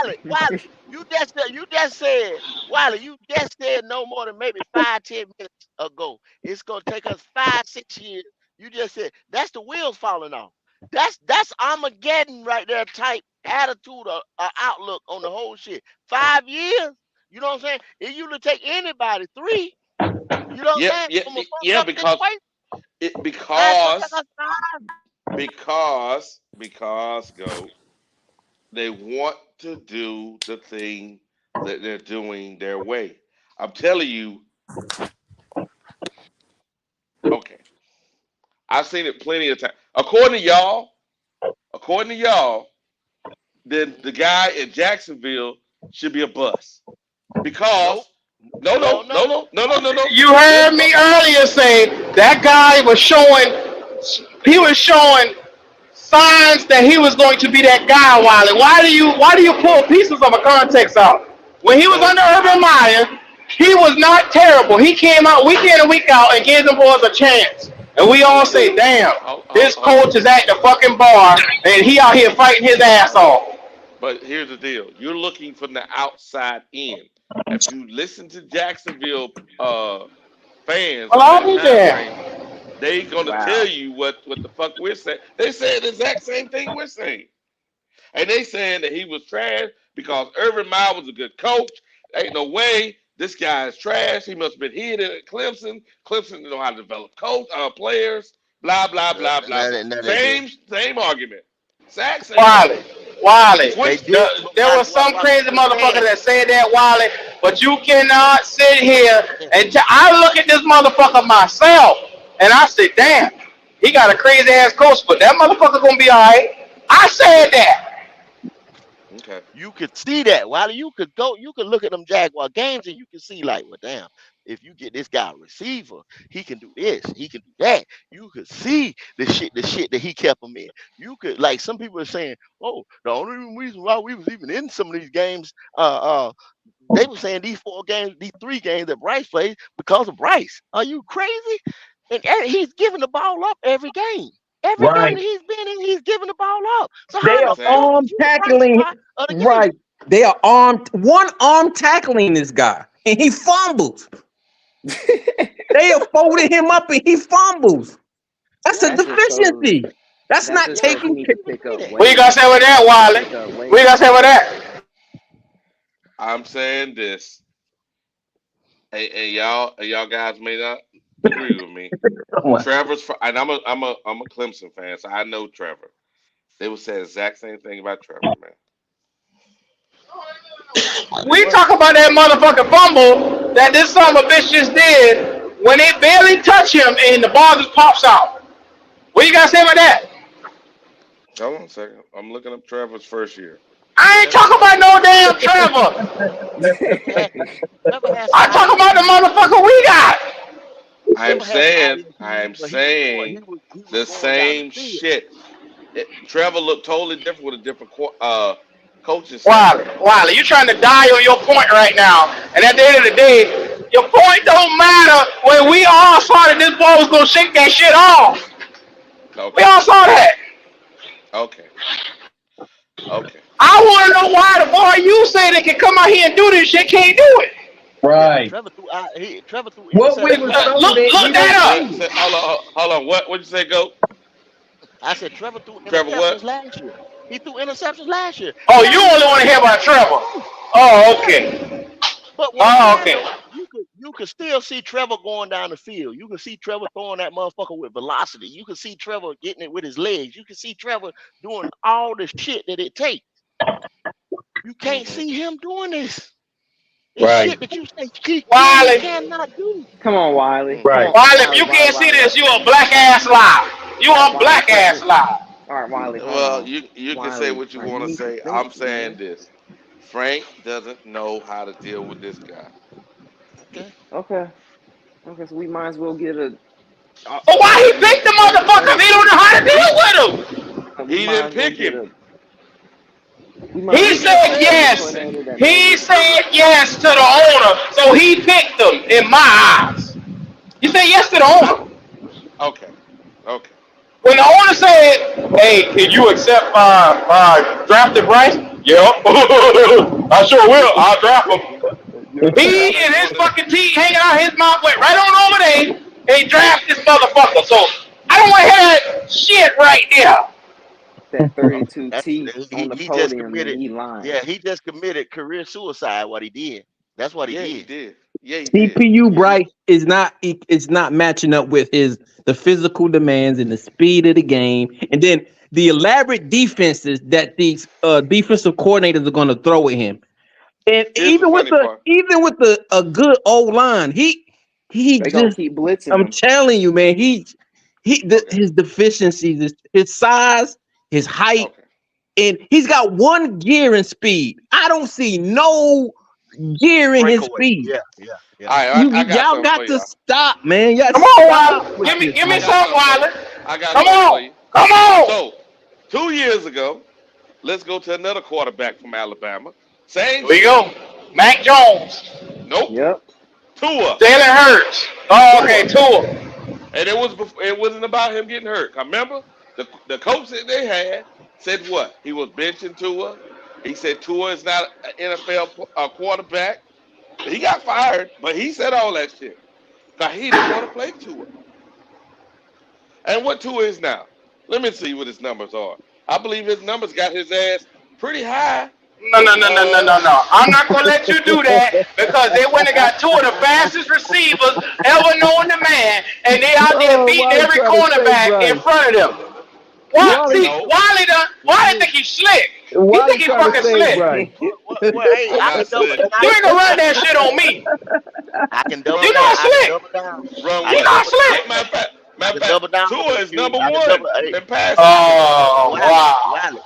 S7: You just said, Wiley, you just said no more than maybe 5, 10 minutes ago. It's gonna take us 5, 6 years. You just said that's the wheels falling off. That's Armageddon right there type attitude or outlook on the whole shit. 5 years, you know what I'm saying? It usually take anybody 3, you know what
S11: Yeah,
S7: I'm saying?
S11: yeah,
S7: From a fucked
S11: yeah.
S7: up situation.
S11: It
S7: Now it's gonna take us 5.
S11: because go. They want to do the thing that they're doing their way. I'm telling you. I've seen it plenty of times. According to y'all, then the guy in Jacksonville should be a bust
S7: Nope.
S11: because no,
S7: No,
S11: no, no,
S7: no.
S11: no, no, no, no, no.
S1: You
S11: This,
S1: heard me earlier say that guy was showing. He was showing signs that he was going to be that guy, Wiley. Why do you pull pieces of a context out? When he was
S11: no,
S1: under Urban Meyer, he was not terrible. He came out week in and week out and gave them boys a chance. And we all
S11: no.
S1: say, damn, this
S11: Hold on.
S1: coach is at the fucking bar and he out here fighting his ass off.
S11: But here's the deal: you're looking from the outside in. If you listen to Jacksonville fans
S1: Well,
S11: on
S1: I'll
S11: that
S1: be
S11: time
S1: there.
S11: frame, they gonna tell
S10: Wow.
S11: you what the fuck we're saying. They said the exact same thing we're saying. And they saying that he was trash because Urban Meyer was a good coach. Ain't no way this guy is trash. He must have been hidden at Clemson. Clemson didn't know how to develop players. Blah blah blah blah blah.
S7: No, they did.
S11: Same argument. Exact same
S1: Wiley,
S11: argument.
S1: Wiley.
S7: They
S11: Switch.
S7: did, but
S1: There was some
S7: what
S1: crazy
S7: I'm
S1: motherfucker
S7: saying,
S1: that said that, Wiley, but you cannot sit here
S7: yeah,
S1: and I look at this motherfucker myself and I said, damn, he got a crazy ass coach, but that motherfucker gonna be all right. I said that.
S11: Okay.
S7: you could see that. While you could look at them Jaguar games and you can see like, well, damn, if you get this guy a receiver, he can do this, he can do that. You could see the shit that he kept him in. You could like some people are saying, oh, the only reason why we was even in some of these games, they were saying these 4 games, these 3 games that Bryce played because of Bryce. Are you crazy? And he's giving the ball up every game. Every game
S12: Right.
S7: that he's been in, he's giving the ball up. So
S12: They
S7: how
S11: I'm
S7: the
S12: are
S11: saying.
S7: fuck
S12: arm
S7: is you the bright
S12: tackling.
S7: spot of the game?
S12: Right. They are one arm tackling this guy, and he fumbles. They have folded him up, and he fumbles. That's a
S7: Yeah,
S10: That just shows.
S12: deficiency. That's
S10: That
S12: not
S10: just
S7: yeah,
S10: shows he
S12: taking.
S10: needs
S7: you
S10: to
S7: can
S10: pick
S7: see
S10: up
S7: that.
S1: What you
S10: weight.
S1: gonna say with that,
S10: He needs to
S1: Wiley?
S10: pick up
S1: What you
S10: weight.
S1: gonna say with that?
S11: I'm saying this. And y'all guys may not agree with me. And I'm a Clemson fan, so I know Trevor. They would say the exact same thing about Trevor, man.
S7: Say
S1: We
S7: what?
S1: talk about that motherfucking fumble that this son of a bitch just did when they barely touch him and the ball just pops out. What you gotta say about that?
S11: Hold on a second. I'm looking up Trevor's first year.
S1: I ain't
S7: Trevor
S1: talking
S7: had
S1: about no damn Trevor.
S7: Trevor had Trevor had some
S1: I talk about the
S7: ideas.
S1: motherfucker we got.
S11: I'm
S7: Trevor had some
S11: saying,
S7: ideas.
S11: I'm
S7: But he was going.
S11: saying
S7: He was
S11: the
S7: going down the
S11: same
S7: field.
S11: shit. Trevor looked totally different with a different coaching staff.
S1: Wiley, you trying to die on your point right now. And at the end of the day, your point don't matter when we all saw that this ball was gonna shake that shit off. We
S11: Okay,
S1: all saw that.
S11: okay, okay.
S1: I wanna know why the boy you say that can come out here and do this shit can't do it.
S7: Yeah,
S12: Right.
S7: Trevor threw
S12: What we
S7: interceptions
S12: was
S7: last
S12: told
S7: year.
S12: that
S1: Look
S12: he was
S1: that up.
S12: free.
S11: Hold on. What'd you say, Go?
S7: I said Trevor threw
S11: Trevor, what?
S7: interceptions last year. He threw interceptions last year.
S1: Oh,
S7: He
S1: you
S7: already
S1: only
S7: knew
S1: want
S7: what
S1: to
S7: he
S1: hear
S7: was
S1: about
S7: going to
S1: Trevor.
S7: do.
S1: Oh,
S7: Yeah.
S1: okay.
S7: But what I'm
S1: Oh,
S7: saying
S1: okay.
S7: though, you could still see Trevor going down the field. You can see Trevor throwing that motherfucker with velocity. You can see Trevor getting it with his legs. You can see Trevor doing all the shit that it takes. You can't
S11: Hmm.
S7: see him doing this. It's
S12: Right.
S7: shit that you say he can and
S1: Wiley,
S7: cannot do.
S10: Come on, Wiley.
S11: Hmm.
S10: Come
S12: Right.
S10: on,
S1: Wiley, if
S10: Wiley.
S1: you
S10: Wiley.
S1: can't see
S10: Wiley.
S1: this,
S10: Wiley.
S1: you a black ass lie. You
S10: All right,
S1: a
S10: Wiley.
S1: black ass lie.
S10: All right, Wiley. Hold
S11: Well,
S10: on,
S11: you can say
S10: Wiley.
S11: what you
S10: Like
S11: want
S10: you
S11: to
S10: need to
S11: say.
S10: think,
S11: I'm saying
S10: man.
S11: this. Frank doesn't know how to deal with this guy.
S7: Okay.
S10: Okay. Okay. So we might as well get a.
S1: But why he
S10: You know,
S1: picked the
S10: a
S1: motherfucker if he don't know how to
S11: He
S1: deal with him?
S10: we
S11: he
S10: might
S11: didn't
S10: as well
S11: pick
S10: get
S11: him.
S10: a. We might as
S1: He
S10: well
S11: He
S10: get a
S11: just
S1: said
S11: said he
S10: offensive
S11: didn't
S1: yes.
S11: pick him.
S10: coordinator that knows
S1: He
S10: what he's
S1: said
S10: doing.
S1: yes to the owner, so he picked him in my eyes. He said yes to the owner.
S11: Okay. Okay.
S1: When the owner said, hey, can you accept drafted Bryce? Yeah. I sure will. I'll draft him. He and his fucking teeth hanging out his mouth went right on over there and draft this motherfucker. So I don't want to hear that shit right there.
S10: That
S7: Well,
S10: 32
S7: that's
S10: teeth on the
S7: he just
S10: podium and
S7: committed.
S10: he lying.
S7: Yeah, he just committed career suicide. What he did. That's what he
S11: Yeah, he
S7: did.
S11: did. Yeah, he did.
S12: CPU
S11: Yeah, he
S12: Bryce is not matching up with the physical demands and the speed of the game, and then the elaborate defenses that these defensive coordinators are going to throw at him. And
S11: here's the funny part.
S12: even with a good old line, he
S10: They gonna
S12: just
S10: keep blitzing
S12: I'm
S10: him.
S12: telling you, man, his deficiencies, his size, his height,
S11: Okay.
S12: and he's got one gear in speed. I don't see no gear in his
S7: Breakaway.
S12: speed.
S7: Yeah.
S11: All right, I got
S12: Y'all
S11: something for
S12: got to
S11: y'all.
S12: stop, man. Y'all
S1: Come on,
S12: stop
S1: Wiley.
S12: with this,
S1: Give me
S11: I
S12: man.
S11: got
S1: some,
S11: something for you.
S1: Wiley.
S11: I got
S1: Come
S11: something for
S1: on.
S11: you.
S1: Come on.
S11: So, 2 years ago, let's go to another quarterback from Alabama. Same
S1: Here we
S11: shit.
S1: go. Mac Jones.
S11: Nope.
S10: Yep.
S11: Tua.
S1: Jalen Hurts. Oh, okay,
S11: Tua.
S1: Tua.
S11: And it wasn't about him getting hurt. Remember, the coach that they had said what? He was benching Tua. He said Tua is not an NFL quarterback. He got fired, but he said all that shit because he didn't want to play Tua. And what Tua is now? Let me see what his numbers are. I believe his numbers got his ass pretty high.
S1: No. I'm not gonna let you do that because they went and got two of the fastest receivers ever known to man, and they out there
S12: Oh,
S1: beating
S12: Wiley
S1: every
S12: trying to save
S1: cornerback in
S12: Bryce.
S1: front of them. What?
S12: Wiley,
S1: See,
S11: No.
S1: Wiley think he's slick. He
S12: Wiley
S1: think he's
S12: trying to
S1: fucking
S12: save
S1: slick.
S12: Bryce.
S7: Hey,
S11: I'm
S7: I
S11: not
S7: can double.
S11: slick.
S1: You ain't gonna run that shit on me.
S7: I can double
S11: Run
S1: You're
S7: down.
S1: not
S11: what?
S7: I can
S1: slick.
S7: double down.
S11: Run
S7: I
S1: You're
S7: can
S11: what?
S1: not
S7: double down.
S1: slick.
S7: I
S11: Matter of
S7: can double
S11: fact,
S7: down on
S11: Tua
S7: that,
S11: is
S7: Q.
S11: number
S7: I can
S11: one
S7: double. Hey,
S11: in passing.
S1: Oh
S7: Wiley,
S1: wow.
S7: Wiley.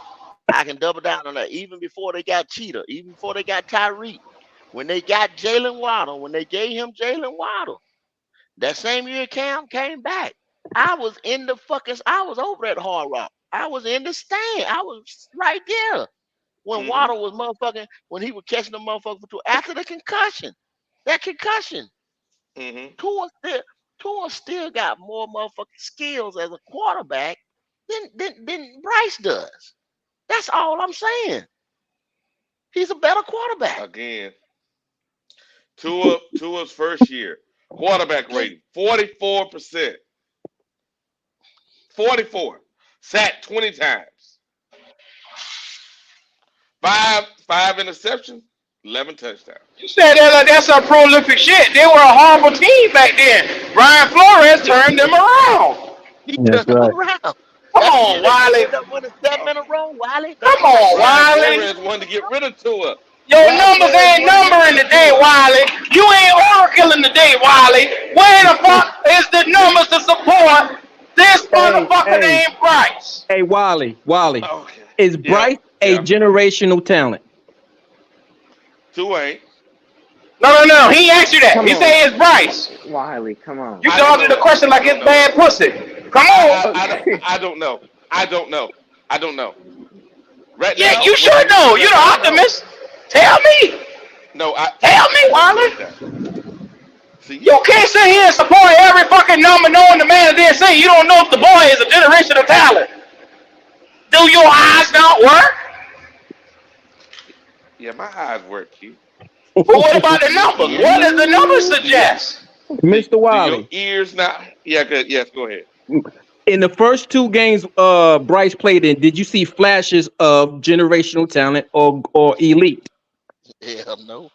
S7: I can double down on that. Even before they got Cheetah, even before they got Tyreek, when they got Jalen Waddle, when they gave him Jalen Waddle, that same year Cam came back. I was in the fucking. I was over at Hard Rock. I was in the stand. I was right there when
S11: Mm-hmm.
S7: Waddle was motherfucking. When he was catching the motherfucker for two after the concussion. That concussion.
S11: Mm-hmm.
S7: Tua still got more motherfucking skills as a quarterback than Bryce does. That's all I'm saying. He's a better quarterback.
S11: Again, Tua's first year quarterback rating 44%. 44. Sacked 20 times. Five interceptions, 11 touchdowns.
S1: You said that like that's some prolific shit. They were a horrible team back then. Brian Flores turned them around.
S7: He
S12: That's
S7: turned them
S12: right.
S7: around.
S1: Come
S7: That's the year
S1: on,
S7: they
S1: Wiley.
S7: ended up winning 7 in a row, Wiley. That's
S1: Come
S7: the same
S1: on,
S7: year they
S11: Brian
S7: ended up
S1: Wiley.
S7: winning
S11: Flores wanted to get rid of Tua.
S1: Your
S11: Brian
S1: numbers
S11: Flores
S1: ain't
S11: wanted to get
S1: numbering
S11: rid of
S1: today,
S11: Tua.
S1: Wiley. You ain't oracling today, Wiley. Where the fuck is the numbers to support this motherfucker
S12: Hey,
S1: named Bryce?
S12: Wiley.
S11: Okay.
S12: Is
S11: Yeah,
S12: Bryce a
S11: yeah.
S12: generational talent?
S11: Tua ain't.
S1: No. He asked you that.
S10: Come
S1: He
S10: on,
S1: said it's Bryce.
S10: Wiley. Come on.
S1: You
S11: I don't
S1: dodging
S11: know
S1: the
S11: that.
S1: question
S11: I
S1: like
S11: don't
S1: it's
S11: know.
S1: bad pussy. Come on.
S10: Okay.
S11: I don't know. I don't know. I don't know. Right
S1: Yeah,
S11: now,
S1: you
S11: what
S1: should
S11: you
S1: know.
S11: said
S1: You're
S11: right
S1: the
S11: now, no.
S1: optimist. Tell me.
S11: No,
S1: Tell me,
S11: I never
S1: Wiley.
S11: said that. See?
S1: You can't sit here and support every fucking number knowing the man that say you don't know if the boy is a generational talent. Do your eyes not work?
S11: Yeah, my eyes work, Q.
S1: But what about the
S11: Do
S1: numbers?
S11: your
S1: What does the numbers
S11: do your
S1: suggest?
S12: Mr.
S11: do your
S12: Wiley,
S11: ears not? Yeah, good. Yes, go ahead.
S12: in the first two games Bryce played in, did you see flashes of generational talent or elite?
S7: Hell no.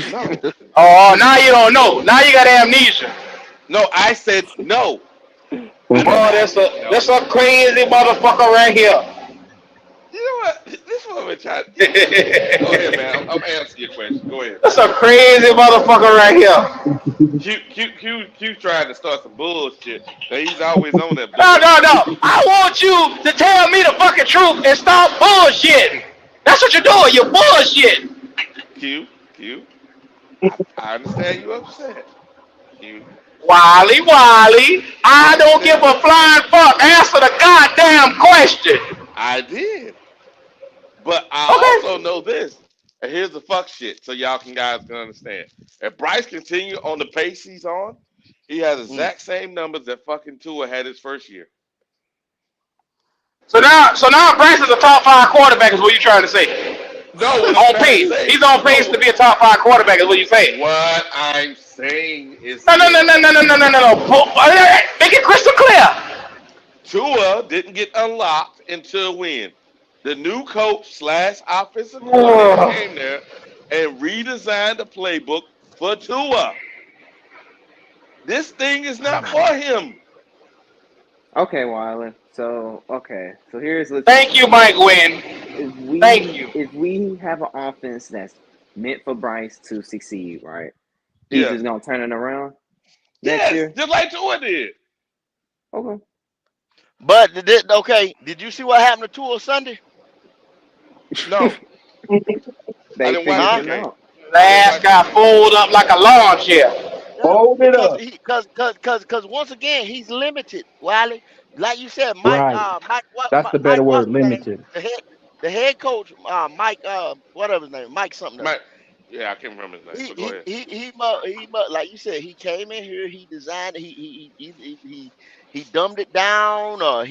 S11: No,
S1: Oh, now you don't know. Now you got amnesia.
S11: no. I said no. I
S12: Okay.
S11: never
S1: Boy,
S11: I said
S1: that's
S11: no.
S1: a crazy motherfucker right here.
S11: You know what? This woman tried. Go ahead, man. I'm answering your question. Go ahead.
S1: That's a crazy motherfucker right here.
S11: Q trying to start some bullshit. Now he's always on that
S1: No.
S11: bullshit.
S1: I want you to tell me the fucking truth and stop bullshitting. That's what you're doing. You're bullshitting.
S11: Q. I understand you upset. Q.
S1: Wiley. I
S11: I
S1: don't give
S11: understand you
S1: a flying
S11: upset.
S1: fuck. Answer the goddamn question.
S11: I did. But I
S1: Okay.
S11: also know this. And here's the fuck shit so guys can understand. If Bryce continue on the pace he's on, he has the
S7: Mm.
S11: exact same numbers that fucking Tua had his first year.
S1: So now Bryce is a top five quarterback is what you're trying to say.
S11: No, what I'm
S1: On
S11: trying to
S1: pace.
S11: say,
S1: He's on pace to
S11: no.
S1: be a top five quarterback is what you're saying.
S11: What I'm saying is
S1: No.
S11: this.
S1: Make it crystal clear.
S11: Tua didn't get unlocked until when? The new coach slash offensive coordinator
S1: Oh.
S11: came there and redesigned the playbook for Tua. This thing is not for him.
S10: Okay, Wiley. So here's let's
S1: Thank you, Mike Wynn. Thank you.
S10: if we have an offense that's meant for Bryce to succeed, right? He's
S11: Yeah.
S10: just gonna turn it around next
S11: Yes,
S10: year.
S11: just like Tua did.
S10: Okay.
S7: But okay, did you see what happened to Tua Sunday?
S11: No, I
S10: They
S11: didn't watch
S10: figured
S7: Huh?
S11: that
S10: him
S11: game.
S10: out.
S11: I didn't
S1: Last
S11: watch that
S1: got
S11: game.
S1: folded up like a lawn chair.
S7: Yeah,
S12: Hold it
S7: because
S12: up.
S7: because once again he's limited, Wiley. Like you said,
S12: Right. That's the better
S7: Mike what's
S12: word,
S7: his name?
S12: limited.
S7: The head coach, Mike whatever his name, Mike something else.
S11: My, yeah, I can't remember his name,
S7: He
S11: but go
S7: he
S11: ahead.
S7: he he he like you said, he came in here, he designed, he dumbed it down, or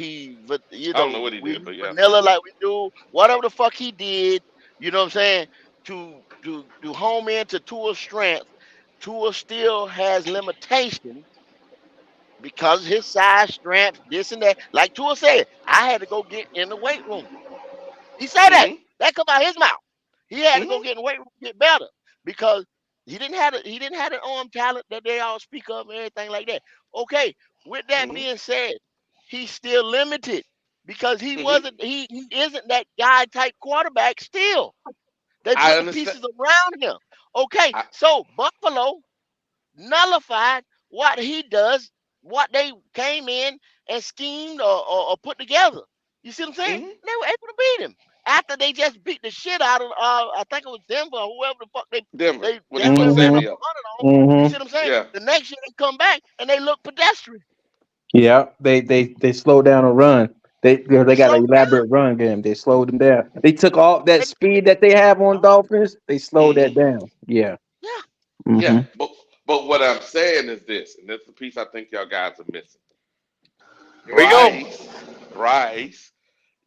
S11: I don't know what he
S7: we
S11: did, but yeah.
S7: vanilla like we do, whatever the fuck he did, you know what I'm saying? To home into Tua's strength. Tua still has limitations because his size, strength, this and that. Like Tua said, I had to go get in the weight room. He said that.
S11: Mm-hmm.
S7: That come out his mouth. He had to go
S11: Mm-hmm.
S7: get in the weight room to get better because he didn't have the arm talent that they all speak of and everything like that. Okay, with that
S11: Mm-hmm.
S7: being said, he's still limited because
S11: Mm-hmm.
S7: he isn't that guy type quarterback still. They
S11: I
S7: put the
S11: understand.
S7: pieces around him. Okay,
S11: I,
S7: so Buffalo nullified what he does, what they came in and schemed or put together. You see what I'm saying?
S11: mm-hmm.
S7: They were able to beat him after they just beat the shit out of I think it was Denver or whoever the fuck
S11: Denver when they
S7: damn
S11: put
S7: near ran
S12: Mm-hmm.
S7: up
S11: Sammy up.
S7: 100 on. You
S12: Mm-hmm.
S7: see what I'm saying?
S11: Yeah.
S7: The next year they come back and they look pedestrian.
S12: Yeah, they slowed down a run. They
S7: They
S12: got an
S7: slowed down.
S12: elaborate run game. They slowed them down. They took all that
S7: They,
S12: speed that they have on
S7: uh-huh.
S12: Dolphins. They slowed that
S11: Mm-hmm.
S12: down. Yeah.
S7: Yeah.
S11: Yeah.
S12: Mm-hmm.
S11: But what I'm saying is this, and this is the piece I think y'all guys are missing.
S1: Here we go.
S11: Bryce,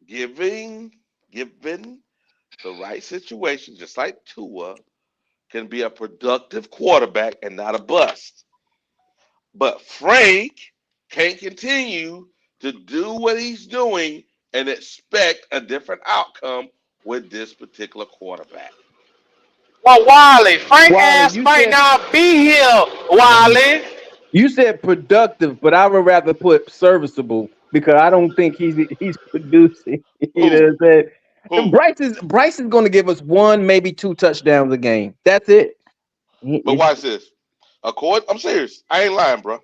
S11: given the right situation, just like Tua, can be a productive quarterback and not a bust. But Frank can't continue to do what he's doing and expect a different outcome with this particular quarterback.
S1: Well, Wally, Frank
S12: Wally,
S1: ass might not be here, Wally.
S12: you said productive, but I would rather put serviceable because I don't think he's producing. You know
S11: Who?
S12: what I'm saying? And
S11: Who?
S12: Bryce is going to give us one, maybe two touchdowns a game. That's it.
S11: But watch this. I'm serious. I ain't lying, bro.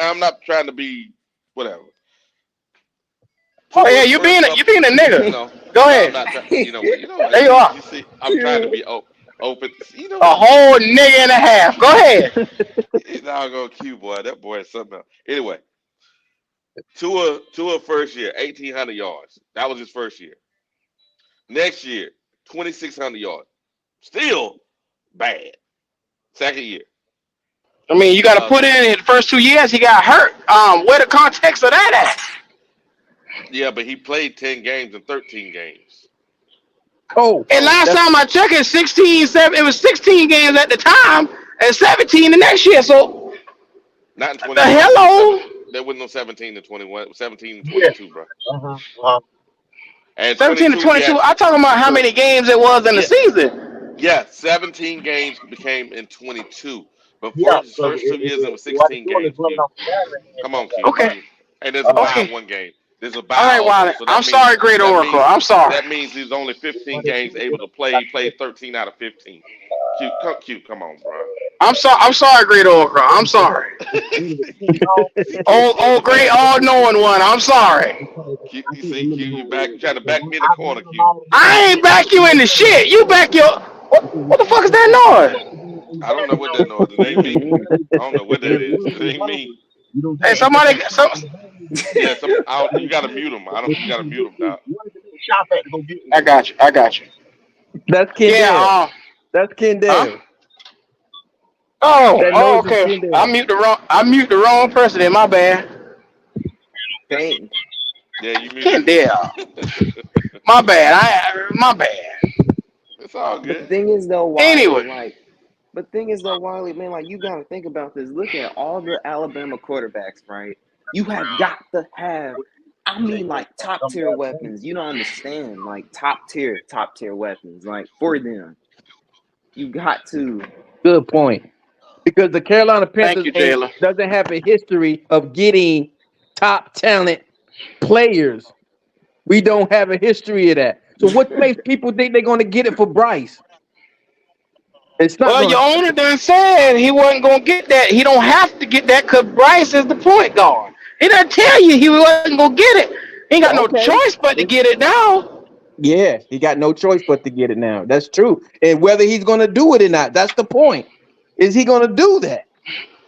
S11: I'm not trying to be whatever.
S1: Oh yeah,
S11: Tua's first
S1: you
S11: couple,
S1: being a nigga.
S11: no,
S1: Go
S11: no, I'm
S1: ahead.
S11: not trying. You know what?
S1: There you are.
S11: You see, I'm trying to be open. You know
S1: A
S11: what?
S1: whole nigga and a half. Go ahead.
S11: He's not gonna cute boy. That boy is something else. Anyway, Tua first year, 1,800 yards. That was his first year. Next year, 2,600 yards. Still bad. Second year.
S1: I mean, you got to
S11: Uh,
S1: put in the first 2 years he got hurt. Where the context of that
S11: yeah, but he played 10 games and 13 games.
S12: Oh,
S1: at? And
S11: So
S1: last time I checked, it 16, 7. It was 16 games at the time, and 17 the next year. So
S11: not in
S1: the
S11: 21. It was
S1: hello.
S11: seven. There wasn't no 17 to 21. It was 17 and
S1: Yeah.
S11: 22, bro.
S7: Uh-huh. Uh-huh.
S11: And
S1: 17 to
S11: 22 he
S1: 22.
S11: had.
S1: I'm talking about how many games it was in the
S11: Yeah,
S1: season.
S11: yeah. 17 games became in 22. But
S7: Yeah,
S11: first
S7: because
S11: first 2 years it was
S7: what they're
S11: 16
S7: doing is
S11: games.
S7: running
S11: Q.
S7: off the line
S11: Come on,
S7: and
S11: Q.
S1: Okay.
S11: Q. And there's a bye
S1: Okay.
S11: in one game. There's a
S1: All
S11: bye
S1: right,
S11: also.
S1: Wally.
S11: So
S1: I'm sorry, Great
S11: that
S1: Oracle.
S11: means
S1: I'm sorry.
S11: that means he's only 15 games able to play. He played 13 out of 15. Q. Come on, bro.
S1: I'm sorry. I'm sorry, Great Oracle. I'm sorry. Old great all knowing one. I'm sorry.
S11: Q, you see, Q, you trying to back me in the corner, Q.
S1: I ain't back you in the shit. You back your what the fuck is that noise?
S11: I don't know what that noise is. It ain't me. I don't know what that is, but it ain't me.
S1: Hey, somebody
S11: Yeah, you gotta mute him. I don't. You gotta mute him, dog.
S1: I got you. I got you.
S12: that's Kendall.
S1: Yeah,
S12: That's
S1: huh?
S12: Kendall. That
S1: Oh,
S12: noise is
S1: okay.
S12: Kendall.
S1: I mute the wrong person in my bad.
S10: Can't.
S11: Yeah, you muted
S1: Can't
S11: me.
S1: deal. My bad. My bad.
S11: It's all
S10: But the
S11: good.
S10: thing is though,
S1: Anyway.
S10: Wiley, man, like you gotta think about this. Look at all the Alabama quarterbacks, right? You have got to have, I mean, like top tier weapons. You don't understand, like top tier weapons, like for them. You got to.
S12: Good point. Because the Carolina
S1: Thank
S12: Panthers
S1: you, Jayla.
S12: doesn't have a history of getting top talent players. We don't have a history of that. So what makes people think they're going to get it for Bryce? It's not
S1: Well,
S12: going
S1: your
S12: to
S1: owner done said he wasn't gonna get that. He don't have to get that because Bryce is the point guard. He didn't tell you he wasn't gonna get it. He ain't got no
S12: Okay.
S1: choice but to get it now.
S12: Yeah, he got no choice but to get it now. That's true. And whether he's going to do it or not, that's the point. Is he going to do that?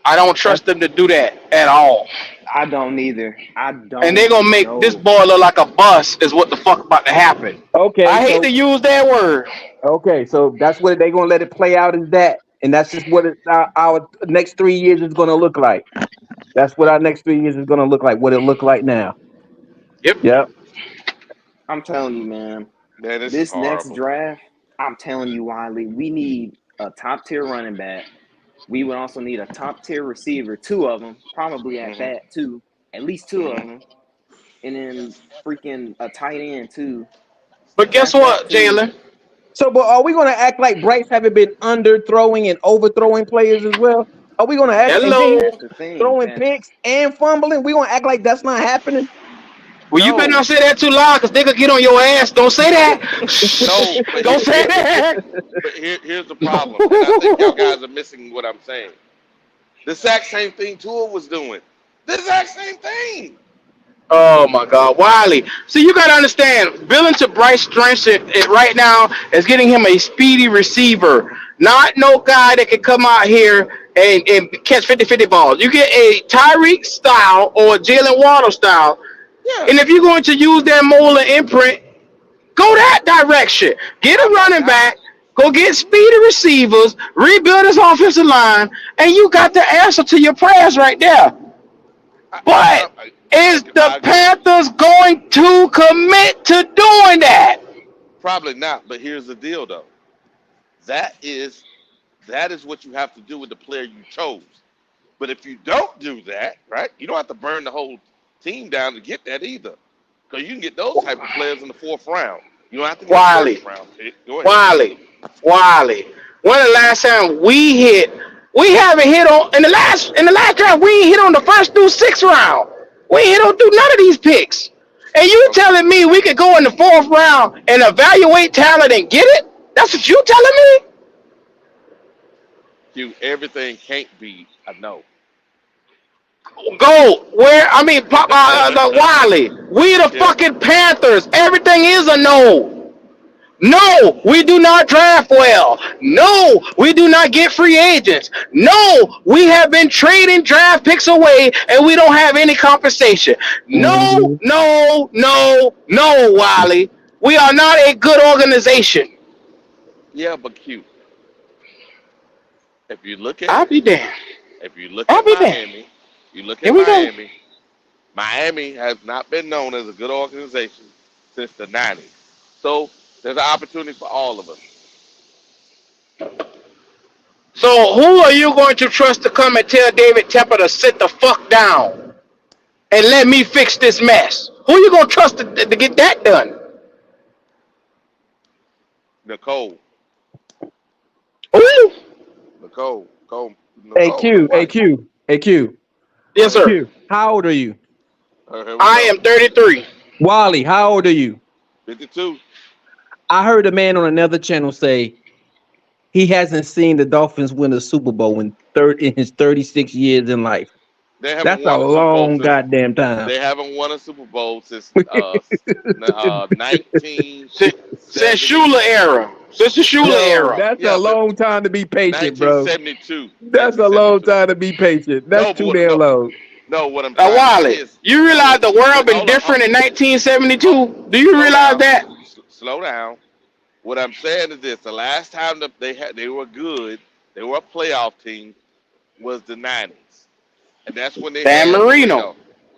S1: I don't
S10: That's
S1: trust them to do that at all.
S10: I don't either. I
S1: And they're
S10: don't
S1: gonna make this
S10: know.
S1: boy look like a bus. Is what the fuck about to happen.
S12: Okay,
S1: I hate to
S12: so
S1: use that word.
S12: that's what they're going to let it play out as that, and that's just what our next 3 years is going to look like. That's what our next 3 years is going to look like. What it look like now.
S1: Yep.
S12: Yep.
S10: I'm telling you, man.
S11: Man, this is
S10: This next
S11: horrible.
S10: draft, I'm telling you, Wiley, we need a top tier running back. We would also need a top tier receiver, two of them, probably at
S11: Hmm.
S10: that too, at least two of
S11: Hmm.
S10: them, and then freaking a tight end too.
S1: But guess
S10: Past that
S1: what,
S10: too.
S1: Jalen?
S12: So, but are we going to act like Bryce haven't been underthrowing and overthrowing players as well? Are we going to act and then he
S1: Hello.
S10: That's
S12: was
S10: the thing.
S12: throwing picks and fumbling? We going to act like that's not happening?
S1: Well, you better not
S10: No,
S1: say that too loud, cause they gonna get on your ass. Don't say that.
S11: No,
S1: Shh.
S11: but
S1: Don't say that.
S11: here's the problem, and I think y'all guys are missing what I'm saying. The exact same thing Tua was doing. The exact same thing.
S1: Oh my God, Wiley. So you gotta understand, building to Bryce strengths it right now is getting him a speedy receiver, not no guy that can come out here and catch 50-50 balls. You get a Tyreek style or a Jalen Waddle style,
S11: Yeah,
S1: and if you're going to use that molar imprint, go that direction. Get a
S11: I'm not.
S1: running back. Go get speedy receivers. Rebuild his offensive line, and you got the answer to your prayers right there. But is
S11: I
S1: the
S11: agree.
S1: Panthers going to commit to doing that?
S11: Probably not. But here's the deal, though. That is that is what you have to do with the player you chose. But if you don't do that, right, you don't have to burn the whole team down to get that either. Because you can get those type of players in the fourth round. You don't have to get a first
S1: Wiley,
S11: round pick. Go ahead.
S1: Wiley, Wiley. When the last time we hit? We haven't hit on in the last draft. We ain't hit on the first through sixth round. We ain't hit on through none of these picks. And you
S11: Okay.
S1: telling me we could go in the fourth round and evaluate talent and get it? That's what you telling me?
S11: Everything can't be a no.
S1: Go where? I mean, the Wiley. We the
S11: Yeah.
S1: fucking Panthers. Everything is a no. No, we do not draft well. No, we do not get free agents. No, we have been trading draft picks away and we don't have any compensation. No,
S12: Mhm.
S1: no, no, no, Wiley. We are not a good organization.
S11: Yeah, but Q. If you look at
S1: I'll be damned.
S11: if you look
S1: I'll
S11: at
S1: be damned.
S11: Miami, you look
S1: Here
S11: at
S1: we go.
S11: Miami. Miami has not been known as a good organization since the '90s. So there's an opportunity for all of us.
S1: So who are you going to trust to come and tell David Tepper to sit the fuck down and let me fix this mess? Who you gonna trust to get that done?
S11: Nicole,
S1: Ooh.
S12: Hey
S11: My
S12: Q, hey
S11: wife.
S12: Q, hey Q,
S11: Go
S1: Yes,
S11: ahead.
S1: sir.
S12: Q. How old are you?
S11: Here we
S1: I
S11: go.
S1: am 33.
S12: Wally, how old are you?
S11: 52.
S12: I heard a man on another channel say he hasn't seen the Dolphins win a Super Bowl in his 36 years in life.
S11: They haven't
S12: That's a
S11: won a Super Bowl
S12: long
S11: since
S12: goddamn time.
S11: they haven't won a Super Bowl since
S1: Since
S11: 1970.
S1: Shula era. Since the Shula
S12: Bro,
S1: era.
S12: that's a
S11: Yeah,
S12: long time to be patient, bro.
S11: 1972.
S12: That's a long
S11: 1972.
S12: time to be patient. That's
S11: No, but
S12: too damn long.
S11: no. What I'm trying to say
S1: Wally,
S11: is
S1: you
S11: no.
S1: realize the world been
S11: Hold on.
S1: different in
S11: Oh,
S1: 1972? Do you
S11: slow
S1: realize
S11: down.
S1: that?
S11: Slow down. What I'm saying is this: the last time that they were good, they were a playoff team, was the '90s, and that's when they
S1: San
S11: had
S1: Marino.
S11: Marino.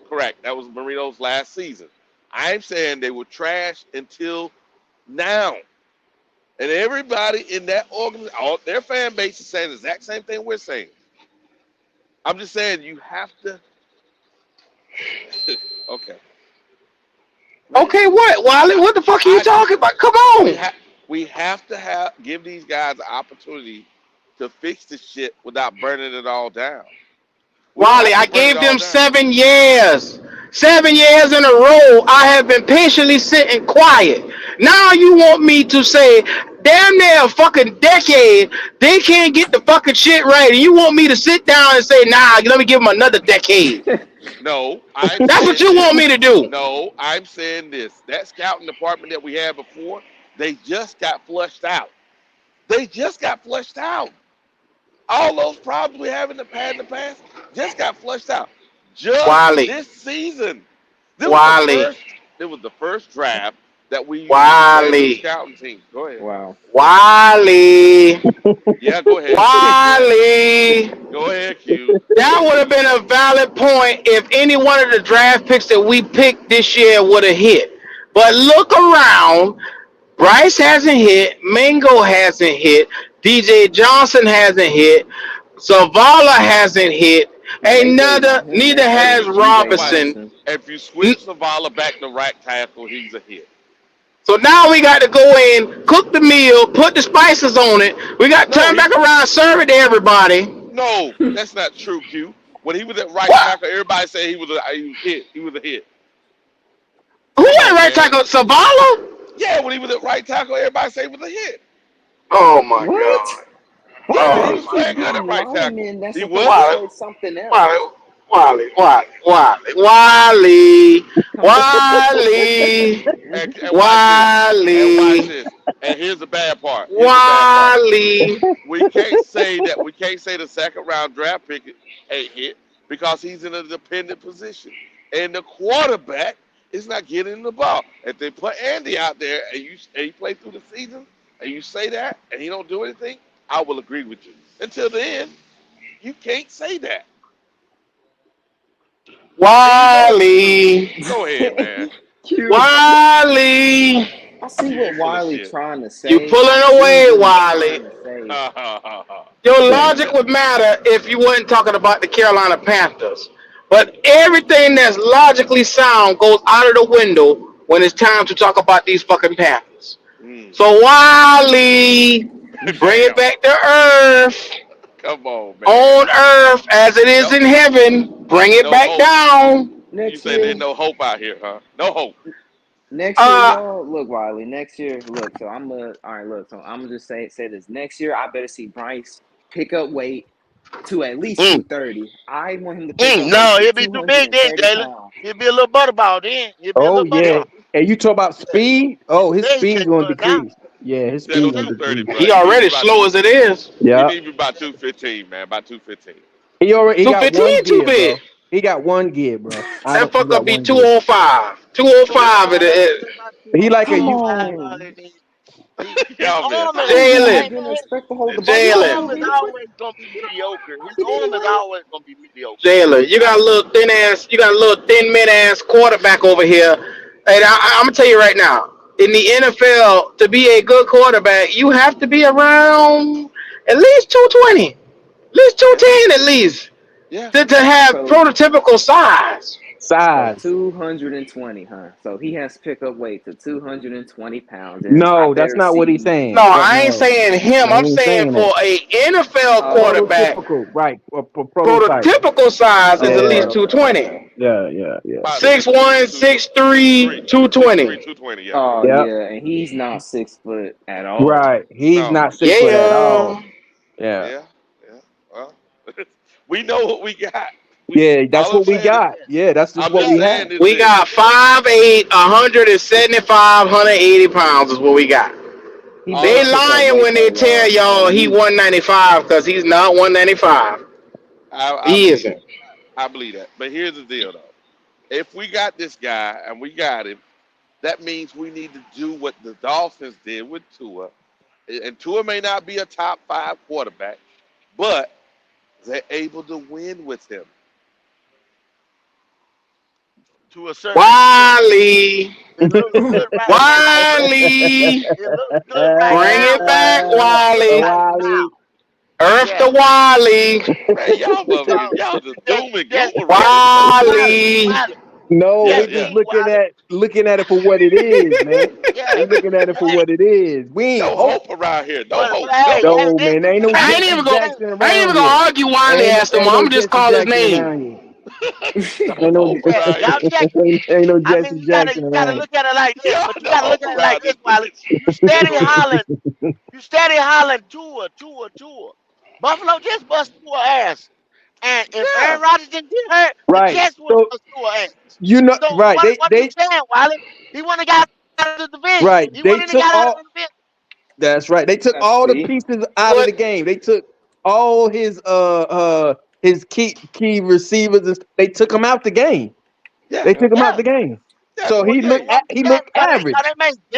S11: Correct. That was Marino's last season. I'm saying they were trash until now, and everybody in that organization, all their fan base is saying the exact same thing we're saying. I'm just saying you have to. Okay, man.
S1: Okay, what, Wally?
S11: I,
S1: What the fuck are you
S11: I
S1: talking about? Come
S11: we
S1: on.
S11: have we have to give these guys an opportunity to fix the shit without burning it all down. We don't
S1: Wally,
S11: have to
S1: I
S11: burn it
S1: gave
S11: all
S1: them
S11: down.
S1: 7 years. 7 years in a row, I have been patiently sitting quiet. Now you want me to say damn near a fucking decade. They can't get the fucking shit right, and you want me to sit down and say, nah, let me give them another decade.
S11: No, I'm
S1: That's what
S11: saying
S1: you
S11: this.
S1: want me to do.
S11: No, I'm saying this. That scouting department that we had before, they just got flushed out. They just got flushed out. All those problems we have in the past just got flushed out. Just
S1: Wiley,
S11: this season. This was the
S1: Wiley,
S11: first. It was the first draft that we used a regular
S1: Wiley,
S11: scouting team. Go ahead.
S10: Wow.
S1: Wiley,
S11: Yeah, go ahead, Q.
S1: Wiley.
S11: Go ahead, Q.
S1: That would have been a valid point if any one of the draft picks that we picked this year would have hit. But look around. Bryce hasn't hit. Mingo hasn't hit. DJ Johnson hasn't hit. Zavala hasn't hit.
S10: They waiting on him
S1: Neither
S10: next
S11: If
S1: has
S10: year.
S11: you
S10: DJ
S11: watch,
S1: Robinson.
S10: Johnson.
S11: if you switch Zavala back to right tackle, he's a hit.
S1: So now we got to go in, cook the meal, put the spices on it. We got to
S11: No,
S1: turn back around, serve it to everybody.
S11: no, that's not true, Q. When he was at right
S1: What?
S11: tackle, everybody said he was hit. He was a hit.
S1: Who
S11: Come
S1: went
S11: on,
S1: right
S11: man.
S1: tackle? Zavala?
S11: Yeah, when he was at right tackle, everybody said he was a hit.
S1: Oh my
S10: What?
S1: God.
S11: Yeah, he
S1: Oh
S11: was
S1: my
S11: playing good
S1: God.
S11: at right tackle.
S10: Lineman that's
S11: He
S10: supposed to
S11: wasn't.
S10: play something
S1: Wally,
S10: else.
S1: Wally,
S10: Come on.
S1: Wally,
S11: And watch this. And watch
S1: Wally,
S11: this. And here's the bad part. Here's the bad part.
S1: Wally.
S11: We can't say that. We can't say the second round draft pick ain't hit because he's in a dependent position, and the quarterback is not getting the ball. If they put Andy out there and he play through the season and you say that and he don't do anything, I will agree with you. Until the end, you can't say that. And you know it's true.
S1: Wally,
S11: Go ahead, man.
S10: Q.
S1: Wally.
S10: I see
S11: You
S10: what
S11: full of
S10: Wiley
S11: shit.
S10: trying to
S1: You
S10: say. I
S1: pulling
S10: see
S1: away,
S10: what he's
S1: Wally.
S10: trying to say.
S11: Ha
S1: Your logic would matter if you weren't talking about the Carolina Panthers. But everything that's logically sound goes out of the window when it's time to talk about these fucking Panthers. So Wally, bring it
S11: Damn.
S1: back to earth.
S11: Come on, man.
S1: On earth as it is
S11: No,
S1: in heaven. Bring it
S11: no
S1: back
S11: hope.
S1: down.
S11: You
S10: Next
S11: say there's
S10: year,
S11: no hope out here, huh? No hope.
S10: next year,
S1: Uh
S10: y'all. Look, Wiley. Next year, look. So I'm gonna. All right, look. So I'm gonna just say this. Next year, I better see Bryce pick up weight to at least
S1: mm,
S10: 230. I want him to pick up weight
S7: No,
S10: to
S7: he'll be too big then,
S10: 230
S7: Jalen.
S10: pounds.
S7: He'll be a little butterball then. He'll be a
S12: Oh
S7: little
S12: yeah.
S7: butterball.
S1: it,
S12: And you talk about
S7: Yeah.
S12: speed? Oh, his
S7: Yeah, he
S12: speed's
S7: catch
S12: gonna
S7: bug now.
S12: decrease. Yeah, his
S11: That
S12: speed
S11: no
S12: gonna
S11: 230,
S12: decrease.
S11: bro.
S1: he
S11: He need to be
S1: already
S11: about
S1: slow
S11: two.
S1: as it is.
S11: He
S12: Yeah.
S11: need to be about 215, man. About 215.
S12: He got one
S1: 215 too
S12: gear,
S1: big.
S12: bro. He got one gear, bro.
S1: That
S12: He
S1: fucker
S12: got
S1: be
S12: one gear.
S1: 205.
S7: Two,
S1: 205
S7: no, that
S1: it.
S7: nigga about
S12: He like a
S10: Come
S7: 225.
S12: you.
S7: All
S10: on.
S7: they need. His
S11: Y'all man,
S7: arm is
S10: How is he
S1: Jalen.
S10: not
S7: hey
S10: gonna
S7: man,
S10: expect to hold the ball?
S7: his
S10: He already
S1: Jalen.
S7: arm is
S10: moving anyway.
S7: always gonna be mediocre. His
S10: He did
S7: arm is
S10: anyway.
S7: always gonna be mediocre.
S1: Jalen, you got a little thin ass, you got a little thin mid ass quarterback over here. And I'm gonna tell you right now, in the NFL, to be a good quarterback, you have to be around at least 220, at least
S11: yeah,
S1: 210, at least
S11: yeah.
S1: to have
S10: So
S1: prototypical size.
S10: so
S12: Size.
S10: 220, huh? So he has to pick up weight to 220 pounds, and I
S12: No, that's
S10: better
S12: not what he's
S10: see.
S1: No,
S12: saying.
S1: I ain't
S12: No.
S1: saying him.
S12: No, he
S1: I'm
S12: ain't
S1: saying
S12: saying that.
S1: for a NFL
S10: Oh,
S1: quarterback,
S12: Prototypical, right. Prototype.
S1: prototypical size is at
S12: Yeah.
S1: least
S10: okay, okay.
S1: 220.
S12: Yeah.
S11: About
S1: 6'1", 6'3",
S11: 6'3",
S1: 220.
S11: 220. Yeah.
S10: Oh
S12: Yep.
S10: yeah, and he's not 6 foot at all.
S12: Right. He's
S11: No.
S12: not 6 foot at all.
S1: Yeah.
S12: Yeah.
S11: Yeah. Yeah. Well, we know what we got.
S12: Yeah, that's
S11: All I'm
S12: what we
S11: saying is,
S12: got. Yeah, that's just
S11: I'm
S12: what
S11: just
S12: we
S11: saying
S12: have.
S11: is
S1: We
S11: this.
S1: got 5'8", 175, 180 pounds is what we got.
S10: He
S11: All
S10: better
S1: They
S11: I'm
S10: pick up
S1: lying
S10: weight
S1: when they
S10: though,
S1: tell
S10: y'all.
S1: y'all
S10: At
S1: he
S10: least.
S1: 195 because he's not 195.
S11: I
S1: He
S11: believe
S1: isn't.
S11: that. I believe that. But here's the deal, though. If we got this guy and we got him, that means we need to do what the Dolphins did with Tua. And Tua may not be a top 5 quarterback, but they're able to win with him.
S7: To a certain extent.
S1: Wiley,
S7: It looks good right now.
S1: Wiley,
S7: It looks good right
S1: bring
S7: now,
S1: it
S7: but
S1: back,
S7: right
S1: Wiley.
S10: Wally.
S7: now.
S1: Earth to
S7: Yeah.
S1: Wiley,
S11: Man,
S7: So
S11: y'all just
S7: just
S11: doom and
S7: just
S11: gloom around this
S7: just
S11: motherfucker.
S7: Wiley,
S1: Wiley.
S7: Wiley.
S12: No,
S11: Yeah,
S12: we're
S7: Just
S12: just
S11: yeah.
S7: think, Wiley.
S12: looking at it for what it is, man.
S7: Yeah.
S12: We looking at it for
S7: Hey,
S12: what it is. We ain't
S11: No
S12: hope.
S11: hope around here. No
S7: but
S11: hope. No
S7: hey,
S11: hope.
S7: just
S12: No,
S7: think
S12: man. Ain't no
S1: I
S7: hey,
S1: ain't
S12: Jesse
S1: even go.
S7: hey,
S12: Jackson
S1: I ain't
S12: around
S1: even
S12: here.
S1: gonna argue Wiley asked him.
S12: Ain't
S1: I'm
S12: no
S1: gonna just
S12: Jesse
S1: call his
S12: Jackson
S1: name.
S12: around here. Ain't no,
S11: Hope
S7: Yeah,
S11: around
S7: y'all
S11: here.
S7: check.
S12: ain't no
S7: I mean,
S12: Jesse Jackson
S7: you gotta
S12: around.
S7: look at it like this,
S11: Yeah,
S7: but you
S11: the
S7: gotta look
S11: hope
S7: at it like
S11: around
S7: this,
S11: this
S7: Wiley.
S11: bitch.
S7: You steady hollering Tua, Tua, Tua. Buffalo just bust Tua ass. And if
S11: Yeah.
S7: Aaron Rodgers didn't get hurt, the
S12: Right.
S7: Jets would
S12: So
S7: bust Tua ass.
S12: you know,
S7: So
S12: right?
S7: what are you saying, Wiley? He wouldn't have got out of the division.
S12: Right.
S7: He
S12: They
S7: wouldn't have
S12: took
S7: got out of
S12: all.
S7: the division.
S12: That's right. They took all the
S10: See,
S12: pieces out of the
S1: What?
S12: game. They took all his key receivers. They took him out the game.
S11: Yeah.
S12: They took him out
S7: Yeah.
S12: the game.
S11: Yeah.
S12: So
S11: Well,
S12: he
S11: yeah.
S7: So what
S12: he
S7: you saying?
S12: looked average.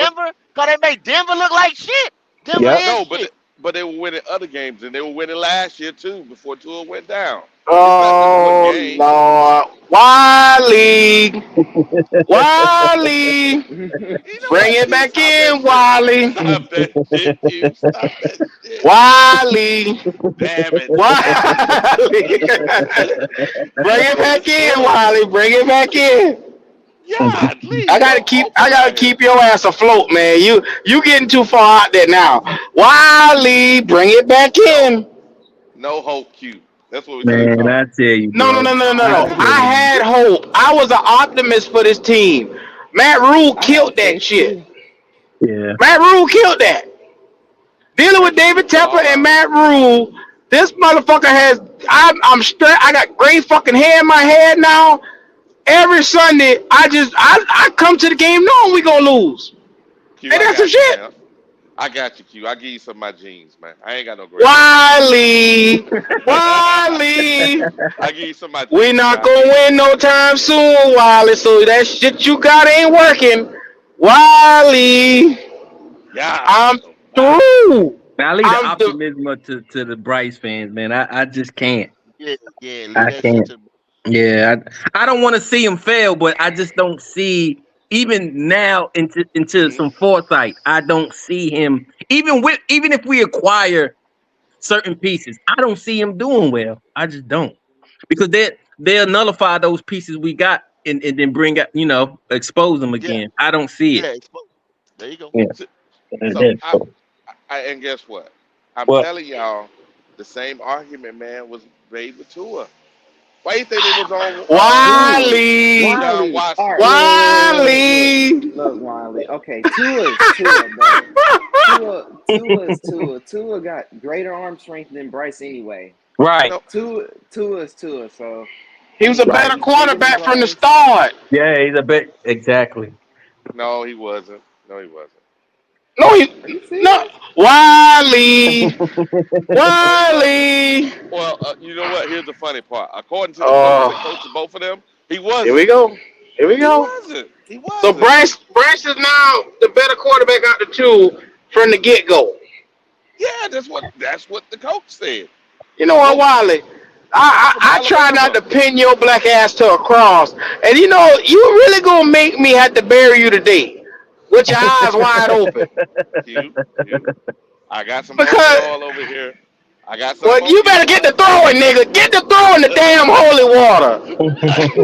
S11: But
S7: Cause they made Denver look like shit. Denver
S12: Yep.
S7: is
S11: no,
S7: shit.
S11: but they were winning other games, and they were winning last year too before Tua went down. It's not just one
S1: Oh
S11: game.
S1: Lord, Wiley, Wiley,
S11: You know
S1: bring
S11: what,
S1: it
S11: Q?
S1: back
S11: Stop that
S1: in,
S11: shit.
S1: Wiley,
S11: Stop that shit, Q. Stop that shit.
S1: Wiley,
S11: Damn it.
S1: Wiley. Bring it back in, Wiley. Bring it back in.
S11: God, Lee, no hope
S1: I gotta
S11: around here.
S1: keep your ass afloat, man. You getting too far out there now. Wiley, bring it back
S11: No,
S1: in.
S11: no hope, Q. That's what we finna
S5: Man,
S11: call
S5: I
S11: it.
S5: tell you,
S1: No, no,
S5: bro.
S1: no, no, no,
S5: I
S1: no.
S5: tell
S1: I
S5: you.
S1: had hope. I was an optimist for this team. Matt Rule
S10: I had
S1: killed that
S10: faith
S1: shit.
S10: too.
S5: Yeah.
S1: Matt Rule killed that. Dealing with
S11: That's
S1: David
S11: true
S1: Tepper
S11: all
S1: and
S11: around.
S1: Matt Rule, this motherfucker has. I'm straight. I got gray fucking hair in my head now. Every Sunday, I come to the game knowing we gonna lose.
S11: Q,
S1: Ain't
S11: I
S1: that some
S11: got you,
S1: shit?
S11: man. I got you, Q. I give you some of my jeans, man. I ain't got no gray hair.
S1: Wiley, Wiley,
S11: I give you some of my
S1: we
S11: jeans,
S1: not
S11: man. I
S1: gonna
S11: give you some
S1: win
S11: of my
S1: no
S11: jeans,
S1: time
S11: man.
S1: soon, Wiley. So that shit you got ain't working. Wiley,
S11: God,
S1: I'm
S11: Almighty.
S1: through.
S5: Now I leave the
S1: I'm the
S5: optimism up to the Bryce fans, man. I just can't.
S7: Yeah, yeah, leave
S5: I
S7: that shit
S5: can't.
S7: to
S5: Yeah, I don't want to see him fail, but I just don't see even now into
S11: Mhm.
S5: some foresight. I don't see him even if we acquire certain pieces. I don't see him doing well. I just don't because they'll nullify those pieces we got and then bring out expose them
S7: yeah,
S5: again. I don't see
S7: yeah,
S5: it.
S7: expose. There you go.
S5: Yeah.
S11: So,
S5: And
S11: so
S5: then-
S11: and guess what? I'm
S5: Well,
S11: telling y'all, the same argument, man, was made with Tua. Why you think they was on
S10: Dude,
S1: Wiley,
S11: Deshaun
S10: Wiley. All
S11: Watson?
S10: right, look,
S1: Wiley.
S10: look, Wiley. Okay, Tua's Tua, bro. Tua is Tua. Tua got greater arm strength than Bryce anyway.
S5: right.
S11: No,
S10: Tua is Tua. So,
S1: He
S10: I
S1: was a
S10: mean,
S5: Right.
S1: better
S10: he's bigger than
S1: quarterback from the
S10: Bryce.
S1: start.
S5: Yeah, he's a bit exactly.
S11: no, he wasn't. No, he wasn't.
S1: No,
S10: Are you
S1: no.
S10: serious?
S1: Wiley,
S11: Well,
S1: Wiley.
S11: you know what? Here's the funny part. According to the coach that
S1: Oh,
S11: coaches both of them, he
S1: here we
S11: wasn't.
S1: go. Here we
S11: He
S1: go.
S11: wasn't. He
S1: So
S11: wasn't.
S1: Bryce is now the better quarterback out the two from the get go.
S11: Yeah, that's what the coach said.
S1: You know
S11: The
S1: what,
S11: coach
S1: Wiley?
S11: from
S1: I try not
S11: Alabama.
S1: to pin your black ass to a cross, and you know you really gonna make me have to bury you today with your eyes wide open
S11: Q. I got some holy
S1: because
S11: oil over here. I got
S1: well
S11: some on
S1: you
S11: you,
S1: better get
S11: boy.
S1: the throwing, nigga. Get the throwing the damn holy water.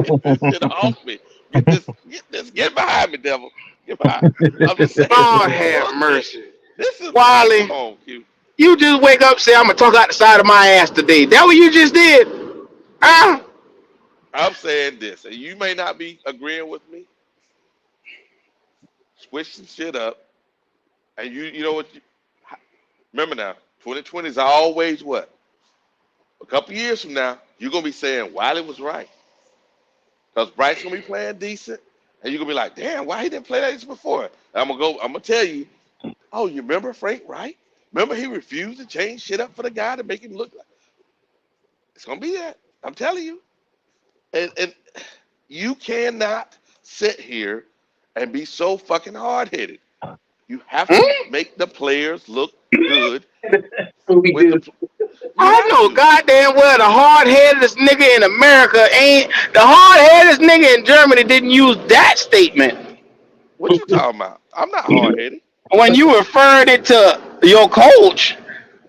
S11: Get this shit off me. Get behind me, devil. Get behind. I'm just saying, this
S1: Lord
S11: is
S1: have
S11: bullshit.
S1: mercy,
S11: This is come
S1: Wiley.
S11: on, Q.
S1: You just wake up and say I'm gonna talk out the side of my ass today. That what you just did? Huh?
S11: I'm saying this, and you may not be agreeing with me. Switch some shit up, and you know what? Remember now, 2020 is always what? A couple years from now, you're gonna be saying Wiley was right. Because Bryce gonna be playing decent, and you're gonna be like, damn, why he didn't play like this before? And I'm gonna tell you, oh, you remember Frank Wright? Remember he refused to change shit up for the guy to make him look like it's gonna be that. I'm telling you. And you cannot sit here and be so fucking hard headed. You have to
S1: Hmm?
S11: make the players look good
S5: We
S11: with
S5: do.
S11: the you
S1: I
S11: have
S1: know
S11: to.
S1: goddamn well the hard headedest nigga in America ain't the hard headedest nigga in Germany didn't use that statement
S11: What you talking about? I'm not hard headed.
S1: when you referred it to your coach.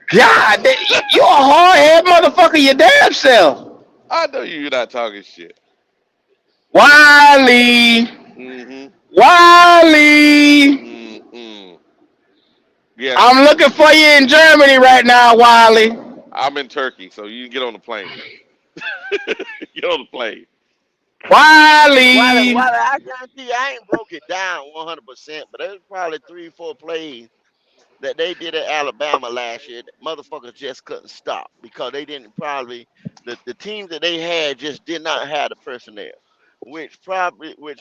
S1: God, you a hard head motherfucker your damn self.
S11: I know you're not talking shit.
S1: Wiley,
S11: Mm-hmm.
S1: Wiley.
S11: Mm-mm. Yes,
S1: I'm looking for you in Germany right now, Wiley.
S11: I'm in Turkey, so you can get on the plane. Get on the plane.
S1: Wiley.
S7: I guarantee you, I ain't broke it down 100%, but there's probably 3, 4 plays that they did at Alabama last year. That motherfuckers just couldn't stop because they didn't probably the teams that they had just did not have the personnel, which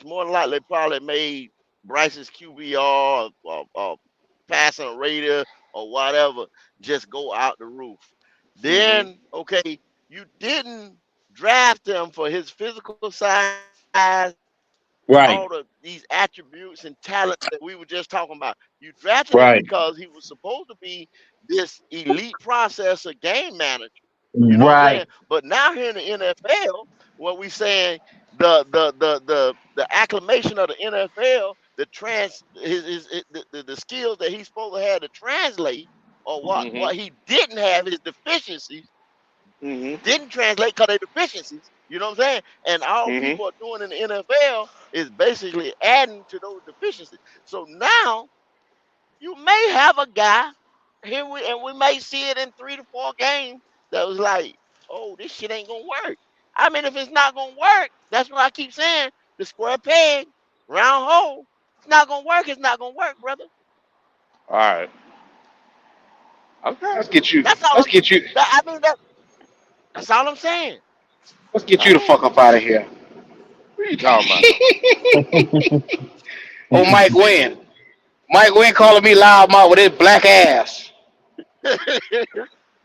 S7: more than likely probably made Bryce's QBR or passing radar or whatever just go out the roof.
S11: Mm-hmm.
S7: Then okay, you didn't draft him for his physical size and all
S5: Right.
S7: these attributes and talents that we were just talking about. You drafted him
S5: Right.
S7: because he was supposed to be this elite processor game manager. You know what I'm
S5: Right.
S7: saying? But now here in the NFL, what we saying the acclamation of the NFL, the skills that he's supposed to have to translate, or
S11: Mm-hmm.
S7: what he didn't have, his deficiencies
S11: Mm-hmm.
S7: didn't translate because they deficiencies. You know what I'm saying? And all
S11: Mm-hmm.
S7: people are doing in the NFL is basically adding to those deficiencies. So now you may have a guy here, and we may see it in 3 to 4 games that was like, oh, this shit ain't gonna work. I mean, if it's not gonna work, that's what I keep saying. The square peg, round hole. It's not gonna work. It's not gonna work, brother.
S11: All right. Okay.
S1: Let's get you.
S7: That's all
S1: Let's
S7: I'm.
S1: get you.
S7: That's all I'm saying.
S1: Let's get
S11: All
S1: you the
S11: right.
S1: fuck up out of here.
S11: What are you talking about?
S1: Oh, Mike Wynn. Mike Wynn calling me loud mouth with his black ass.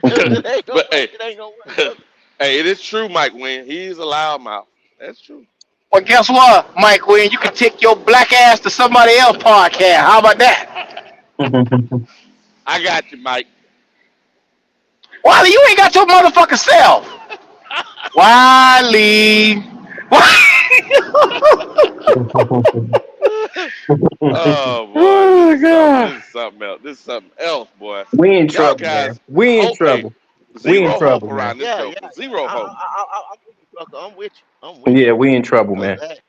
S7: If it ain't gonna
S11: But
S7: work,
S11: hey,
S7: it ain't gonna work, brother.
S11: hey, it is true, Mike Wynn. He's a loudmouth. That's true.
S1: Well, guess what, Mike Wynn? You can take your black ass to somebody else podcast. How about that?
S11: I got you, Mike.
S1: Wiley, you ain't got your motherfucking self. Wiley.
S11: Oh boy,
S1: Oh God.
S11: this is something else. This is something else, boy.
S5: We in
S11: Y'all
S5: trouble,
S11: guys,
S5: man. We in
S11: hope, hey,
S5: trouble. We in
S11: zero hope
S5: trouble, man.
S11: around this
S7: Yeah, yeah,
S11: joker.
S7: yeah.
S11: Zero hope.
S7: I'm with you, Tucker. I'm with you. I'm with
S5: Yeah,
S7: you.
S5: we in trouble,
S7: Cause
S5: man.
S7: if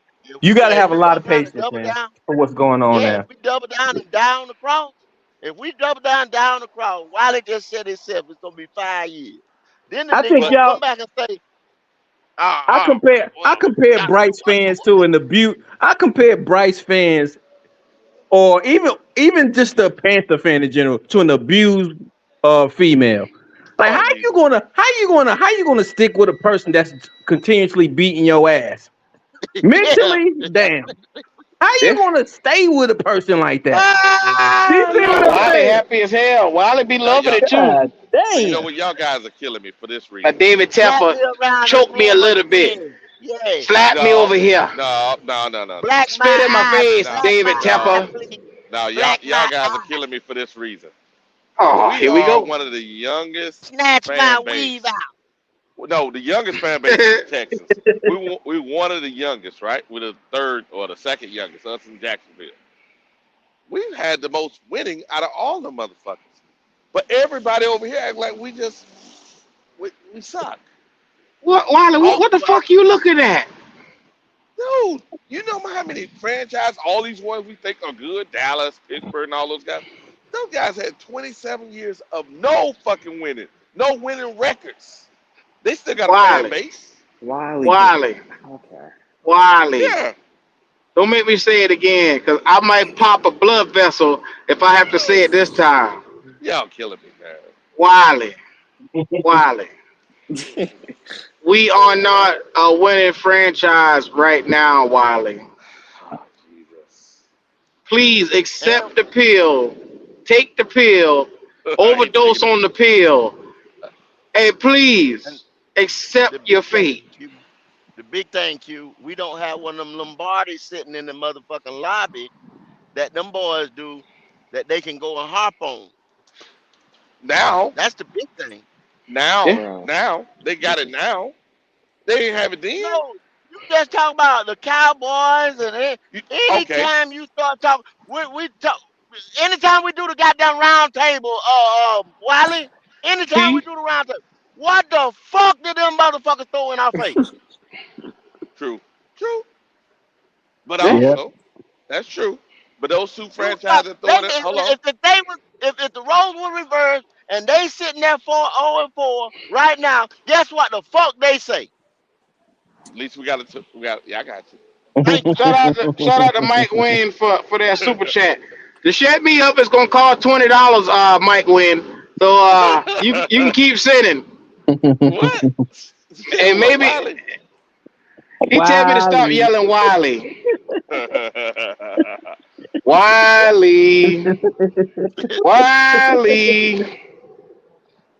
S5: You got to have a
S7: we
S5: lot of
S7: fuck around and
S5: patience,
S7: double
S5: man,
S7: down,
S5: for what's going on
S7: yeah, if
S5: now.
S7: we double down and down the cross, if we double down the cross, Wiley just said himself, it's gonna be 5 years. Then the
S5: I
S7: nigga
S5: think
S7: gonna come
S5: y'all.
S7: back and say,
S5: I compare. I
S7: well,
S5: compare
S7: y'all know
S5: Bryce
S7: what the
S5: fans
S7: what
S5: to an abuse. I compare Bryce fans, or even just a Panther fan in general, to an abused female. Like,
S11: Oh Jesus.
S5: how you gonna stick with a person that's continuously beating your ass
S7: yeah.
S5: mentally? Damn. How you
S1: Yeah.
S5: gonna stay with a person like that? Do you
S7: Ah,
S5: see what
S1: Yeah,
S5: I'm
S7: Lord.
S1: Wiley
S5: saying?
S1: happy as hell. Wiley be loving
S11: Y'all,
S1: it too.
S5: God
S11: you know
S5: damn.
S11: what? Y'all guys are killing me for this
S1: But
S11: reason.
S1: David
S7: Slap me
S1: Tepper
S7: around the
S1: choked me a
S7: room
S1: little bit.
S7: again. Yeah.
S1: Slap me
S11: No,
S1: over here.
S11: no, no, no, no, no,
S7: Black
S1: Spit
S7: my
S1: in my
S7: eye,
S1: face,
S11: no,
S7: black my
S1: David
S7: eye,
S11: no,
S1: Tepper.
S7: please.
S11: no. Y'all,
S7: Black
S11: y'all
S7: my
S11: guys are
S7: eye.
S11: killing me for this reason.
S1: Oh,
S11: We
S1: here we
S11: are
S1: go.
S11: one of the youngest
S7: Snatch my
S11: fan
S7: weave
S11: base. No, the youngest fan base is the Texans. We one of the youngest, right? We're the third or the second youngest, us in Jacksonville. We've had the most winning out of all the motherfuckers. But everybody over here act like we suck.
S1: What, Wiley?
S7: Oh,
S1: What the
S7: well,
S1: fuck you looking at?
S11: Dude, you know how many franchises, all these ones we think are good, Dallas, Pittsburgh, and all those guys. Those guys had 27 years of no fucking winning, no winning records. They still got a fan
S1: Wiley,
S11: base.
S10: Wiley just
S1: Wiley,
S10: okay.
S1: Wiley.
S11: Yeah.
S1: Don't make me say it again, cause I might pop a blood vessel if I have to say it this time.
S11: Y'all killing me, man.
S1: Wiley, Wiley. We are not a winning franchise right now, Wiley.
S11: Oh, Jesus.
S1: Please
S7: and,
S1: accept the pill. Take the pill.
S11: I ain't
S1: Overdose
S11: taking it.
S1: on the pill. Hey,
S7: and
S1: please
S7: the
S1: accept your
S7: big thing,
S1: fate.
S7: Q, the big thing, Q, we don't have one of them Lombardis sitting in the motherfucking lobby that them boys do that they can go and harp on.
S11: Now,
S7: That's the big thing.
S1: Yeah.
S10: Bro.
S11: now, they got it now. They didn't have it then.
S7: No, you just talk about the Cowboys, and
S11: Okay.
S7: anytime you start talking, we talk. Anytime we do the goddamn round table, Wiley. Anytime we
S1: P.
S7: do the round table, what the fuck did them motherfuckers throw in our face?
S11: True. True. But
S1: Yeah.
S5: Yeah.
S11: also, that's true. But those two
S7: You fuck.
S11: franchises throwing it, hold on.
S7: If they was if the roles were reversed and they sitting there 4-0-4 right now, guess what the fuck they say?
S11: At least we got it. Yeah, I got
S7: Thank you.
S1: Shout out to Mike Wayne for that super chat. The shut me up is gonna cost $20, Mike Wayne. So you can keep sitting.
S11: What?
S1: And
S11: What,
S1: maybe
S11: Wiley?
S1: he tell me to stop
S12: Wiley.
S1: yelling Wiley. Wiley. Wiley.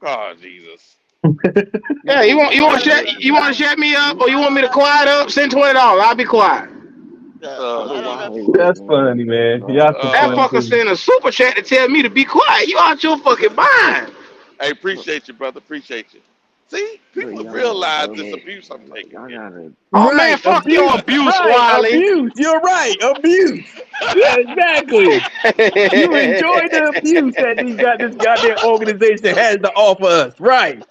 S11: Oh, Jesus.
S1: Yeah, you want to shut me up or you want me to quiet up? Send $20. I'll be quiet.
S11: Oh,
S10: But
S7: I don't
S11: Jesus.
S7: know.
S10: Wiley
S12: That's
S10: wasn't.
S12: funny, man. Y'all some
S1: That
S12: funny
S11: Uh,
S1: fucker
S12: people.
S1: sent a super chat to tell me to be quiet. You out your fucking mind.
S11: hey, appreciate you, brother. Appreciate you. See,
S10: But
S11: people
S10: y'all,
S11: realize
S10: I
S11: this
S10: mean,
S11: abuse I'm taking
S10: y'all
S11: here.
S10: gotta.
S1: Oh man,
S12: Right,
S1: fuck your
S12: abuse.
S1: abuse,
S12: Right,
S1: Wiley.
S12: abuse. You're right, abuse. Yeah, exactly. You enjoy the abuse that this goddamn organization has to offer us. Right.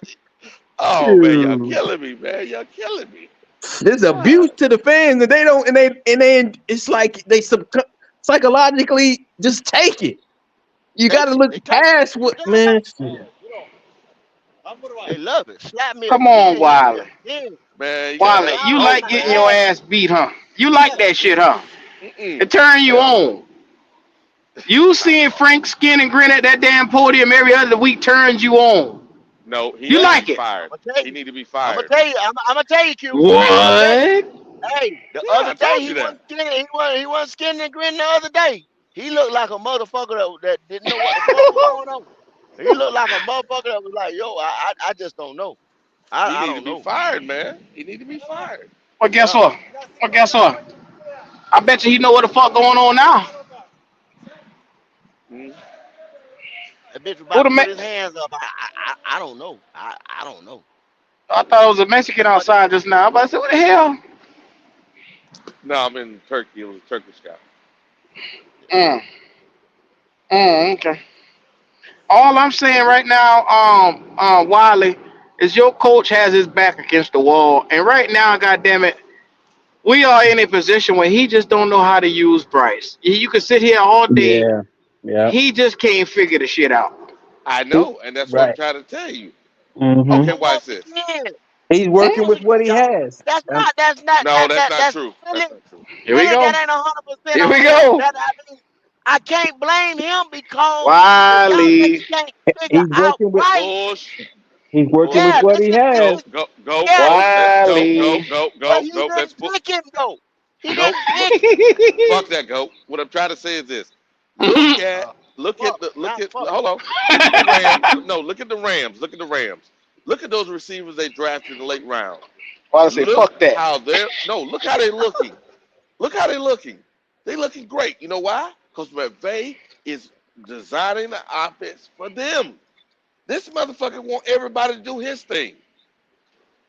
S11: Oh man, y'all
S12: Dude.
S11: killing me, man. Y'all killing me.
S12: There's
S11: Ah,
S12: abuse to the fans, and they don't, and they, it's like they psychologically just take it. You got to
S7: Take it.
S12: look
S7: They take it.
S12: past what, man. Shit.
S7: They love it. Slap me
S1: Come on,
S7: again. Hit me
S1: Wiley.
S7: again.
S11: man, you gotta
S1: Wiley,
S11: have
S1: you
S7: Y'all on
S11: smoke,
S1: like
S7: my
S1: getting
S11: man.
S1: your
S7: ass.
S1: ass beat, huh? You like that shit, huh?
S11: Mm-mm.
S1: It turn you
S11: Hell
S1: on. You seeing Frank skin and grin at that damn podium every other week turns you on.
S11: no. He
S1: You
S11: need to be
S1: like it.
S11: fired.
S7: I'm gonna tell
S11: He
S7: you.
S11: need to be
S7: I'm gonna
S11: fired.
S7: tell you. I'm gonna tell you, Q. I'm gonna tell you.
S1: What?
S7: Hey, the
S11: Yeah,
S7: other
S11: I
S7: day
S11: told
S7: he
S11: you that.
S7: wasn't skinny. He wasn't skinny and grinning the other day. He looked like a motherfucker that didn't know what the fuck was going on. He looked like a motherfucker that was like, yo, I just don't know.
S11: He
S7: I
S11: need to
S7: don't
S11: be
S7: know.
S11: fired, man. He need to be fired.
S1: Well, guess
S7: Uh-uh.
S1: what? Well, guess what? I bet you he know what the fuck going on now.
S11: Mm.
S7: That bitch was
S1: Who
S7: about
S1: the
S7: to put
S1: me-
S7: his hands up. I don't know. I don't know.
S1: I thought it was a Mexican
S7: But
S1: outside just now. But I said, what the hell?
S11: No, I'm in Turkey. It was a Turkish guy.
S1: Mm, okay. All I'm saying right now, Wiley, is your coach has his back against the wall, and right now, goddamn it, we are in a position where he just don't know how to use Bryce. You can sit here all day.
S12: Yeah. Yeah.
S1: He just can't figure the shit out.
S11: I know, and that's what I'm
S12: Right.
S11: trying to tell you.
S12: Hmm.
S11: Okay,
S7: but
S11: watch
S7: once
S11: this.
S7: again,
S12: He's
S1: Hmm?
S12: working with what he
S7: y'all,
S12: has.
S11: No, that's not
S7: that's
S11: true.
S7: really
S11: That's not true.
S1: Here we go.
S7: that ain't 100%
S1: Here we
S7: on him.
S1: go.
S7: That I mean, I can't blame him because if y'all say you
S1: Wiley.
S7: can't figure
S12: He's
S7: out
S12: working with
S7: Bryce,
S11: Bush,
S12: he's working with
S7: yeah,
S12: what
S11: bullshit.
S12: he
S7: this
S12: has.
S11: Go,
S7: is
S11: go, go,
S7: yeah,
S11: go. Let's go, go,
S1: Wiley.
S11: go,
S7: but
S11: go,
S7: he
S11: go. Let's
S7: didn't
S11: put
S7: pick him though. He
S11: go.
S7: didn't pick him.
S11: Fuck that, go. What I'm trying to say is this: look at,
S7: Fuck,
S11: look
S7: not
S11: at.
S7: fuck.
S11: Hold on. Look at the Rams. No, look at the Rams. Look at the Rams. Look at those receivers they drafted in the late rounds.
S1: Wiley say,
S11: Look
S1: fuck that.
S11: how they're. No, look how they're looking. Look how they're looking. They're looking great. You know why? Because McVay is designing the offense for them. This motherfucker want everybody to do his thing.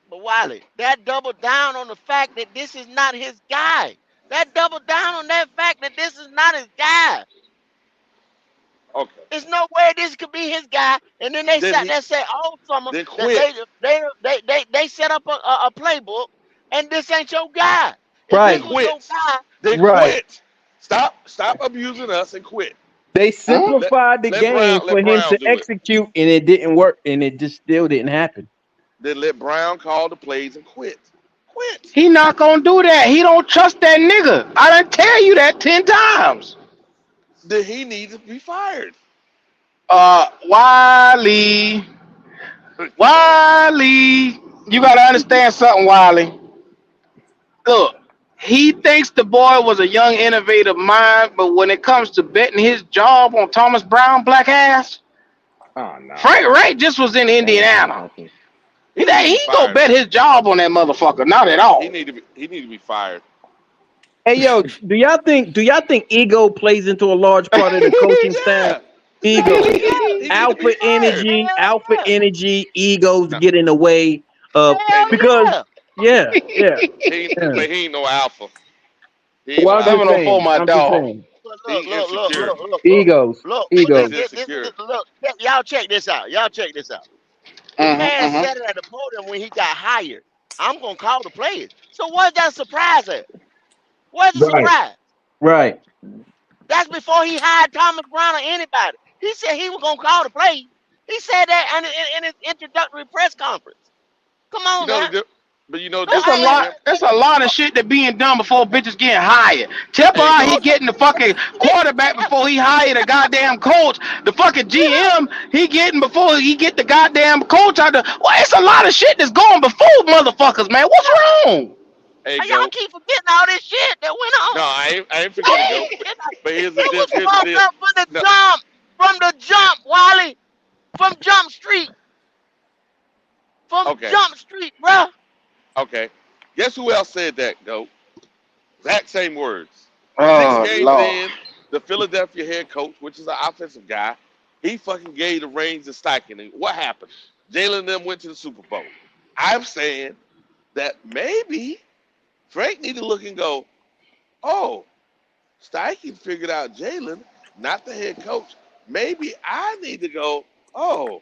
S7: But Wiley, that doubled down on the fact that this is not his guy. That doubled down on that fact that this is not his guy.
S11: Okay.
S7: There's no way this could be his guy. And then they
S11: Then
S7: sat
S11: he
S7: there and said all summer
S11: then
S7: that
S11: quit.
S7: they set up a playbook, and this ain't your guy. If
S11: Then
S7: this
S12: Right.
S7: was your
S11: quit.
S7: guy,
S11: Then
S12: Right.
S11: quit. Stop abusing us and quit.
S12: They
S1: Huh?
S11: Let
S12: simplified the
S11: let
S12: game
S11: Brown
S12: for
S11: let
S12: him
S11: Brown
S12: to
S11: do it.
S12: execute, and it didn't work, and it just still didn't happen.
S11: Then let Brown call the plays and quit. Quit.
S1: He not gonna do that. He don't trust that nigga. I done tell you that 10 times.
S11: Then he needs to be fired.
S1: Wiley.
S11: Lord.
S1: Wiley. You gotta understand something, Wiley. Look, he thinks the boy was a young, innovative mind, but when it comes to betting his job on Thomas Brown, black ass,
S10: Oh no,
S1: Frank Reich just was in
S10: that ain't gonna
S1: Indiana.
S10: happen.
S1: He
S11: He need to
S1: ain't
S11: be
S1: gonna
S11: fired.
S1: bet his job on that motherfucker. Not at all.
S11: He need to be fired.
S12: Hey, yo, do y'all think ego plays into a large part of the coaching staff?
S11: Yeah.
S12: Ego,
S11: He need to be fired.
S12: alpha
S7: hell
S12: energy, egos
S11: No,
S12: get in the way
S7: yeah,
S12: of
S11: ain't
S7: hell
S11: no,
S12: because
S7: yeah.
S12: yeah, yeah, yeah.
S11: but he ain't no alpha. He ain't
S12: Well,
S11: no
S12: I'm just
S11: alpha.
S1: 704
S12: saying,
S1: my
S12: I'm just
S1: dog.
S12: saying,
S7: But
S11: He insecure.
S12: egos,
S7: look.
S11: He's
S12: egos.
S11: insecure.
S7: Look. Y'all check this out. Y'all check this out. The man
S1: Uh-huh,
S7: said it at the podium when he got hired. I'm gonna call the players. So where's that surprise at? Where's the
S12: Right,
S7: surprise?
S12: right.
S7: That's before he hired Thomas Brown or anybody. He said he was gonna call the plays. He said that in his introductory press conference. Come
S11: You
S7: on
S11: know
S7: now.
S11: the But you know,
S7: No,
S1: There's
S11: different
S1: a
S7: I
S11: with
S7: ain't.
S1: lot.
S11: him.
S1: There's a lot of shit that being done before bitches getting hired. Tepper
S11: Hey,
S1: out
S11: go.
S1: here getting the fucking quarterback before he hired a goddamn coach. The fucking GM he getting before he get the goddamn coach out the. Well, it's a lot of shit that's going before motherfuckers, man. What's wrong?
S11: Hey,
S7: Y'all
S11: go.
S7: keep forgetting all this shit that went
S11: No,
S7: on.
S11: I ain't
S7: Y'all
S11: forgetting
S7: keep
S11: go.
S7: forgetting.
S11: But
S7: It was
S11: here's the
S7: fucked
S11: deal.
S7: up from the
S11: No,
S7: jump. From the jump, Wally. From Jump Street. From
S11: okay,
S7: Jump Street, bruh.
S11: okay. Guess who else said that? Go. Exact same words. Six
S1: Oh
S11: games
S1: Lord.
S11: in, the Philadelphia head coach, which is an offensive guy, he fucking gave the reins to Steichen. And what happened? Jalen and them went to the Super Bowl. I'm saying that maybe Frank need to look and go, oh, Steichen figured out Jalen, not the head coach. Maybe I need to go, oh,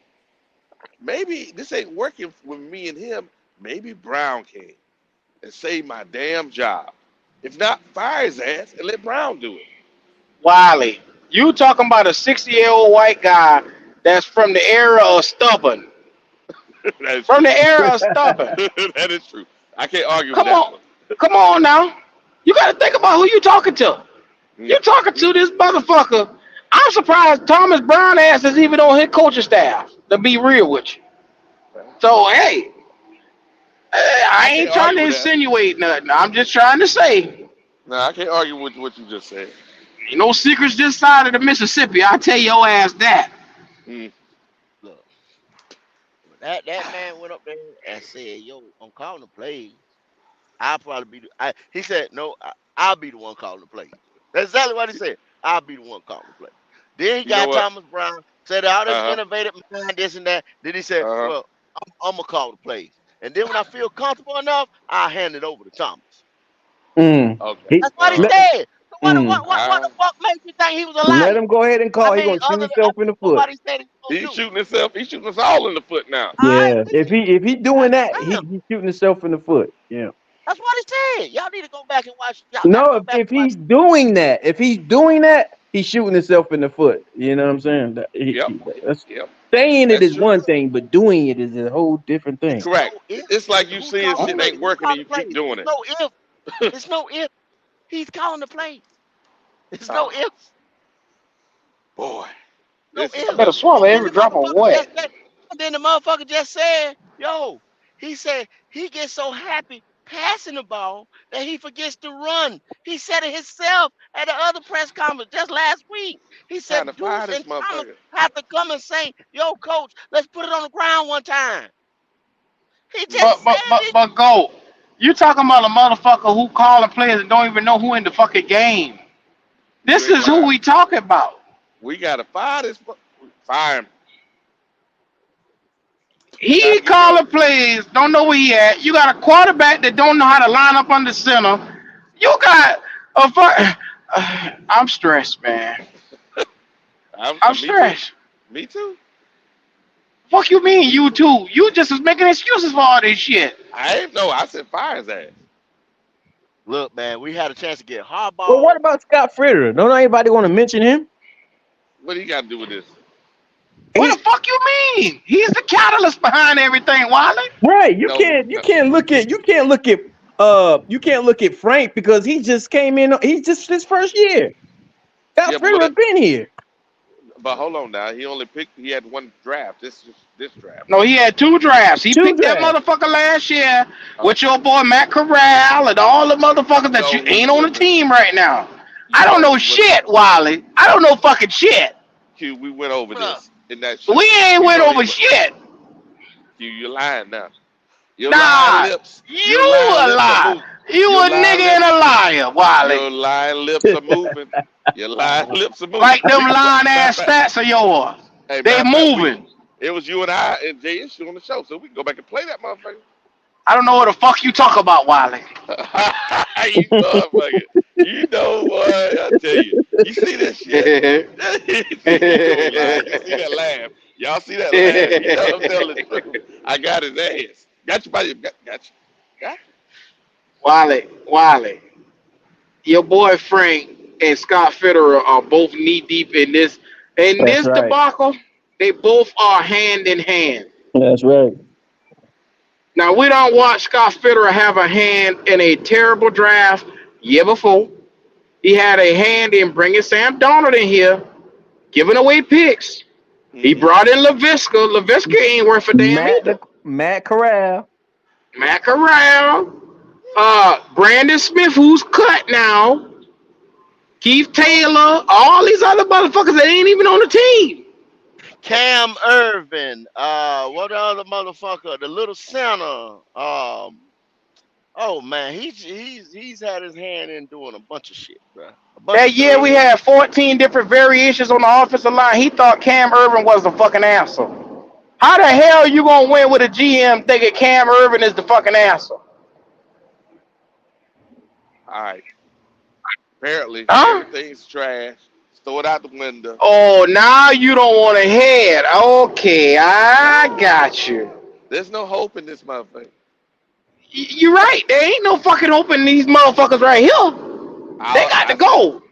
S11: maybe this ain't working with me and him. Maybe Brown can and save my damn job. If not, fire his ass and let Brown do it.
S1: Wiley, you talking about a 60-year-old white guy that's from the era of stubborn.
S11: That is
S1: From
S11: true.
S1: the era of stubborn.
S11: That is true. I can't argue with
S1: Come
S11: that
S1: on.
S11: one.
S1: Come on now. You gotta think about who you talking to. You
S11: Mm,
S1: talking
S11: mm.
S1: to this motherfucker. I'm surprised Thomas Brown ass is even on his coaching staff, to be real with you.
S11: Well,
S1: So hey, I
S11: I can't
S1: ain't trying
S11: argue
S1: to
S11: with that.
S1: insinuate nothing. I'm just trying to say,
S11: No, I can't argue with what you just said.
S1: ain't no secrets this side of the Mississippi. I tell your ass that.
S11: Mm.
S7: Look, that man went up there and said, "Yo, I'm calling the plays. I'll probably be." He said, "No, I'll be the one calling the plays." That's exactly what he said. I'll be the one calling the play. Then he
S11: You know
S7: got
S11: what?
S7: Thomas Brown, said all this
S11: Uh huh.
S7: innovative mind, this and that. Then he said,
S11: Uh huh.
S7: "Well, I'm gonna call the plays." And then when I feel comfortable enough, I'll hand it over to Thomas.
S12: Mm.
S11: Okay.
S12: He
S7: That's what he
S12: let,
S7: said. So
S12: mm.
S7: what the
S11: I
S7: fuck makes you think he was a
S12: Let
S7: liar?
S12: him go ahead and
S7: I
S12: call. He
S7: mean,
S12: gonna shoot
S7: other
S12: himself in the
S7: than
S12: foot.
S7: what he said he was
S11: he's
S7: gonna do.
S11: shooting himself. He's shooting us all in the foot now.
S7: All right,
S12: Yeah, if he doing
S7: God
S12: that,
S7: damn.
S12: he's shooting himself in the foot. Yeah.
S7: That's what he said. Y'all need to go back and watch. Y'all gotta
S12: No,
S7: go back
S12: if
S7: and watch.
S12: he's doing that, he's shooting himself in the foot. You know what I'm saying?
S11: Yep.
S12: That's,
S11: Yep.
S12: saying it
S11: That's
S12: is
S11: true.
S12: one thing, but doing it is a whole different
S7: It's
S12: thing.
S11: Correct.
S7: no if.
S11: It's like you
S7: Who
S11: seeing
S7: called the
S11: shit
S7: play?
S11: ain't
S7: Who
S11: working and
S7: called
S11: you
S7: the play?
S11: keep doing
S7: It's
S11: it.
S7: no if. It's no if. He's calling the play. It's no
S11: Oh
S7: if.
S11: boy,
S7: No
S11: this is
S1: I
S7: if.
S1: better
S11: nothing.
S1: swallow
S7: And then
S1: every
S7: the
S1: drop of
S7: motherfucker
S1: wet.
S7: just said. And then the motherfucker just said, "Yo," he said he gets so happy passing the ball that he forgets to run. He said it himself at the other press conference just last week. He
S11: Time to
S7: said
S11: fire
S7: Deuce
S11: this
S7: and Thomas
S11: motherfucker.
S7: have to come and say, "Yo, coach, let's put it on the ground one time." He
S11: Mm.
S7: just said this.
S1: But go. You talking about a motherfucker who calling players and don't even know who in the fucking game.
S11: You
S1: This
S11: ain't
S1: is who
S11: lying.
S1: we talking about.
S11: We gotta fire this. Fire him. It's time
S1: He
S11: to get rid of
S1: calling
S11: him.
S1: plays, don't know where he at. You got a quarterback that don't know how to line up under center. You got a I'm stressed, man. I'm
S11: Me too.
S1: stressed.
S11: Me too.
S1: Fuck you mean you too? You just was making excuses for all this shit.
S11: I ain't know. I said fire his ass.
S7: Look, man, we had a chance to get
S12: Well, what
S7: hardball.
S12: about Scott Fritter? Don't anybody want to mention him?
S11: What do you got to do with this?
S1: What
S12: He,
S1: the fuck you mean? He's the catalyst behind everything, Wally.
S12: right.
S11: No,
S12: You
S11: no.
S12: can't look at Frank because he just came in. He's just his first year. Scott
S11: Yeah, but what?
S12: Fritter been here.
S11: But hold on now. He only picked. He had one draft. This draft.
S1: No, he had two drafts. He
S12: Two
S1: picked that
S12: drafts.
S1: motherfucker last year
S11: Oh,
S1: with your boy Matt Corral and all the motherfuckers that you
S11: no, he
S1: ain't on the
S11: wouldn't.
S1: team right now. I don't
S11: No,
S1: know
S11: he wouldn't.
S1: shit, Wally. I don't know fucking shit.
S11: Q, we went over
S7: Bruh,
S11: this in that show.
S1: We ain't
S11: You
S1: went
S11: know he
S1: over
S11: would.
S1: shit.
S11: Q, you're lying now. Your lying
S1: Nah,
S11: lips. Your
S1: you
S11: lying
S1: a
S11: lips are
S1: lie.
S11: moving.
S1: You
S11: Your
S1: a
S11: lying
S1: nigga and a
S11: lips.
S1: liar, Wally.
S11: Your lying lips are moving. Your lying lips are moving.
S1: Like them
S11: We can go.
S1: lying
S11: Matter of
S1: ass
S11: fact.
S1: stats of yours.
S11: Hey,
S1: They
S11: matter of fact, we.
S1: moving.
S11: It was you and I and Jay Issue on the show, so we can go back and play that motherfucker.
S1: I don't know what the fuck you talk about, Wally.
S11: You motherfucker. You know what? I tell you. You see this shit? You ain't lying. You see that laugh. Y'all see that laugh. You know I'm telling the truth. I got his ass. Got you, buddy. Got you. Got you.
S1: Wally. Your boy Frank and Scott Fitterer are both knee deep in this. In
S12: That's
S1: this
S12: right.
S1: debacle, they both are hand in hand.
S12: That's right.
S1: Now we don't watch Scott Fitterer have a hand in a terrible draft year before. He had a hand in bringing Sam Darnold in here, giving away picks. He
S11: Mm-hmm.
S1: brought in LaVisca. LaVisca ain't worth a damn either.
S12: Matt Corral.
S1: Matt Corral, Brandon Smith, who's cut now, Keith Taylor, all these other motherfuckers that ain't even on the team.
S7: Cam Irvin. What other motherfucker? The little center. Oh man, he's had his hand in doing a bunch of shit, bro. A bunch
S1: That
S7: of
S1: year we
S7: things.
S1: had 14 different variations on the offensive line. He thought Cam Irvin was the fucking answer. How the hell you gonna win with a GM thinking Cam Irvin is the fucking answer?
S11: All right. Apparently,
S1: Huh?
S11: everything's trash. Throw it out the window.
S1: Oh, now you don't want to head. Okay, I got you.
S11: There's no hope in this motherfucker.
S1: You're right. There ain't no fucking hope in these motherfuckers right here. They got to go.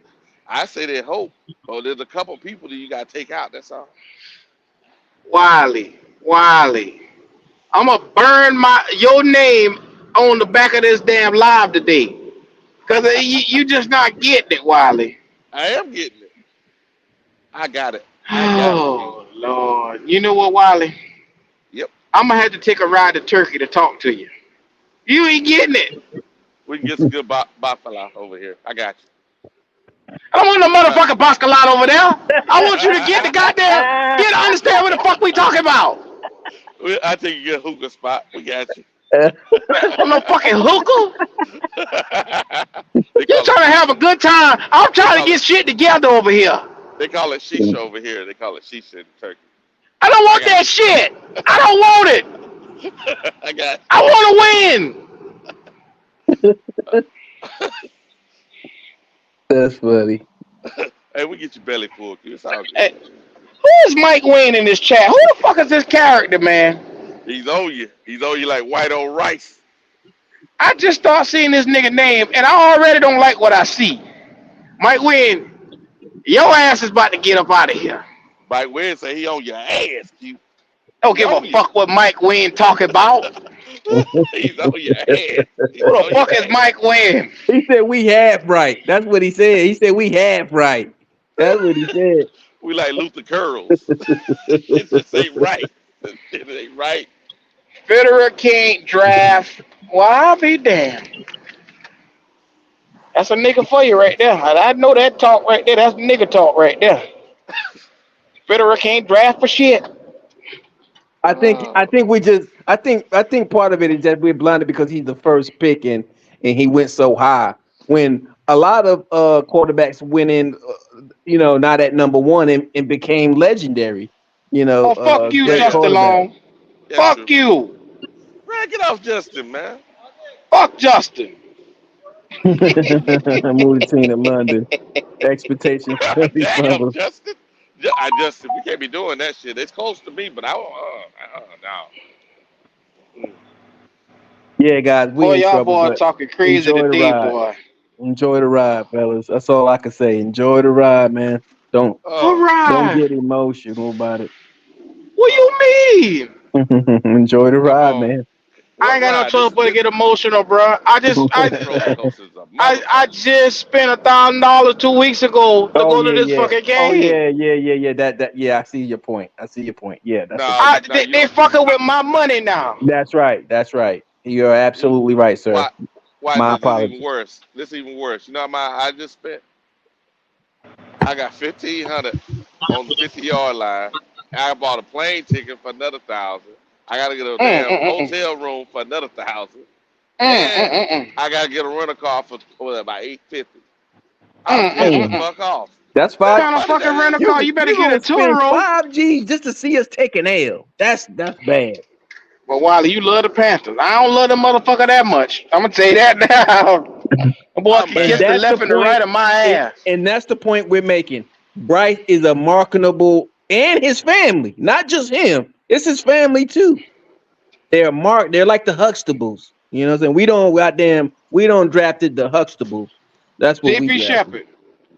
S11: I say there's hope. Oh, there's a couple people that you got to take out. That's all.
S1: Wiley. I'm gonna burn your name on the back of this damn live today, cause you just not getting it, Wiley.
S11: I am getting it. I got it.
S1: Oh Lord, you know what, Wiley?
S11: Yep.
S1: I'm gonna have to take a ride to Turkey to talk to you. You ain't getting it.
S11: We can get some good bafala over here. I got you.
S1: I don't want no motherfucking bascalat over there. I want you to get the goddamn, get to understand what the fuck we talking about.
S11: I take a good hookah spot. We got you.
S1: I'm no fucking hooker. You trying to have a good time? I'm trying to get shit together over here.
S11: They call it shisha over here. They call it shisha in Turkey.
S1: I don't want that shit. I don't want it.
S11: I got you.
S1: I want to win.
S12: That's funny.
S11: Hey, we get your belly full. It's all good.
S1: Hey, who is Mike Wayne in this chat? Who the fuck is this character, man?
S11: He's on you. He's on you like white on rice.
S1: I just start seeing this nigga name, and I already don't like what I see. Mike Wayne, your ass is about to get up out of here.
S11: Mike Wynn say he on your ass, Q.
S1: Don't give a fuck what Mike Wayne talking about.
S11: He's on your ass.
S1: Who the fuck is Mike Wayne?
S12: He said we half right. That's what he said. He said we half right. That's what he said.
S11: We like Luther Curls. It just ain't right. It ain't right.
S1: Fitterer can't draft. Well, I'll be damned. That's a nigga for you right there. I know that talk right there. That's nigga talk right there. Fitterer can't draft for shit.
S12: I think part of it is that we're blinded because he's the first pick and he went so high. When a lot of quarterbacks went in, not at number one and became legendary.
S1: Oh, fuck you, Justin Long.
S11: Yeah,
S1: fuck
S11: true.
S1: you.
S11: Man, get off Justin, man.
S1: Fuck Justin.
S12: Movie team in London. Expectations.
S11: Damn, Justin. Justin, we can't be doing that shit. It's close to me, but I won't. No.
S12: Yeah, guys, we in
S1: y'all
S12: trouble,
S1: boy talking crazy today, boy.
S12: Enjoy the ride, fellas. That's all I can say. Enjoy the ride, man. Don't get emotional about it.
S1: What you mean?
S12: Enjoy the ride, man.
S1: I ain't got no trouble but to get emotional, bro. I just spent $1,000 2 weeks ago to go to this fucking game.
S12: Oh yeah. That I see your point. Yeah,
S1: they fucking with my money now.
S12: That's right. You're absolutely right, sir.
S11: Why
S12: my
S11: this
S12: apologies.
S11: is even worse? This is even worse. You know I just spent. I got $1,500 on the 50-yard line. I bought a plane ticket for another $1,000. I gotta get a damn hotel room for another $1,000. And I gotta get a rental car for about $850. Fuck off.
S12: That's fine.
S1: What kind of fucking rental car? You better get a tour room.
S12: $5G just to see us take an L. That's bad.
S1: Well, Wiley, you love the Panthers. I don't love the motherfucker that much. I'm gonna tell you that now. Boy, can kiss the left and the right of my ass.
S12: And that's the point we're making. Bryce is a marketable, and his family, not just him. It's his family too. They're like the Huxtables. You know what I'm saying? We don't drafted the Huxtables. That's what
S1: JP Shepard.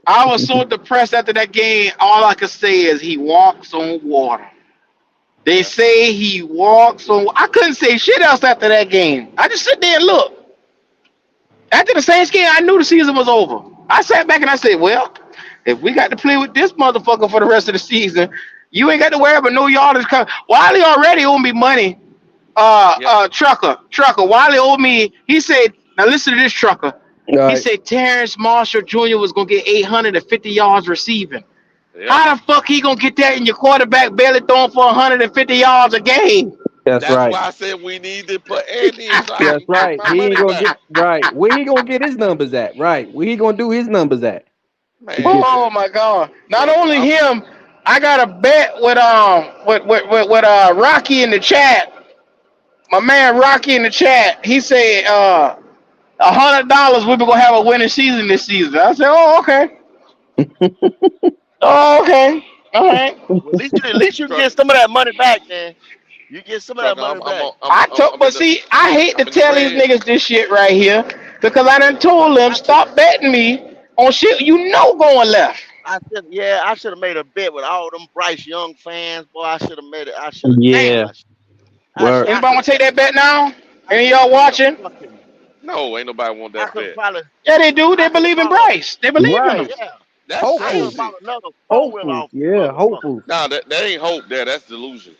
S1: I was so depressed after that game. All I could say is he walks on water. They
S2: Yeah.
S1: say he walks on. I couldn't say shit else after that game. I just sit there and look. After the Saints game, I knew the season was over. I sat back and I said, well, if we got to play with this motherfucker for the rest of the season, you ain't got to worry about no yardage coming. Wiley already owed me money.
S2: Yep.
S1: Trucker. Wiley owed me. He said, now listen to this, Trucker.
S12: All
S1: He
S12: right.
S1: said Terrence Marshall Jr. was gonna get 850 yards receiving.
S11: Yep.
S1: How the fuck he gonna get that in your quarterback barely throwing for 150 yards a game?
S12: That's
S11: That's
S12: right.
S11: why I said we need to put Andy in so I
S12: That's
S11: can get
S12: right.
S11: my
S12: He ain't
S11: money
S12: gonna
S11: back.
S12: get right. Where he gonna get his numbers at? Right. Where he gonna do his numbers at?
S1: Oh
S11: Man,
S1: my god! Not
S11: trucker.
S1: only him, I got a bet with Rocky in the chat. My man Rocky in the chat. He said $100 we be gonna have a winning season this season. I said, oh okay, oh okay, all right.
S7: Well, at least you can
S11: Truck,
S7: get some of that money back, man. You get some of that
S11: trucker.
S7: money back.
S1: But see, I hate to
S11: I'm in the
S1: tell these
S11: red.
S1: niggas this shit right here because I done told them
S7: I should,
S1: stop betting me on shit you know going left.
S7: I should have made a bet with all them Bryce Young fans. Boy, I should have made it. I should have. Damn,
S12: Yeah. Word.
S7: I
S1: Anybody
S7: could
S1: want
S7: have
S1: to take
S7: kept
S1: that
S7: my.
S1: bet now?
S7: I
S1: Any of
S7: could have
S1: y'all
S7: made a
S1: watching?
S7: fucking.
S11: No, ain't nobody want
S7: I
S11: that
S7: could have
S11: bet.
S7: probably.
S1: Yeah, they do. They
S7: I could have
S1: believe in
S7: probably.
S1: Bryce. They believe in him.
S12: Right.
S7: Yeah,
S11: That's
S7: I could
S12: Hopeful.
S7: have bought
S11: crazy.
S7: another 4 wheel
S12: Hopeful.
S7: off the
S12: Yeah.
S7: motherfucker.
S12: Hopeful.
S11: No, that ain't hope there. That's delusion.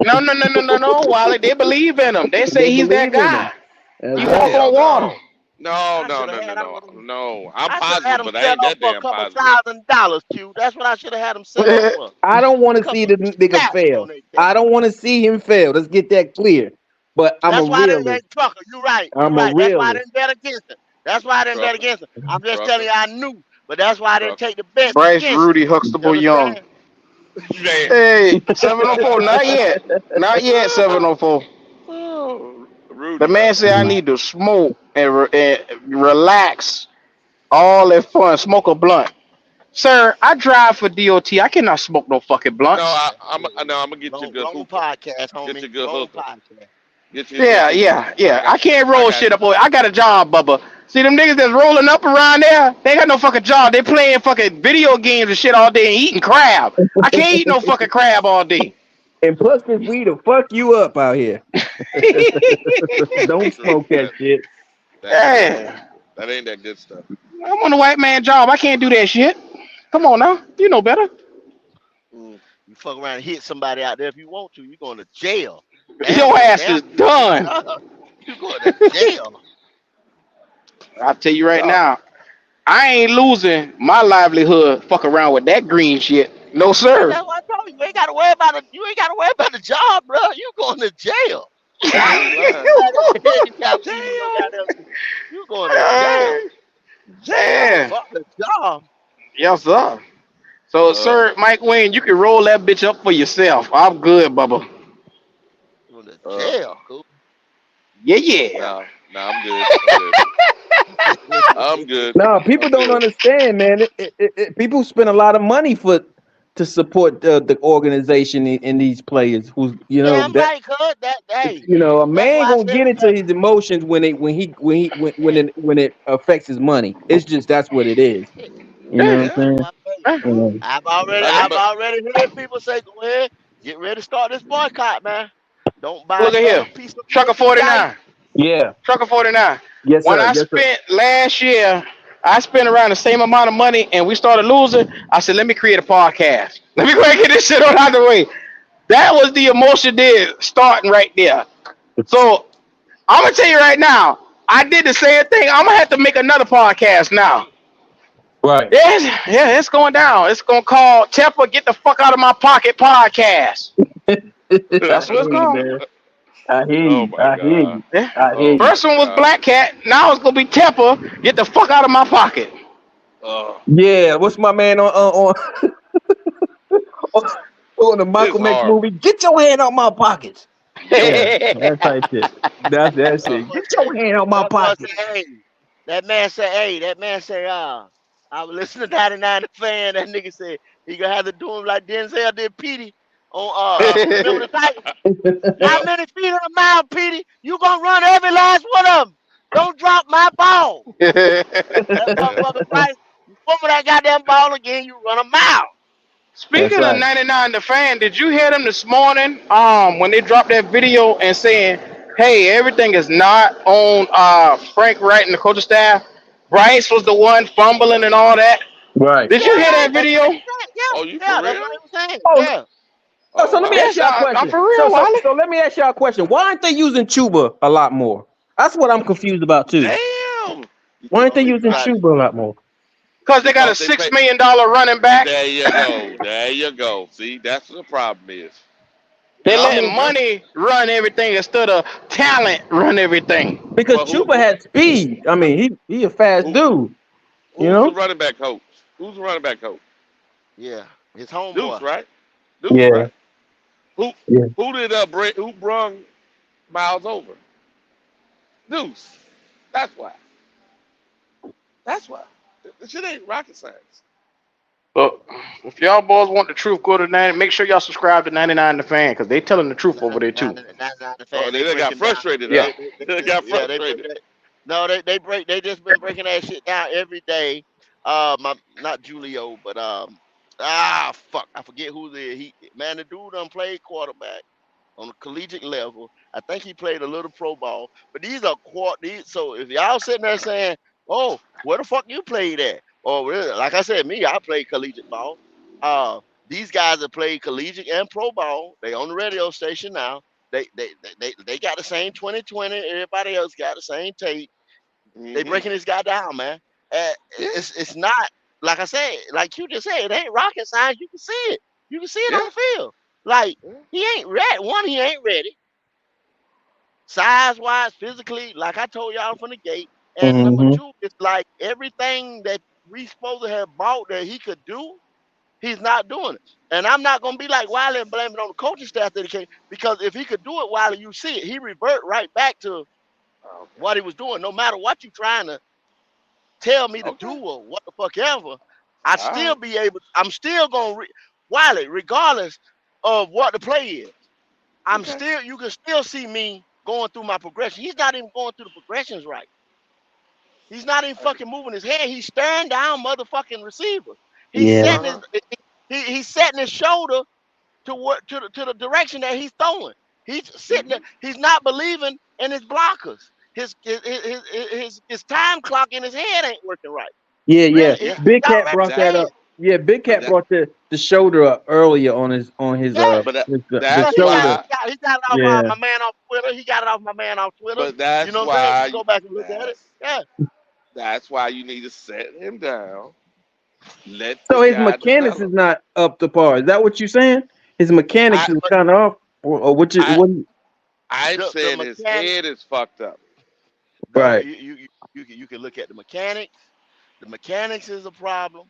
S1: No, Wally. They believe in him. They
S12: They
S1: say he's that
S12: believe in him.
S1: guy.
S12: That's
S1: He walk
S12: right.
S11: Hell
S1: on water.
S11: no. No,
S7: I
S11: no,
S7: should
S11: no,
S7: have
S11: no,
S7: had. I
S11: no,
S7: would have.
S11: no. I'm
S7: I should have had
S11: positive,
S7: them
S11: but I
S7: set
S11: ain't
S7: up
S11: that
S7: for a
S11: damn
S7: couple
S11: positive.
S7: $1,000, Q. That's what I should have had them set up for.
S12: I don't want to see
S7: Couple
S12: the nigga
S7: stacks on
S12: fail.
S7: their
S12: I
S7: case.
S12: don't want to see him fail. Let's get that clear. But I'm a
S7: That's why they
S12: realist.
S7: ain't trucker. You right. You
S12: I'm a
S7: right. That's why I
S12: realist.
S7: didn't bet against it. That's why I didn't bet
S11: Trucker,
S7: against it. I'm just telling
S11: trucker,
S7: you I knew. But that's why I didn't
S11: trucker.
S7: take the bets
S1: Bryce,
S7: against it.
S1: Rudy,
S7: You
S1: Huxtable, Young.
S7: understand?
S11: Man.
S1: Hey, 704. Not yet. Not yet. 704.
S11: Oh,
S1: The
S11: Rudy.
S1: man said I need to smoke and relax. All that fun. Smoke a blunt. Sir, I drive for DOT. I cannot smoke no fucking
S11: No,
S1: blunts.
S11: I'm gonna get you a good
S7: Long
S11: hookah.
S7: podcast,
S11: Get you
S7: homie.
S11: a good
S7: Long
S11: hookah.
S7: podcast.
S11: Get you a good
S1: Yeah,
S11: hookah.
S1: yeah, yeah. I can't
S11: I
S1: roll
S11: got
S1: shit
S11: you.
S1: up. I got a job, Bubba. See them niggas that's rolling up around there? They ain't got no fucking job. They playing fucking video games and shit all day and eating crab. I can't eat no fucking crab all day.
S12: And plus this weed will fuck you up out here. Don't
S11: True.
S12: smoke that shit.
S11: That's true.
S1: Yeah.
S11: That ain't that good stuff.
S1: I'm on a white man job. I can't do that shit. Come on now. You know better.
S11: Mm.
S7: You fuck around and hit somebody out there if you want to. You going to jail.
S1: Your ass is
S7: Damn near get
S1: done.
S7: up. You going to jail.
S1: I'll tell you right
S7: Dog.
S1: now. I ain't losing my livelihood fuck around with that green shit. No sir.
S7: That's what I told you. You ain't got to worry about it. You ain't got to worry about the job, bro. You going to jail.
S11: You ain't lying.
S7: You got weed in your
S11: Damn.
S7: goddamn. You going to jail.
S1: Yeah.
S7: Fuck the job.
S1: Yes, sir. So,
S11: Uh,
S1: sir, Mike Wayne, you can roll that bitch up for yourself. I'm good, Bubba.
S7: You going to
S11: uh,
S7: jail, cool.
S1: Yeah, yeah.
S11: no, I'm good. I'm good. I'm good.
S12: No, people
S11: I'm
S12: don't
S11: good.
S12: understand, man. People spend a lot of money to support the organization and these players. Who's
S7: Damn
S12: that
S7: right, cuz. Hey,
S12: a
S7: that's
S12: man
S7: why I
S12: gonna
S7: said
S12: get into his emotions when it affects his money. It's just that's what it is. You know
S1: Yeah.
S12: what I'm
S11: Yeah.
S7: that's
S12: saying?
S7: why I said
S12: Yeah.
S11: Hey,
S7: I've
S11: but
S7: already heard people say, go ahead, get ready to start this boycott, man. Don't buy
S1: Look at
S7: another
S1: here.
S7: piece of
S1: Trucker
S7: merchandise.
S1: 49.
S12: Yeah.
S1: Trucker 49.
S12: Yes,
S1: When
S12: sir.
S1: I
S12: Yes, sir.
S1: spent last year, I spent around the same amount of money and we started losing. I said, let me create a podcast. Let me go ahead and get this shit on out of the way. That was the emotion there starting right there. So I'm gonna tell you right now, I did the same thing. I'm gonna have to make another podcast now.
S12: Right.
S1: It's going down. It's gonna call Tepper Get the Fuck Out of My Pocket podcast.
S12: I
S1: That's what
S12: hear
S1: it's
S12: you,
S1: called.
S12: man. I hear
S11: oh
S12: you.
S11: my
S12: I hear
S11: god.
S12: you.
S1: Yeah.
S12: I hear
S11: Oh
S12: you.
S11: my
S1: First one was
S11: god.
S1: Black Cat. Now it's gonna be Tepper Get the Fuck Out of My Pocket.
S11: Oh,
S12: Yeah. What's my man on the
S11: it's
S12: Malcolm X
S11: horrible.
S12: movie? Get your hand out my pockets. Yeah, that type shit. That's that
S11: Uh,
S12: shit. Get your hand out my
S7: That boy
S12: pocket.
S7: said, hey, that man say, I was listening to 99 the fan. That nigga said he gonna have to do him like Denzel did Petey on remember the Titans? How
S11: yep.
S7: many feet in a mile, Petey? You gonna run every last one of them. Don't drop my ball. That
S11: Yeah.
S7: motherfucker Bryce, you fumble that goddamn ball again, you run a mile.
S12: That's
S1: Speaking of
S12: right.
S1: 99 the fan, did you hear them this morning? When they dropped that video and saying, "Hey, everything is not on Frank Wright and the coaching staff. Bryce was the one fumbling and all that."
S12: Right.
S1: Did you hear
S7: Yeah,
S1: that
S7: that's what
S1: video?
S7: they said. Yeah,
S11: Oh, you for
S7: yeah, that's what
S11: real?
S7: they were saying.
S12: Oh,
S7: Yeah.
S11: Oh
S12: so let me
S11: wow.
S12: ask
S1: Yes,
S12: y'all a
S1: I'm
S12: question.
S1: for
S12: So
S1: real,
S12: so
S1: Wally.
S12: so let me ask y'all a question. Why aren't they using Chuba a lot more? That's what I'm confused about too.
S11: Damn. You
S12: Why
S11: think
S12: aren't they
S7: Oh,
S11: they
S7: you
S12: using
S11: try
S7: got
S12: Chuba a lot more?
S1: Because they got a
S11: because they
S1: $6
S11: pay?
S1: million running back.
S11: There you go. There you go. See, that's what the problem is.
S1: They
S12: I
S11: No,
S1: letting
S12: mean,
S11: Chris.
S1: money run everything instead of talent run everything.
S12: because
S11: Well,
S12: Chuba had speed. I mean, he a fast
S11: who
S12: dude. You
S11: who's the
S12: know.
S11: running back coach? Who's the running back coach?
S7: yeah, his
S11: Deuce,
S7: homeboy.
S11: right? Deuce,
S12: Yeah.
S11: right? Who
S12: Yeah.
S11: who did bring who brung Miles over? Deuce. That's why. That's why. The shit ain't rocket science.
S1: Look, if y'all boys want the truth, go to 90. Make sure y'all subscribe to 99 the fan because they telling the truth over there too.
S7: Not the
S11: Oh,
S7: fan.
S11: they
S7: They
S11: done got
S7: breaking down.
S11: frustrated,
S1: Yeah.
S11: huh? They got
S7: Yeah, they break
S11: frustrated.
S7: that. No, they break. They just been breaking that shit down every day. My not Julio, but fuck, I forget who the he man. The dude done played quarterback on a collegiate level. I think he played a little pro ball. But these are these. So if y'all sitting there saying, "Oh, where the fuck you played at?" Or really, like I said, me, I played collegiate ball. Uh, these guys have played collegiate and pro ball. They on the radio station now. They got the same 2020. Everybody else got the same tape. They
S11: Hmm.
S7: breaking this guy down, man.
S11: Yeah,
S7: It's not like I said, like you just said, it ain't rocket science. You can see it. You can see it on
S11: yeah,
S7: the field. Like
S11: yeah.
S7: he ain't ready. One, he ain't ready, size wise, physically. Like I told y'all from the gate. And number
S12: Mm-hmm.
S7: two, it's like everything that we supposed to have bought that he could do, he's not doing it. And I'm not gonna be like Wiley and blame it on the coaching staff that he can't, because if he could do it, Wiley, you see it, he revert right back to
S11: Okay,
S7: what he was doing. No matter what you trying to tell me to do
S11: okay.
S7: or what the fuck ever, I'd
S11: All
S7: still
S11: right.
S7: be able. I'm still gonna Wiley, regardless of what the play is. I'm
S11: Okay.
S7: still. You can still see me going through my progression. He's not even going through the progressions right. He's not even fucking moving his head. He's staring down motherfucking receivers. He's
S12: Yeah.
S7: setting
S11: Uh
S7: his
S11: huh.
S7: he's setting his shoulder to what to the direction that he's throwing. He's sitting there.
S11: Hmm.
S7: He's not believing in his blockers. His time clock in his head ain't working right.
S12: Yeah. Yeah.
S7: Really,
S11: Yeah.
S7: he's
S12: Big
S7: not
S12: Cat
S7: right
S12: brought
S7: in
S12: that
S7: his
S11: That.
S12: up.
S7: head.
S12: Yeah. Big
S11: But
S12: Cat
S11: that.
S12: brought the shoulder up earlier on his
S7: Yeah,
S11: But that.
S12: the
S7: yeah,
S11: That's
S12: shoulder.
S11: why.
S7: he got it off
S12: Yeah.
S7: my man off Twitter. He got it off my man off Twitter.
S11: But
S7: You
S11: that's
S7: know what I'm saying? You
S11: why.
S7: can go back and look at it.
S11: That's
S7: Yeah,
S11: that's why you need to set him down. Let the
S12: So his
S11: guy
S12: mechanics
S11: develop.
S12: is not up to par. Is that what you're saying? His mechanics
S11: I
S12: is
S7: but
S12: kind of off, or what?
S11: I
S12: What?
S11: I'm
S7: the
S11: saying his
S7: mechanic,
S11: head is fucked up.
S12: Right.
S7: you can look at the mechanics. The mechanics is a problem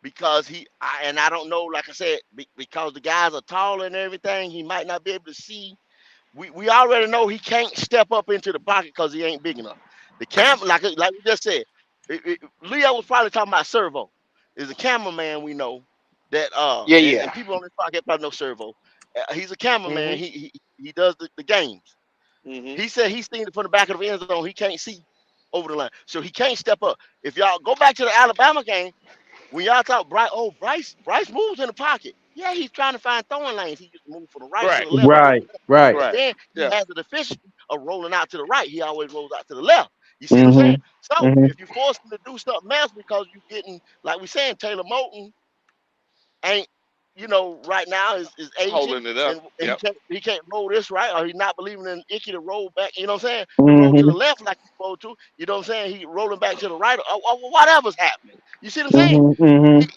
S7: because and I don't know. Like I said, because the guys are tall and everything, he might not be able to see. We already know he can't step up into the pocket because he ain't big enough. The like we just said, Leo was probably talking about Servo. Is a cameraman we know that
S1: Yeah,
S7: and
S1: yeah.
S7: people on this pocket probably know Servo. He's a cameraman.
S11: Hmm.
S7: He does the games.
S11: Hmm.
S7: He said he's seen it from the back of the end zone. He can't see over the line, so he can't step up. If y'all go back to the Alabama game, when y'all talk Bryce moves in the pocket. Yeah, he's trying to find throwing lanes. He used to move from the right to
S11: Right.
S7: the left, right
S12: Right.
S7: to the left.
S12: Right.
S7: But
S11: Right.
S7: then he
S11: Yeah.
S7: has the deficiency of rolling out to the right. He always rolls out to the left. You see what I'm saying?
S12: Mhm.
S7: So
S12: Mhm.
S7: if you force him to do something else because you're getting, like we saying, Taylor Moton ain't, right now is aging
S11: Holding it up.
S7: and
S11: Yep.
S7: he can't roll this right, or he's not believing in Icky to roll back, you know what I'm saying? To roll to the
S12: Mhm.
S7: left like he's supposed to, you know what I'm saying? He rolling back to the right, or whatever's happening. You see what I'm saying?
S12: Mhm. Mhm.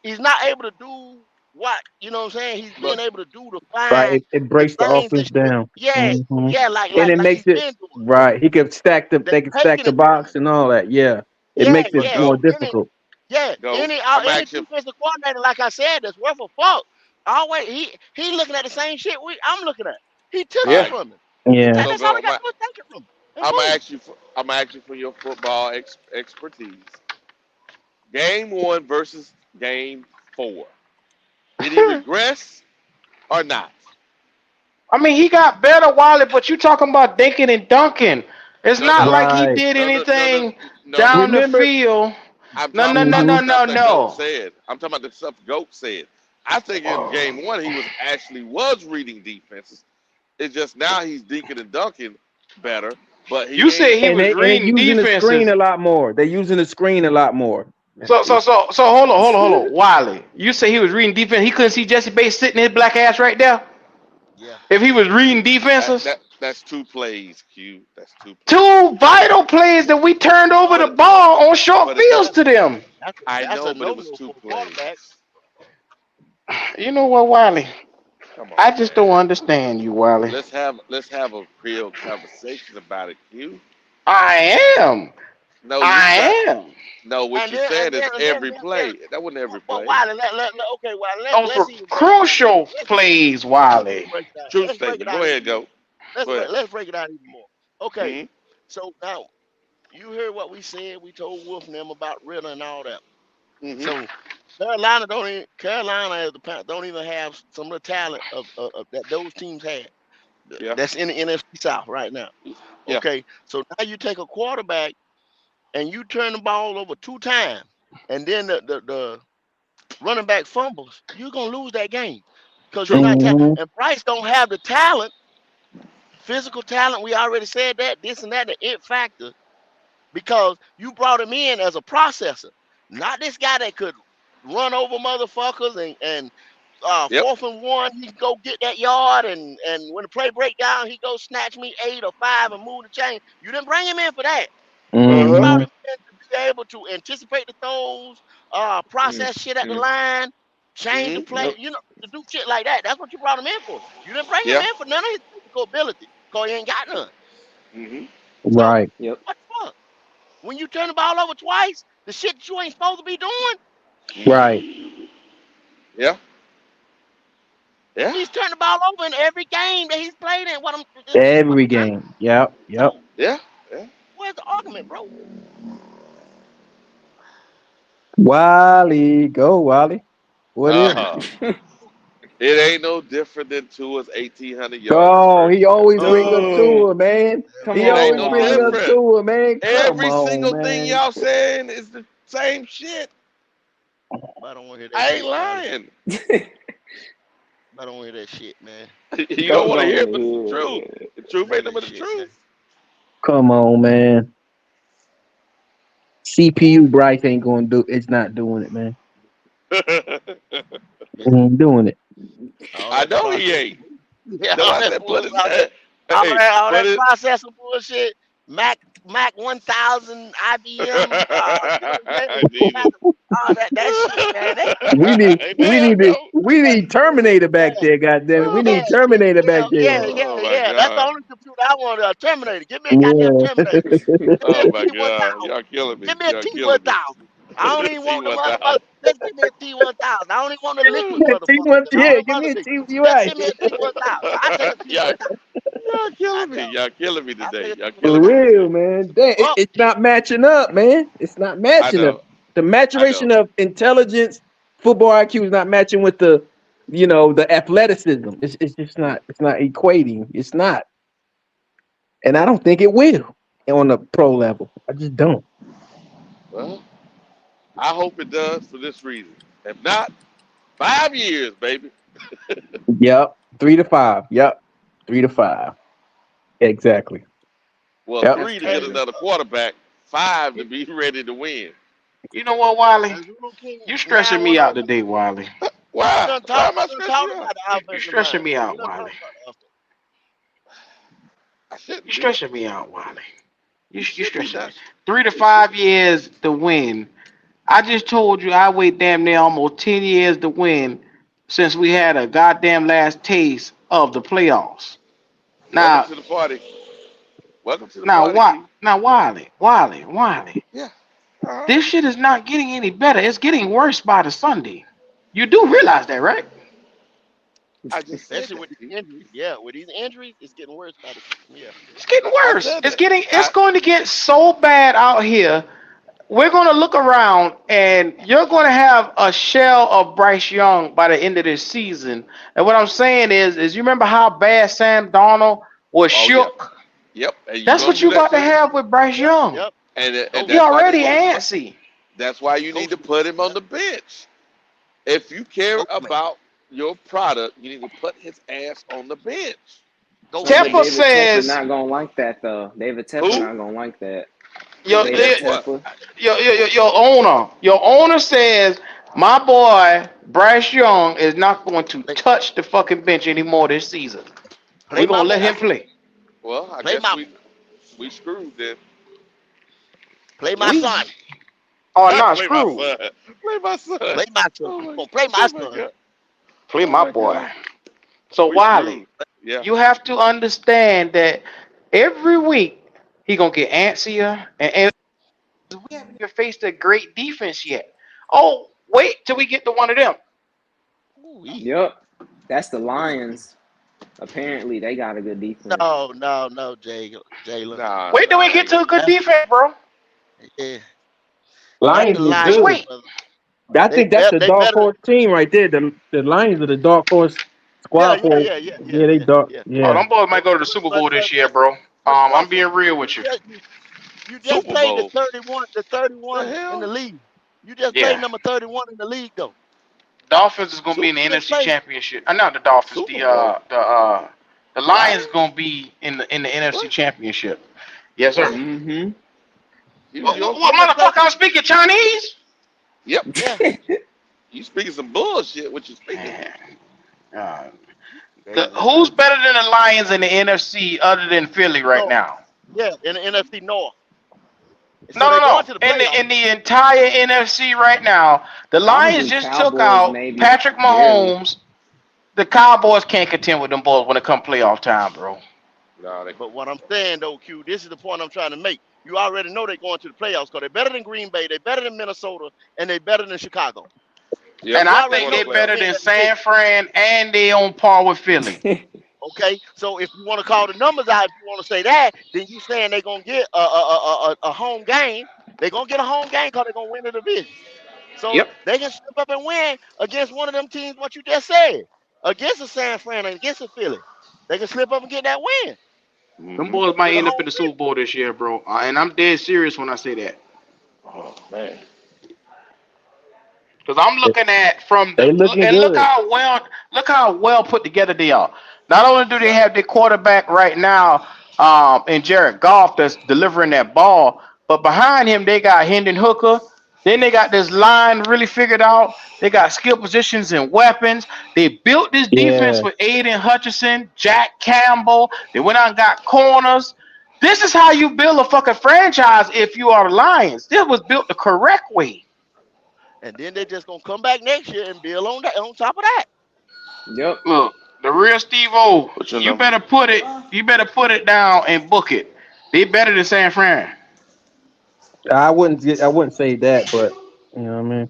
S7: He's not able to do what, you know what I'm saying? He's
S11: But
S7: being able to do to
S12: Right.
S7: find
S12: It
S7: the
S12: breaks the
S7: things
S12: offense
S7: that should,
S12: down.
S7: yeah,
S12: Mhm.
S7: yeah, like
S12: And
S7: like
S12: it
S7: like
S12: makes
S7: he's
S12: it
S7: been doing.
S12: right. He could stack the.
S7: That's
S12: They could stack
S7: taking
S12: the
S7: it to him.
S12: box and all that. Yeah. It
S7: Yeah,
S12: makes it
S11: but
S7: yeah.
S12: more
S11: go
S12: difficult.
S7: Yeah,
S11: go.
S7: any
S11: I'm asking.
S7: defensive coordinator, like I said, that's worth a fuck. Always he looking at the same shit I'm looking at. He took
S11: All
S7: it
S1: Yeah.
S11: right.
S7: from him.
S12: Yeah.
S11: So
S7: That's all
S11: go.
S7: we got to do is take it from him and
S11: I'm gonna
S7: boom.
S11: ask you. I'm gonna ask you for your football expertise. Game one versus game four. Did he regress or not?
S1: I mean, he got better, Wally, but you talking about dinking and dunking. It's
S11: No,
S1: not
S11: no,
S1: like he
S12: Right.
S1: did
S11: no, no, no, no,
S1: anything
S11: no,
S1: down
S11: no.
S1: the
S12: Remember.
S1: field.
S11: I'm
S1: No,
S11: talking
S1: no, no,
S11: about the
S1: no,
S12: Mhm.
S1: no,
S11: stuff that Goat
S1: no.
S11: said. I'm talking about the stuff Goat said. I think in game one he was reading defenses. It's just now he's dinking and dunking better, but
S1: You
S11: he
S1: said
S11: ain't.
S1: he was
S12: And they
S1: reading
S12: using the screen
S1: defenses.
S12: a lot more. They're using the screen a lot more.
S1: So hold on, Wiley. You say he was reading defense. He couldn't see Jesse Bates sitting his black ass right there.
S7: Yeah.
S1: If he was reading defenses,
S11: That's two plays, Q. That's two plays.
S1: two vital plays that we turned over the
S11: But
S1: ball on short
S11: but it
S1: fields
S11: don't.
S1: to them.
S11: I
S7: That's a
S11: know, but it was
S7: no-no
S11: two
S7: for the quarterback.
S11: plays.
S1: You know what, Wiley?
S11: Come
S1: I
S11: on,
S1: just don't
S11: man.
S1: understand you, Wiley.
S11: Let's have a real conversation about it, Q.
S1: I am.
S11: No, you're not.
S1: I am.
S11: No, what
S7: And
S11: you're
S7: then, and
S11: saying
S7: then,
S11: is
S7: and then,
S11: every
S7: then, then
S11: play. That wasn't every
S7: but
S11: play.
S7: Wiley, okay, Wiley,
S1: Those
S7: let's
S1: were
S7: even break it down even
S1: crucial
S7: more.
S1: plays,
S7: Let's
S1: Wiley.
S7: break it down.
S11: True
S7: Let's break it
S11: statement. Go
S7: down
S11: ahead,
S7: even more.
S11: go. Go ahead.
S7: Let's break it down even more. Okay,
S11: Hmm.
S7: so now you heard what we said. We told Wolf and them about Ritter and all that.
S11: Hmm.
S7: So Carolina as the don't even have some of the talent of that those teams had.
S11: Yeah.
S7: That's in the NFC South right now.
S11: Yeah.
S7: Okay, so now you take a quarterback and you turn the ball over 2 times, and then the running back fumbles, you're gonna lose that game because you're
S11: True.
S7: not.
S12: Mhm.
S7: And Bryce don't have the talent, physical talent. We already said that. This and that, the it factor, because you brought him in as a processor, not this guy that could run over motherfuckers and
S11: Yep.
S7: 4th and 1, he can go get that yard, and when the play break down, he go snatch me 8 or 5 and move the chain. You didn't bring him in for that. You
S11: Uh-huh.
S7: brought
S12: Mhm.
S7: him in to be able to anticipate the throws,
S11: Mm.
S7: process shit at the
S11: Mm.
S7: line, change the
S11: Hmm.
S7: play, to do shit like that. That's what you brought him in for. You didn't bring him
S11: Yeah.
S7: in for none of his physical ability, because he ain't got none.
S11: Hmm.
S7: So
S12: Right.
S10: Yep.
S7: what the fuck? When you turn the ball over twice, the shit that you ain't supposed to be doing,
S12: Right.
S11: Hmm. Yeah. Yeah.
S7: he's turned the ball over in every game that he's played in.
S12: Every game. Yep. Yep.
S7: So
S11: Yeah. Yeah.
S7: where's the argument, bro?
S12: Wally, go Wally. What is it?
S11: Uh-huh. It ain't no different than Tua's 1,800 yards his
S12: Oh,
S11: first
S12: he
S11: year.
S12: always bring us
S10: Dude,
S12: to it, man.
S10: come
S12: He
S11: It ain't
S12: always
S11: no
S12: bring us
S10: on.
S11: different.
S12: to it, man. Come
S11: Every
S12: on,
S11: single thing
S12: man.
S11: y'all saying is the same shit.
S7: I don't want to hear that
S11: I ain't
S7: shit, Wiley.
S11: lying.
S7: I don't want to hear that shit, man.
S11: You don't
S10: Don't
S11: want to hear
S10: want
S11: it,
S10: to
S11: but it's the
S10: hear
S11: truth.
S10: it.
S11: The truth
S7: I
S11: ain't
S7: don't
S11: no
S7: want
S11: but
S7: to
S11: the
S7: hear that shit, man.
S11: truth.
S12: Come on, man. CPU Bryce ain't gonna do. It's not doing it, man. He ain't doing it.
S7: All
S11: I
S7: that
S11: know he
S7: process.
S11: ain't.
S7: Yeah,
S11: That's
S7: all
S11: why I
S7: that
S11: said put
S7: bullshit.
S11: his hey,
S7: All
S11: put
S7: that
S11: it.
S7: processing bullshit. Mac 1000 IBM. You know what I'm saying?
S11: Jesus.
S7: All that shit, man.
S12: We need.
S11: Ain't
S12: We
S11: that
S12: need to.
S11: though?
S12: We need Terminator back
S7: Yeah,
S12: there. Goddamn it. We
S7: yeah,
S12: need Terminator back there.
S11: Oh my
S7: yeah. That's the
S11: God.
S7: only computer I want. A Terminator. Give me a goddamn Terminator.
S12: Yeah.
S7: Give me a
S11: Oh my God.
S7: T1000.
S11: Y'all killing me.
S7: Give me a
S11: Y'all killing me.
S7: T1000. I don't even want the motherfucker.
S11: T1000.
S7: Just give me a T1000. I don't even want the liquid motherfucker.
S12: T1.
S7: All
S12: Yeah.
S7: them
S12: Give
S7: other
S12: me a
S7: niggas.
S12: T. You
S7: Just
S12: right.
S7: give me a T1000. I take a
S11: y'all,
S7: T1000.
S11: y'all
S7: I
S11: killing me.
S7: tell you.
S11: Y'all killing me
S7: I
S11: today.
S7: take a
S11: Y'all
S12: For
S11: killing me
S7: T1000.
S12: real,
S11: today.
S12: man. Damn,
S7: Well,
S12: it's not matching up, man. It's not
S11: I
S12: matching up.
S11: know.
S12: The
S11: I know.
S12: maturation of intelligence, football IQ is not matching with the athleticism. It's just not. It's not equating. It's not, and I don't think it will on the pro level. I just don't.
S11: Well, I hope it does for this reason. If not, 5 years, baby.
S12: Yep, 3 to 5. Yep, 3 to 5. Exactly.
S11: Well,
S12: Yep.
S10: That's
S11: three to get
S10: crazy.
S11: another quarterback, five to be ready to win.
S1: You know what, Wiley?
S7: as Rule King
S1: You stressing me out today, Wiley.
S11: Why? Why am I
S7: we done
S11: stressing
S7: talked
S11: you
S7: about
S11: out?
S7: the
S1: You
S7: offensive
S1: stressing
S7: line,
S1: me
S7: man. We
S1: out,
S7: done
S1: Wiley.
S7: talked about the offense.
S11: I
S1: You
S11: shouldn't be.
S1: stressing me out, Wiley.
S11: You
S1: You
S11: should be
S1: stressing me.
S11: not.
S1: 3 to 5 years to win. I just told you I wait damn near almost 10 years to win since we had a goddamn last taste of the playoffs.
S11: Welcome
S1: Now,
S11: to the party. Welcome to the
S1: now,
S11: party,
S1: what?
S11: Key.
S1: Now, Wiley.
S11: Yeah. Uh-huh.
S1: This shit is not getting any better. It's getting worse by the Sunday. You do realize that, right?
S11: I just said
S7: Especially
S11: that,
S7: with these
S11: Key.
S7: injuries. Yeah, with these injuries, it's getting worse by the yeah.
S1: It's getting
S11: I
S1: worse.
S11: said that.
S1: It's going to get so bad out here. We're going to look around and you're going to have a shell of Bryce Young by the end of this season. And what I'm saying is you remember how bad Sam Darnold was
S11: Oh yeah.
S1: shook?
S11: Yep. And you're
S1: That's
S11: gonna
S1: what
S11: do
S1: you
S11: that
S1: about to
S11: too.
S1: have with Bryce
S7: Yep,
S1: Young.
S7: yep.
S11: And
S7: Coach,
S1: He
S11: that's why they
S1: already
S11: need to put.
S1: antsy.
S11: That's why you need
S7: coach,
S11: to put him on the bench. If you care
S7: Go play.
S11: about your product, you need to put his ass on the bench.
S7: Go
S10: No, but
S7: play.
S1: Tepper
S10: David Tepper
S1: says
S10: not gonna like that though. David Tepper
S11: Who?
S10: not gonna like that.
S1: your
S11: Guess
S10: David
S11: what?
S10: Tepper.
S1: your owner says my boy Bryce Young is not going to
S7: Play,
S1: touch the fucking bench anymore this season.
S7: play
S1: We're
S7: my
S1: gonna let him
S7: boy.
S1: play.
S11: Well, I
S7: Play
S11: guess
S7: my
S11: we screwed then.
S7: play my
S1: We
S7: son.
S1: are not
S11: Play my
S1: screwed.
S11: son. Play my son.
S7: Play my son.
S11: Oh
S7: You
S11: my,
S7: gonna play my
S11: oh my
S7: son.
S11: god.
S1: Play
S11: Oh
S1: my
S11: my
S1: boy.
S11: god.
S1: So
S11: We
S1: Wiley,
S11: screwed. Yeah.
S1: you have to understand that every week he gonna get antsier and we haven't even faced a great defense yet. Oh, wait till we get to one of them.
S7: Ooh-wee.
S10: Yep. That's the Lions. Apparently they got a good defense.
S7: No, Jalen.
S11: Nah,
S1: Wait till we
S11: nah,
S1: get
S11: ain't
S1: to a
S11: gonna.
S1: good
S7: That's
S1: defense, bro.
S7: yeah. That's the
S12: Lions look
S1: Just
S7: Lions,
S12: good.
S1: wait.
S7: brother.
S12: I
S7: They
S12: think that's the
S7: they
S12: dark
S7: better than
S12: horse team right there. The Lions are the dark horse
S7: yeah,
S12: squad
S7: yeah,
S12: for.
S7: yeah, yeah, yeah,
S12: Yeah, they
S7: yeah,
S12: dark.
S7: yeah.
S1: Oh,
S12: Yeah.
S1: them boys might
S7: But
S1: go to the Super
S7: but
S1: Bowl
S7: but
S1: this year,
S7: but,
S1: bro.
S7: but
S1: I'm
S7: Russell,
S1: being real with you.
S7: you just
S11: Super
S7: played
S11: Bowl.
S7: the
S11: The
S7: 31 in the
S11: hell?
S7: league. You just played
S1: Yeah.
S7: number 31 in the league though.
S1: Dolphins is gonna be in
S11: Super
S1: the
S7: You just
S1: NFC
S7: played
S1: Championship. Not the Dolphins.
S11: Super Bowl.
S1: The Lions
S11: Lions?
S1: gonna be in the NFC
S11: What?
S1: Championship. Yes, sir.
S11: What?
S10: Mm-hmm.
S1: What
S7: you just played
S1: motherfucker? I'm speaking Chinese.
S11: Yep.
S7: yeah.
S11: You speaking some bullshit. What you speaking?
S1: Man, uh,
S7: They
S1: who's
S7: better
S1: better than the Lions in the NFC other than Philly right
S7: no,
S1: now?
S7: yeah, in the NFC North. So
S1: No,
S7: they're
S1: no,
S7: going
S1: no.
S7: to the
S1: In
S7: playoffs.
S1: the entire NFC right now, the Lions
S10: Probably
S1: just took
S10: Cowboys,
S1: out
S10: maybe
S1: Patrick
S10: barely.
S1: Mahomes. The Cowboys can't contend with them boys when it come playoff time, bro.
S11: Nah, they.
S7: But what I'm saying though, Q, this is the point I'm trying to make. You already know they're going to the playoffs because they're better than Green Bay, they're better than Minnesota, and they're better than Chicago.
S11: Yep.
S1: And
S7: You
S1: I
S11: They're
S7: already
S1: think
S11: going to
S7: know
S1: they're
S7: they're gonna
S1: better
S11: playoffs.
S7: win
S1: than
S7: that division.
S1: San Fran, and they on par with Philly.
S7: Okay, so if you want to call the numbers out, if you want to say that, then you saying they're gonna get a home game. They're gonna get a home game because they're gonna win the division. So
S1: Yep.
S7: they can step up and win against one of them teams. What you just said, against a San Fran and against a Philly, they can slip up and get that win
S1: Them
S11: Mm-hmm.
S1: boys might
S7: with a
S1: end up
S7: home
S1: in the
S7: field.
S1: Super Bowl this year, bro. And I'm dead serious when I say that.
S11: Oh man.
S1: Because I'm looking at from
S12: They
S1: the
S12: looking
S1: and
S12: good.
S1: look how well put together they are. Not only do they have their quarterback right now, in Jared Goff that's delivering that ball, but behind him they got Hendon Hooker. Then they got this line really figured out. They got skill positions and weapons. They built this defense
S12: Yeah.
S1: with Aiden Hutchinson, Jack Campbell. They went out and got corners. This is how you build a fucking franchise if you are the Lions. This was built the correct way.
S7: And then they just gonna come back next year and build on that on top of that.
S10: Yep.
S1: Look, the real Steve O,
S11: But you know.
S1: you better put it down and book it. They better than San Fran.
S12: I wouldn't say that, but you know what I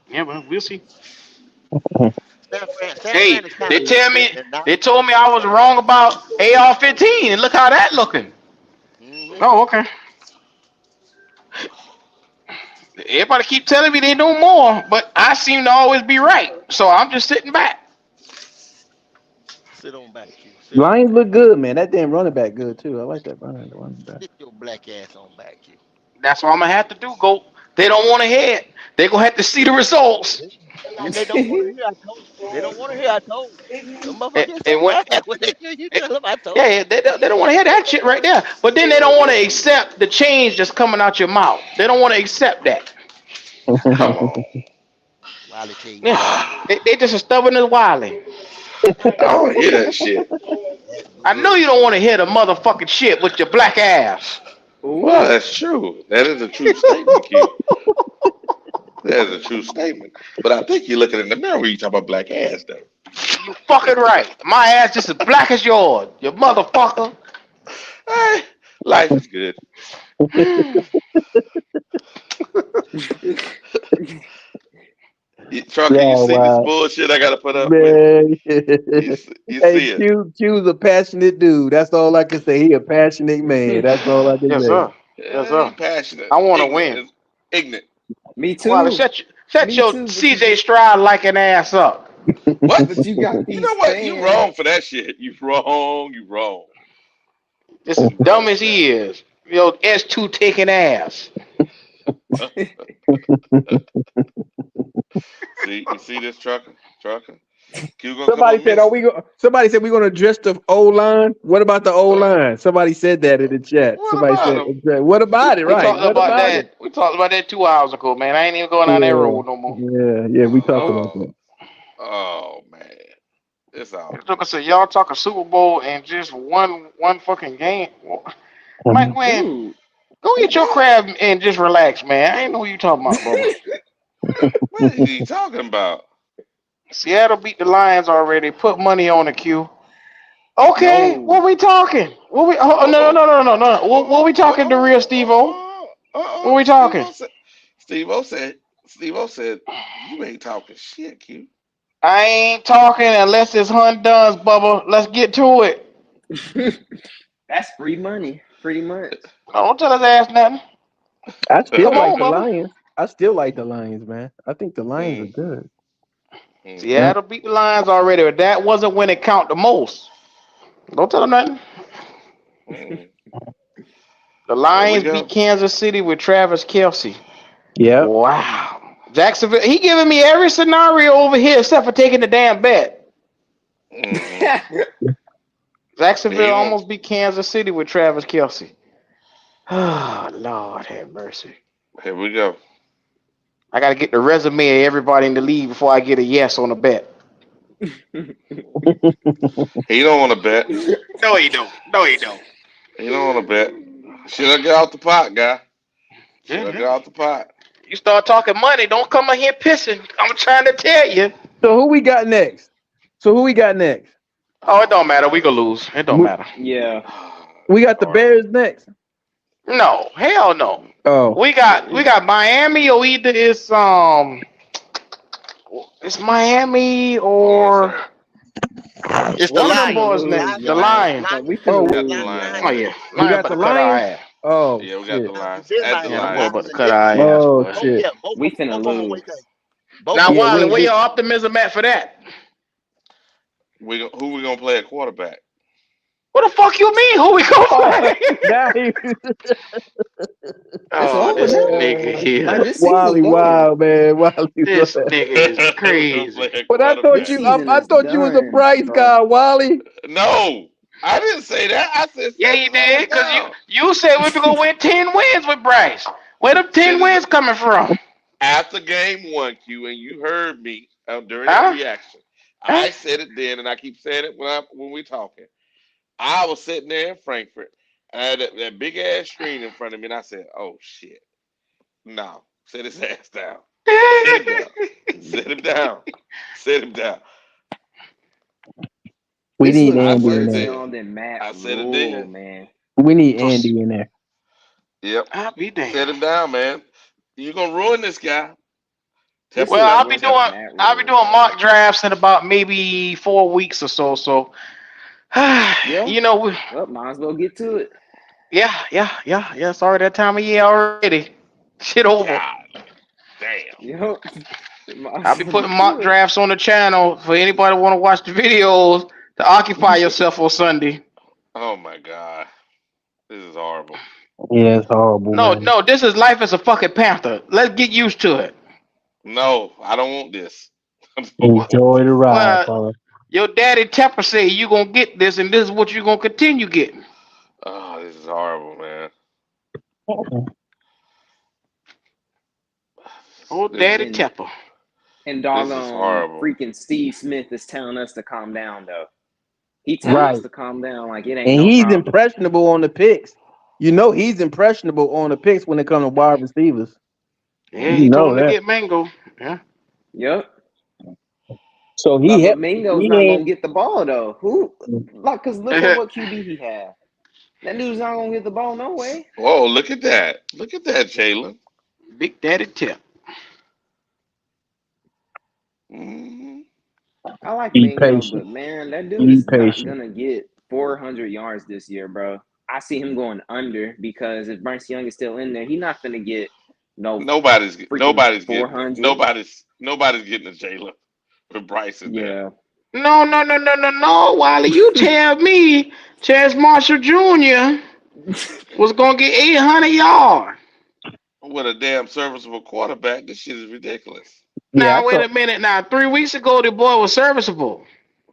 S1: Yeah, well, we'll see.
S12: mean.
S7: San
S1: Hey,
S7: Fran is kind of and now.
S1: they told me I was wrong about AR-15, and look how that looking.
S7: Hmm.
S1: Oh, okay. Everybody keep telling me they know more, but I seem to always be right. So I'm just sitting back.
S7: Sit on back, Q. Sit on
S12: Lions
S7: back.
S12: look good, man. That damn running back good too. I like that running back.
S7: Sit your black ass on back, Q.
S1: That's what I'm gonna have to do. Go. They don't want to hear it. They gonna have to see the results.
S7: Then they don't want to hear I told you. They don't want to hear I told you. Them motherfuckers
S1: And,
S7: get so
S1: and when,
S7: mad when they hear you tell them I told
S1: yeah, they don't want to hear that shit right there. But then they don't want to accept the change that's coming out your mouth. They don't want to accept that.
S11: Come on.
S7: you. Wiley tell you that
S1: Yeah,
S7: bull.
S1: they just as stubborn as Wiley.
S11: I don't hear that shit.
S7: That
S1: I know
S7: bull.
S1: you don't want to hear the motherfucking shit with your black ass.
S11: Well,
S10: Ooh.
S11: that's true. That is a true statement, Q. That is a true statement. But I think you're looking in the mirror when you talk about black ass, though.
S1: You fucking right. My ass just as black as yours, you motherfucker.
S11: Hey, life is good. Trucker, you
S12: Yeah,
S11: see this
S12: wow,
S11: bullshit I got to put up with?
S12: man.
S11: You
S12: Hey,
S11: see it.
S12: Q's a passionate dude. That's all I can say. He a passionate man. That's all I can
S1: Yes,
S12: say.
S1: sir. Yes,
S11: He
S1: sir.
S11: passionate.
S1: I want to
S11: Ignorant.
S1: win.
S11: Is ignorant.
S10: Me
S1: Well,
S10: too.
S1: shut
S10: Me
S1: your
S10: too.
S1: CJ Stroud like an ass up.
S11: What?
S10: But you got
S11: You
S10: these
S11: know what? You
S10: fans.
S11: wrong for that shit. You wrong. You wrong.
S1: This is
S11: You
S1: dumb
S11: wrong
S1: as
S11: for that.
S1: he is. Yo, S2 taking ass.
S11: See, you see this trucker? Q gonna come
S12: Somebody
S11: up
S12: said, "Are
S11: missing.
S12: we go?" Somebody said we're going to address the O line. What about the O
S11: Uh,
S12: line? Somebody said that in the chat.
S11: what
S12: Somebody
S11: about
S12: said,
S11: him?
S12: "What about it?"
S1: We
S12: Right?
S1: talked
S12: What
S1: about
S12: about it?
S1: that. We talked about that 2 hours ago, man. I ain't even going down that
S12: Yeah,
S1: road no more.
S12: yeah. We talked about
S11: Oh,
S12: that.
S11: oh man, it's all
S1: Look, I
S11: good.
S1: said, y'all talking Super Bowl and just one fucking game. Mike, man,
S10: Dude,
S1: go eat your
S11: What?
S1: crab and just relax, man. I ain't know what you talking about, brother.
S11: What is he talking about?
S1: Seattle beat the Lions already. Put money on the Q. Okay,
S10: no.
S1: what we talking? What we? Oh,
S11: Uh
S1: no, no,
S11: oh.
S1: no, no, no, no. What we talking to real Steve O? What we talking?
S11: Steve O said, you ain't talking shit, Q.
S1: I ain't talking unless it's Hunt Duns, Bubba. Let's get to it.
S10: That's free money, pretty much.
S1: No, don't tell his ass nothing.
S12: I still
S1: Come
S12: like
S1: on,
S12: the
S1: Bubba.
S12: Lions. I still like the Lions, man. I think the Lions are
S11: Mm,
S12: good.
S11: mm-hmm,
S12: Yeah.
S1: Seattle beat the Lions already, but that wasn't when it count the most. Don't tell him nothing.
S11: mm.
S1: The
S11: Here we
S1: Lions beat
S11: go.
S1: Kansas City with Travis Kelce.
S12: Yep.
S1: Wow. Jacksonville, he giving me every scenario over here except for taking the damn bet.
S11: Mm-hmm. He
S1: Jacksonville
S11: won't.
S1: almost beat Kansas City with Travis Kelce. Oh, Lord have mercy.
S11: Here we go.
S1: I got to get the resume of everybody in the league before I get a yes on the bet.
S11: He don't want to bet.
S1: No, he don't. No, he don't.
S11: He don't want to bet. Should I get out the pot, guy? Should I
S1: Yeah.
S11: get out the pot?
S1: You start talking money, don't come in here pissing. I'm trying to tell you.
S12: So who we got next?
S1: Oh, it don't
S11: Oh
S1: matter. We
S11: man.
S1: gonna lose. It don't
S12: We,
S1: matter.
S10: Yeah.
S12: we
S11: This is
S12: got the
S11: horrible.
S12: Bears next.
S1: No, hell no.
S12: Oh,
S1: We got Miami or either it's Miami
S11: Hold on,
S1: or
S11: sir.
S7: It's the
S1: one of them
S10: We finna
S1: boys
S7: Lions.
S10: lose,
S1: next. The
S10: John.
S1: Lions.
S7: Lions.
S10: We
S12: oh,
S10: finna
S11: We got the
S10: lose,
S11: Lions
S1: Oh
S10: John.
S1: yeah,
S11: next.
S12: we
S1: Lions
S12: got
S1: about
S12: the
S1: to cut our
S12: Lions.
S1: ass.
S12: Oh
S11: Yeah, we got the
S12: shit.
S7: Lions
S11: Lions
S7: is
S11: at the
S1: Yeah,
S7: Lions.
S1: them boys
S11: Lions.
S1: about
S7: Lions
S1: to
S7: and
S1: cut
S7: Denver.
S1: our ass,
S12: Oh
S1: boy.
S7: Both
S12: shit.
S7: yeah, both
S10: We
S7: of
S10: finna
S7: both of them away
S10: lose.
S7: games. Both
S1: Now,
S7: of them
S12: Yeah,
S7: away
S1: Wiley, where
S12: we
S1: your
S7: games.
S1: optimism at for that?
S11: Who we gonna play at quarterback?
S1: What the fuck you mean? Who we gonna
S12: oh
S1: play?
S12: now he,
S10: It's
S1: Oh,
S10: over
S1: this
S10: now.
S1: nigga
S10: Like
S1: here.
S10: this season's
S12: Wally
S10: done.
S12: Wild man. Wally
S1: This nigga is
S11: Who we gonna play
S1: crazy.
S11: at
S12: But I thought
S10: This
S11: quarterback?
S10: season
S12: I
S10: is
S12: thought you was a
S10: done,
S12: Bryce
S10: bro.
S12: guy, Wally.
S11: No, I didn't say that. I said
S1: Yeah,
S11: set
S1: he
S11: his ass
S1: did, cause you
S11: down.
S1: you said we gonna win 10 wins with Bryce. Where them
S11: Set
S1: 10
S11: his
S1: wins coming from?
S11: after game one, Q, and you heard me during that
S1: Huh?
S11: reaction.
S1: Huh?
S11: I said it then, and I keep saying it when we talking. I was sitting there in Frankfurt. I had that big ass screen in front of me, and I said, "Oh shit, no, set his ass down, set him down, set him down, set him down."
S12: We
S10: This
S12: need
S10: looks
S11: I
S12: Andy
S11: said
S12: in
S11: it
S10: worse,
S12: there.
S11: then.
S10: y'all, than Matt
S11: I said it
S10: Rule,
S11: then.
S10: man.
S12: We need
S1: So,
S12: Andy in there.
S11: Yep,
S1: I'll be
S11: set
S1: damned.
S11: him down, man. You're gonna ruin this guy.
S10: This
S11: Tepper
S1: Well,
S10: looks
S11: got
S1: I'll be
S10: worse than
S11: Tepper.
S1: doing
S10: Matt
S1: I'll be
S10: Rule,
S1: doing
S10: bro.
S1: mock drafts in about maybe 4 weeks or so. So,
S10: Yeah.
S1: you know,
S10: Well, might as well get to it.
S1: yeah. Sorry, that time of year already. Shit over.
S11: God damn.
S10: Yep. Might
S1: I'll
S10: as
S1: be
S10: well
S1: putting
S10: get to
S1: mock
S10: it.
S1: drafts on the channel for anybody want to watch the videos to occupy yourself on Sunday.
S11: Oh my God, this is horrible.
S12: Yeah, it's horrible,
S1: No,
S12: man.
S1: no, this is life as a fucking panther. Let's get used to it.
S11: No, I don't want this.
S1: Well,
S12: Enjoy the ride,
S1: well,
S12: brother.
S1: your daddy Tepper said you gonna get this, and this is what you gonna continue getting.
S11: Oh, this is horrible, man.
S1: Oh,
S11: This
S1: daddy
S11: is
S10: And
S1: Tepper.
S10: and
S11: this is
S10: doggone
S11: horrible.
S10: freaking Steve Smith is telling us to calm down though. He telling
S12: Right.
S10: us to calm down like it ain't
S12: And
S10: no
S12: he's
S10: problem.
S12: impressionable on the picks. You know he's impressionable on the picks when it comes to wide receivers.
S1: Yeah,
S12: You
S1: he
S11: Mm-hmm.
S1: told
S12: know
S1: him to
S12: that.
S1: get Mango. Yeah.
S10: Yep.
S12: So
S10: But Mingo's not
S12: he
S10: gonna get the ball though. Who like cause look at what QB he had. That dude's not gonna get the ball no way.
S11: Whoa, look at that. Look at that, Jalen.
S1: Big Daddy Tep.
S11: Mm-hmm.
S10: I like
S12: be
S10: Mingo,
S12: patient.
S10: but man, that dude
S12: Be
S10: is not
S12: patient.
S10: gonna get 400 yards this year, bro. I see him going under because if Bryce Young is still in there, he's not gonna get no freaking
S11: Nobody's getting it.
S10: 400.
S11: Nobody's getting a Jalen with Bryce in there.
S10: Yeah.
S1: No, Wiley. You tell me Chance Marshall Jr. was gonna get 800 yards.
S11: With a damn serviceable quarterback, this shit is ridiculous.
S12: Yeah, I
S1: Now wait a
S12: thought.
S1: minute. Now 3 weeks ago the boy was serviceable.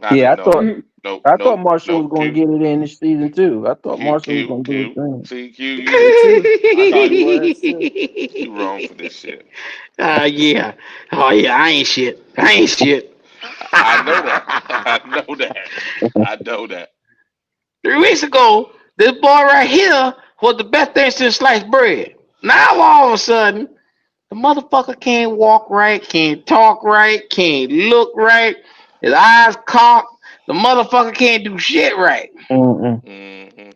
S11: I
S12: Yeah, I
S11: didn't know.
S12: thought.
S11: Nope,
S12: I thought
S11: nope,
S12: Marshall was
S11: nope.
S12: going to
S11: Q,
S12: get it in this season too. I thought
S11: Q,
S12: Marshall was
S11: Q,
S12: going to do his
S11: Q.
S12: thing.
S11: See, Q,
S10: I did too. I thought he was too.
S11: you wrong for this shit.
S1: Yeah. Oh yeah, I ain't shit. I ain't shit.
S11: I know that. I know that. I know that.
S1: 3 weeks ago, this boy right here was the best thing since sliced bread. Now all of a sudden, the motherfucker can't walk right, can't talk right, can't look right. His eyes cocked. The motherfucker can't do shit right.
S12: Mm-mm.
S11: Hmm.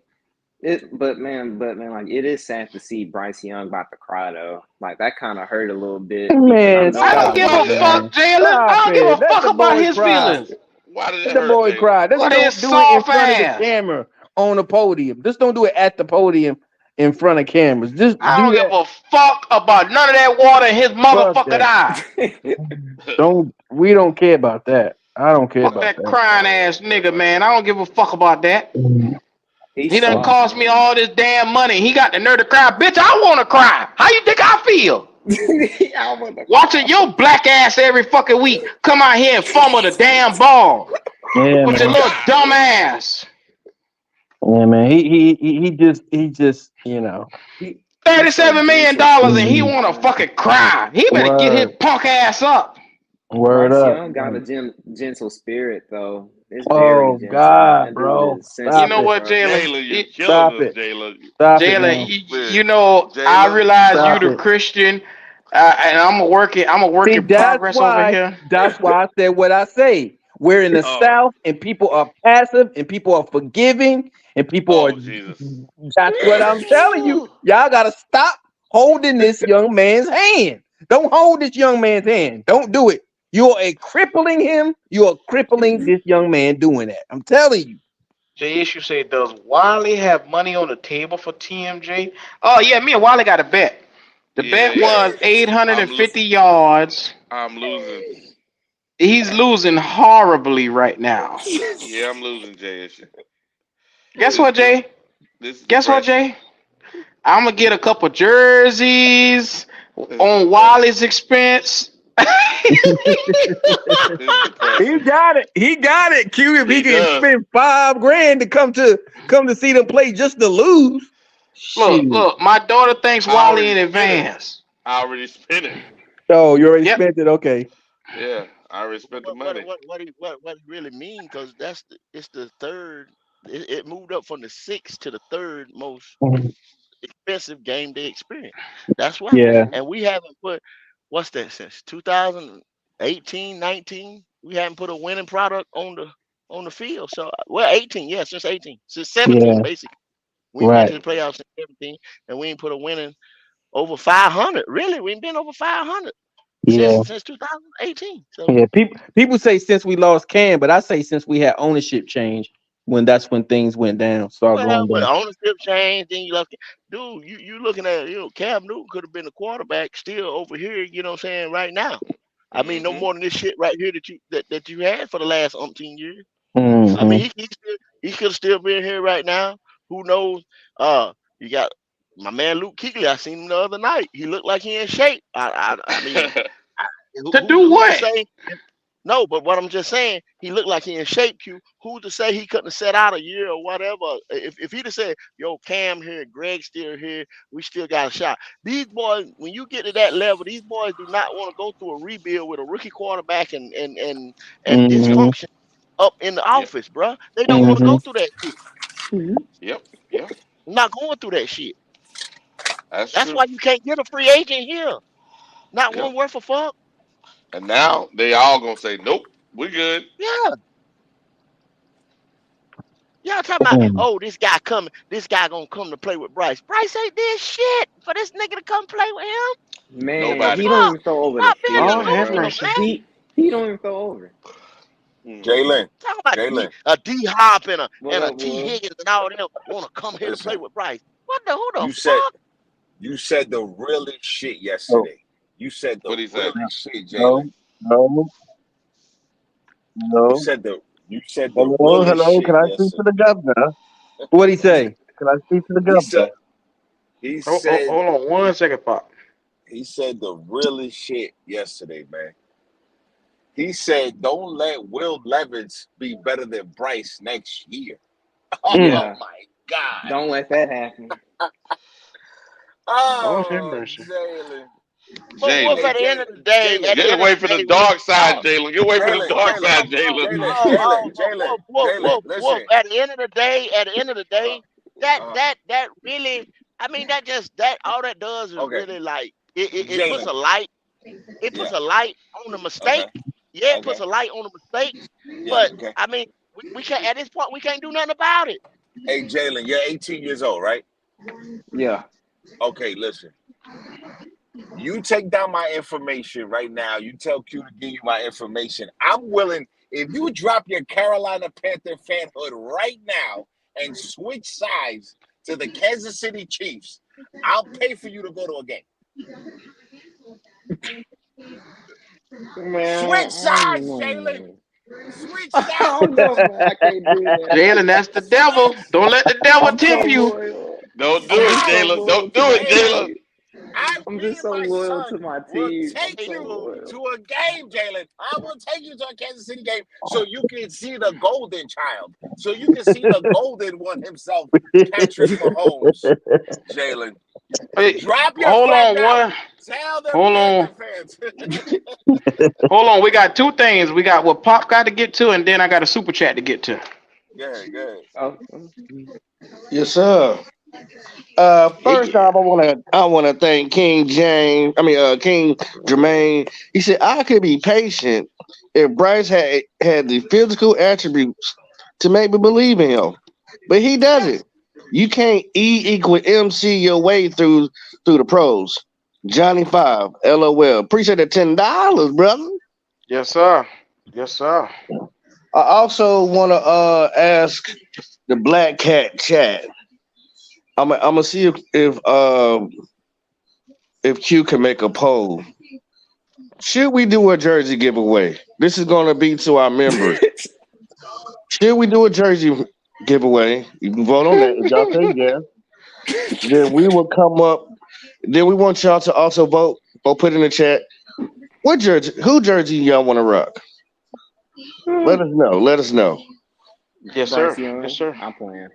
S10: But man, like it is sad to see Bryce Young about to cry though. Like that kind of hurt a little bit because I
S12: Man,
S10: know
S1: I
S10: he
S1: don't
S12: stop
S1: give
S12: it,
S1: a
S11: Why
S10: wanted
S11: did
S10: to.
S11: it hurt?
S1: fuck,
S12: man.
S1: Jalen. I
S12: Stop
S1: don't give
S12: it.
S1: a
S12: Let
S1: fuck
S12: the
S1: about
S12: boy
S1: his
S12: cry.
S1: feelings.
S11: Why did it
S12: Let the
S11: hurt,
S12: boy
S11: Jalen?
S12: cry. Just
S1: What his
S12: don't do it in
S1: soft
S12: front of the
S1: ass.
S12: camera on the podium. Just don't do it at the podium in front of cameras. Just
S1: I
S12: do
S1: don't give
S12: that.
S1: a fuck about none of that water in his
S12: Fuck
S1: motherfucking
S12: that.
S1: eye.
S12: Don't. We don't care about that. I don't care
S1: Fuck
S12: about
S1: that crying ass
S11: Oh
S1: nigga,
S11: man.
S1: man. I don't give a fuck about that.
S12: that.
S10: He's
S1: He done
S10: soft,
S1: cost me
S10: man.
S1: all this damn money. He got the nerve to cry. Bitch, I want to cry. How you think I feel?
S10: I want to
S1: Watching
S10: cry.
S1: your black ass every fucking week come out here and fumble the damn ball
S12: Yeah,
S1: with your
S12: man.
S1: little dumb
S11: Golly.
S1: ass.
S12: Yeah, man. He just
S10: He's so
S1: $37 million
S10: gentle
S1: and he
S12: mm,
S10: spirited,
S1: want to
S10: man.
S1: fucking cry. He better get his
S12: word
S1: punk ass up.
S12: word
S10: Bryce
S12: up.
S10: Young got a gentle spirit though. It's very
S12: Oh
S10: gentle.
S12: God,
S10: That dude
S12: bro.
S10: is
S1: You
S12: Stop
S1: know
S10: sensitive,
S12: it.
S1: what,
S10: bro.
S1: Jalen?
S11: Jalen, you're killing
S12: Stop
S11: us,
S12: it.
S11: Jalen.
S12: Stop it
S1: Jalen,
S12: now.
S1: you know, I
S11: Jalen,
S1: realize you
S12: Stop
S1: the
S12: it.
S1: Christian, and I'm a work
S12: See,
S1: in progress over here.
S12: that's why I said what I say. We're in the
S11: oh,
S12: South and people are passive and people are forgiving and people are
S11: oh Jesus.
S12: that's what I'm telling you. Y'all gotta stop holding this young man's hand. Don't hold this young man's hand. Don't do it. You are crippling him. You are crippling this young man doing that. I'm telling you.
S1: Jay Issue say, does Wiley have money on the table for TMJ? Oh yeah, me and Wiley got a bet. The
S11: Yeah,
S1: bet
S11: yeah.
S1: was
S11: I'm lo-
S1: 850 yards.
S11: I'm losing.
S1: He's losing horribly right now.
S11: Yeah, I'm losing, Jay.
S1: Guess
S11: This
S1: what,
S11: this
S1: Jay?
S11: this is
S1: Guess what,
S11: depressing.
S1: Jay? I'm gonna get a couple jerseys
S11: This is
S1: on
S11: depressing.
S1: Wiley's expense.
S11: This is
S12: He
S11: depressing.
S12: got it. He got it. Q. If he
S11: He
S12: can
S11: does.
S12: spend $5,000 to come to see them play just to lose. Shit.
S1: Look, my daughter thanks
S11: I
S1: Wiley
S11: already
S1: in
S11: spent it.
S1: advance.
S11: I already spent it.
S12: Oh, you already
S1: Yep.
S12: spent it. Okay.
S11: Yeah, I already spent the
S7: what
S11: money.
S7: he really mean? Because it's the third. It moved up from the sixth to the third most
S12: Mhm.
S7: expensive game day experience. That's why.
S12: Yeah.
S7: And we haven't put what's that since 2018, 19. We haven't put a winning product on the field. So well, 18, yeah, since 18, since
S12: Yeah.
S7: 17, basically. We ain't been
S12: Right.
S7: to the playoffs since 17, and we ain't put a winning over 500. Really, we ain't been over 500
S12: Yeah.
S7: since 2018. So
S12: Yeah. People say since we lost Cam, but I say since we had ownership change when that's when things went down, started
S7: well,
S12: going
S7: with
S12: down.
S7: ownership change, then you look, dude, you looking at Cam Newton could have been the quarterback still over here. You know what I'm saying right now. I mean, no
S11: Hmm.
S7: more than this shit right here that you had for the last umpteen years. I
S12: Hmm.
S7: mean, he could still be here right now. Who knows? You got my man Luke Kuechly. I seen him the other night. He looked like he in shape. I mean,
S1: To do
S7: who's to
S1: what?
S7: say? No, but what I'm just saying, he looked like he in shape. Q. Who's to say he couldn't have set out a year or whatever? If he'd have said, "Yo, Cam here, Greg still here, we still got a shot." These boys, when you get to that level, these boys do not want to go through a rebuild with a rookie quarterback and
S12: Hmm.
S7: dysfunction up in the
S11: Yep.
S7: office, bruh. They don't want to
S12: Hmm.
S7: go through that shit.
S11: Yep. Yep.
S7: I'm not going through that shit.
S11: That's
S7: That's
S11: true.
S7: why you can't get a free agent here. Not
S11: Yep.
S7: one worth a fuck.
S11: And now they all gonna say, "Nope, we're good."
S7: Yeah. Y'all talking about, oh, this guy coming, this guy gonna come to play with Bryce. Bryce ain't did shit for this nigga to come play with him. What the
S10: Man,
S11: Nobody.
S10: he don't
S7: fuck?
S10: even throw over the
S7: Stop being
S10: field,
S1: Lord have
S10: bro.
S7: delusional,
S1: mercy.
S7: man.
S10: He don't even throw over.
S11: Hmm.
S6: Jalen,
S7: Talking about
S6: Jalen,
S7: A D Hop
S10: What
S7: and a
S10: up,
S7: T
S10: Will?
S7: Higgins and all them wanna come here to play
S6: listen.
S7: with Bryce. Who the
S6: You said
S7: fuck?
S6: you said the realest shit
S12: So
S6: yesterday. You said the
S11: What he say?
S6: realest shit,
S12: no,
S6: Jalen.
S12: no,
S6: You
S12: no.
S6: said the you said the
S12: Hello,
S6: realest
S12: hello. Can
S6: shit
S12: I speak to
S6: yesterday.
S12: the governor? What'd he say? Can I speak to the
S6: He said
S12: governor?
S6: he said
S1: Hold on 1 second, Pop.
S6: he said the realest shit yesterday, man. He said, "Don't let Will Levis be better than Bryce next year." Oh
S10: Yeah,
S6: my God!
S10: don't let that happen.
S13: Lord have
S6: Oh,
S13: mercy.
S6: Jalen.
S7: But Wolf,
S6: Hey,
S11: Jalen,
S7: at the end
S6: Jalen,
S7: of the day,
S6: Jalen,
S7: at the
S11: get
S7: end of
S11: away
S7: the
S11: from the
S7: day, Wolf,
S11: dark side,
S7: oh,
S11: Jalen. Get away from the
S6: Jalen,
S11: dark
S6: Jalen,
S11: side, Jalen.
S6: Jalen, Jalen, Jalen.
S7: Wolf.
S6: Listen.
S7: At the end of the day,
S6: Uh,
S7: that
S6: uh,
S7: that really, I mean, that just that all that does is
S6: okay,
S7: really like it puts
S6: Jalen.
S7: a light. It puts
S6: Yeah.
S7: a light on the
S6: Okay.
S7: mistakes. Yeah, it puts
S6: Okay.
S7: a light on the mistakes.
S6: Yeah.
S7: But
S6: Okay.
S7: I mean, we can't at this point we can't do nothing about it.
S6: Hey, Jalen, you're 18 years old, right?
S10: Yeah.
S6: Okay. Listen. You take down my information right now. You tell Q to give you my information. I'm willing, if you drop your Carolina Panther fanhood right now and switch sides to the Kansas City Chiefs, I'll pay for you to go to a game.
S10: Man,
S6: Switch
S10: I don't
S6: sides,
S10: know,
S6: Jalen.
S10: man.
S6: Switch
S10: I
S6: sides.
S10: don't know, man. I can't do that,
S1: Jalen,
S10: man.
S1: that's the devil.
S6: Switch.
S1: Don't let the devil
S10: I'm so
S1: tempt you.
S10: loyal.
S11: Don't do
S10: I'm
S11: it,
S10: just so
S6: Jalen.
S11: Jalen.
S10: loyal
S11: Don't
S10: to
S11: do
S10: my
S11: it,
S6: Jalen.
S11: Jalen.
S10: team. I'm
S6: Me
S10: just
S6: and
S10: so
S6: my
S10: loyal to
S6: son
S10: my
S6: will
S10: team. I'm
S6: take
S7: Hey,
S10: so
S6: you
S10: loyal.
S6: to a game, Jalen. I will take you to a Kansas City game so you can see the golden child. So you can see the golden one himself, Patrick Mahomes. Jalen,
S1: Hey,
S6: drop your
S1: hold
S6: flag
S1: on,
S6: now.
S1: what?
S6: Tell them
S1: Hold on.
S6: Panther fans.
S1: Hold on. We got two things. We got what Pop got to get to, and then I got a super chat to get to.
S6: Good, good.
S10: Oh,
S13: Yes, sir. First
S1: Yeah.
S13: off, I wanna thank King James. King Jermaine. He said I could be patient if Bryce had the physical attributes to make me believe in him, but he doesn't. You can't equal MC your way through the pros. Johnny Five, LOL. Appreciate the $10, brother.
S1: Yes, sir. Yes, sir.
S13: I also want to ask the Black Cat chat. I'm gonna see if Q can make a poll. Should we do a jersey giveaway? This is gonna be to our members. Should we do a jersey giveaway? You can vote on that. If y'all say yes, then we will come up. Then we want y'all to also vote or put in the chat who jersey y'all want to rock. Let us know. Let us know.
S1: Yes,
S10: Bryce
S1: sir. Yes,
S10: Young.
S1: sir.
S10: I'm playing.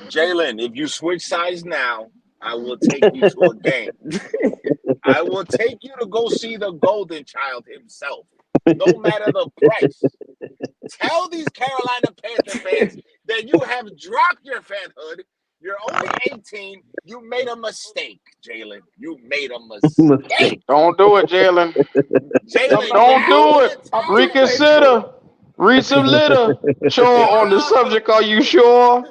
S6: Jalen, if you switch sides now, I will take you to a game. I will take you to go see the golden child himself, no matter the price. Tell these Carolina Panther fans that you have dropped your fanhood. You're only 18. You made a mistake, Jalen. You made a
S12: Mistake.
S6: mistake.
S1: Don't do it, Jalen.
S10: I'm
S6: Jalen,
S10: about to
S1: Don't
S10: do
S1: do
S6: now's
S10: it.
S1: it.
S6: the
S10: I'm too
S6: time.
S10: faithful.
S1: Reconsider. Read some litter. Sean, on the
S6: Now,
S1: subject, are you sure?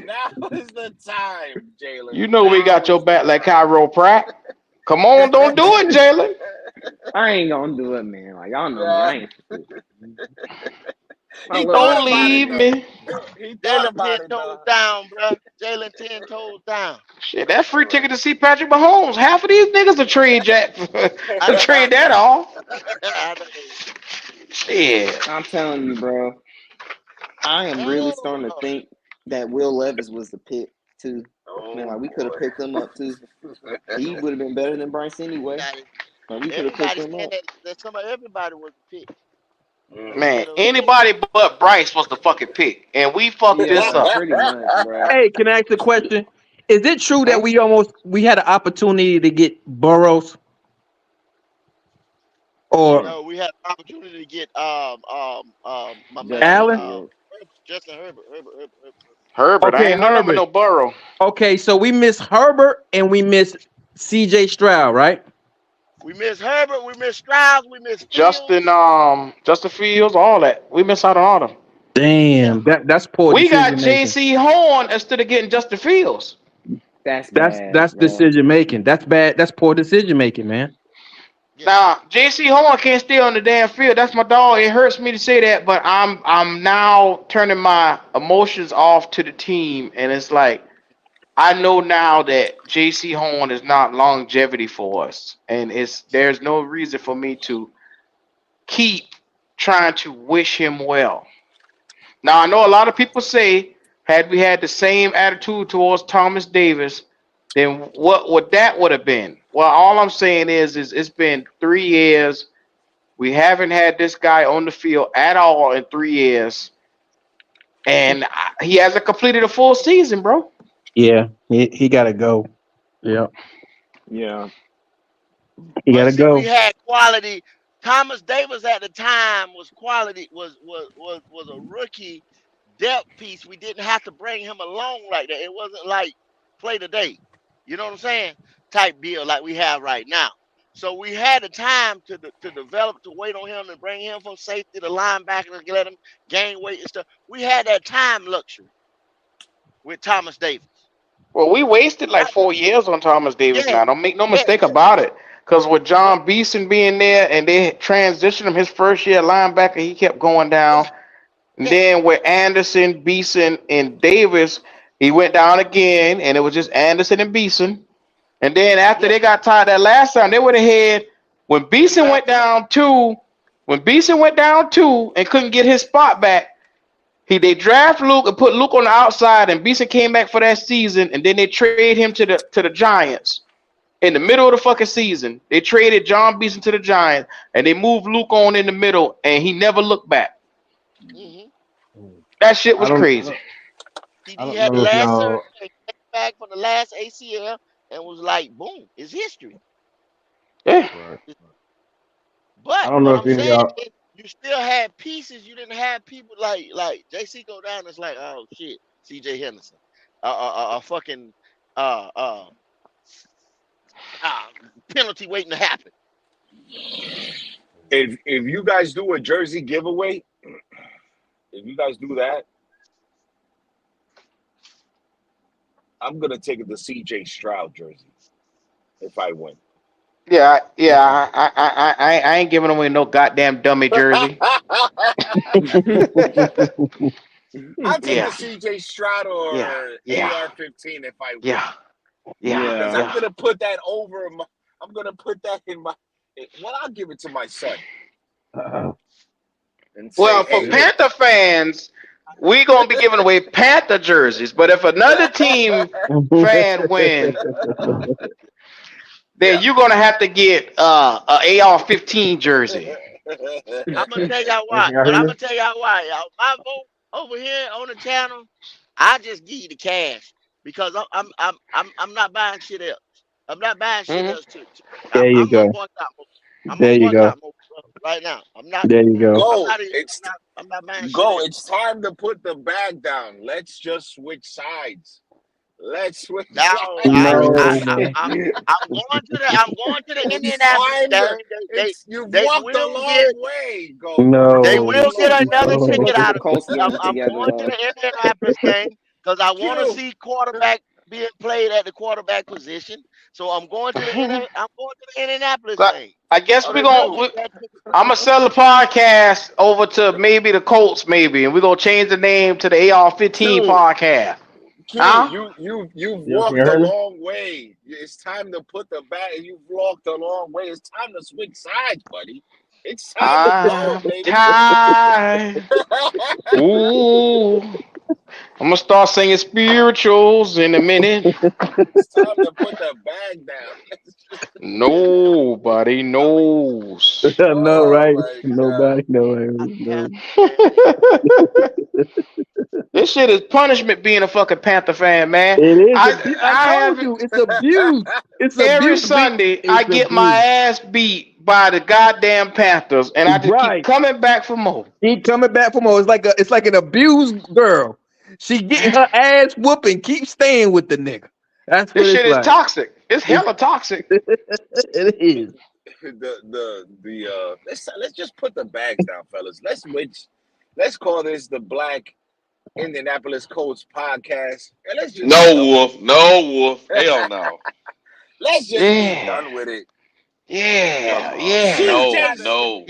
S6: now is the time, Jalen.
S1: You know we got
S6: Now
S1: your
S6: is the
S1: back like
S6: time.
S1: Cairo Pratt. Come on, don't do it, Jalen.
S10: I ain't gonna do it, man. Like y'all know me.
S6: Yeah.
S10: I ain't. I
S6: He
S10: love
S6: thought
S10: my
S1: Don't
S6: about it
S1: leave
S10: team.
S6: though.
S1: me.
S6: He thought
S7: Jalen 10
S6: about it
S7: toes
S6: though.
S7: down, bro. Jalen 10 toes down.
S1: Shit, that
S6: All
S1: free
S6: right.
S1: ticket to see Patrick Mahomes. Half of these niggas will trade Jack
S7: I know.
S1: trade that off.
S7: I know.
S1: Shit.
S10: I'm telling you, bro. I am really
S7: Oh
S10: starting to
S7: Lord.
S10: think that Will Levis was the pick too. Man,
S6: Oh
S10: like we could have
S6: boy.
S10: picked him up too. He would have been better than Bryce anyway.
S7: Everybody,
S10: Like we could have picked
S7: everybody
S10: him
S7: saying
S10: up.
S7: that some of everybody was picked.
S1: Man,
S7: Instead of
S1: anybody but Bryce was the fucking pick. And we fucked this
S10: Yeah,
S1: up.
S10: pretty much, bro.
S12: Hey, can I ask a question? Is it true that
S1: Hmm?
S12: we had an opportunity to get Burrows or
S7: no, we had an opportunity to get my man
S10: Justin
S12: Allen?
S10: Fields.
S7: Justin Herbert.
S1: Herbert, I
S12: Okay,
S1: ain't no number
S12: Herbert.
S1: no Burrow.
S12: Okay, so we miss Herbert and we miss CJ Stroud, right?
S7: We miss Herbert, we miss Strauss, we miss
S1: Justin,
S7: Fields.
S1: Justin Fields, all that. We miss out on all them.
S7: Yeah.
S12: Damn, that's poor
S1: We got
S12: decision making.
S1: J.C. Horn instead of getting Justin Fields.
S10: That's
S12: That's
S10: bad,
S12: that's
S10: bro.
S12: decision making. That's bad. That's poor decision making, man.
S7: Yeah.
S1: Now, J.C. Horn can't stay on the damn field. That's my dog. It hurts me to say that, but I'm now turning my emotions off to the team, and it's like I know now that J.C. Horn is not longevity for us, and there's no reason for me to keep trying to wish him well. Now I know a lot of people say, had we had the same attitude towards Thomas Davis, then what would that would have been? Well, all I'm saying is it's been 3 years. We haven't had this guy on the field at all in 3 years, and he hasn't completed a full season, bro.
S12: Yeah, he got to go. Yeah,
S10: Yeah.
S12: he got
S7: But
S12: to
S7: see, we
S12: go.
S7: had quality. Thomas Davis at the time was quality, was a rookie depth piece. We didn't have to bring him along like that. It wasn't like play today. You know what I'm saying? Type deal like we have right now. So we had the time to develop, to wait on him and bring him from safety to linebacker and let him gain weight and stuff. We had that time luxury with Thomas Davis.
S1: Well, we wasted like
S7: Not,
S1: 4 years on Thomas Davis.
S7: yeah,
S1: Now, don't make no
S7: yeah,
S1: mistake
S7: yeah.
S1: about it. Because with
S7: But
S1: John Beeson being there and they transitioned him his first year linebacker, he kept going
S7: yeah,
S1: down. And
S7: yeah,
S1: then with Anderson, Beeson, and Davis, he went down again, and it was just Anderson and Beeson. And then after
S7: yeah.
S1: they got tired that last time, they would have had when
S7: They
S1: Beeson went
S7: drafted Luke.
S1: down two, when Beeson went down two and couldn't get his spot back. They draft Luke and put Luke on the outside, and Beeson came back for that season, and then they trade him to the Giants in the middle of the fucking season. They traded John Beeson to the Giants, and they moved Luke on in the middle, and he never looked back.
S7: Hmm.
S1: That shit
S12: I
S1: was
S12: don't.
S1: crazy.
S12: I
S7: CD
S12: don't
S7: had the
S12: know if
S7: last surgery,
S12: y'all.
S7: and came back from the last ACL, and was like, boom, it's history.
S1: Yeah.
S12: Right. I
S7: But
S12: don't know
S7: what
S12: if
S7: I'm
S12: any of
S7: saying
S12: y'all.
S7: is, you still had pieces. You didn't have people like JC go down. It's like, oh shit, CJ Henderson, fucking uh uh uh penalty waiting to happen.
S6: If you guys do a jersey giveaway, if you guys do that, I'm gonna take the CJ Stroud jersey if I win.
S1: Yeah, yeah. I ain't giving away no goddamn dummy jersey.
S6: I'll take the
S1: Yeah,
S6: CJ Stroud
S1: yeah,
S6: or
S1: yeah,
S6: AR-15 if I win,
S1: yeah, yeah,
S6: because
S10: Yeah.
S6: I'm
S1: yeah.
S6: gonna put that over. I'm gonna put that in my. Well, I'll give it to my son and say,
S1: Well, for
S6: "Hey,
S10: Yeah.
S1: Panther fans, we gonna be giving away Panther jerseys. But if another team fan win, then
S6: yeah."
S1: you're gonna have to get a AR-15 jersey.
S7: I'm gonna tell y'all why.
S12: Y'all
S7: But
S12: hear
S7: I'm
S12: me?
S7: gonna tell y'all why, y'all. My vote over here on the channel, I just give you the cash because I'm not buying shit else. I'm not buying shit
S1: Hmm.
S7: else too.
S12: There you
S7: I'm gonna
S12: go.
S7: boycott more. I'm
S12: There
S7: gonna
S12: you go.
S7: boycott more right now. I'm not.
S12: There you go.
S7: I'm
S6: Go.
S7: not. I'm not buying shit
S6: Go.
S7: else.
S6: It's time to put the bag down. Let's just switch sides. Let's switch
S7: No,
S12: No, man.
S7: I'm going to the
S6: It's
S7: Indianapolis
S6: time
S7: game.
S6: to. It's you've
S7: They
S6: walked a
S7: will
S6: long
S7: get
S6: way. Go. You've
S7: they
S12: No.
S6: walked a
S7: will get
S6: long
S7: another
S6: way.
S12: Oh.
S7: ticket
S10: Let's get
S7: out
S10: the
S7: of me.
S10: Colts game
S7: I'm
S10: together,
S7: going to
S10: though.
S7: the Indianapolis game because I want to
S6: Q.
S7: see quarterback being played at the quarterback position. So I'm going to the Indianapolis
S1: But
S7: game.
S1: I guess
S7: I'm
S1: we
S7: going to
S1: gonna.
S7: get that ticket.
S1: I'm gonna sell the podcast over to maybe the Colts, maybe, and we're gonna change the name to the AR-15
S6: Q.
S1: podcast.
S6: Q.
S1: Huh?
S6: You've
S12: Y'all can
S6: walked a
S12: hear me?
S6: long way. It's time to put the bag. You've walked a long way. It's time to switch sides, buddy. It's time to go,
S1: I'm
S6: baby.
S1: tired. Ooh, I'm gonna start singing spirituals in a minute.
S6: It's time to put the bag down.
S1: Nobody knows.
S12: No,
S6: Oh
S12: right?
S6: my god.
S12: Nobody. No.
S1: This shit is punishment being a fucking Panther fan, man.
S12: It is
S1: I
S12: abuse. I
S1: I
S12: told
S1: have
S12: you, it's abuse. It's
S1: every
S12: abuse.
S1: Sunday I
S12: It's
S1: get my
S12: abuse.
S1: ass beat by the goddamn Panthers, and I just keep
S12: Right.
S1: coming back for more.
S12: Keep coming back from her. It's like an abused girl. She getting her ass whooping. Keep staying with the nigga. That's
S1: This
S12: what it's
S1: shit is
S12: like.
S1: toxic. It's hella toxic.
S12: It is.
S6: Let's just put the bags down, fellas. Let's call this the Black Indianapolis Colts podcast, and let's just be
S11: No
S6: done with
S11: wolf, no wolf. Hell no.
S6: let's just be
S1: Yeah,
S6: done with it.
S1: yeah, yeah,
S11: No,
S6: CJ
S11: no.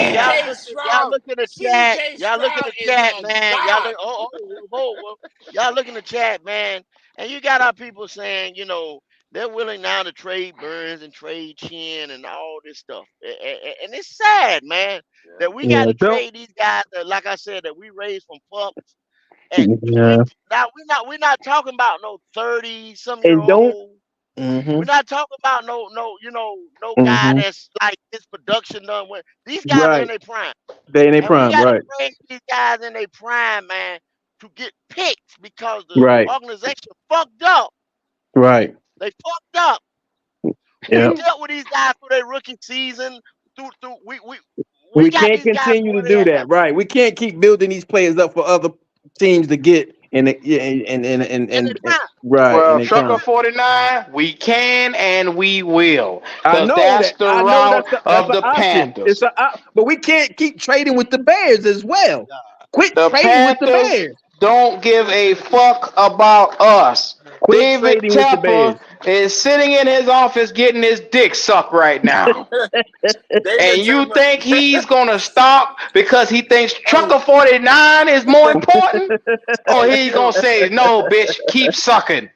S7: Y'all
S1: yeah.
S6: CJ
S7: look, y'all
S6: Stroud.
S7: look in the chat.
S6: CJ
S7: Y'all look in
S6: Stroud
S7: the
S6: is
S7: chat,
S6: a
S7: man. Y'all
S6: god.
S7: look. Y'all look in the chat, man. And you got our people saying, they're willing now to trade Burns and trade Chin and all this stuff. And it's sad, man, that we got
S12: Yeah.
S7: to
S12: Don't.
S7: trade these guys that, like I said, that we raised from pups at
S12: Yeah.
S7: 20. Now we're not talking about no 30 some year
S12: And don't.
S7: old.
S12: Mm-hmm.
S7: We're not talking about no guy
S12: Mm-hmm.
S7: that's like his production done with. These guys are in
S12: Right.
S7: their prime.
S12: They in their
S7: And we
S12: prime.
S7: got to
S12: Right.
S7: praise these guys in their prime, man, to get picked because the
S12: Right.
S7: organization fucked up.
S12: Right.
S7: They fucked up. We
S12: Yeah.
S7: dealt with these guys through their rookie season. Through we
S12: We
S7: got
S12: can't
S7: these guys
S12: continue to
S7: where they
S12: do
S7: at now.
S12: that. Right. We can't keep building these players up for other teams to get yeah,
S7: In their
S12: and
S7: prime.
S12: right in
S1: Well,
S12: their
S1: Trucker
S12: prime.
S1: 49, we can and we will.
S12: I
S1: Because
S12: know
S1: that's
S12: that.
S1: the
S12: I know
S1: route
S12: that's
S1: of
S12: an
S1: the
S12: option. It's
S1: Panthers.
S12: but we can't keep trading with the Bears as well. Quit
S1: The
S12: trading with the
S1: Panthers
S12: Bears.
S1: don't give a fuck about us.
S12: Quit
S1: David
S12: trading with the
S1: Tepper
S12: Bears.
S1: is sitting in his office getting his dick sucked right now.
S6: David
S1: And you
S6: Tepper.
S1: think he's gonna stop because he thinks Trucker 49 is more important? Or
S6: Hey,
S1: he's gonna
S6: Q.
S1: say, no, bitch, keep sucking.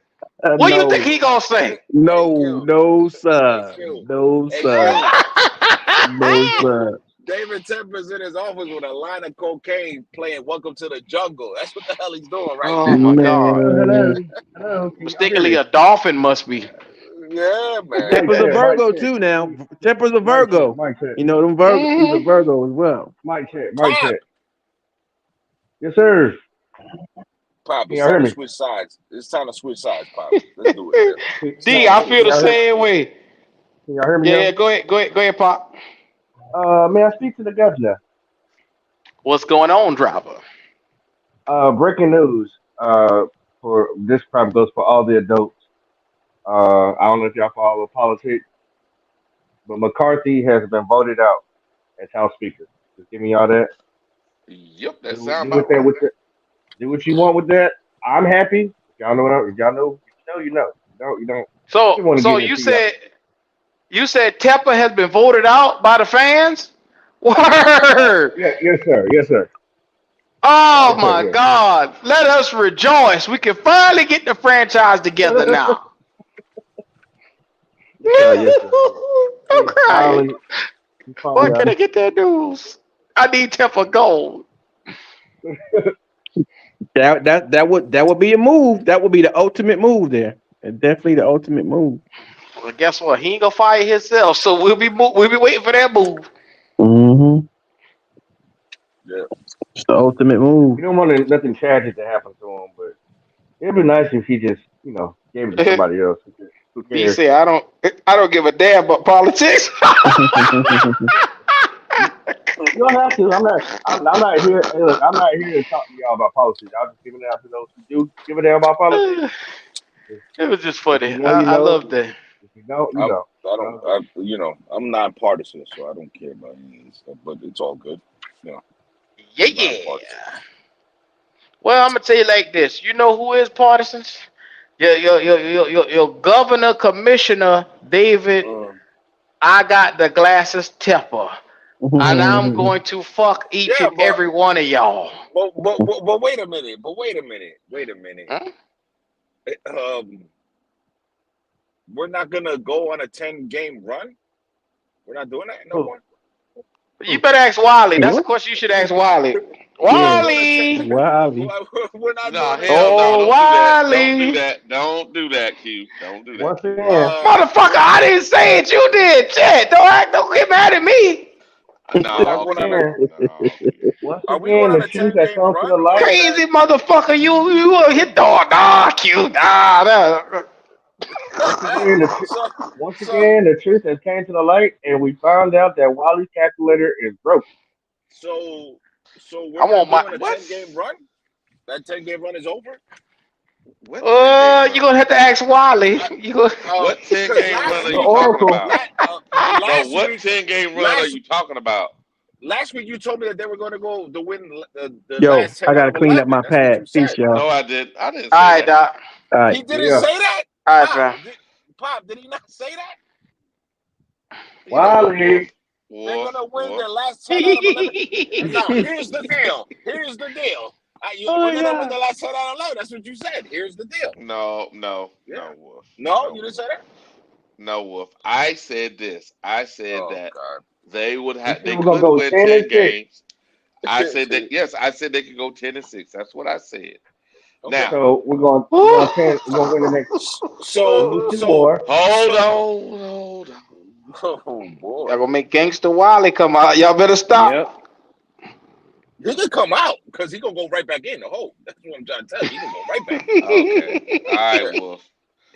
S1: What do you think
S12: No,
S1: he gonna say?
S6: Hey,
S12: no,
S6: Q.
S12: no,
S6: Hey,
S12: sir,
S6: Q.
S12: no,
S6: Hey,
S12: sir,
S6: Q.
S12: no, sir.
S6: David Tepper's in his office with a line of cocaine playing Welcome to the Jungle. That's what the hell he's doing right
S1: Oh my God.
S12: Man,
S14: Hello. Can y'all hear
S1: Mistakenly
S14: me?
S1: a dolphin must be.
S6: now. Yeah, man.
S14: Mic
S12: Temper's a
S14: check. Mic
S12: Virgo
S14: check.
S12: too. Now Temper's a
S14: Mic check.
S12: Virgo.
S14: Mic check.
S12: You know them Virgo. He's a
S1: Hmm.
S12: Virgo as well.
S14: Mic check. Mic
S6: Pop.
S14: check. Yes, sir.
S6: Pop,
S14: Can
S6: it's
S14: y'all hear
S6: time to
S14: me?
S6: switch sides. It's time to switch sides, Pop. Let's do it, man. It's
S1: D,
S6: time to
S1: I
S6: switch
S1: feel
S14: Can
S1: the
S14: y'all hear?
S6: sides.
S1: same way.
S14: Can y'all hear me
S1: Yeah,
S14: now?
S1: yeah, go ahead, Pop.
S14: May I speak to the governor?
S1: What's going on, driver?
S14: Breaking news. For this probably goes for all the adults. I don't know if y'all follow politics, but McCarthy has been voted out as House Speaker. Just giving y'all that.
S11: Yep, that
S14: Do
S11: sound
S14: with
S11: about
S14: that.
S11: right.
S14: Do what you want with that. I'm happy. If y'all know what. If y'all know. If you know. You know. You don't. You don't. I
S1: So
S14: just want to
S1: so
S14: get
S1: you
S14: into y'all.
S1: said Tepper has been voted out by the fans? Word.
S14: Yeah. Yes, sir. Yes, sir.
S1: Oh
S14: Yes, sir.
S1: my
S14: Yes.
S1: God. Let us rejoice. We can finally get the franchise together now.
S14: Yes, sir. Yes, sir. Yes.
S1: I'm crying.
S14: He finally
S1: Where
S14: out.
S1: can I get that news? I need Tepper gold.
S12: That would be a move. That would be the ultimate move there. And definitely the ultimate move.
S1: Well, guess what? He ain't gonna fire himself, so we'll be waiting for that move.
S12: Mm-hmm.
S6: Yeah.
S12: It's the ultimate move.
S14: You don't want nothing tragic to happen to him, but it'd be nice if he just, gave it to somebody else. Who
S1: B
S14: cares?
S1: said, I don't give a damn about politics.
S14: You don't have to. I'm not here. Hey, look, I'm not here to talk to y'all about politics. I'm just giving it out to those who do give a damn about politics.
S1: It
S14: If,
S1: was just
S14: if
S1: funny.
S14: you know, you
S1: I
S14: know.
S1: love that.
S14: If you don't, you
S6: I'm,
S14: don't.
S6: I
S14: You
S6: don't,
S14: know.
S6: I'm nonpartisan, so I don't care about any of this stuff, but it's all good. You know,
S1: Yeah,
S6: I'm nonpartisan.
S1: yeah. Well, I'm gonna tell you like this. You know who is partisans? Your governor commissioner David.
S6: Um,
S1: I got the glasses Tepper, and I'm going to fuck each
S6: yeah,
S1: and every one of y'all.
S6: but wait a minute. Wait a minute.
S1: Huh?
S6: Um, we're not gonna go on a 10-game run. We're not doing that no
S14: Who?
S6: more.
S1: You better ask Wiley. That's a
S12: What?
S1: question you should ask Wiley.
S6: We're
S12: Yeah.
S6: not doing a 10.
S1: Wally.
S12: Wiley.
S6: We're not
S11: No,
S6: doing a
S11: hell
S6: 10
S11: no.
S1: Oh,
S6: game.
S11: Don't do that. Don't do
S1: Wiley.
S11: that. Don't do that, Q. Don't do that,
S14: Once
S11: Q.
S14: again,
S1: Motherfucker, I didn't say it. You did. Shit. Don't get mad at me.
S6: we're not
S11: No,
S6: going on a.
S11: Q. No, Q.
S14: once
S6: Are we going
S14: again,
S6: on
S14: the
S6: a
S14: truth
S6: 10
S14: has
S6: game
S14: come to
S6: run,
S14: the
S6: or
S14: light.
S6: is that
S1: Crazy motherfucker. You hit dog. Nah, cute. Nah.
S14: Once again,
S6: so
S14: once
S6: so
S14: again, the truth has came to the light, and we found out that Wally's calculator is broke.
S6: so so we're
S1: I
S6: not
S1: want my.
S6: doing a
S11: What?
S6: 10 game run? That 10 game run is over?
S11: What 10 game
S1: You
S11: run?
S1: gonna have to ask Wiley.
S6: I,
S1: You go.
S11: What 10
S6: because
S11: game run
S6: last
S11: are
S14: The
S11: you
S6: week,
S11: talking
S14: Oracle.
S11: about? Bro,
S6: last
S11: what
S6: week,
S11: 10 game run are
S6: last
S11: you talking about?
S6: last week you told me that they were going to go to win the
S12: Yo,
S6: last
S12: I
S6: 10 out
S12: gotta
S6: of
S12: clean up
S6: 11.
S12: my
S6: That's what
S12: pad.
S6: you
S12: Peace,
S6: said.
S12: y'all.
S11: No, I didn't
S1: All
S11: say
S1: right,
S11: that.
S1: doc.
S12: All right.
S6: He didn't
S14: Yeah,
S6: say that.
S1: All right,
S6: Pop,
S1: fam.
S6: Did he not say that?
S11: You know what, Wolf?
S14: Wally.
S6: They're
S11: Wolf,
S6: gonna win
S11: Wolf.
S6: the last 10 out of 11. No, here's the deal.
S12: Oh
S6: We're
S12: my
S6: gonna win
S12: god.
S6: the last 10 out of 11. That's what you said. Here's the deal.
S11: No, no,
S6: Yeah.
S11: no, Wolf.
S6: No,
S11: No,
S6: you didn't
S11: Wolf.
S6: say that.
S11: No, Wolf. I said this. I said
S6: Oh
S11: that
S6: God.
S11: they would
S14: He
S11: have
S14: said
S11: they
S14: we're gonna
S11: could
S14: go
S11: win
S14: 10 and
S11: 10
S14: 6.
S11: games. I said that yes, I said they could go 10 and 6. That's what I said.
S6: Okay.
S11: Now,
S14: So we're gonna win the next.
S6: So
S14: Lose two
S6: so
S14: more.
S11: hold
S6: so.
S11: on, hold on.
S6: Oh boy,
S1: Y'all gonna make Gangster Wiley come out. Y'all better
S14: Yep.
S1: stop.
S6: he could come out because he gonna go right back in the hole. That's what I'm trying to tell you. He gonna go right back in.
S11: Okay. All right,
S6: Yeah,
S11: Wolf.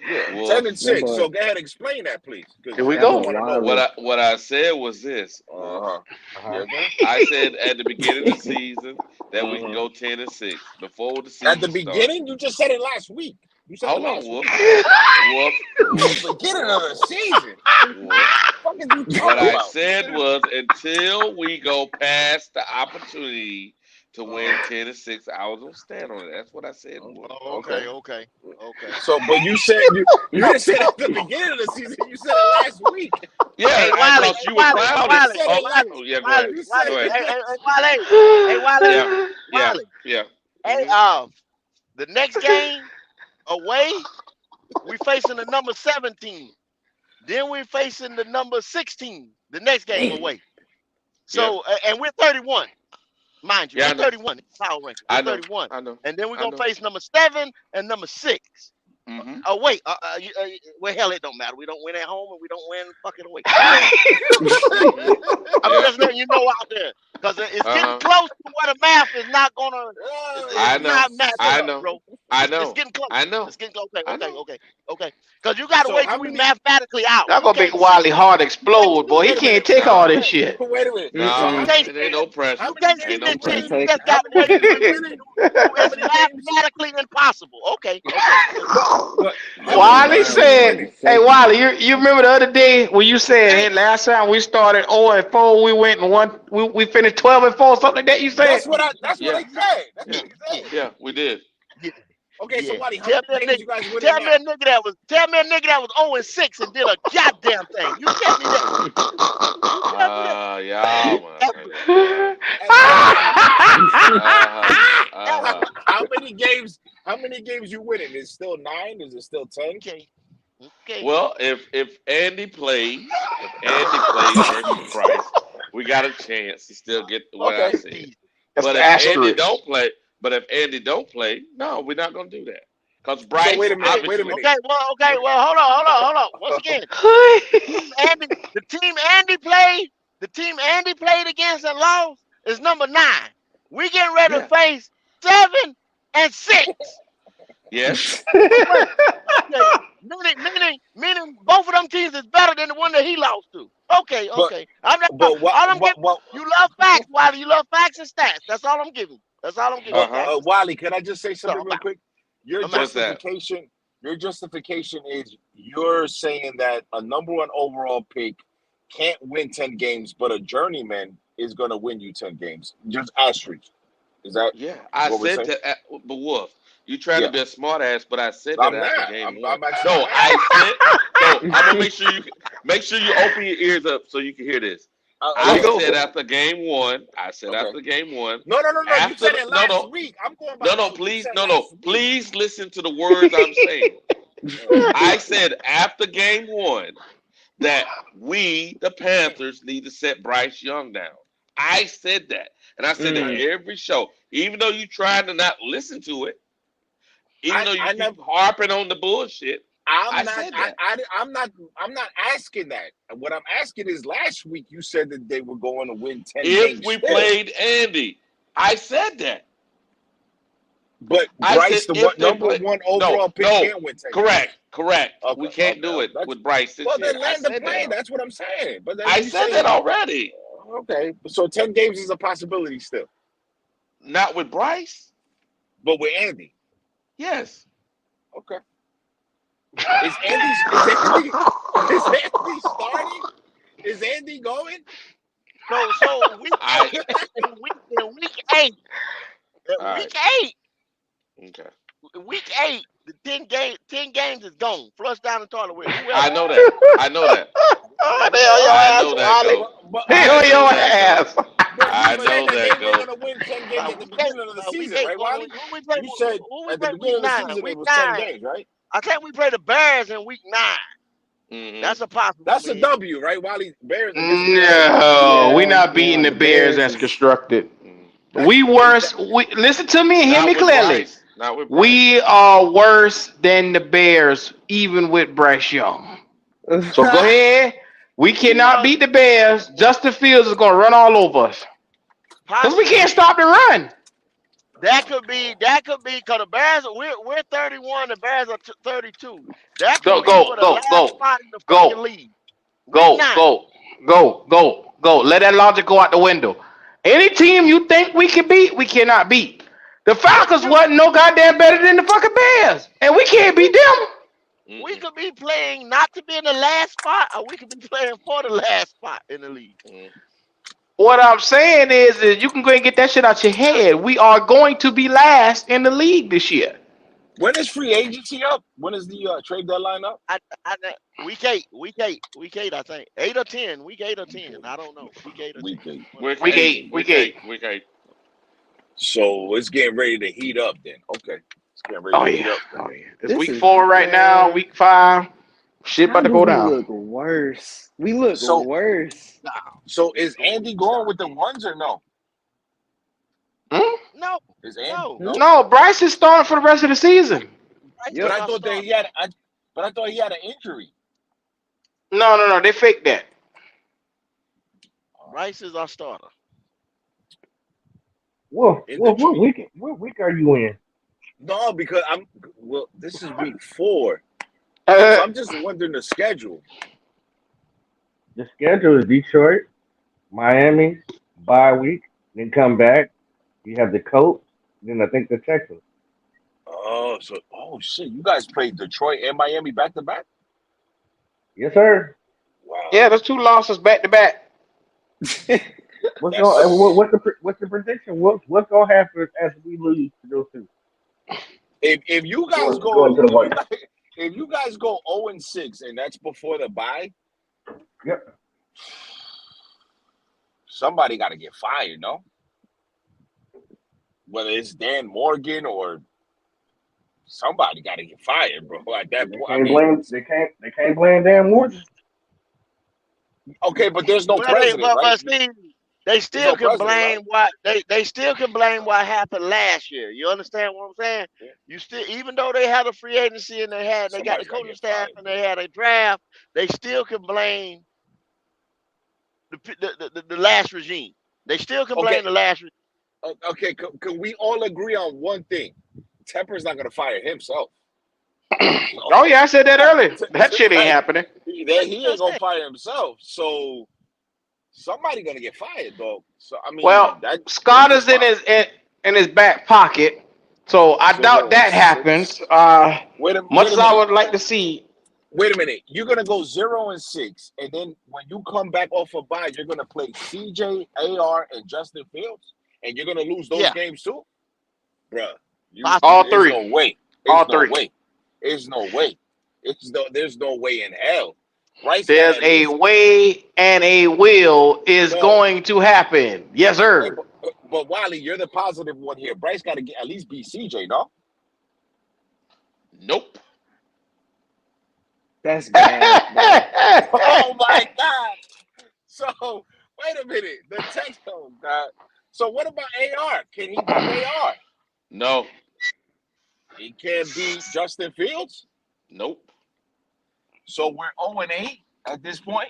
S6: yeah.
S11: Wolf.
S6: 10-6.
S10: That
S6: So go ahead and explain that, please,
S1: Here
S6: because
S1: we
S10: boy
S6: I
S1: go.
S6: want to know.
S11: What
S10: Wiley.
S11: I said was this,
S6: Uh
S11: Wolf.
S6: huh.
S14: Uh-huh.
S6: Yeah. Go ahead.
S11: I said at the beginning of the season that we can
S6: Mhm.
S11: go 10-6 before the
S6: At the
S11: season started.
S6: beginning, you just said it last week. You said it
S11: Hold on,
S6: last
S11: Wolf.
S6: week.
S11: Wolf.
S6: The
S11: Wolf.
S6: beginning of the season.
S11: Wolf.
S6: What the fuck is you
S11: What
S6: talking
S11: I
S6: about?
S11: said was until we go past the opportunity to win 10-6, I was gonna stand on it. That's what I said, Wolf.
S6: Okay.
S7: Okay.
S6: So, but you didn't say it at the beginning of the season. You said it last week.
S11: Yeah,
S7: Hey
S11: I
S7: Wiley,
S11: thought
S7: hey
S11: you were
S7: Wiley, hey
S11: clouded.
S6: You
S7: Wiley,
S6: said
S7: hey
S6: it
S11: Oh,
S6: last.
S7: Wiley,
S11: oh yeah, go ahead.
S7: Wiley,
S6: You said
S11: Go
S7: Wiley,
S11: ahead.
S7: hey,
S6: it.
S7: hey, hey Wiley, hey Wiley,
S11: Yeah, yeah,
S7: Wiley.
S11: yeah.
S7: Hey, the next game away, we facing the number 17. Then we're facing the number 16. The next game
S6: Damn.
S7: away.
S11: Yep.
S7: So, and we're 31, mind you,
S11: Yeah,
S7: we're
S11: I know.
S7: 31 in power ranking. We're
S11: I know.
S7: 31,
S11: I know.
S7: and then we're
S11: I
S7: gonna
S11: know.
S7: face number 7 and number 6.
S11: Mm-hmm.
S7: Oh wait, well hell, it don't matter. We don't win at home and we don't win fucking away. I'm
S11: Yeah.
S7: just letting you know out there because it's getting
S11: Uh-huh.
S7: close to where the math is not gonna.
S11: I
S7: It's
S11: know.
S7: not matching
S11: I
S7: up,
S11: know.
S7: bro.
S11: I
S7: It's
S11: know.
S7: getting close.
S11: I know.
S7: It's getting close. Okay,
S11: I
S7: okay,
S11: know.
S7: okay, okay. Because you got to
S6: So
S7: wait
S6: how
S7: till we
S6: many?
S7: mathematically out.
S1: Y'all
S7: You
S1: gonna make
S7: can't sit.
S1: Wiley heart explode, boy. He
S6: Wait a
S1: can't
S6: minute.
S1: take all
S11: No.
S1: this shit.
S6: Wait a minute. So
S11: No.
S6: how
S7: You
S10: Mm-mm.
S6: many
S7: can't.
S11: It ain't
S6: games?
S11: no
S6: How
S11: pressure.
S6: many
S7: Can't
S6: games
S7: skip
S11: Ain't
S6: you
S11: no
S7: this shit.
S10: Can't
S6: winning?
S11: pressure.
S7: You
S10: take.
S7: just
S6: How
S7: got to
S6: many
S7: wait
S6: games
S7: till
S6: you
S7: it's,
S6: winning? How
S7: it's
S6: many games?
S7: mathematically impossible. Okay, okay.
S6: But how
S10: That
S6: many
S10: boy
S1: Wiley
S6: games you
S10: Wiley is
S1: said,
S6: winning?
S1: "Hey
S10: shaking.
S1: Wiley, you remember the other day when you said,
S7: Hey,
S1: hey, last time we started 0-4, we went and won, we finished 12-4, something like that. You said,
S6: That's what
S11: Yeah.
S6: I said. That's
S11: Yeah.
S6: what he said.
S11: Yeah. We did.
S7: yeah,
S6: Okay, so
S7: yeah.
S6: Waddy, how
S7: Tell
S6: many
S7: me a
S6: games
S7: nigga.
S6: you guys winning
S7: Tell me a
S6: now?
S7: nigga that was. Tell me a nigga that was 0-6 and did a goddamn thing. You tell me that. You tell me that.
S11: Y'all, man.
S6: Hey, how many games?
S11: Uh-huh.
S6: How,
S11: Uh-huh.
S6: how many games? How many games you winning? Is it still 9? Is it still 10?
S7: Okay, okay.
S11: Well, if Andy plays versus Bryce, we got a chance to still get what I
S6: Okay.
S11: said.
S7: Jesus.
S1: that's
S11: But
S1: the
S11: if Andy
S1: asterisk.
S11: don't play, no, we're not gonna do that. Because
S6: So wait
S11: Bryce,
S6: a minute. Wait a
S11: obviously,
S6: minute.
S7: Okay, well, okay, well, hold on. Once again, the team Andy played against and lost is number 9. We getting ready to
S11: yeah,
S7: face 7 and 6.
S11: yes,
S7: Wait, okay. Meaning both of them teams is better than the one that he lost to. Okay,
S6: But
S7: okay. I'm not all
S6: but what
S7: I'm
S6: what
S7: giving
S6: what
S7: you love facts, Wiley. You love facts and stats. That's all I'm giving. That's all I'm giving you.
S6: but
S11: uh-huh.
S7: Facts and stats.
S6: Wally, can I just say
S7: So
S6: something real quick? Your
S7: I'm out.
S11: What's that?
S6: justification, your justification is you're saying that a number 1 overall pick can't win 10 games, but a journeyman is going to win you 10 games. Just asterisk. Is that
S11: Yeah, I
S6: what we're
S11: said
S6: saying?
S11: that. But Wolf, you try to
S6: Yeah.
S11: be a smart ass, but I said that
S6: I'm
S11: after
S6: not.
S11: game one.
S6: I'm actually
S11: No,
S6: not.
S11: I said. So I'm gonna make sure you open your ears up so you can hear this.
S1: Here we
S11: I
S6: Okay.
S1: go.
S11: said after game one. I said
S6: Okay.
S11: after game one.
S6: No. You
S11: After
S6: said it
S11: no
S6: last
S11: no
S6: week. I'm going by what you said
S11: no.
S6: last week.
S11: Please listen to the words I'm saying. I said after game one that we, the Panthers, need to set Bryce Young down. I said that. And I said that
S6: Okay.
S11: every show. Even though you trying to not listen to it, even though you
S6: I never.
S11: keep harping on the bullshit,
S6: I'm
S11: I
S6: not.
S11: said that.
S6: I'm not. I'm not asking that. What I'm asking is, last week you said that they were going to win 10
S11: If
S6: games
S11: we
S6: still,
S11: played Andy, I said that.
S6: but
S11: I
S6: Bryce,
S11: said
S6: the
S11: if they
S6: number
S11: play.
S6: 1
S11: No,
S6: overall pick,
S11: no.
S6: can't win 10
S11: Correct.
S6: games.
S11: Correct.
S6: Okay.
S11: We can't
S6: Okay.
S11: do it
S6: That's
S11: with Bryce this
S6: well.
S11: year.
S6: Then
S11: I
S6: land the
S11: said that.
S6: plane. That's what I'm saying. But then
S11: I
S6: you
S11: said that
S6: saying
S11: already.
S6: okay. So 10 games is a possibility still,
S11: Not with Bryce.
S6: but with Andy.
S11: Yes.
S6: Okay. Is Andy starting? Is Andy going?
S7: So
S11: I.
S7: in week 8,
S11: All right.
S7: week 8,
S11: Okay.
S7: week 8, the 10 games is gone. Flush down the toilet with
S11: I
S7: whoever.
S11: know that. I know that.
S1: Oh,
S7: Okay.
S1: hell your
S6: All
S11: I
S6: right.
S1: ass,
S11: know that
S1: Wiley.
S11: go.
S6: But all
S11: I
S1: Hell
S6: right.
S11: know
S1: your
S11: that go.
S1: ass.
S6: But you
S11: I
S6: said
S11: know
S6: that they
S11: that
S6: were
S11: go.
S6: going to win 10 games at the
S7: Week 8,
S6: beginning of the
S7: week
S6: season,
S7: 8
S6: right,
S7: going
S6: Wally?
S7: who we play
S6: You said
S7: who we
S6: at the
S7: play week
S6: beginning of the
S7: 9.
S6: season it
S7: Week
S6: was 10
S7: 9.
S6: games, right?
S7: I think we play the Bears in week 9.
S11: Mm-hmm.
S7: That's a possible
S6: That's a
S7: win.
S6: W, right, Wally? Bears against the Bears, that's a W.
S1: No, we
S10: Yeah,
S1: not beating
S10: yeah.
S1: the
S10: The
S1: Bears
S10: Bears
S1: as
S10: is
S1: constructed.
S6: That's
S1: We
S6: is
S1: worse.
S6: that
S1: We listen to me and hear me
S11: Not with
S1: clearly.
S11: Bryce. Not with Bryce.
S1: We are worse than the Bears, even with Bryce Young. So go ahead. We
S7: You
S1: cannot
S7: know,
S1: beat the Bears. Justin Fields is going to run all over us because we can't
S7: possibly
S1: stop the run.
S7: that could be because the Bears we're 31, the Bears are 32. That could
S1: Go,
S7: be
S1: go,
S7: for the
S1: go,
S7: last
S1: go,
S7: spot in the fucking
S1: go,
S7: league. Week
S1: go,
S7: 9.
S1: go, go. Let that logic go out the window. Any team you think we can beat, we cannot beat. The
S7: That's
S1: Falcons
S7: true.
S1: wasn't no goddamn better than the fucking Bears, and we can't beat
S7: We
S1: them.
S7: we
S11: Mm-mm.
S7: could be playing not to be in the last spot, or we could be playing for the last spot in the league.
S11: Mm.
S1: What I'm saying is you can go and get that shit out your head. We are going to be last in the league this year.
S6: When is free agency up? When is the trade deadline up?
S7: Week 8, I think 8 or 10, week 8 or 10. I don't know, week 8 or 10.
S6: Week 8.
S7: One of
S11: Week
S7: them.
S1: Week
S11: eight.
S1: 8, week
S11: Week
S1: 8.
S11: eight. Week eight.
S6: So it's getting ready to heat up then. Okay. It's getting ready
S1: Oh
S6: to heat
S1: yeah,
S6: up then.
S1: oh yeah. It's
S10: This
S1: week
S10: is
S1: 4 right now.
S10: man.
S1: Week 5, shit about
S10: How
S1: to
S10: do
S1: go
S10: we
S1: down.
S10: look worse? We look
S6: So
S10: worse.
S6: so is Andy going with the ones or no?
S1: Hmm?
S7: No,
S6: Is Andy
S7: no.
S10: Hmm?
S6: no?
S1: No, Bryce is starting for the rest of the season.
S7: Bryce
S6: But
S7: is
S10: Yep.
S6: I
S7: our
S6: thought that
S7: starter.
S6: he had but I thought he had an injury.
S1: No. They faked that.
S7: Bryce is our starter.
S14: Wolf,
S6: In the
S14: Wolf,
S6: trade.
S14: what week are you in?
S6: No, because this is week 4.
S1: Uh,
S6: So I'm just wondering the schedule.
S14: The schedule is Detroit, Miami, bye week, then come back. You have the Colts, then I think the Texans.
S6: Oh, shit. You guys played Detroit and Miami back to back?
S14: Yes, sir.
S6: Wow.
S1: yeah, there's 2 losses back to back.
S6: That's
S14: What's the prediction? What's gonna happen as we lose to those two?
S6: if you guys
S14: Going
S6: go
S14: to the
S6: if you
S14: White.
S6: guys if you guys go 0-6 and that's before the bye,
S14: Yep.
S6: somebody got to get fired, no? Whether it's Dan Morgan or somebody got to get fired, bro. At that
S14: They
S6: point, I
S14: can't
S6: mean,
S14: blame. They can't blame Dan Morgan.
S6: okay, but there's no president, right?
S7: But see, they
S6: There's
S7: still
S6: no
S7: can
S6: president,
S7: blame
S6: right?
S7: what they still can blame what happened last year. You understand what I'm saying?
S6: Yeah.
S7: You still, even though they had a free agency and they got the
S6: Somebody's got to
S7: coaching
S6: get
S7: staff
S6: fired,
S7: and
S6: bro.
S7: they had a draft, they still can blame the last regime. They still can
S6: Okay,
S7: blame the last regime.
S6: okay. Can we all agree on one thing? Tepper's not going to fire himself.
S1: Oh yeah, I said that earlier. That shit ain't
S6: Like,
S1: happening.
S6: he
S7: What you
S6: ain't
S7: just
S6: going to
S7: said?
S6: fire himself. So somebody going to get fired, dog. So I mean,
S1: Well,
S6: they
S1: Scott
S6: just
S1: is
S6: might
S1: in his back pocket, so I doubt that
S6: 0-6.
S1: happens. Much
S6: Wait a
S1: as I
S6: minute.
S1: would like to see.
S6: Wait a minute. You're gonna go 0-6, and then when you come back off a bye, you're gonna play CJ, AR, and Justin Fields, and you're gonna lose those
S7: Yeah,
S6: games too, bruh.
S1: All
S7: possibly.
S6: There's
S1: three.
S6: no way.
S1: All
S6: There's no
S1: three.
S6: way. There's no way. There's no way in hell. Bryce got
S1: There's
S6: at
S1: a
S6: least
S1: way and a will is
S6: no.
S1: going to happen. Yes,
S6: Hey,
S1: sir.
S6: but Wiley, you're the positive one here. Bryce got to get at least beat CJ, no?
S11: Nope.
S10: That's bad, bro.
S6: Oh my God! So wait a minute. The text oh God. So what about AR? Can he beat AR?
S11: No.
S6: He can't beat Justin Fields.
S11: Nope.
S6: So we're 0-8 at this point.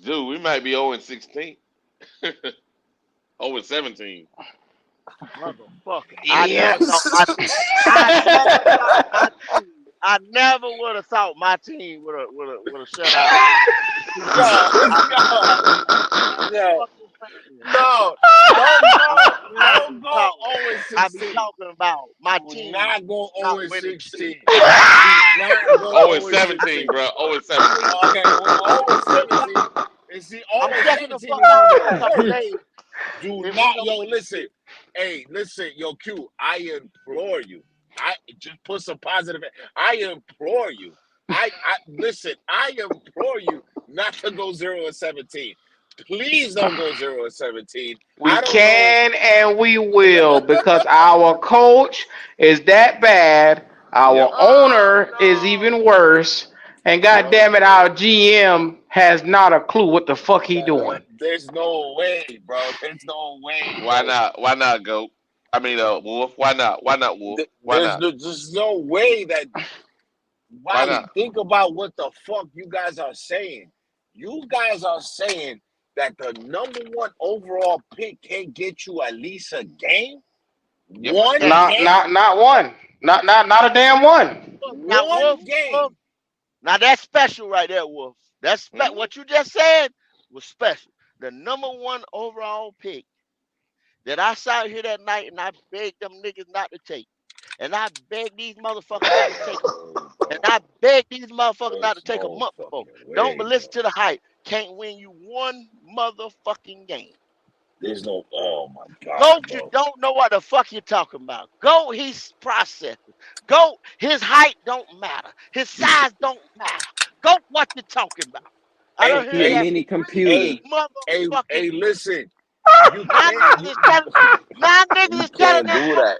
S11: Dude, we might be 0-16. 0-17.
S7: Motherfucker. I never thought
S1: Idiots.
S7: my team. I never thought my team. I never would have thought my team would have shut out.
S6: Yo, yo, no, don't go
S7: I be
S6: 0-16.
S7: talking about my
S6: Do
S7: team
S6: not go
S7: not winning
S6: 0-16.
S7: shit.
S6: Do not go
S11: 0-17,
S6: 0-16.
S11: bro. 0-17.
S6: Okay, well, 0-17. And see,
S7: I'm checking the
S6: 0-17
S7: fuck
S6: is
S7: out in a
S6: even
S7: couple
S6: worse.
S7: days
S6: Do
S7: if we
S6: not,
S7: don't
S6: yo,
S7: win
S6: listen.
S7: shit.
S6: Hey, listen, yo, Q, I implore you. I just put some positive. I implore you. I listen. I implore you not to go 0-17. Please don't go 0-17.
S1: We
S6: I don't know.
S1: can and we will because our coach is that bad.
S11: Yep.
S1: Our
S7: Oh
S1: owner is
S7: no!
S1: even worse. And god
S6: Yo,
S1: damn it, our GM has not a clue what the fuck he doing.
S6: there's no way, bro. There's no way,
S11: Why
S6: bro.
S11: not? Why not, go? I mean, Wolf. Why not? Why not, Wolf? Why not?
S6: There's no way that.
S11: Why
S6: Wiley,
S11: not?
S6: think about what the fuck you guys are saying. You guys are saying that the #1 overall pick can get you at least a game.
S11: Yep.
S7: One
S6: One
S7: game.
S6: game.
S1: Not one. Not a damn one.
S7: Now,
S6: One game.
S7: Wolf, now that's special right there, Wolf. That's
S11: Mhm.
S7: what you just said was special. The #1 overall pick that I saw here that night, and I begged them niggas not to take. And I begged these motherfuckers not to take. And I begged these motherfuckers not to
S6: There's
S7: take a
S6: no
S7: month before.
S6: fucking
S7: Don't
S6: way,
S7: listen
S6: bro.
S7: to the hype. Can't win you one motherfucking game.
S6: There's no. Oh my god,
S7: Goat, you
S6: bro.
S7: don't know what the fuck you're talking about. Goat, he's processing. Goat, his height don't matter. His size don't matter. Goat, what you talking about? I
S6: Hey,
S7: don't
S10: He
S7: hear
S10: a
S6: hey,
S7: that
S10: mini
S6: hey,
S10: computer.
S6: hey,
S7: motherfucking.
S6: listen. You
S7: Now
S6: can't.
S7: niggas is telling me, now niggas
S6: You
S7: is telling
S6: can't
S7: this
S6: do
S7: goat
S6: that.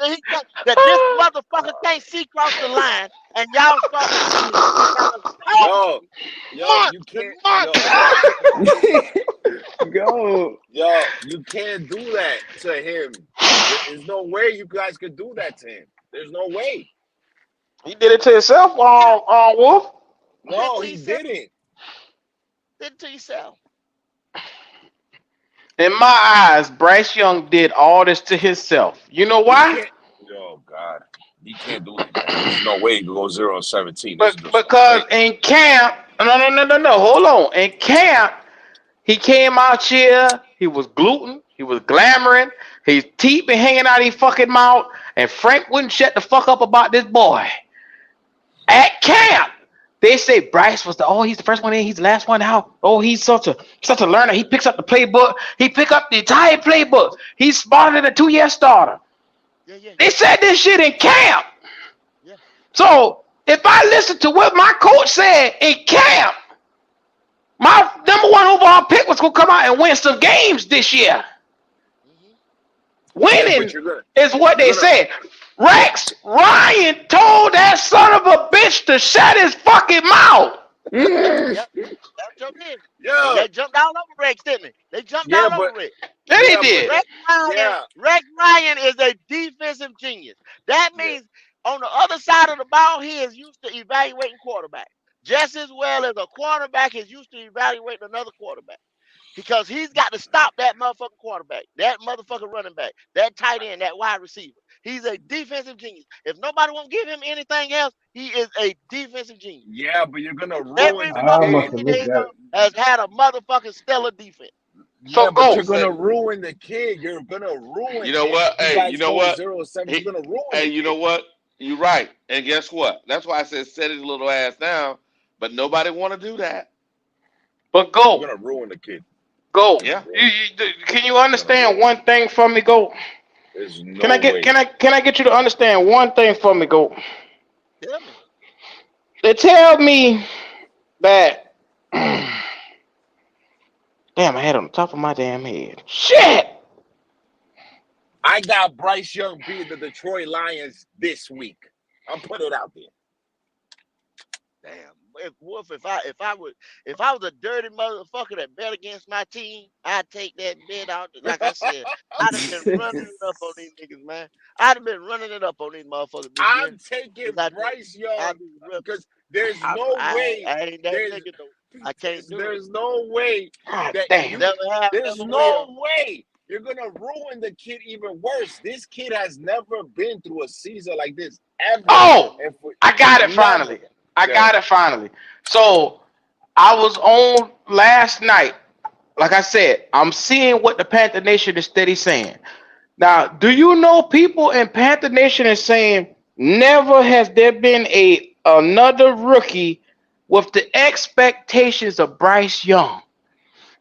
S7: that this motherfucker can't see across the line, and y'all start to believe that a goat
S6: Yo, you
S7: months and
S6: can't.
S7: months and months.
S10: Go.
S6: You can't do that to him. There's no way you guys could do that to him. There's no way.
S1: He did it to himself, Wolf.
S7: Did
S6: No,
S7: to
S6: he
S7: yourself.
S6: didn't.
S7: Did to yourself.
S1: In my eyes, Bryce Young did all this to himself. You know
S6: He
S1: why?
S6: can't. Oh God, he can't do it, man. There's no way he could go 0-17. There's
S1: But
S6: just no
S1: because
S6: way.
S1: in camp, no. Hold on. In camp, he came out here. He was gluten. He was glamoring. His teeth been hanging out his fucking mouth. And Frank wouldn't shut the fuck up about this boy. At camp, they say Bryce was he's the first one in, he's the last one out. Oh, he's such a learner. He picks up the playbook. He pick up the entire playbook. He's smarter than a 2-year starter.
S7: Yeah.
S1: They said this shit in camp.
S7: Yeah.
S1: So if I listen to what my coach said in camp, my #1 overall pick was gonna come out and win some games this year.
S7: Mm-hmm.
S6: Yeah, but
S1: Winning is what
S6: you're
S1: they
S6: gonna.
S1: said. Rex Ryan told that son of a bitch to shut his fucking mouth.
S7: Yep. That jumped in. And
S6: Yeah,
S7: they jumped all over Rex, didn't they? They jumped
S6: yeah,
S7: all
S6: but
S7: over Rex.
S1: Yeah, he
S6: yeah, but
S1: did.
S6: yeah.
S7: Rex Ryan is a defensive genius. That
S6: Yeah.
S7: means on the other side of the ball, he is used to evaluating quarterbacks just as well as a quarterback is used to evaluating another quarterback. Because he's got to stop that motherfucking quarterback, that motherfucking running back, that tight end, that wide receiver. He's a defensive genius. If nobody won't give him anything else, he is a defensive genius.
S6: Yeah, but you're gonna ruin
S7: Every
S6: the
S14: I
S7: motherfucking
S14: must
S6: kid.
S14: have
S7: year
S14: looked
S7: he
S14: at it.
S7: has had a motherfucking stellar defense.
S1: So
S6: Yeah, but
S11: I'm
S6: you're
S1: go.
S11: saying,
S6: gonna ruin the kid. You're gonna ruin
S11: you know
S6: him if
S11: what?
S6: you
S11: Hey, you
S6: guys
S11: know
S6: go
S11: what?
S6: 0-7.
S11: He,
S6: You're gonna ruin
S11: hey,
S6: the
S11: you know
S6: kid.
S11: what? You're right. And guess what? That's why I said set his little ass down. But nobody want to do that.
S1: But
S6: You're
S1: go.
S6: gonna ruin the kid.
S1: Go.
S11: Yeah.
S1: Can you
S6: You're gonna
S1: understand
S6: ruin
S1: one thing from me, go?
S6: it. There's
S1: Can
S6: no
S1: I get
S6: way.
S1: can I get you to understand one thing from me, go?
S7: Tell me.
S1: They tell me that damn, I had it on the top of my damn head. Shit.
S6: I got Bryce Young beating the Detroit Lions this week. I'm putting it out there.
S7: Damn. Wolf, if I was a dirty motherfucker that bet against my team, I'd take that bet out. Like I said, I'd have been running it up on these niggas, man. I'd have been running it up on these motherfuckers this year.
S6: I'm taking
S7: Cause I tell you,
S6: Bryce Young
S7: I'd be real.
S6: because there's no way.
S7: I ain't that
S6: There's
S7: nigga though. I can't do it.
S6: there's no way
S1: God
S6: that
S1: damn.
S6: you.
S7: Never have,
S6: There's
S7: never will.
S6: no way you're gonna ruin the kid even worse. This kid has never been through a season like this ever,
S1: Oh,
S6: and for
S1: I got it
S6: never.
S1: finally. I
S6: Yeah.
S1: got it finally. So I was on last night. Like I said, I'm seeing what the Panther Nation is steady saying. Now, do you know people in Panther Nation is saying never has there been another rookie with the expectations of Bryce Young.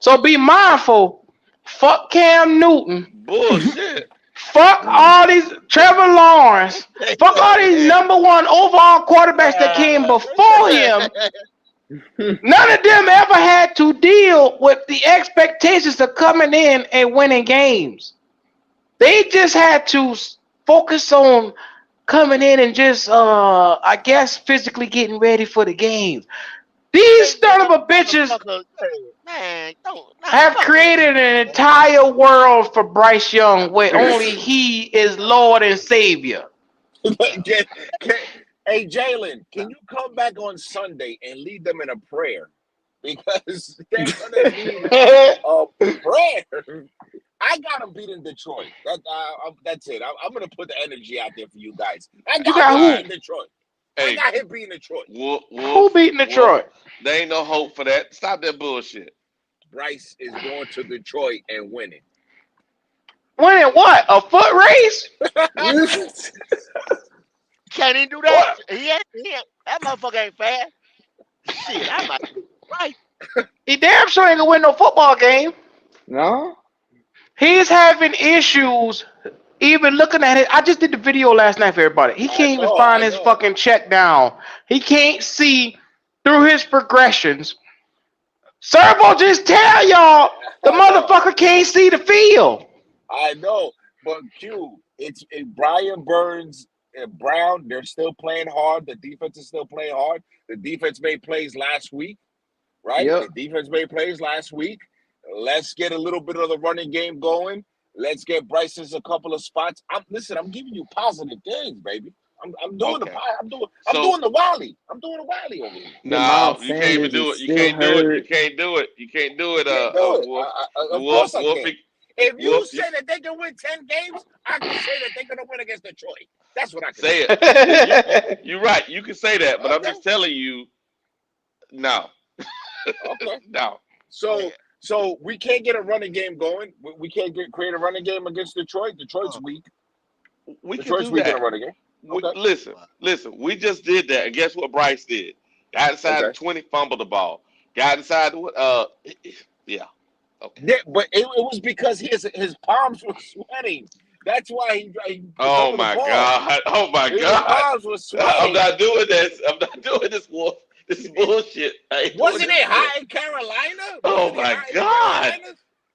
S1: So be mindful. Fuck Cam Newton.
S11: Bullshit.
S1: Fuck all these Trevor Lawrence. Fuck all these #1 overall quarterbacks that came before him. None of them ever had to deal with the expectations of coming in and winning games. They just had to focus on coming in and just, I guess, physically getting ready for the games. These son of a bitches
S7: Man, don't.
S1: have created an entire world for Bryce Young where only he is Lord and Savior.
S6: Hey, Jalen, can you come back on Sunday and lead them in a prayer? Because they're gonna need a prayer. I got them beating Detroit. That's it. I'm gonna put the energy out there for you guys. I
S1: You
S6: got
S1: got
S6: him
S1: who?
S6: beating Detroit. I
S11: Hey,
S6: got him beating Detroit.
S1: Who beating Detroit?
S11: There ain't no hope for that. Stop that bullshit.
S6: Bryce is going to Detroit and winning.
S1: Winning what? A foot race?
S7: Can't he do that? He ain't. That motherfucker ain't fast. Shit, I might be right.
S1: He damn sure ain't gonna win no football game.
S10: No?
S1: He's having issues even looking at it. I just did the video last night for everybody. He can't even find his fucking check down. He can't see through his progressions. Servo just tell y'all the motherfucker can't see the field.
S6: I know, but Q, it's Brian Burns and Brown. They're still playing hard. The defense is still playing hard. The defense made plays last week, right?
S10: Yep.
S6: The defense made plays last week. Let's get a little bit of the running game going. Let's get Bryce's a couple of spots. I'm giving you positive things, baby. I'm doing
S11: Okay.
S6: I'm doing the Wally. I'm doing the Wally over here.
S11: No, you can't even do it. You can't do it. You can't do it. You can't do it. Wolf.
S6: Of course I
S11: Wolf.
S6: can. If you
S11: Wolf,
S6: say that they can win 10 games, I can say that they're gonna win against Detroit. That's what I can
S11: say it. You're right. You can say that, but I'm just telling you, no.
S6: Okay.
S11: No.
S6: So we can't get a running game going. We can't create a running game against Detroit. Detroit's weak.
S11: Detroit's
S6: weak in a running game. Okay.
S11: Listen. We just did that, and guess what Bryce did? Got inside the 20, fumbled the ball. Got inside the yeah. Okay.
S6: Yeah, but it was because his palms were sweating. That's why he
S11: Oh my God! Oh my
S6: his
S11: God!
S6: palms were sweating.
S11: I'm not doing this. I'm not doing this, Wolf. This is bullshit.
S6: Wasn't it hot in Carolina?
S11: Oh my God!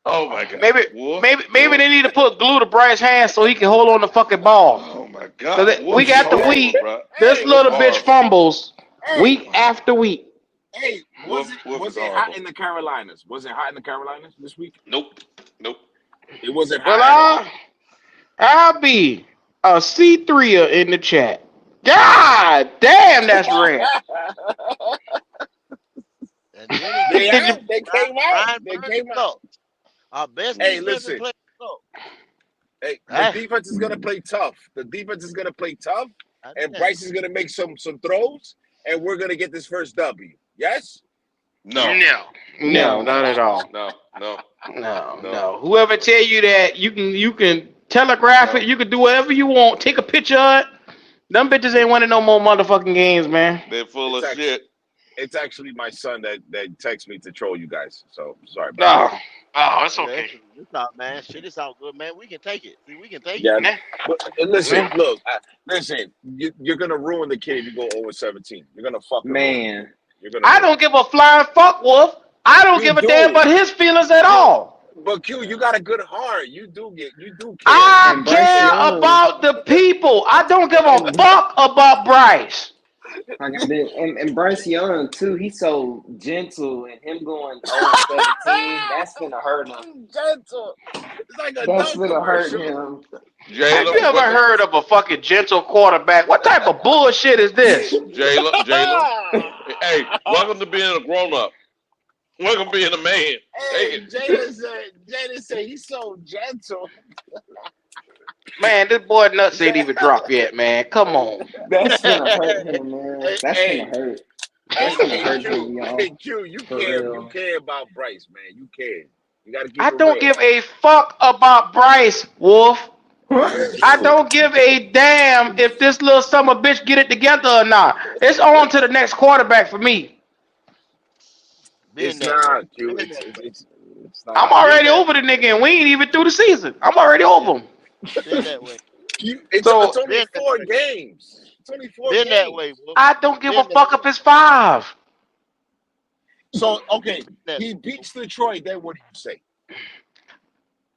S11: Oh my God!
S1: Maybe they need to put glue to Bryce's hands so he can hold on the fucking ball.
S11: Oh my God!
S1: We got the week. This little bitch fumbles week after week.
S6: Hey, was it hot in the Carolinas? Was it hot in the Carolinas this week?
S11: Nope.
S6: It wasn't
S1: Well,
S6: hot.
S1: I'll be a C3er in the chat. God damn, that's rare.
S6: They came out. They came out.
S7: Our best
S6: hey,
S7: defensive
S6: listen.
S7: player.
S6: Hey, the defense is gonna play tough. And Bryce is gonna make some throws, and we're gonna get this first W. Yes?
S11: No,
S1: not at all.
S11: No.
S1: Whoever tell you that you can telegraph it, you can do whatever you want, take a picture of it. Them bitches ain't winning no more motherfucking games, man.
S11: They're full of shit.
S6: It's actually my son that texts me to troll you guys. So sorry.
S1: Oh, it's okay.
S7: It's not, man. Shit, it's all good, man. We can take it. See, we can take
S6: it.
S7: Yeah.
S6: But listen, look, listen. You're gonna ruin the kid if you go 0-17. You're gonna fuck him.
S10: Man.
S1: I don't give a flying fuck, Wolf. I don't give a damn about his feelings at all.
S6: But Q, you got a good heart. You do care.
S1: I care about the people. I don't give a fuck about Bryce.
S10: And Bryce Young too. He's so gentle, and him going 0-17. That's gonna hurt him.
S6: Gentle. It's like a
S10: that's gonna hurt him.
S1: Have you ever heard of a fucking gentle quarterback? What type of bullshit is this?
S11: Jayla. Hey, welcome to being a grown up. Welcome to being a man.
S6: Hey, Jada said he's so gentle.
S1: Man, this boy nuts ain't even dropped yet, man. Come on.
S10: That's gonna hurt him, man. That's gonna hurt. That's gonna hurt him, y'all.
S6: Hey, Q, you care about Bryce, man. You care. You gotta keep
S1: I don't give a fuck about Bryce, Wolf. I don't give a damn if this little summer bitch get it together or not. It's on to the next quarterback for me.
S6: It's not, Q. It's not.
S1: I'm already over the nigga, and we ain't even through the season. I'm already over him.
S6: It's only 4 games. It's only 4 games.
S7: That way,
S1: I don't give a fuck if it's 5.
S6: So, okay, he beats Detroit, then what do you say?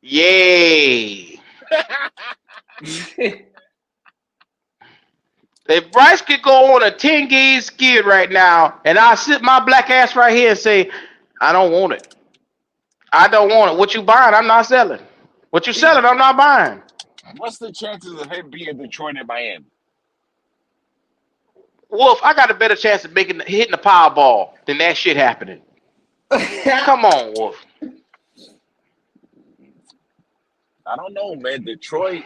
S1: Yay. If Bryce could go on a 10-gauge skid right now, and I sit my black ass right here and say, I don't want it. I don't want it. What you buying, I'm not selling. What you
S6: He's
S1: selling, I'm not buying.
S6: what's the chances of him being Detroit and Miami?
S1: Wolf, I got a better chance of hitting the Powerball than that shit happening. Come on, Wolf.
S6: I don't know, man. Detroit.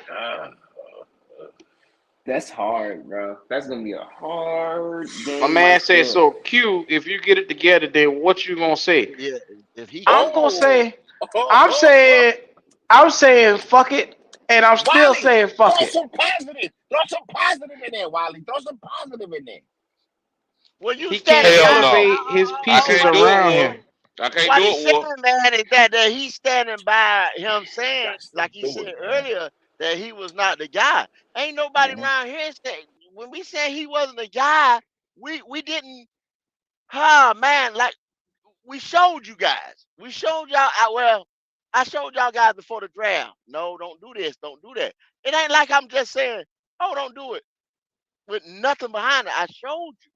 S10: That's hard, bro. That's gonna be a hard
S1: My
S10: game
S1: man
S10: like
S1: said,
S10: fuck.
S1: so Q, if you get it together, then what you gonna say?
S7: Yeah, if he
S1: I'm
S7: can.
S1: gonna
S6: Oh,
S1: say, I'm saying, I'm saying fuck it, and I'm still
S6: Wally,
S1: saying fuck
S6: throw
S1: it.
S6: some positive. Throw some positive in there, Wally. Throw some positive in there.
S7: Well, you
S1: He can't
S7: standing
S11: Hell
S7: by.
S11: no.
S1: elevate his
S11: I
S1: pieces
S11: can't do it,
S1: around
S11: Wolf.
S1: him.
S11: I can't
S7: What
S11: do
S7: he's
S11: it,
S7: saying,
S11: Wolf.
S7: man, is that he's standing by him saying,
S6: Got to
S7: like he
S6: do
S7: said
S6: it, man.
S7: earlier, that he was not the guy. Ain't nobody
S6: Mhm.
S7: around here saying when we said he wasn't the guy, we didn't. Ah, man, like we showed you guys. We showed y'all. Well, I showed y'all guys before the draft. No, don't do this. Don't do that. It ain't like I'm just saying, oh, don't do it with nothing behind it. I showed you.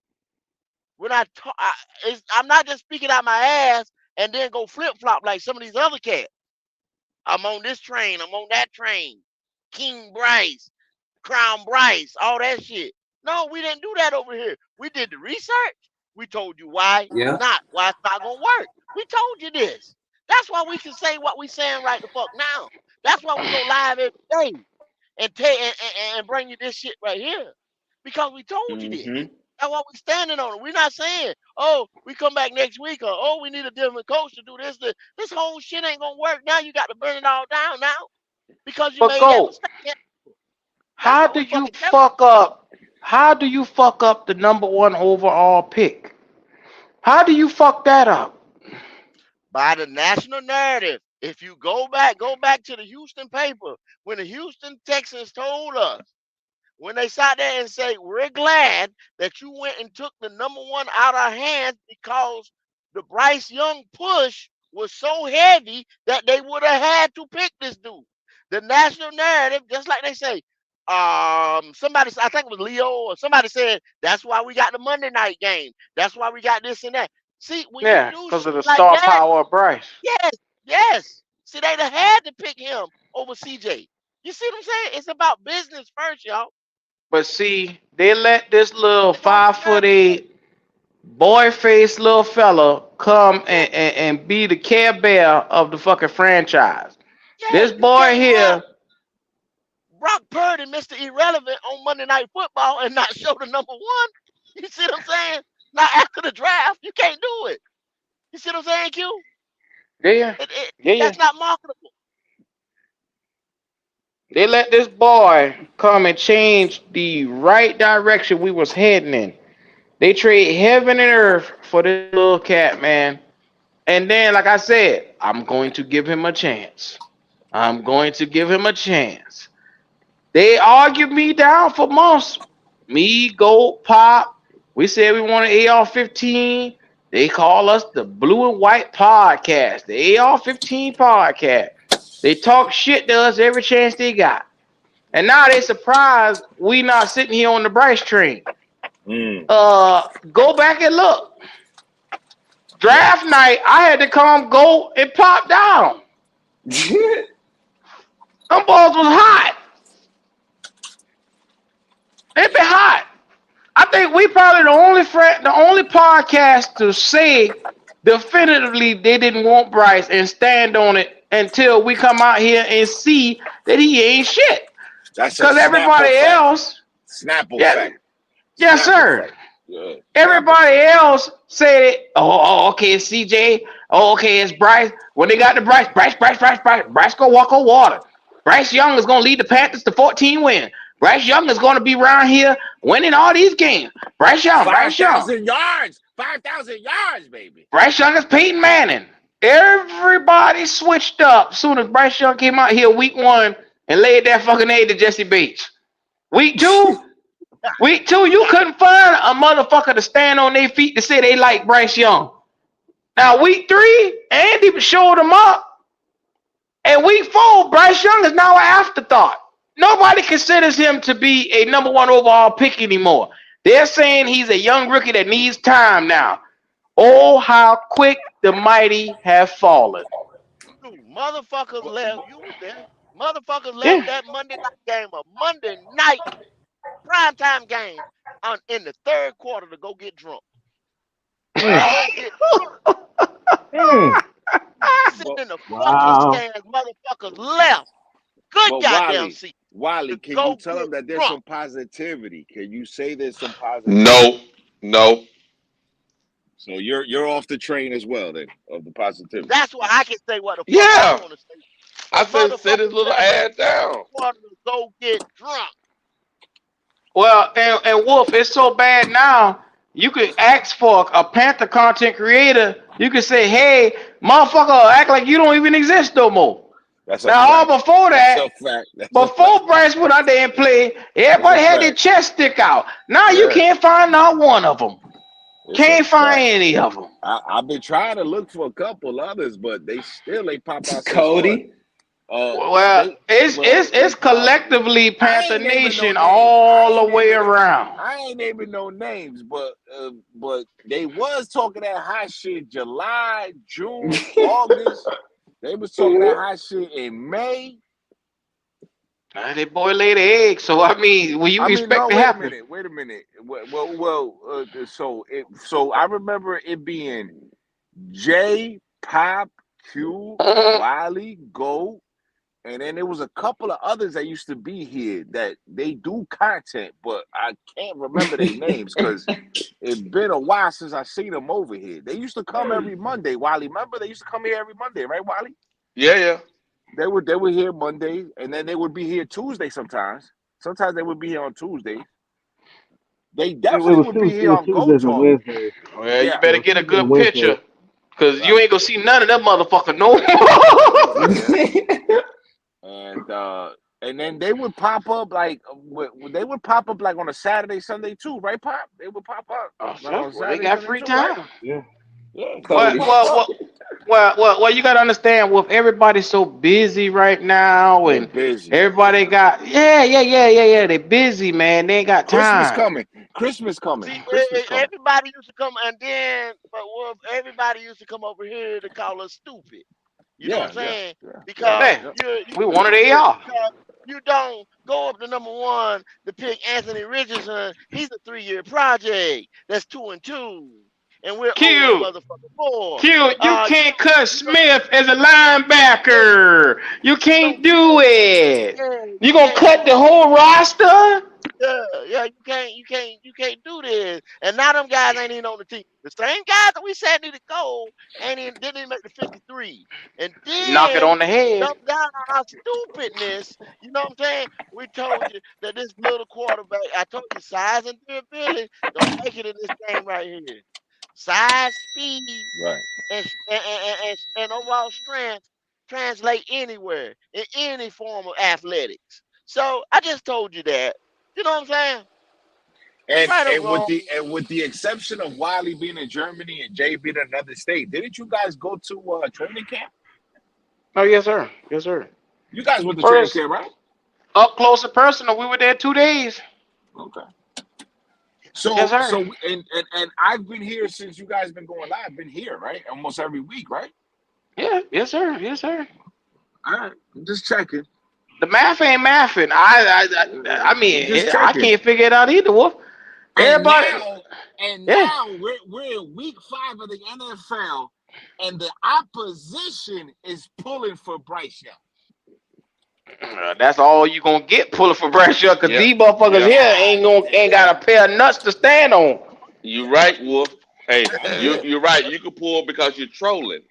S7: When I'm not just speaking out my ass and then go flip flop like some of these other cats. I'm on this train. I'm on that train. King Bryce, Crown Bryce, all that shit. No, we didn't do that over here. We did the research. We told you
S10: Yeah.
S7: why it's not gonna work. We told you this. That's why we can say what we saying right the fuck now. That's why we go live every day and bring you this shit right here. Because we told you this.
S10: Mm-hmm.
S7: That's why we standing on it. We're not saying, oh, we come back next week or oh, we need a different coach to do this. This whole shit ain't gonna work now. You got to burn it all down now because you
S1: But
S7: made that
S1: go,
S7: mistake. That's
S1: how
S7: what
S1: do
S7: we
S1: you
S7: fucking tell
S1: fuck up? How do you fuck up the number one overall pick? How do you fuck that up?
S7: by the national narrative. If you go back to the Houston paper when the Houston Texans told us when they sat there and say, we're glad that you went and took the number one out of our hands because the Bryce Young push was so heavy that they would have had to pick this dude. The national narrative, just like they say, somebody, I think it was Leo or somebody said, that's why we got the Monday night game. That's why we got this and that. See, when you
S1: Yeah,
S7: do
S1: because
S7: shit
S1: of the
S7: like
S1: star
S7: that,
S1: power of Bryce.
S7: yes, yes. See, they'd have had to pick him over CJ. You see what I'm saying? It's about business first, y'all.
S1: But see, they let this little
S7: It don't
S1: 5'8"
S7: matter.
S1: boy faced little fella come
S7: Yeah,
S1: and be the care bear of the fucking franchise.
S7: yeah.
S1: This
S7: You
S1: boy
S7: can't have
S1: here,
S7: Brock Purdy, Mr. Irrelevant, on Monday Night Football and not show the number one. You see what I'm saying? Not after the draft. You can't do it. You see what I'm saying, Q?
S1: yeah, yeah.
S7: That's not marketable.
S1: They let this boy come and change the right direction we was heading in. They trade heaven and earth for this little cat, man. And then, like I said, I'm going to give him a chance. I'm going to give him a chance. They argued me down for months. Me, Gold, Pop. We said we want an AR-15. They call us the Blue and White Podcast, the AR-15 Podcast. They talk shit to us every chance they got. And now they surprised we not sitting here on the Bryce train.
S6: Mm.
S1: Go back and look.
S6: Yeah.
S1: Draft night, I had to come go and pop down. Them balls was hot. They been hot. I think we probably the only podcast to say definitively they didn't want Bryce and stand on it until we come out here and see that he ain't shit.
S6: That's a
S1: Cause
S6: Snapple
S1: everybody
S6: fact.
S1: else,
S6: Snapple
S1: yeah,
S6: fact.
S1: yes
S6: Snapple
S1: sir.
S6: fact. Yeah. Snapple
S1: Everybody
S6: fact.
S1: else said, okay, it's CJ. Oh, okay, it's Bryce. When they got to Bryce gonna walk on water. Bryce Young is gonna lead the Panthers to 14 wins. Bryce Young is gonna be around here winning all these games. Bryce Young.
S6: 5,000 yards. 5,000 yards, baby.
S1: Bryce Young is Peyton Manning. Everybody switched up as soon as Bryce Young came out here week one and laid that fucking egg to Jesse Bates. Week two, you couldn't find a motherfucker to stand on their feet to say they like Bryce Young. Now, week three, Andy showed him up. And week four, Bryce Young is now an afterthought. Nobody considers him to be a number one overall pick anymore. They're saying he's a young rookie that needs time now. Oh, how quick the mighty have fallen.
S7: Dude, motherfuckers left. You was there. Motherfuckers left
S1: Yeah.
S7: that Monday night game, a Monday night primetime game, in the third quarter to go get drunk. To
S14: Mm,
S7: go get drunk.
S14: mm.
S7: Sitting
S6: But
S7: in the fucking
S14: Wow.
S7: stands, motherfuckers left. Good
S6: but
S7: goddamn
S6: Wally,
S7: seat
S6: Wally,
S7: to
S6: can you
S7: go
S6: tell
S7: get
S6: them that there's
S7: drunk.
S6: some positivity? Can you say there's some positivity?
S11: No, no.
S6: So you're off the train as well then of the positivity.
S7: That's why I can say what the fuck I
S11: Yeah.
S7: want to say.
S11: I
S7: But
S11: said sit his
S7: motherfuckers
S11: little
S7: left in
S11: ass
S7: the third
S11: down.
S7: quarter to go get drunk.
S1: Well, and Wolf, it's so bad now. You could ask for a Panther content creator. You could say, "Hey, motherfucker, act like you don't even exist no more."
S6: That's a
S1: Now, all
S6: fact.
S1: before
S6: That's
S1: that,
S6: a fact. That's a
S1: before
S6: fact.
S1: Bryce went out there and played,
S6: It's a
S1: everybody had their
S6: fact.
S1: chest stick out. Now you
S6: Yeah,
S1: can't find not one of them.
S6: it's a
S1: Can't find
S6: fact.
S1: any of them.
S6: I've been trying to look for a couple others, but they still ain't pop out since what?
S4: Cody.
S1: Well,
S6: They
S1: it's collectively
S6: I
S1: Panther
S6: ain't naming no
S1: Nation
S6: names.
S1: all the way around.
S6: I ain't naming no names, but they was talking that hot shit July, June, August. They was talking that hot shit in May.
S1: They boy laid the egg, so I mean, what you
S6: I mean,
S1: expect
S6: no,
S1: to
S6: wait a
S1: happen?
S6: minute, wait a minute. So I remember it being J, Pop, Q, Wiley, Go, and then there was a couple of others that used to be here that they do content, but I can't remember their names because it's been a while since I seen them over here. They used to come every Monday. Wiley, remember they used to come here every Monday, right, Wiley?
S11: Yeah, yeah.
S6: They were here Monday, and then they would be here Tuesday sometimes. Sometimes they would be here on Tuesdays. They definitely would be
S14: It
S6: here
S14: was
S6: on Go
S14: Tuesdays and
S6: Talk.
S14: Wednesdays.
S1: Well, you
S6: Yeah,
S14: It
S1: better
S14: was
S1: get a
S14: Tuesdays and
S1: good
S14: Wednesdays.
S1: picture, cause you
S6: right.
S1: ain't gonna see none of them motherfuckers no more.
S6: Yeah. And then they would pop up like on a Saturday, Sunday too, right, Pop? They would pop up
S1: Oh,
S6: like
S1: sure.
S6: on
S1: Well, they
S6: Saturday,
S1: got
S6: Sunday
S1: free
S6: too, right?
S1: time.
S14: Yeah.
S6: Yeah, they
S1: Well,
S6: would
S4: Cody.
S6: pop
S1: well,
S6: up.
S1: well, well, you gotta understand, Wolf. Everybody's so busy right now,
S6: They're
S1: and
S6: busy.
S1: everybody got yeah. They busy, man. They ain't got
S6: Christmas
S1: time.
S6: coming. Christmas coming.
S7: See,
S6: Christmas coming.
S7: everybody used to come, and then, but Wolf, everybody used to come over here to call us stupid. You know what I'm
S6: Yeah, yeah,
S7: saying?
S6: yeah, yeah,
S7: Because
S1: Man,
S6: yeah.
S7: you're
S1: we wanted
S7: stupid
S1: AR.
S7: because you don't go up to number one to pick Anthony Richardson. He's a 3-year project. That's 2-2, and we're 0 and
S1: Q,
S7: motherfucking 4.
S1: Q. You can't cut
S7: You don't,
S1: Smith as a
S7: yeah,
S1: linebacker. You
S7: you don't,
S1: can't do it.
S7: yeah,
S1: You
S7: you
S1: gonna
S7: can't
S1: cut
S7: do
S1: the
S7: it.
S1: whole roster?
S7: Yeah, you can't do this. And now them guys ain't even on the team. The same guys that we said need to go didn't even make the 53. And
S1: Knock it
S7: then
S1: on the head.
S7: dumped down on our stupidness. You know what I'm saying? We told you that this little quarterback, I told you size and durability don't make it in this game right here. Size, speed,
S6: Right.
S7: and overall strength translate anywhere in any form of athletics. So I just told you that. You know what I'm saying?
S6: And
S7: Right or
S6: and with
S7: wrong.
S6: the exception of Wiley being in Germany and Jay being in another state, didn't you guys go to training camp?
S1: Oh yes, sir. Yes, sir.
S6: You guys went to training
S1: First,
S6: camp, right?
S1: up close and personal. We were there 2 days.
S6: Okay.
S1: Yes, sir.
S6: And I've been here since you guys been going live. Been here, right? Almost every week, right?
S1: Yeah. Yes, sir. Yes, sir.
S6: All right. I'm just checking.
S1: The math ain't mathing. I
S6: Just
S1: mean, I
S6: checking.
S1: can't figure it out either. Wolf.
S6: And
S1: Everybody.
S6: now,
S1: Yeah.
S6: we're in week 5 of the NFL, and the opposition is pulling for Bryce Young.
S1: That's all you gonna get pulling for Bryce Young, cause
S11: Yep.
S1: these motherfuckers
S11: Yep.
S1: here
S6: God
S1: ain't got a
S6: damn.
S1: pair of nuts to stand on.
S11: You right, Wolf. Hey,
S6: God damn.
S11: you're right. You can pull because you're trolling.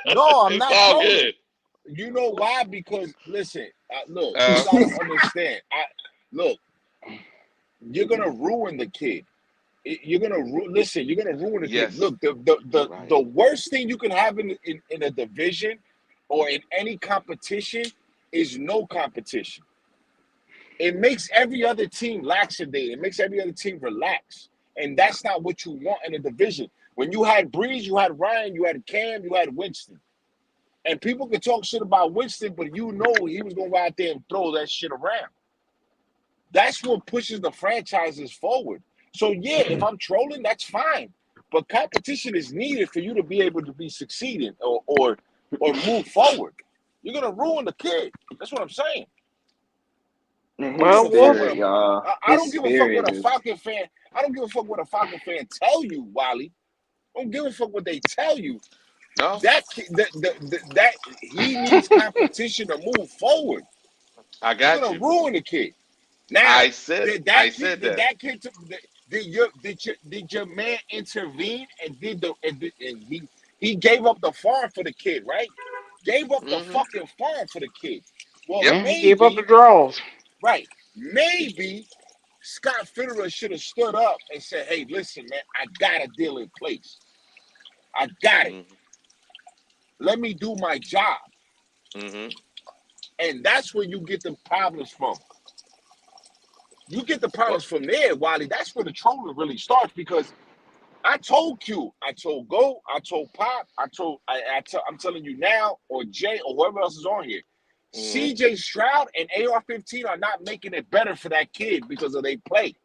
S6: No, I'm
S11: It's
S6: not
S11: all
S6: trolling.
S11: good.
S6: You know why? Because listen, look, you
S11: Uh,
S6: gotta understand. Look, you're gonna ruin the kid. You're gonna listen. You're gonna ruin the kid.
S11: yes,
S6: Look, the
S11: you're
S6: the
S11: right.
S6: the worst thing you can have in a division or in any competition is no competition. It makes every other team laxidate. It makes every other team relax, and that's not what you want in a division. When you had Breeze, you had Ryan, you had Cam, you had Winston. And people can talk shit about Winston, but you know he was going to go out there and throw that shit around. That's what pushes the franchises forward. So, yeah, if I'm trolling, that's fine. But competition is needed for you to be able to be succeeding or move forward. You're going to ruin the kid. That's what I'm saying.
S10: Man,
S6: I
S10: his
S6: don't give a fuck
S10: spirit, y'all.
S6: I
S10: His
S6: don't give a fuck what
S10: spirit
S6: a
S10: is.
S6: Falcon fan. I don't give a fuck what a Falcon fan tell you, Wally. I don't give a fuck what they tell you.
S11: No,
S6: That he needs competition to move forward.
S11: I
S6: You're
S11: got
S6: gonna
S11: you.
S6: ruin the kid. Now,
S11: I said
S6: did
S11: I
S6: that kid?
S11: said
S6: Did
S11: that.
S6: that kid? Did your man intervene and he gave up the farm for the kid, right? Gave up the
S11: Mm-hmm.
S6: fucking farm for the kid. Well,
S11: Yep.
S1: Yeah, he gave up the draws.
S6: right? Maybe Scott Fitterer should have stood up and said, "Hey, listen, man, I got a deal in place. I got it.
S11: Mm-hmm.
S6: Let me do my job."
S11: Mm-hmm.
S6: And that's where you get the problems from. You get the
S11: Well,
S6: problems from there, Wally. That's where the trolling really starts because I told Q, I told Go, I told Pop, I'm telling you now, or Jay, or whoever else is on here.
S11: mm-hmm.
S6: CJ Stroud and AR-15 are not making it better for that kid because of their play.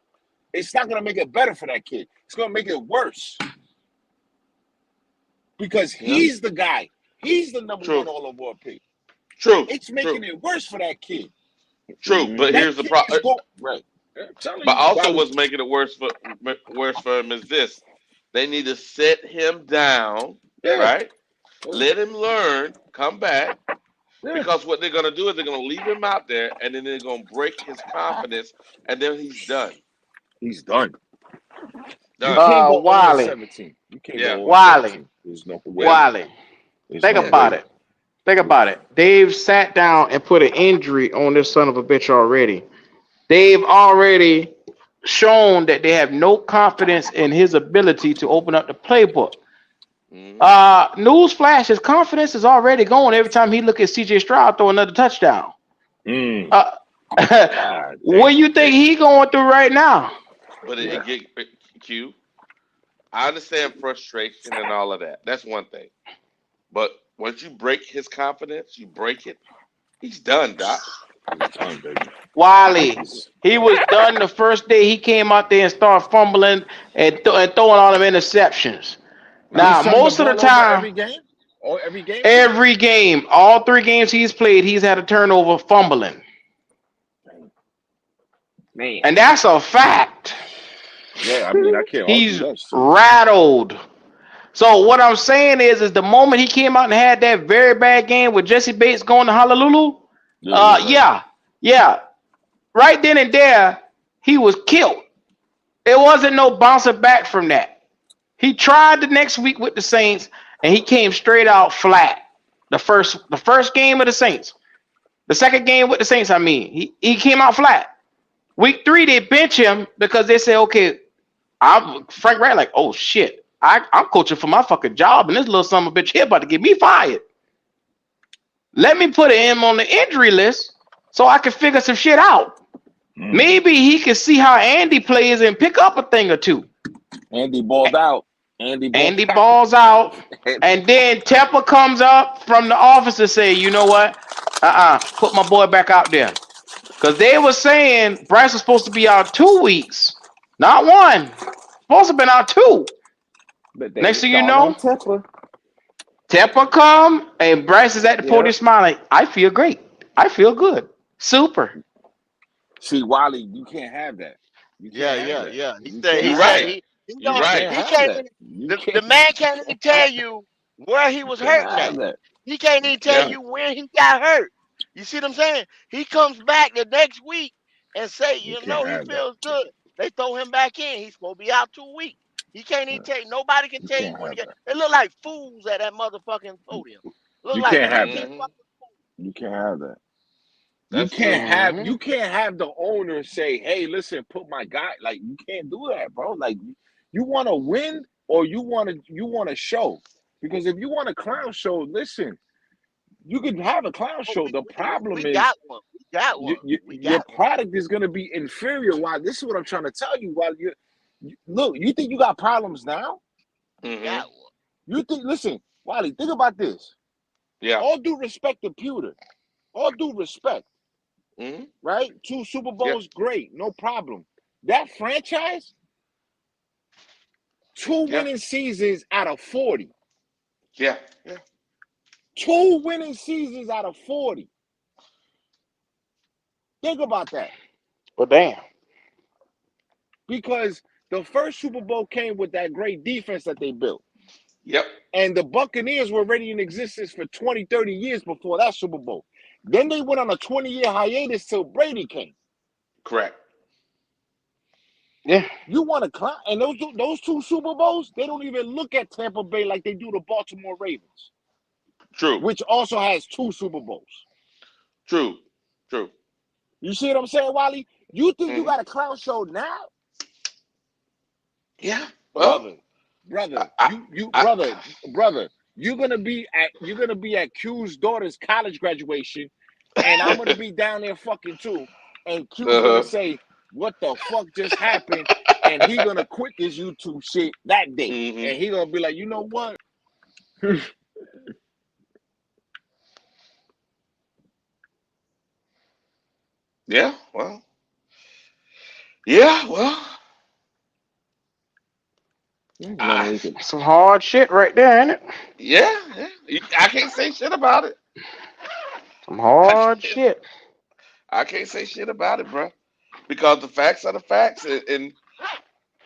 S6: It's not going to make it better for that kid. It's going to make it worse because he's the guy. He's the number one all-award pick.
S11: True.
S6: It's making it worse for that kid.
S11: True. But
S6: That
S11: here's the
S6: kid is
S11: problem.
S6: going right. I'm telling
S11: But
S6: you,
S11: also,
S6: Wally.
S11: what's making it worse for him is this: they need to set him down,
S6: Yeah.
S11: right? Let him learn, come back,
S6: Yeah.
S11: because what they're gonna do is they're gonna leave him out there, and then they're gonna break his confidence, and then he's done.
S6: He's done. You
S11: Done.
S6: can't go 0
S1: Wally,
S6: 17. You can't
S11: Yeah.
S6: go 0
S1: Wally,
S6: 17. There's no
S11: Yeah.
S6: way.
S1: Wally.
S6: There's
S1: Think
S6: no
S11: Yeah.
S1: about
S6: way.
S1: it. Think about it. They've sat down and put an injury on this son of a bitch already. They've already shown that they have no confidence in his ability to open up the playbook.
S11: Mm-hmm.
S1: Newsflash, his confidence is already going every time he look at CJ Stroud throw another touchdown.
S6: Mm.
S1: Uh,
S6: God
S1: what do
S6: damn.
S1: you think he going through right now?
S11: But
S6: Yeah.
S11: it get Q. I understand frustration and all of that. That's one thing. But once you break his confidence, you break it. He's done, Doc.
S6: He's done, baby.
S1: Wally, he was done the first day he came out there and started fumbling and throwing all them interceptions.
S6: He's
S1: Now,
S6: turned the
S1: most of the
S6: ball over
S1: time,
S6: every game? Or every game?
S1: every game, all 3 games he's played, he's had a turnover fumbling.
S10: Man.
S1: And that's a fact.
S6: Yeah, I mean, I can't argue
S1: He's
S6: that shit.
S1: rattled. So what I'm saying is the moment he came out and had that very bad game with Jesse Bates going to Honolulu, yeah, right then and there, he was killed. It wasn't no bouncing back from that. He tried the next week with the Saints, and he came straight out flat. The first game of the Saints, the second game with the Saints, I mean, he came out flat. Week 3, they bench him because they say, okay, I'm Frank Wright, like, oh shit, I'm coaching for my fucking job, and this little son of a bitch here about to get me fired. Let me put him on the injury list so I can figure some shit out. Maybe he can see how Andy plays and pick up a thing or two.
S6: Andy balled out.
S1: Andy balls out, and then Tepper comes up from the office and say, you know what? Put my boy back out there. Because they were saying Bryce was supposed to be out 2 weeks, not one. Supposed to have been out 2.
S10: But they
S1: Next thing you
S10: called
S1: know,
S10: on Tepper.
S1: Tepper come, and Bryce is at the podium smiling. I feel great. I feel good. Super.
S6: See, Wally, you can't have that. You can't have that.
S7: Yeah.
S6: You
S7: He
S11: You're
S6: can't
S7: said
S6: have
S11: right.
S6: that.
S7: he
S11: You're
S7: don't
S11: right.
S7: he can't even, the man can't even tell you where he was hurting at.
S6: that.
S7: He can't even tell
S11: Yeah.
S7: you when he got hurt. You see what I'm saying? He comes back the next week and say,
S6: You
S7: you
S6: can't
S7: know, he
S6: have that.
S7: feels good. They throw him back in. He's supposed to be out 2 weeks. He can't even tell you. Nobody can
S6: You
S7: tell
S6: can't
S7: you when he
S6: have
S7: got.
S6: that.
S7: They look like fools at that motherfucking podium. Look
S6: You
S7: like
S6: can't have
S7: complete
S6: that.
S11: Mm-hmm.
S7: fucking.
S6: You can't have that.
S11: That's true.
S6: You can't have the owner say, "Hey, listen, put my guy." Like you can't do that, bro. Like you want to win or you want to show. Because if you want a clown show, listen, you can have a clown show. The problem
S7: We
S6: is
S7: got one. We got one. We
S6: your
S7: got one.
S6: product is going to be inferior. Why? This is what I'm trying to tell you. While look, you think you got problems now?
S7: We
S11: Mm-hmm.
S7: got one.
S6: You think? Listen, Wally, think about this.
S11: Yeah.
S6: All due respect to Pewter. All due respect,
S11: Mm-hmm.
S6: right? 2 Super
S11: Yep.
S6: Bowls, great, no problem. That franchise, 2
S11: Yeah.
S6: winning seasons out of 40.
S11: Yeah. Yeah.
S6: 2 winning seasons out of 40. Think about that.
S1: Well, damn.
S6: Because the first Super Bowl came with that great defense that they built.
S11: Yep.
S6: And the Buccaneers were already in existence for 20, 30 years before that Super Bowl. Then they went on a 20-year hiatus till Brady came.
S11: Correct.
S1: Yeah.
S6: You want to clown? And those 2 Super Bowls, they don't even look at Tampa Bay like they do the Baltimore Ravens,
S11: True.
S6: which also has 2 Super Bowls.
S11: True. True.
S6: You see what I'm saying, Wally? You think you
S11: Mm-hmm.
S6: got a clown show now?
S11: Yeah. Well,
S6: brother,
S11: I,
S6: brother, you're gonna be at Q's daughter's college graduation, and I'm gonna be down there fucking too. And Q's gonna say, "What the fuck just happened?" And he gonna quit this YouTube shit that day,
S11: mm-hmm.
S6: and he gonna be like, "You know what?"
S11: Yeah. Well. Yeah. Well.
S6: Man, he could.
S1: Some hard shit right there, ain't it?
S11: Yeah. Yeah. I can't say shit about it.
S1: Some
S11: I
S1: hard
S11: can't.
S1: shit.
S11: I can't say shit about it, bro. Because the facts are the facts, and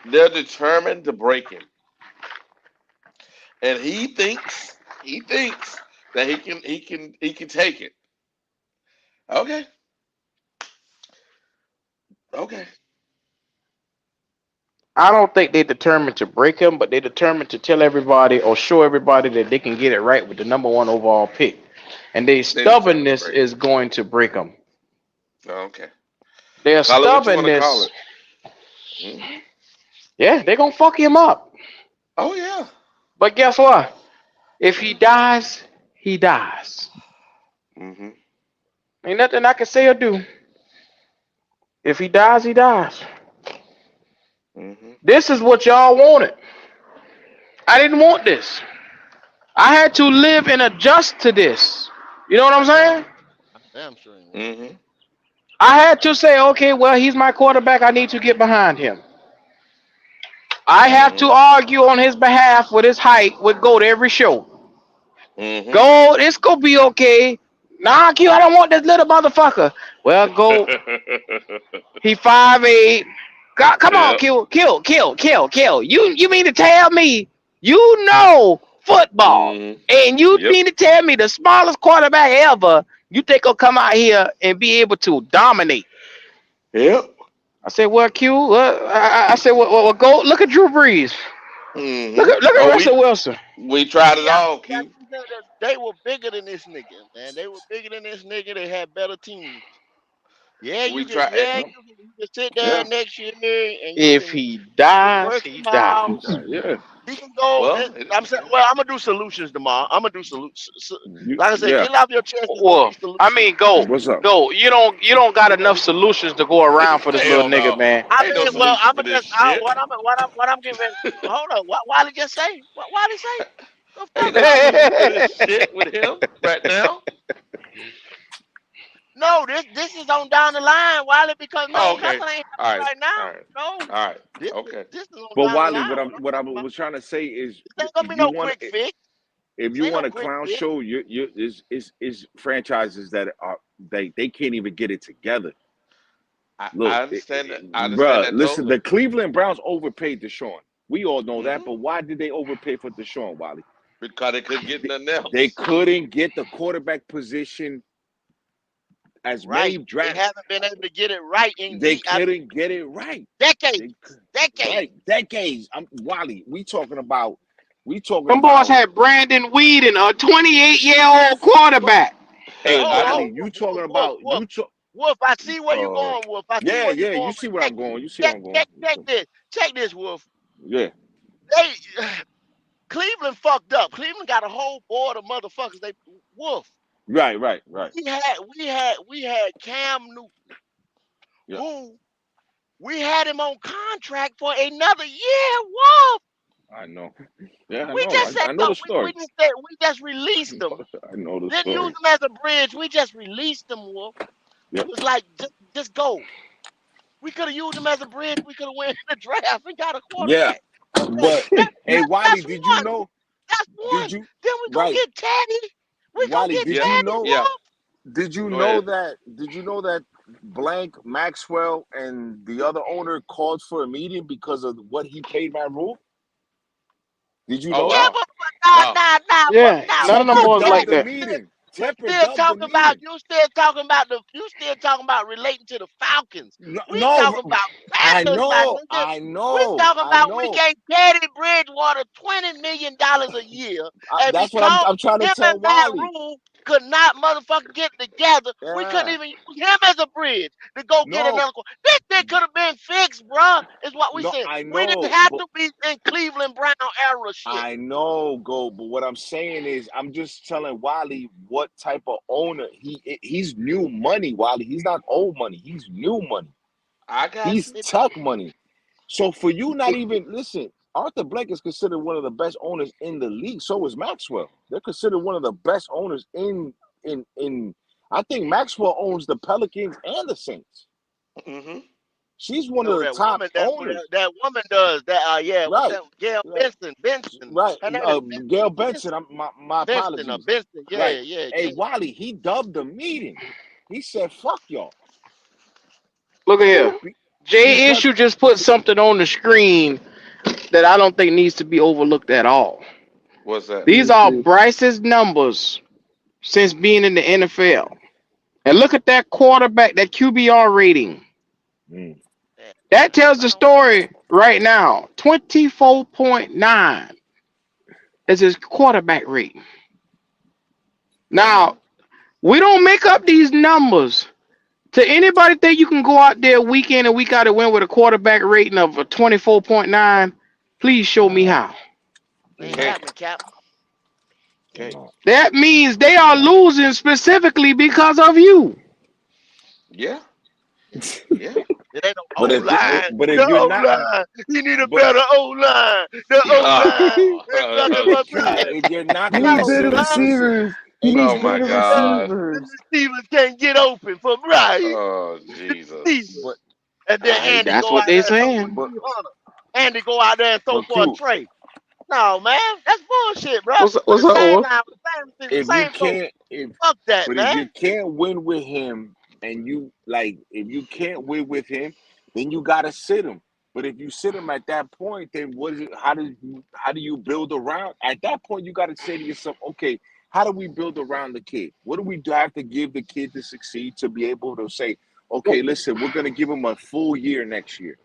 S11: they're determined to break him. And he thinks that he can take it. Okay. Okay.
S1: I don't think they determined to break him, but they determined to tell everybody or show everybody that they can get it right with the #1 overall pick. And their
S11: They determined to
S1: stubbornness
S11: break him.
S1: is going to break them.
S11: Okay.
S1: Their
S11: Call it what you want to call
S1: stubbornness,
S11: it. Hmm.
S1: yeah, they're gonna fuck him up.
S11: Oh yeah.
S1: But guess what? If he dies, he dies.
S11: Hmm.
S1: Ain't nothing I can say or do. If he dies, he dies.
S11: Hmm.
S1: This is what y'all wanted. I didn't want this. I had to live and adjust to this. You know what I'm saying?
S7: I damn sure ain't want it.
S11: Hmm.
S1: I had to say, okay, well, he's my quarterback. I need to get behind him. I have
S11: Hmm.
S1: to argue on his behalf with his height with GOAT every show.
S11: Hmm.
S1: GOAT, it's gonna be okay. Nah, Q, I don't want this little motherfucker. Well, GOAT, he 5'8". Come on,
S11: Yep.
S1: kill. You mean to tell me you know football,
S11: Hmm.
S1: and you
S11: Yep.
S1: mean to tell me the smallest quarterback ever, you think will come out here and be able to dominate?
S11: Yep.
S1: I said, well, Q. I said, well, go look at Drew Brees.
S11: Hmm.
S1: Look at
S11: Oh,
S1: Russell Wilson.
S11: we tried it
S7: Yeah,
S11: all,
S7: yeah,
S11: Q.
S7: they were bigger than this nigga, man. They were bigger than this nigga. They had better teams. Yeah,
S11: We tried.
S6: Yep.
S7: you can sit there
S6: Yeah.
S7: next year and
S1: If he dies,
S7: work
S1: he
S7: him out.
S1: dies.
S6: Yeah.
S7: He can go.
S11: Well,
S7: I'm saying, well, I'm gonna do solutions tomorrow. I'm gonna do solutions. Like I said,
S6: Yeah.
S7: get it off your chest. It's gonna be
S1: Well, I
S7: solutions.
S1: mean, go,
S6: What's up?
S1: go. You don't got enough solutions to go around for this little
S11: hell
S1: nigga,
S11: no.
S1: man.
S7: I
S11: Ain't no
S7: mean, well,
S11: solution
S7: I'm
S11: for
S7: gonna
S11: this
S7: just
S11: shit.
S7: what I'm getting ready. Hold on. What Wiley just say? What Wiley say? The
S11: Ain't
S7: fuck
S11: no
S7: Wiley
S11: solution
S7: say?
S11: for this shit with him right now.
S7: No, this is on down the line, Wiley, because
S11: Oh,
S7: no,
S11: okay.
S7: nothing ain't
S11: All
S7: happening
S11: right.
S7: right now.
S11: All right.
S7: No,
S11: All right.
S7: this is
S11: Okay.
S7: this is on
S6: But
S7: down the
S6: Wiley,
S7: line.
S6: what I'm
S7: What I'm
S6: what I
S7: talking about.
S6: was trying to say is,
S7: This ain't gonna
S6: if
S7: be
S6: you
S7: no
S6: want
S7: quick fix.
S6: if
S7: This
S6: you
S7: ain't no
S6: want a
S7: quick
S6: clown
S7: fix.
S6: show, you is franchises that are they can't even get it together.
S11: I
S6: Look,
S11: understand that. I understand
S6: bruh,
S11: that
S6: listen,
S11: totally.
S6: the Cleveland Browns overpaid Deshaun. We all know that,
S11: Hmm.
S6: but why did they overpay for Deshaun, Wally?
S11: Because they couldn't get
S6: They,
S11: nothing
S6: they
S11: else.
S6: couldn't get the quarterback position as
S7: Right.
S6: many
S7: They
S6: draft.
S7: haven't been able to get it right in
S6: They couldn't get it right.
S7: decades.
S6: They
S7: Decades.
S6: right decades. I'm Wally. We talking
S1: Them boys
S6: about.
S1: had Brandon Whedon, a 28-year-old quarterback.
S6: Hey,
S7: Hold
S11: I
S7: on,
S6: Wally,
S11: know.
S6: you talking
S7: Wolf,
S6: about
S7: Wolf, Wolf. I see where you
S6: uh
S7: going, Wolf. I see
S6: yeah,
S7: where you
S6: yeah, you
S7: going.
S6: see
S7: But
S6: where I'm going. You see where I'm going.
S7: check this. Check this, Wolf.
S6: Yeah.
S7: They Cleveland fucked up. Cleveland got a whole board of motherfuckers. They Wolf.
S6: Right.
S7: We had Cam Newton,
S6: Yeah.
S7: who we had him on contract for another year. Wolf.
S6: I know. Yeah, I
S7: We
S6: know.
S7: just said
S6: I know
S7: no.
S6: the story.
S7: We just released them.
S6: I know the
S7: Didn't use
S6: story.
S7: them as a bridge. We just released them, Wolf. We
S6: Yep.
S7: was like, just go. We could have used them as a bridge. We could have went in the draft and got a
S6: Yeah.
S7: quarterback. Okay,
S6: But hey, Wiley,
S7: that's
S6: did you
S7: one.
S6: know?
S7: That's
S6: Did
S7: one.
S6: you
S7: Then we go
S6: right,
S7: get Teddy. We go
S6: Wiley?
S7: get
S6: Did
S11: Yeah,
S6: you
S7: Teddy,
S6: know?
S11: yeah.
S7: Wolf.
S6: Did you
S11: Go
S6: know
S11: ahead.
S6: that? Did you know that blank Maxwell and the other owner called for a meeting because of what he paid Matt Rule? Did you
S11: Oh
S6: know
S7: Yeah,
S6: that?
S11: wow.
S7: but
S11: No.
S7: but
S1: Yeah,
S7: now,
S1: none of them
S6: Tepper
S1: boys
S6: dubbed
S1: like
S6: the
S1: that.
S6: meeting.
S7: you
S6: Tepper
S7: still
S6: dubbed the
S7: talking about
S6: meeting.
S7: you still talking about relating to the Falcons.
S6: No,
S7: We
S6: no,
S7: talking about
S6: I
S7: Panthers, my
S6: know,
S7: nigga.
S6: I
S7: We
S6: know,
S7: talking
S6: I
S7: about we
S6: know.
S7: gave Teddy Bridgewater $20 million a year, and
S6: That's what I'm.
S7: because
S6: I'm trying to
S7: him
S6: tell
S7: and Matt
S6: Wiley.
S7: Rule could not motherfucking get together, we couldn't
S6: Yeah.
S7: even use him as a bridge to go get
S6: No,
S7: another. This thing could have been fixed, bruh. Is what we
S6: no,
S7: said.
S6: I
S7: We didn't
S6: know,
S7: have
S6: but
S7: to be in Cleveland Brown era shit.
S6: I know, go. But what I'm saying is, I'm just telling Wiley what type of owner he's new money. Wiley, he's not old money. He's new money.
S11: I got
S6: He's
S11: you.
S7: It,
S6: tech money. So for you, not even listen. Arthur Blank is considered one of the best owners in the league. So is Maxwell. They're considered one of the best owners in. I think Maxwell owns the Pelicans and the Saints.
S11: Mm-hmm.
S6: She's one of
S7: No,
S6: the
S7: that
S6: top
S7: woman. That's what
S6: owners.
S7: that woman does. That yeah. What's
S6: Right.
S7: that? Gail
S6: Right.
S7: Benson. Benson.
S6: Right.
S7: Her name is
S6: Gail
S7: Benson.
S6: Benson. My
S7: Benson or
S6: apologies.
S7: Benson. Yeah,
S6: Right.
S7: yeah,
S6: Hey,
S7: yeah.
S6: Wiley, he dubbed the meeting. He said, "Fuck y'all,"
S1: Look at here.
S6: Be-
S1: Jay
S6: because
S1: Issue just put something on the screen that I don't think needs to be overlooked at all.
S11: What's that?
S1: These are Bryce's numbers since being in the NFL. And look at that quarterback, that QBR rating.
S6: Mm.
S7: Yeah,
S1: That tells
S7: I
S1: the
S7: don't.
S1: story right now. 24.9 is his quarterback rating.
S6: Damn.
S1: Now, we don't make up these numbers. To anybody think you can go out there week in and week out and win with a quarterback rating of a 24.9, please show me
S6: Nah,
S1: how.
S7: Ain't
S6: nah,
S11: Can't.
S7: happening, Cap.
S11: Can't.
S6: nah,
S1: That means they are
S6: nah.
S1: losing specifically because of you.
S11: Yeah. Yeah.
S7: It ain't no
S6: But
S7: O line. The
S6: if you're
S7: O
S6: not,
S7: line. You need a
S6: but
S7: better O line. The O line is nothing
S11: Oh,
S7: but
S6: Cap,
S7: bad.
S11: shit.
S6: if you're not
S14: He
S7: You got
S14: needs
S7: O
S6: considered,
S14: better
S7: line.
S6: listen,
S14: receivers. He
S6: hey
S14: needs
S11: Oh
S6: Q,
S11: my
S14: better
S11: God.
S7: The
S14: receivers.
S7: receivers can't get open for Bryce.
S11: Oh
S7: The
S11: Jesus.
S7: receivers.
S6: but
S7: And then Andy
S1: That's
S7: go
S1: what
S7: out
S1: they
S7: there and throw for
S1: saying.
S6: but
S7: 300. Andy go out there and throw for a
S6: Q,
S7: trade. No, man. That's bullshit, bro. But
S1: What's
S7: the
S1: up,
S7: same
S1: Or?
S7: time,
S6: if you
S7: same token.
S6: can't, if
S7: Fuck that,
S6: but if
S7: man.
S6: you can't win with him, and you like, if you can't win with him, then you gotta sit him. But if you sit him at that point, then what is it? How do you build around? At that point, you got to say to yourself, okay, how do we build around the kid? What do we have to give the kid to succeed to be able to say, okay, listen, we're gonna give him a full year next year.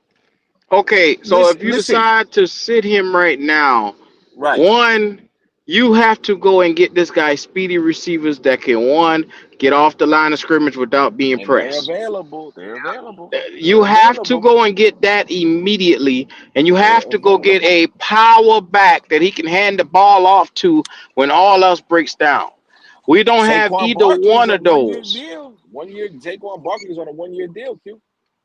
S1: Okay, so
S6: Listen,
S1: if you
S6: listen,
S1: decide to sit him right now,
S6: right?
S1: one, you have to go and get this guy speedy receivers that can, one, get off the line of scrimmage without being
S6: And they're
S1: pressed.
S6: available. They're available.
S1: You
S6: They're
S1: have to
S6: available.
S1: go and get that immediately, and you
S6: They're
S1: have to go get
S6: available.
S1: a power back that he can hand the ball off to when all else breaks down. We don't have
S6: Saquon
S1: either
S6: Barkley's
S1: one
S6: a
S1: of
S6: 1 year
S1: those.
S6: deal. 1 year. Saquon Barkley's on a 1 year deal. Q.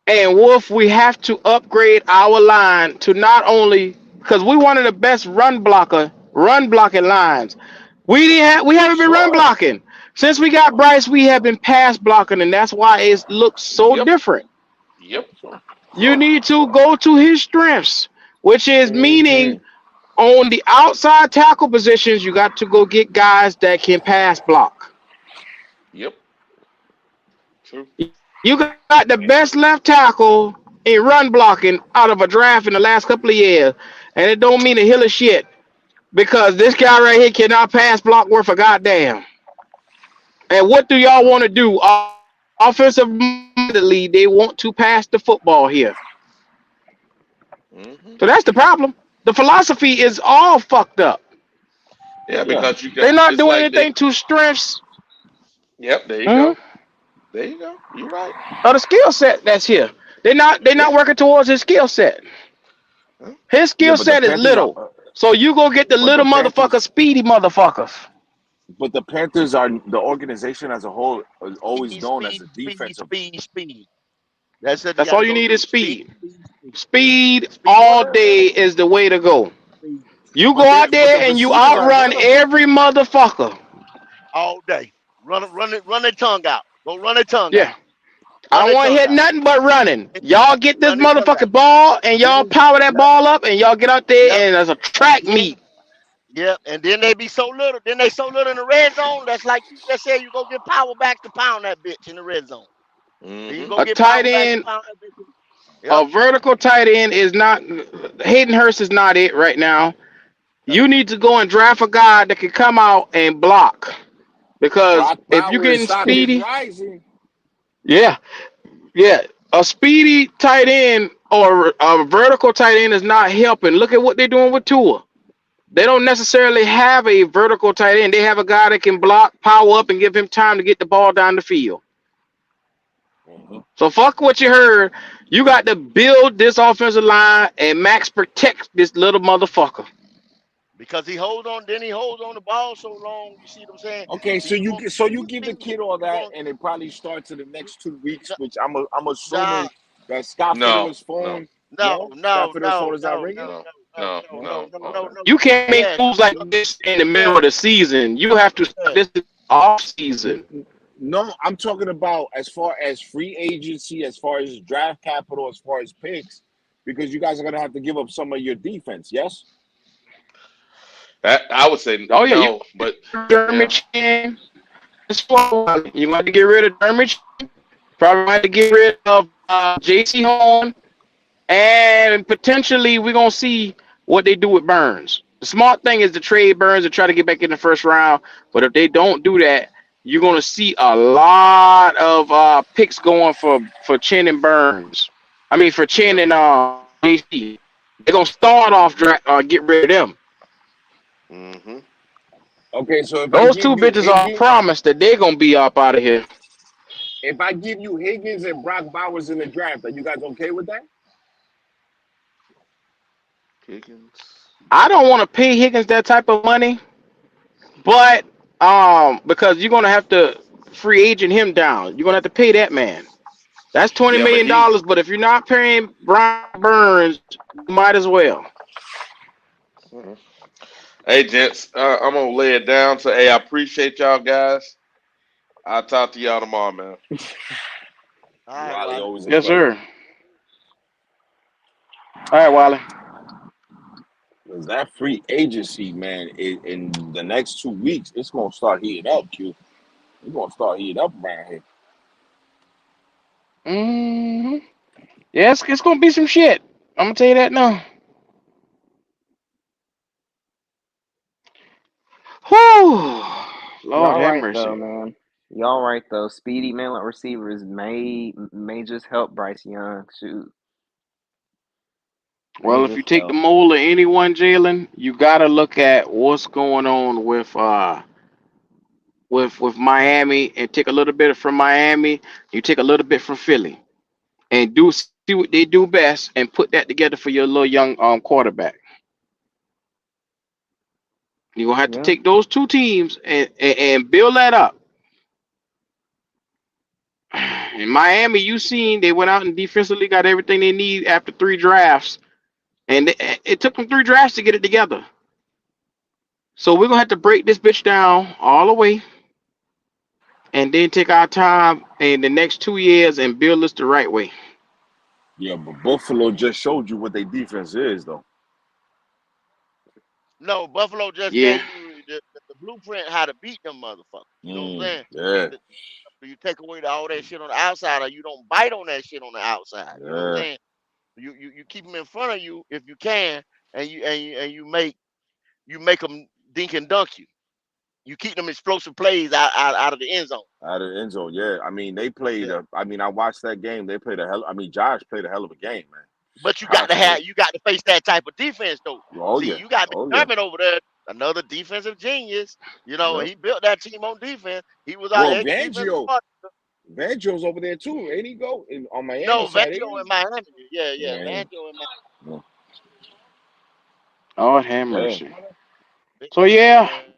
S1: And Wolf, we have to upgrade our line to not only because we one of the best run blocking lines. We haven't been run
S6: Sure.
S1: blocking. Since we got Bryce, we have been pass blocking, and that's why it looks so
S11: Yep.
S1: different.
S11: Yep.
S6: Sure.
S1: You
S6: Sure.
S1: need to go to his strengths, which is meaning
S6: Mm-hmm.
S1: on the outside tackle positions, you got to go get guys that can pass block.
S11: Yep. True.
S1: You got the best left tackle in run blocking out of a draft in the last couple of years, and it don't mean a hill of shit because this guy right here cannot pass block worth a goddamn. And what do y'all want to do? Offensive-mindedly, they want to pass the football here.
S11: Hmm.
S1: So that's the problem. The philosophy is all fucked up.
S11: Yeah,
S6: Yeah.
S11: because you got
S1: They're not
S11: it's
S1: doing
S11: like they.
S1: anything to strengths
S11: Yep. There you
S1: mhm,
S11: go. There you go. You're right.
S1: of the skill set that's here. They're not
S11: Yeah.
S1: working towards his skill set.
S11: Huh?
S1: His
S6: Yeah,
S1: skill
S6: but the
S1: set is
S6: Panthers are.
S1: little. So you go get the
S6: But the
S1: little motherfuckers,
S6: Panthers.
S1: speedy motherfuckers.
S6: But the Panthers are the organization as a whole is always
S7: Speed,
S6: known as
S7: speed,
S6: a
S7: speed,
S6: defensive.
S7: speed, speed. That's what you
S1: That's
S7: got
S1: all
S7: to
S1: you
S7: go
S1: need
S7: do.
S1: is
S7: Speed,
S1: speed.
S7: speed, speed.
S1: Speed
S7: Speed.
S1: all day is the way to go.
S7: Speed.
S1: You go
S7: But
S1: out
S7: the
S1: there and you
S7: receivers are
S1: outrun
S7: runners
S1: every motherfucker.
S7: all day. Run their tongue out. Go run their tongue
S1: Yeah.
S7: out.
S1: I
S7: Run
S1: don't
S7: their
S1: want to
S7: tongue
S1: hit
S7: out.
S1: nothing but running. Y'all get this
S7: Run their tongue out.
S1: motherfucking ball and y'all
S7: Then
S1: power that
S7: yep,
S1: ball up and y'all get out there
S7: yep.
S1: and there's a
S7: And
S1: track
S7: then
S1: meet.
S7: yep. And then they be so little. Then they so little in the red zone. That's like you just said. You go get power back to pound that bitch in the red zone. Then you
S11: Mm-hmm.
S7: go
S1: A
S7: get
S1: tight
S7: power back to
S1: end,
S7: pound that bitch. Yep.
S1: a vertical tight end is not. Hayden Hurst is not it right now. You need to go and draft a guy that can come out and block. Because
S6: Brock
S1: if you're
S6: Bowers
S1: getting
S6: stock is
S1: speedy,
S6: rising.
S1: yeah, yeah, a speedy tight end or a vertical tight end is not helping. Look at what they're doing with Tua. They don't necessarily have a vertical tight end. They have a guy that can block, power up, and give him time to get the ball down the field.
S6: Mhm.
S1: So fuck what you heard. You got to build this offensive line, and Max protects this little motherfucker.
S7: Because he holds on. Then he holds on the ball so long. You see what I'm saying?
S6: Okay,
S7: So you going
S6: you
S7: you
S6: give the
S7: think
S6: kid all
S7: you
S6: that,
S7: going
S6: and it probably starts in the next 2 weeks,
S7: no
S6: which I'm
S7: no
S6: assuming that Scott
S11: No,
S6: Fitterer's
S11: no,
S6: phone.
S7: no
S6: No, Scott
S7: no
S6: Fitterer's phone
S7: no
S6: is not
S7: no
S6: ringing.
S11: no,
S7: no
S11: no,
S7: no
S6: No.
S7: no
S11: no.
S7: no no
S11: Okay.
S7: no.
S1: You can't make
S7: Yes
S1: moves like this in the middle of
S7: yes
S1: the season. You have to start
S7: yes.
S1: this off season.
S6: No, I'm talking about as far as free agency, as far as draft capital, as far as picks, because you guys are gonna have to give up some of your defense. Yes.
S11: That I would say
S1: Oh yeah, you
S11: no, but
S1: Dermot
S11: yeah.
S1: Chin. You want to get rid of Dermot. Probably want to get rid of J.C. Horn, and potentially we're gonna see what they do with Burns. The smart thing is to trade Burns and try to get back in the first round. But if they don't do that, you're gonna see a lot of picks going for Chin and Burns. I mean for Chin
S6: Yep.
S1: and JC. They're gonna start off get rid of them.
S11: Mm-hmm.
S6: Okay, so if I
S1: Those
S6: give
S1: two
S6: you
S1: bitches are
S6: Higgins,
S1: promised that they're gonna be up out of here.
S6: if I give you Higgins and Brock Bowers in the draft, are you guys okay with that?
S11: Higgins.
S1: I don't want to pay Higgins that type of money, but because you're gonna have to free agent him down. You're gonna have to pay that man. That's twenty
S11: Yeah, but
S1: million
S11: he.
S1: dollars. But if you're not paying Brian Burns, you might as well.
S11: Mhm. Hey, gents, I'm gonna lay it down. So, hey, I appreciate y'all guys. I'll talk to y'all tomorrow, man.
S7: All right,
S6: Wally,
S7: Wally.
S6: always a
S1: Yes,
S6: pleasure.
S1: sir. All right, Wally.
S6: Because that free agency, man, in the next 2 weeks, it's gonna start heating up, Q. It's gonna start heating up around here.
S1: Hmm. Yeah, it's gonna be some shit. I'm gonna tell you that now. Whew. Lord
S10: Y'all
S1: have
S10: right though,
S1: mercy.
S10: man. Y'all right though. Speedy man like receivers may just help Bryce Young. Shoot, may
S1: Well, if you
S10: just
S1: take the
S10: help.
S1: mold of anyone, Jalen, you gotta look at what's going on with Miami and take a little bit from Miami. You take a little bit from Philly and do see what they do best and put that together for your little young quarterback. You're gonna have to
S10: Yeah,
S1: take those two teams and build that up. In Miami, you seen they went out and defensively got everything they need after three drafts, and it took them three drafts to get it together. So we're gonna have to break this bitch down all the way, and then take our time in the next 2 years and build this the right way.
S6: Yeah, but Buffalo just showed you what their defense is, though.
S7: No, Buffalo just
S1: Yeah.
S7: gave you the blueprint how to beat them motherfuckers. You know what I'm saying?
S6: Yeah,
S7: The- You take away all that shit on the outside, or you don't bite on that shit on the outside. You know what I'm
S6: yeah.
S7: saying? You keep them in front of you if you can, and you make them dink and dunk you. You keep them explosive plays out of the end zone.
S6: Out of the end zone, yeah. I mean, they played.
S7: Yeah.
S6: I mean, I watched that game. They played a hell. I mean, Josh played a hell of a game, man.
S7: But
S6: Josh played.
S7: you got to face that type of defense though.
S6: Oh
S7: See,
S6: yeah,
S7: you got
S6: oh yeah.
S7: McDermott over there, another defensive genius. You know,
S6: Yep.
S7: he built that team on defense. He was our
S6: Well,
S7: ex defensive
S6: Vangio,
S7: coordinator.
S6: Vangio's over there too. Ain't he go on Miami
S7: No,
S6: side? Ain't
S7: Vangio
S6: he?
S7: in Miami. Yeah, yeah,
S6: Yeah,
S7: Vangio in
S6: yeah.
S1: Lord have
S6: Yeah.
S1: mercy. So yeah,
S7: Miami.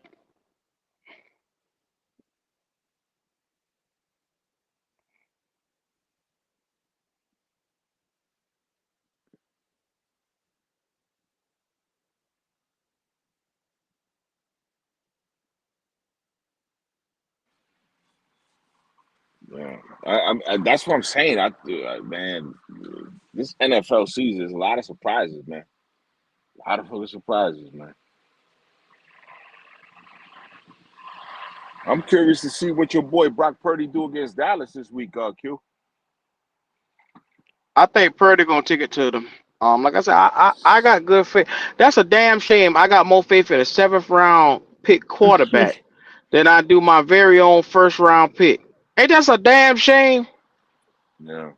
S6: Yeah. That's what I'm saying. Man, this NFL season is a lot of surprises, man. A lot of fucking surprises, man. I'm curious to see what your boy Brock Purdy do against Dallas this week, Q.
S1: I think Purdy gonna take it to them. Like I said, I got good faith. That's a damn shame. I got more faith in a seventh round pick quarterback than I do my very own first round pick. Ain't that's a damn shame?
S6: Yeah.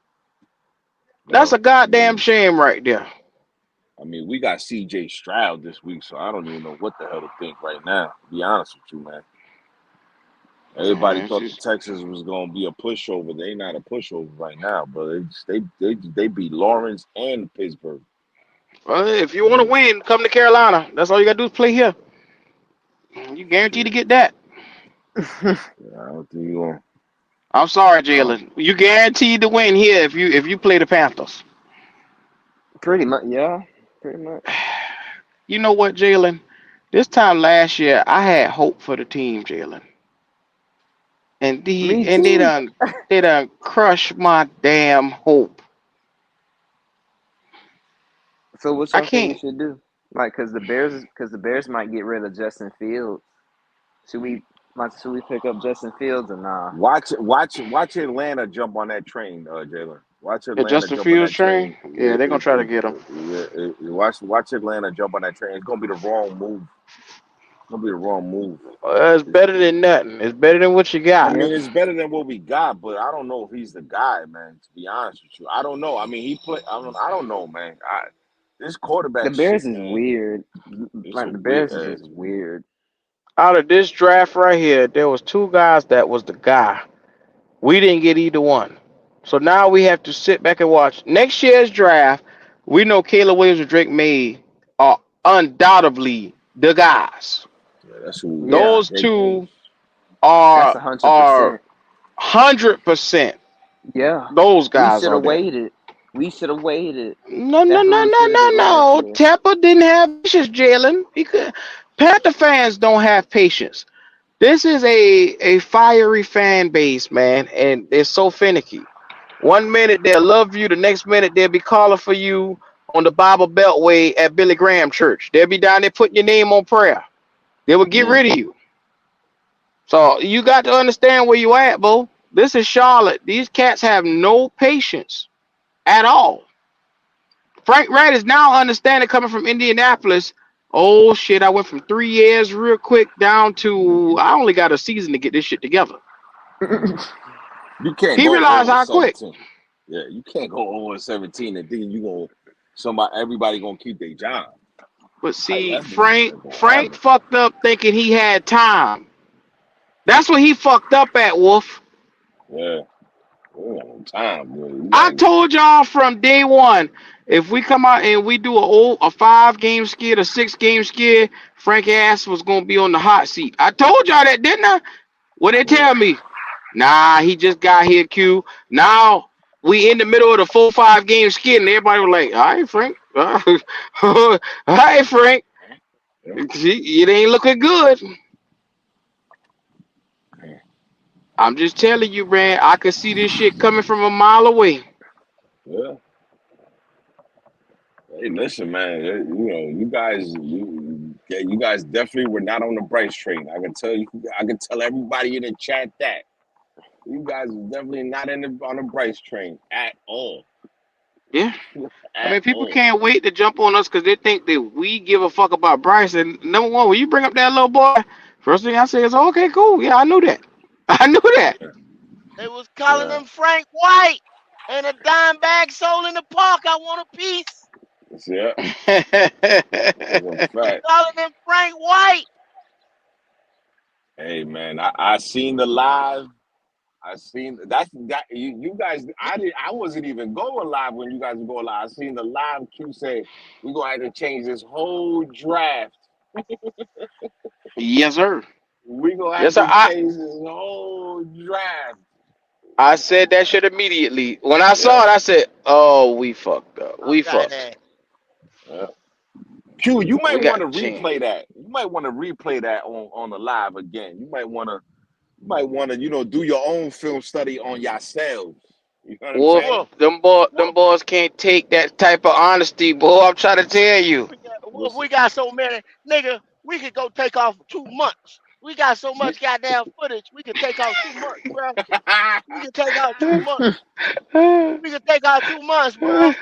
S1: That's
S6: Well,
S1: a goddamn shame right there.
S6: we got C.J. Stroud this week, so I don't even know what the hell to think right now. To be honest with you, man. Everybody
S1: Man,
S6: thought the Texans was gonna be a pushover. They not a pushover right now, but they beat Lawrence and Pittsburgh.
S1: well, if you want to win, come to Carolina. That's all you gotta do is play here. You guaranteed to
S6: Shit.
S1: get that.
S6: Yeah, I don't think you gonna.
S1: I'm sorry,
S6: I don't,
S1: Jalen. You guaranteed to win here if you play the Panthers.
S10: Pretty much, yeah. Pretty much.
S1: You know what, Jalen? This time last year, I had hope for the team, Jalen, and
S10: Me
S1: they
S10: too.
S1: done crushed my damn hope.
S10: So what
S1: I
S10: y'all think we
S1: can't.
S10: should do? Like, cause the Bears might get rid of Justin Fields. Should we pick up Justin Fields or nah?
S6: watch Atlanta jump on that train, Jalen. Watch
S1: The
S6: Atlanta
S1: Justin
S6: jump on
S1: Fields
S6: that
S1: train,
S6: train.
S1: yeah, they're gonna try to get him.
S6: Watch Atlanta jump on that train. It's gonna be the wrong move. It's gonna be the wrong move.
S1: It's better than nothing. It's better than what you got.
S10: Yeah.
S6: It's better than what we got, but I don't know if he's the guy, man. To be honest with you, I don't know. He play. I don't know, man. This
S10: The
S6: quarterback
S10: Bears
S6: shit,
S10: is
S6: man.
S10: weird.
S6: It's a
S10: Like the
S6: weird.
S10: Bears is just weird.
S1: Out of this draft right here, there was two guys that was the guy. We didn't get either one. So now we have to sit back and watch. Next year's draft, we know Caleb Williams and Drake May are undoubtedly the guys.
S6: Yeah, that's who we got.
S10: Yeah,
S1: Those
S6: Drake May.
S1: two
S10: that's
S1: are
S10: 100%.
S1: 100%
S10: Yeah,
S1: those
S10: we
S1: guys
S10: should
S1: are
S10: have
S1: there.
S10: waited. We should have waited.
S1: No, no,
S10: That's what
S1: no,
S10: we
S1: no,
S10: should have
S1: no,
S10: did last
S1: no.
S10: year.
S1: Tepper didn't have patience, Jalen. He could. Panther fans don't have patience. This is a fiery fan base, man, and they're so finicky. One minute they'll love you, the next minute they'll be calling for you on the Bible Beltway at Billy Graham Church. They'll be down there putting your name on prayer. They will get
S6: Mm.
S1: rid of you. So you got to understand where you at, bro. This is Charlotte. These cats have no patience at all. Frank Wright is now understanding coming from Indianapolis. Oh shit, I went from 3 years real quick down to I only got a season to get this shit together.
S6: You can't
S1: He
S6: go
S1: realized
S6: over
S1: how quick.
S6: 17. Yeah, you can't go over 17 and think everybody gonna keep their job.
S1: But see,
S6: That's just not gonna
S1: Frank
S6: happen.
S1: fucked up thinking he had time. That's what he fucked up at, Wolf.
S6: Yeah, we got no time, bro. We
S1: I
S6: gotta.
S1: told y'all from day one, if we come out and we do a 5 game skid, a 6 game skid, Frank ass was gonna be on the hot seat. I told y'all that, didn't I? What they
S6: Yeah,
S1: tell me? Nah, he just got here, Q. Now we in the middle of the 4 5 game skid, and everybody was like, "All right, Frank. All right, Frank.
S6: yeah,
S1: It ain't looking good." I'm just telling you, man. I could see this shit coming from a mile away.
S6: yeah. Hey, listen, man. You guys definitely were not on the Bryce train. I can tell you. I can tell everybody in the chat that you guys are definitely not on the Bryce train at all.
S1: Yeah. I
S6: At
S1: mean, people
S6: all.
S1: can't wait to jump on us because they think that we give a fuck about Bryce. And number one, when you bring up that little boy, first thing I say is, okay, cool. Yeah, I knew that. I knew that.
S6: Yeah,
S7: They was calling
S6: yeah.
S7: him Frank White and a dime bag sold in the park. I want a piece.
S6: Yeah, that's a
S7: They
S6: fact.
S7: calling him Frank White.
S6: Hey, man, I seen the live. I seen that you guys. I wasn't even going live when you guys were going live. I seen the live. Q say we're gonna have to change this whole draft.
S1: Yes, sir.
S6: We're gonna have
S1: Yes, sir.
S6: to change this whole draft.
S1: I said that shit immediately. When I
S6: Yeah,
S1: saw it, I said, oh, we fucked up.
S7: I'm
S1: We
S7: trying
S1: fucked.
S7: that.
S6: yeah. Q, you might
S1: We
S6: want
S1: got
S6: to
S1: to change.
S6: replay that. You might want to replay that on the live again. You might want to might want to, do your own film study on yourselves. You know what I'm
S1: Wolf,
S6: saying?
S7: Wolf,
S1: them
S7: Wolf,
S1: boys can't take that type of honesty, boy. I'm trying to tell you.
S7: Wolf, we got so many, nigga. We could go take off 2 months. We got so much goddamn footage. We could take off 2 months, bro. We could take out 2 months. We could take out 2 months, bro.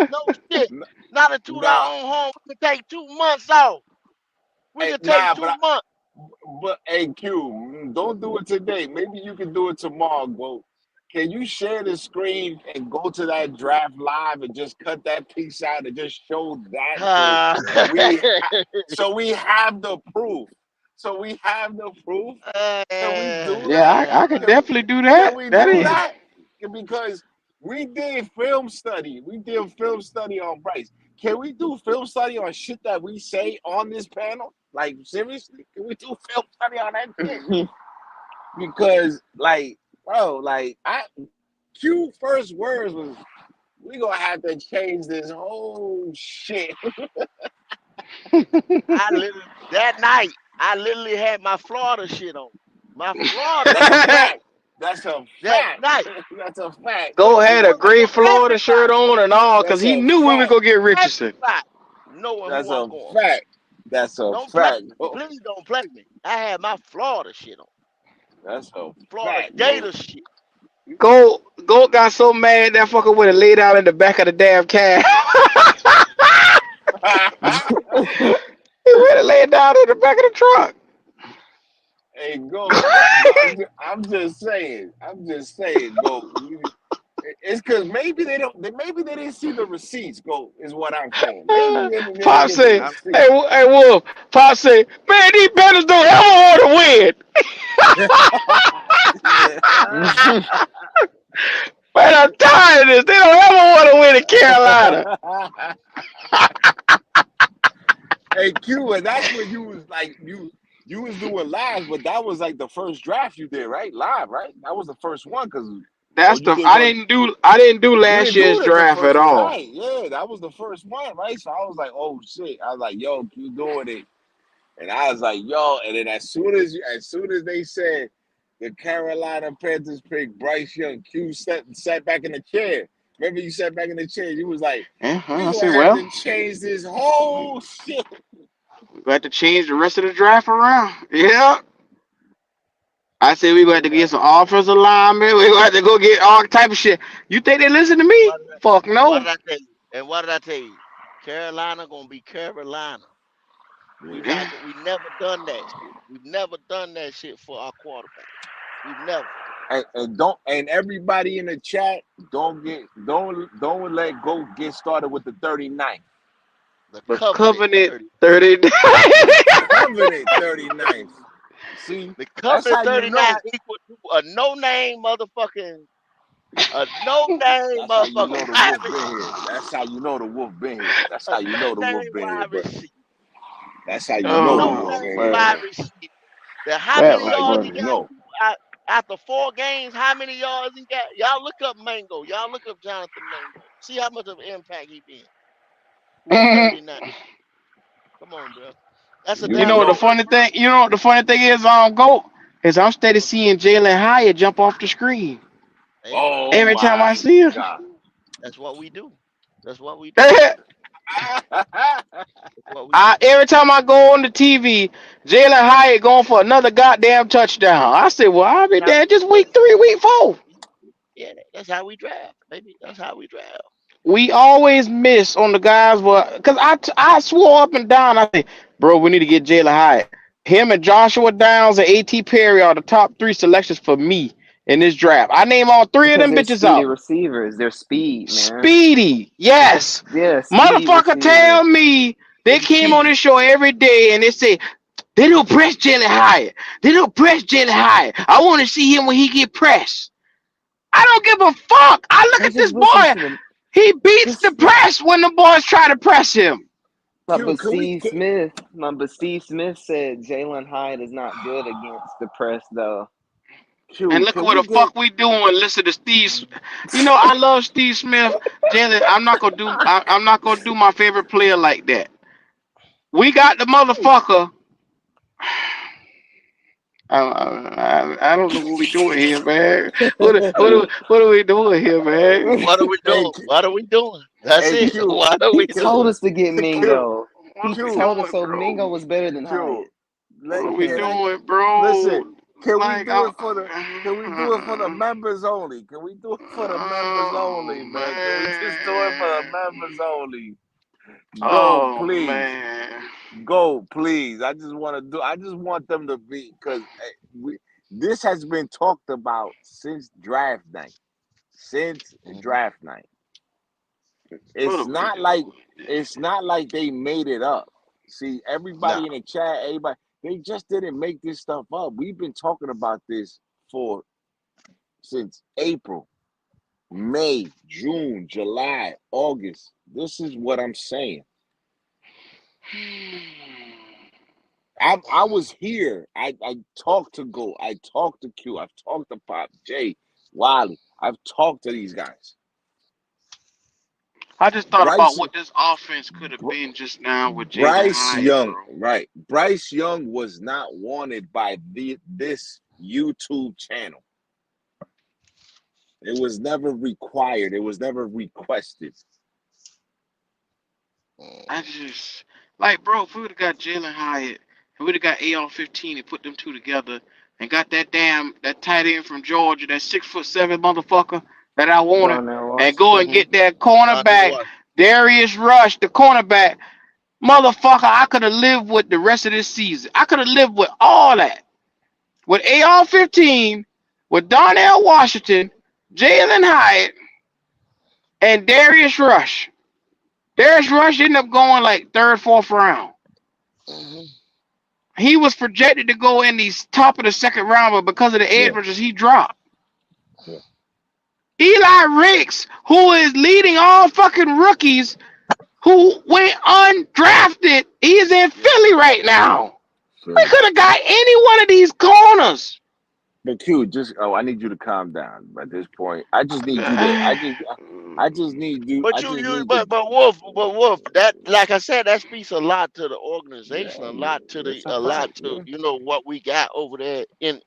S7: No shit. Not until
S6: Nah,
S7: our own home. We could take 2 months off. We
S6: hey,
S7: could take
S6: nah,
S7: two months.
S6: but hey, Q, don't do it today. Maybe you can do it tomorrow, bro. Can you share the screen and go to that draft live and just cut that piece out and just show that
S7: Uh,
S6: we so we have the proof. So we have the proof. Can we do
S1: Yeah,
S6: that?
S1: I could
S7: uh,
S6: Can we
S1: definitely do
S6: can
S1: that.
S6: we
S1: That
S6: do
S1: is.
S6: that? Because we did film study. We did film study on Bryce. Can we do film study on shit that we say on this panel? Like seriously, can we do film study on that shit? Because bro, Q first words was we gonna have to change this whole shit.
S7: that night, I literally had my Florida shit on. My Florida
S6: That's
S7: shit.
S6: a fact. That's a
S7: That
S6: fact.
S7: night.
S6: That's a fact.
S1: Go
S7: But
S1: had a gray
S7: for
S1: Florida shirt
S7: everybody,
S1: on and all, cause
S6: That's
S1: he
S6: a
S1: knew we would
S6: fact.
S1: go get Richardson.
S7: everybody knowing
S6: That's
S7: who I'm
S6: a
S7: going for.
S6: fact. That's a
S7: Don't play
S6: fact,
S7: me.
S6: bro.
S7: Please don't play me. I had my Florida shit on.
S6: That's a
S7: Florida
S6: fact, bro.
S7: Gator shit.
S1: Go got so mad that fucker would have laid out in the back of the damn cab. He would have laid down in the back of the truck.
S6: Hey, go. But I'm just saying. I'm just saying, go. It's because maybe they didn't see the receipts. Go is what I'm saying. Maybe they didn't
S1: Pop
S6: get the
S1: say,
S7: I'm,
S1: hey,
S6: receipt.
S1: hey Wolf. Pop say, man, these Panthers don't ever want to win. Man, I'm tired of this. They don't ever want to win in Carolina.
S6: Hey, Q, and that's when you was like you was doing lives, but that was like the first draft you did, right? Live, right? That was the first one, or
S1: That's
S6: you
S1: the
S6: did
S1: I
S6: one.
S1: didn't do
S6: You
S1: last
S6: didn't do
S1: year's
S6: it as the
S1: draft at
S6: first one,
S1: all.
S6: right? Yeah, that was the first one, right? So I was like, oh shit. I was like, yo, Q doing it. And I was like, yo, and then as soon as they said the Carolina Panthers picked Bryce Young, Q sat back in the chair. Remember you sat back in the chair, you was like, we
S1: I
S6: gonna
S1: said,
S6: have
S1: well,
S6: to change this whole shit.
S1: we got to change the rest of the draft around. Yeah. I said we got to get some offensive linemen. We got to go get all type of shit. You think they listen to me?
S7: what, did
S1: Fuck
S7: what
S1: no.
S7: did I tell you? And what did I tell you? Carolina gonna be Carolina.
S6: Yeah.
S7: We never done that shit. We've never done that shit for our quarterback. We've never.
S6: And everybody in the chat, don't let go get started with the 39th.
S7: The
S1: The
S7: coveted
S1: Covenant
S7: 30.
S1: 30.
S6: The coveted 39th. See,
S7: The
S6: that's
S7: coveted
S6: how you
S7: 39
S6: know.
S7: equal to a no name motherfucking a no name
S6: That's how you
S7: motherfucking
S6: know the
S7: wide
S6: wolf been here.
S7: receiver.
S6: That's how you know the wolf been here. That's
S7: A
S6: how you know the
S7: no
S6: wolf
S7: name
S6: been here,
S7: wide
S6: bro.
S7: receiver.
S6: That's how you
S7: A
S6: know the
S7: no
S6: wolf
S1: Oh
S6: been
S7: name
S6: here,
S7: wide
S1: man,
S6: bro.
S7: receiver. Then how
S1: that
S6: That's
S7: many
S1: was
S6: how
S7: yards
S6: you
S7: he
S1: funny.
S7: got
S6: know.
S7: after 4 games? How many yards he got? Y'all look up Mango. Y'all look up Jonathan Mango. See how much of an impact he been with the 39. Come on, bro. That's a
S6: You
S1: You
S7: damn
S1: know what the
S7: near
S6: know.
S7: first
S1: funny
S7: round.
S1: thing? You know what the funny thing is? Go is I'm steady seeing Jalen Hyatt jump off the screen
S7: Hey, bro.
S6: Oh
S1: every time I
S6: my
S1: see him.
S6: God.
S7: That's what we do. That's what we do. That's what we do.
S1: Every time I go on the TV, Jalen Hyatt going for another goddamn touchdown. I said, well, I'll be
S7: That's how
S1: there
S7: we
S1: just week 3, week 4.
S7: yeah, that's how we draft, baby. That's how we draft.
S1: We always miss on the guys, because I swore up and down. I said, bro, we need to get Jalen Hyatt. Him and Joshua Downs and A.T. Perry are the top 3 selections for me in this draft. I name all 3 of
S10: Because
S1: them
S10: they're
S1: bitches
S10: speedy
S1: out.
S10: receivers. They're speed, man.
S1: Speedy, yes.
S10: Yeah, speedy
S1: Motherfucker
S10: receivers.
S1: tell me they
S6: They
S1: came on
S6: cheat.
S1: this show every day and they say, they don't press Jalen Hyatt. They don't press Jalen Hyatt. I want to see him when he get pressed. I don't give a fuck. I look
S10: Man,
S1: at
S10: just
S1: this
S10: listen
S1: boy.
S10: to them.
S1: He beats the
S10: Just
S1: press when the boys try to press him.
S6: Q, can we?
S10: But Steve Smith said Jalen Hyde is not good against the press, though.
S1: And
S6: Q,
S1: look at
S6: can
S1: what
S6: we
S1: the
S6: get?
S1: fuck we doing. Listen to Steve. You know I love Steve Smith. Jalen, I'm not gonna do my favorite player like that. We got the motherfucker. I don't know what we doing here, man. What are we doing here, man?
S7: What are we
S2: Hey,
S7: doing? What are we doing? That's
S2: hey,
S7: it.
S2: Q,
S7: What are
S10: He
S7: we
S10: told
S7: doing?
S10: us to get
S2: Q,
S10: Mingo.
S1: What
S10: He
S1: are we
S2: Q,
S10: told us
S1: doing,
S10: so Mingo
S1: bro?
S10: was better than
S2: Q.
S10: Hyatt.
S1: What are
S2: Like,
S1: we
S2: can I
S1: doing,
S2: listen?
S1: bro?
S2: Can we
S1: Like,
S2: do it for the? Can we do it for the members only? Can we do it for the members
S1: oh
S2: only, man? Can we just do it for the
S1: man,
S2: members only? Go,
S1: oh
S2: please.
S1: man.
S2: Go, please. I just want to do. I just want them to be because we. This has been talked about since draft night. Since
S7: Mhm.
S2: draft night.
S1: What
S2: It's
S1: are we
S2: not like
S1: doing?
S2: it's not like they made it up. See,
S7: No.
S2: everybody in the chat, everybody, they just didn't make this stuff up. We've been talking about this for since April, May, June, July, August. This is what I'm saying. I was here. I talked to Go. I talked to Q. I've talked to Pop, Jay, Wiley. I've talked to these guys.
S1: I just thought about
S2: Bryce
S1: what this offense could have
S2: Br-
S1: been just now with Jalen
S2: Bryce
S1: Hyatt,
S2: Young,
S1: bro.
S2: right? Bryce Young was not wanted by this YouTube channel. It was never required. It was never requested.
S1: I just like, bro, if we would have got Jalen Hyatt and we'd have got AR-15 and put them two together and got that tight end from Georgia, that 6'7" motherfucker that I wanted,
S10: Darnell
S1: and go and
S10: Washington.
S1: get that
S7: Donnell
S1: cornerback,
S7: Washington.
S1: Darius Rush, the cornerback, motherfucker, I could have lived with the rest of this season. I could have lived with all that. With AR-15, with Darnell Washington, Jalen Hyatt, and Darius Rush. Darius Rush ended up going like third, fourth round.
S7: Mhm.
S1: He was projected to go in the top of the second round, but because of the edge
S2: Yeah,
S1: rushers, he dropped.
S2: yeah.
S1: Eli Ricks, who is leading all fucking rookies, who went undrafted, he's in
S2: Yeah.
S1: Philly right now. We
S2: Philly.
S1: could have got any one of these corners.
S2: But Q, just I need you to calm down at this point. I just need you to. I just need you. I
S7: But
S2: just
S7: you
S2: need to.
S7: but Wolf, that like I said, that speaks a lot to the
S2: Yeah,
S7: organization, a lot to
S2: it's a
S7: a
S2: fact.
S7: lot to
S2: Yeah,
S7: what we got over there in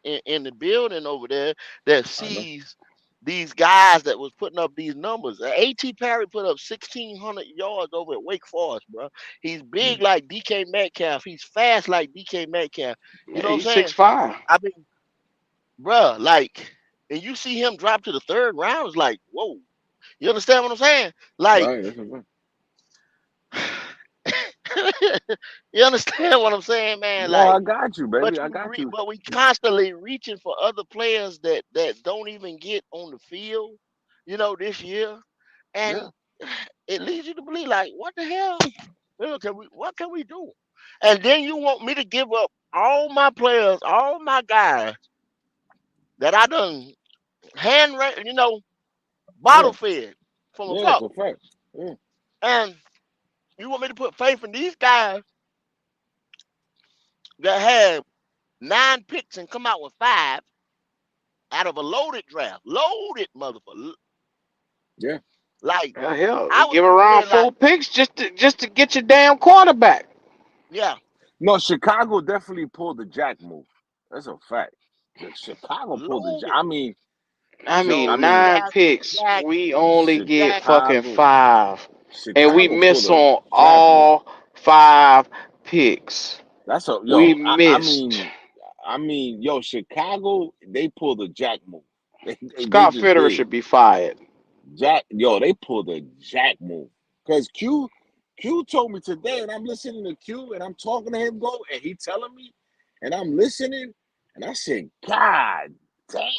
S7: the building over there that
S2: I know.
S7: sees these guys that was putting up these numbers. A.T. Perry put up 1,600 yards over at Wake Forest, bro. He's big
S2: Mm.
S7: like DK Metcalf. He's fast like DK Metcalf. You
S1: Yeah,
S7: know what I'm
S1: he's
S7: saying?
S1: 6'5".
S7: I mean, bro, like, and you see him drop to the third round, it's like, whoa. You understand what I'm saying? Like,
S2: Right. That's a fact.
S7: you understand what I'm saying, man?
S2: No, I
S7: Like,
S2: got you, baby. I got you.
S7: but we constantly reaching for other players that don't even get on the field, this year,
S2: Yeah.
S7: and it leads you to believe like, what the hell? What can we do? And then you want me to give up all my players, all my guys that I done hand,
S2: Yeah.
S7: bottle fed from
S2: Yeah. It's
S7: afar,
S2: a fact. Yeah.
S7: and you want me to put faith in these guys that had 9 picks and come out with 5 out of a loaded draft. Loaded motherfucker.
S2: Yeah.
S7: Like
S1: Hell,
S7: I was
S1: give
S7: sitting
S1: around
S7: there like,
S1: 4 picks just to get your damn quarterback.
S7: yeah,
S2: No, Chicago definitely pulled the Jack move. That's a fact. The Chicago pulled the Jack.
S7: loaded.
S1: I
S2: I
S1: mean,
S7: Joe
S2: mean,
S1: 9 picks.
S7: Jack,
S1: We only get
S7: Jack.
S1: fucking
S2: Chicago.
S1: 5, and we
S2: Chicago pulled
S1: miss
S2: a
S1: on
S2: Jack move.
S1: all 5 picks.
S2: That's a
S1: We
S2: yo.
S1: missed.
S2: I mean, yo, Chicago. They pulled a Jack move. They
S1: Scott
S2: just
S1: Fitterer
S2: did.
S1: should be fired.
S2: Jack, yo, they pulled a Jack move. Cause Q told me today, and I'm listening to Q, and I'm talking to him, and he telling me, and I'm listening, and I said, God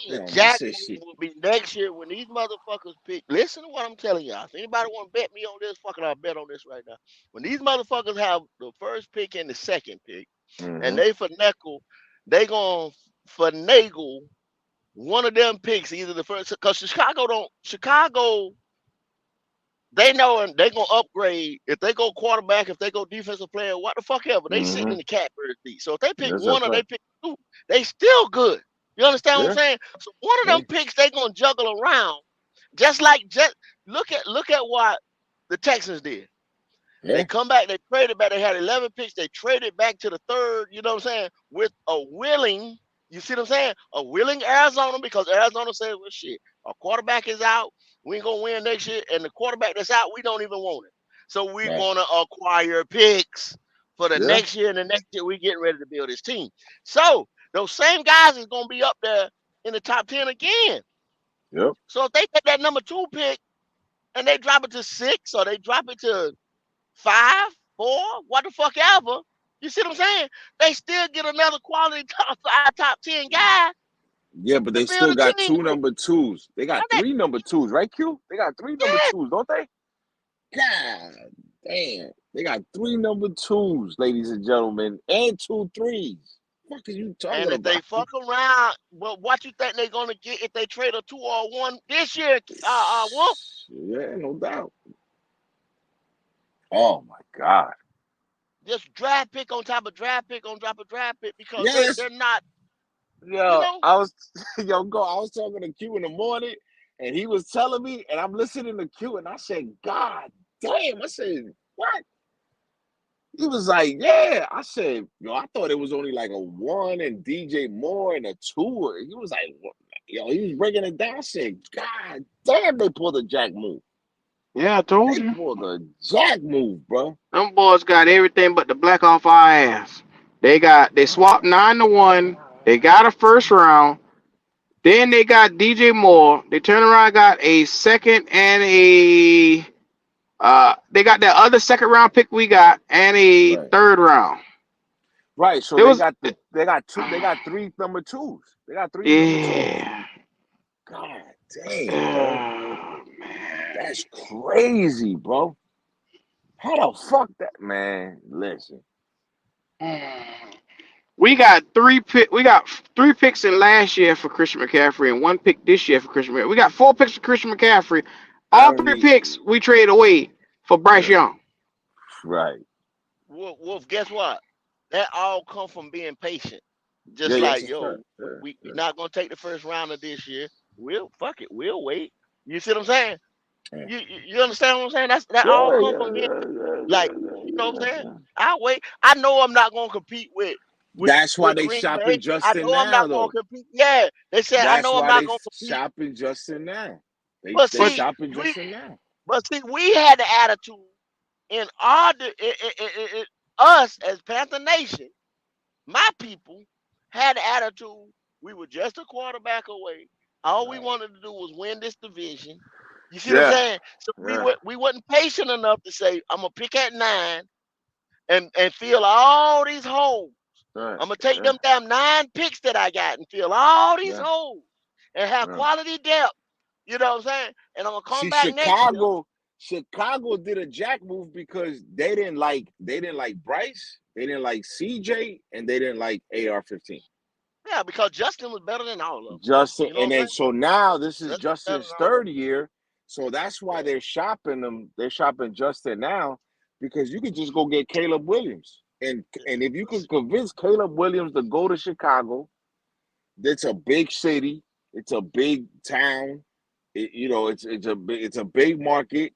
S7: The
S2: damn, I
S7: Jack
S2: said
S7: move
S2: shit.
S7: will be next year when these motherfuckers pick. Listen to what I'm telling y'all. If anybody want to bet me on this, fucking I'll bet on this right now. When these motherfuckers have the first pick and the second pick, and
S2: Mm-hmm.
S7: they gonna finagle one of them picks, either the first, because Chicago, they know and they gonna upgrade if they go quarterback, if they go defensive player, what the fuck ever. They sitting
S2: Mm-hmm.
S7: in the catbird seat. So if they pick
S2: That's a
S7: one or they
S2: fact.
S7: pick two, they still good. You understand what I'm
S2: Yeah,
S7: saying? So one of
S2: yeah,
S7: them picks they gonna juggle around, just look at what the Texans did. They
S2: yeah,
S7: come back, they traded back. They had 11 picks. They traded back to the third. You know what I'm saying? With a willing. You see what I'm saying? A willing Arizona, because Arizona says, well, shit, our quarterback is out. We ain't going to win next year. And the quarterback that's out, we don't even want it. So we're
S2: Right.
S7: going to acquire picks for the
S2: Yeah.
S7: next year. And the next year, we're getting ready to build this team. So those same guys is going to be up there in the top 10 again.
S2: Yep.
S7: So if they take that number 2 pick and they drop it to 6 or they drop it to 5, 4, what the fuck ever, you see what I'm saying? They still get another quality top 5, top 10 guy
S2: Yeah, but
S7: to
S2: they
S7: build
S2: still
S7: a
S2: got
S7: team
S2: 2
S7: with.
S2: number 2s. They got
S7: And
S2: 3 number 2s, right, Q? They got 3 number
S7: yeah,
S2: 2s, don't they? God damn. They got 3 number 2s, ladies and gentlemen, and 2 3s. What are you
S7: and
S2: talking
S7: if they
S2: about?
S7: fuck around, well, what you think they're gonna get if they trade a 2 or 1 this year? Wolf,
S2: Yeah, no doubt. Oh my God.
S7: just draft pick on top of draft pick on top of draft pick because
S2: Yeah,
S7: they're not, you
S2: yo,
S7: know.
S2: I was I was talking to Q in the morning and he was telling me, and I'm listening to Q, and I said, God damn. I said, what? He was like, yeah. I said, yo, I thought it was only like a 1 and DJ Moore and a 2. He was like, what? Yo, he was breaking it down. I said, God damn, they pulled a jack move.
S1: Yeah, I told
S2: They
S1: you.
S2: pulled a jack move, bro.
S1: Them boys got everything but the black off our ass. They swapped 9-1. They got a first round. Then they got DJ Moore. They turned around, got a second and a they got that other second round pick we got and a
S2: Right.
S1: third round.
S2: Right. So
S1: It
S2: they
S1: was
S2: got they got 3 number 2s. They got 3 number 2s.
S1: yeah.
S2: God damn, bro.
S1: Man.
S2: That's crazy, bro. How the fuck that man? Listen.
S1: We got 3 picks in last year for Christian McCaffrey and 1 pick this year for Christian McCaffrey. We got 4 picks for Christian McCaffrey.
S2: I
S1: All
S2: don't
S1: 3 picks we trade away for Bryce
S2: yeah,
S1: Young.
S2: right.
S7: Wolf, guess what? That all come from being patient.
S2: Yeah,
S7: Just
S2: yes,
S7: like,
S2: it's fact.
S7: yo,
S2: Yeah,
S7: we
S2: yeah,
S7: not gonna take the first round of this year. We'll fuck it. We'll wait. You see what I'm saying?
S2: yeah.
S7: You understand what I'm saying? That all
S2: Yeah,
S7: come
S2: yeah,
S7: from being
S2: yeah, yeah,
S7: like,
S2: yeah,
S7: you know what
S2: yeah,
S7: I'm saying?
S2: yeah.
S7: I wait. I know I'm not gonna compete
S2: That's why
S7: with
S2: they
S7: Green Bay.
S2: shopping
S7: I
S2: Justin
S7: know I'm
S2: now,
S7: not gonna
S2: though.
S7: compete. Yeah, they said I
S2: That's
S7: know I'm
S2: why
S7: not
S2: they
S7: gonna compete.
S2: shopping Justin now.
S7: But
S2: They
S1: But
S7: see,
S2: shopping Justin now.
S7: we had the attitude in our us as Panther Nation. My people had the attitude we were just a quarterback away. All we
S2: Right.
S7: wanted to do was win this division. You see what I'm
S2: Yeah,
S7: saying? So
S2: yeah,
S7: we wasn't patient enough to say I'm gonna pick at 9 and fill all these holes.
S2: right,
S7: I'm gonna take
S2: yeah,
S7: them damn 9 picks that I got and fill all these
S2: yeah,
S7: holes and have
S2: yeah.
S7: quality depth. You know what I'm saying? And I'm gonna come
S2: See,
S7: back next year.
S2: Chicago did a jack move because they didn't like Bryce, they didn't like CJ, and they didn't like AR-15.
S7: Yeah, because Justin was better than all of them.
S2: Justin,
S7: You know
S2: and
S7: what I'm
S2: then
S7: saying?
S2: so now this is
S7: Justin was better
S2: Justin's
S7: than all of
S2: third year, so that's why
S7: them.
S2: they're shopping them. They're shopping Justin now because you could just go get Caleb Williams, and if you can convince Caleb Williams to go to Chicago, it's a big city, it's a big town, it's a big market.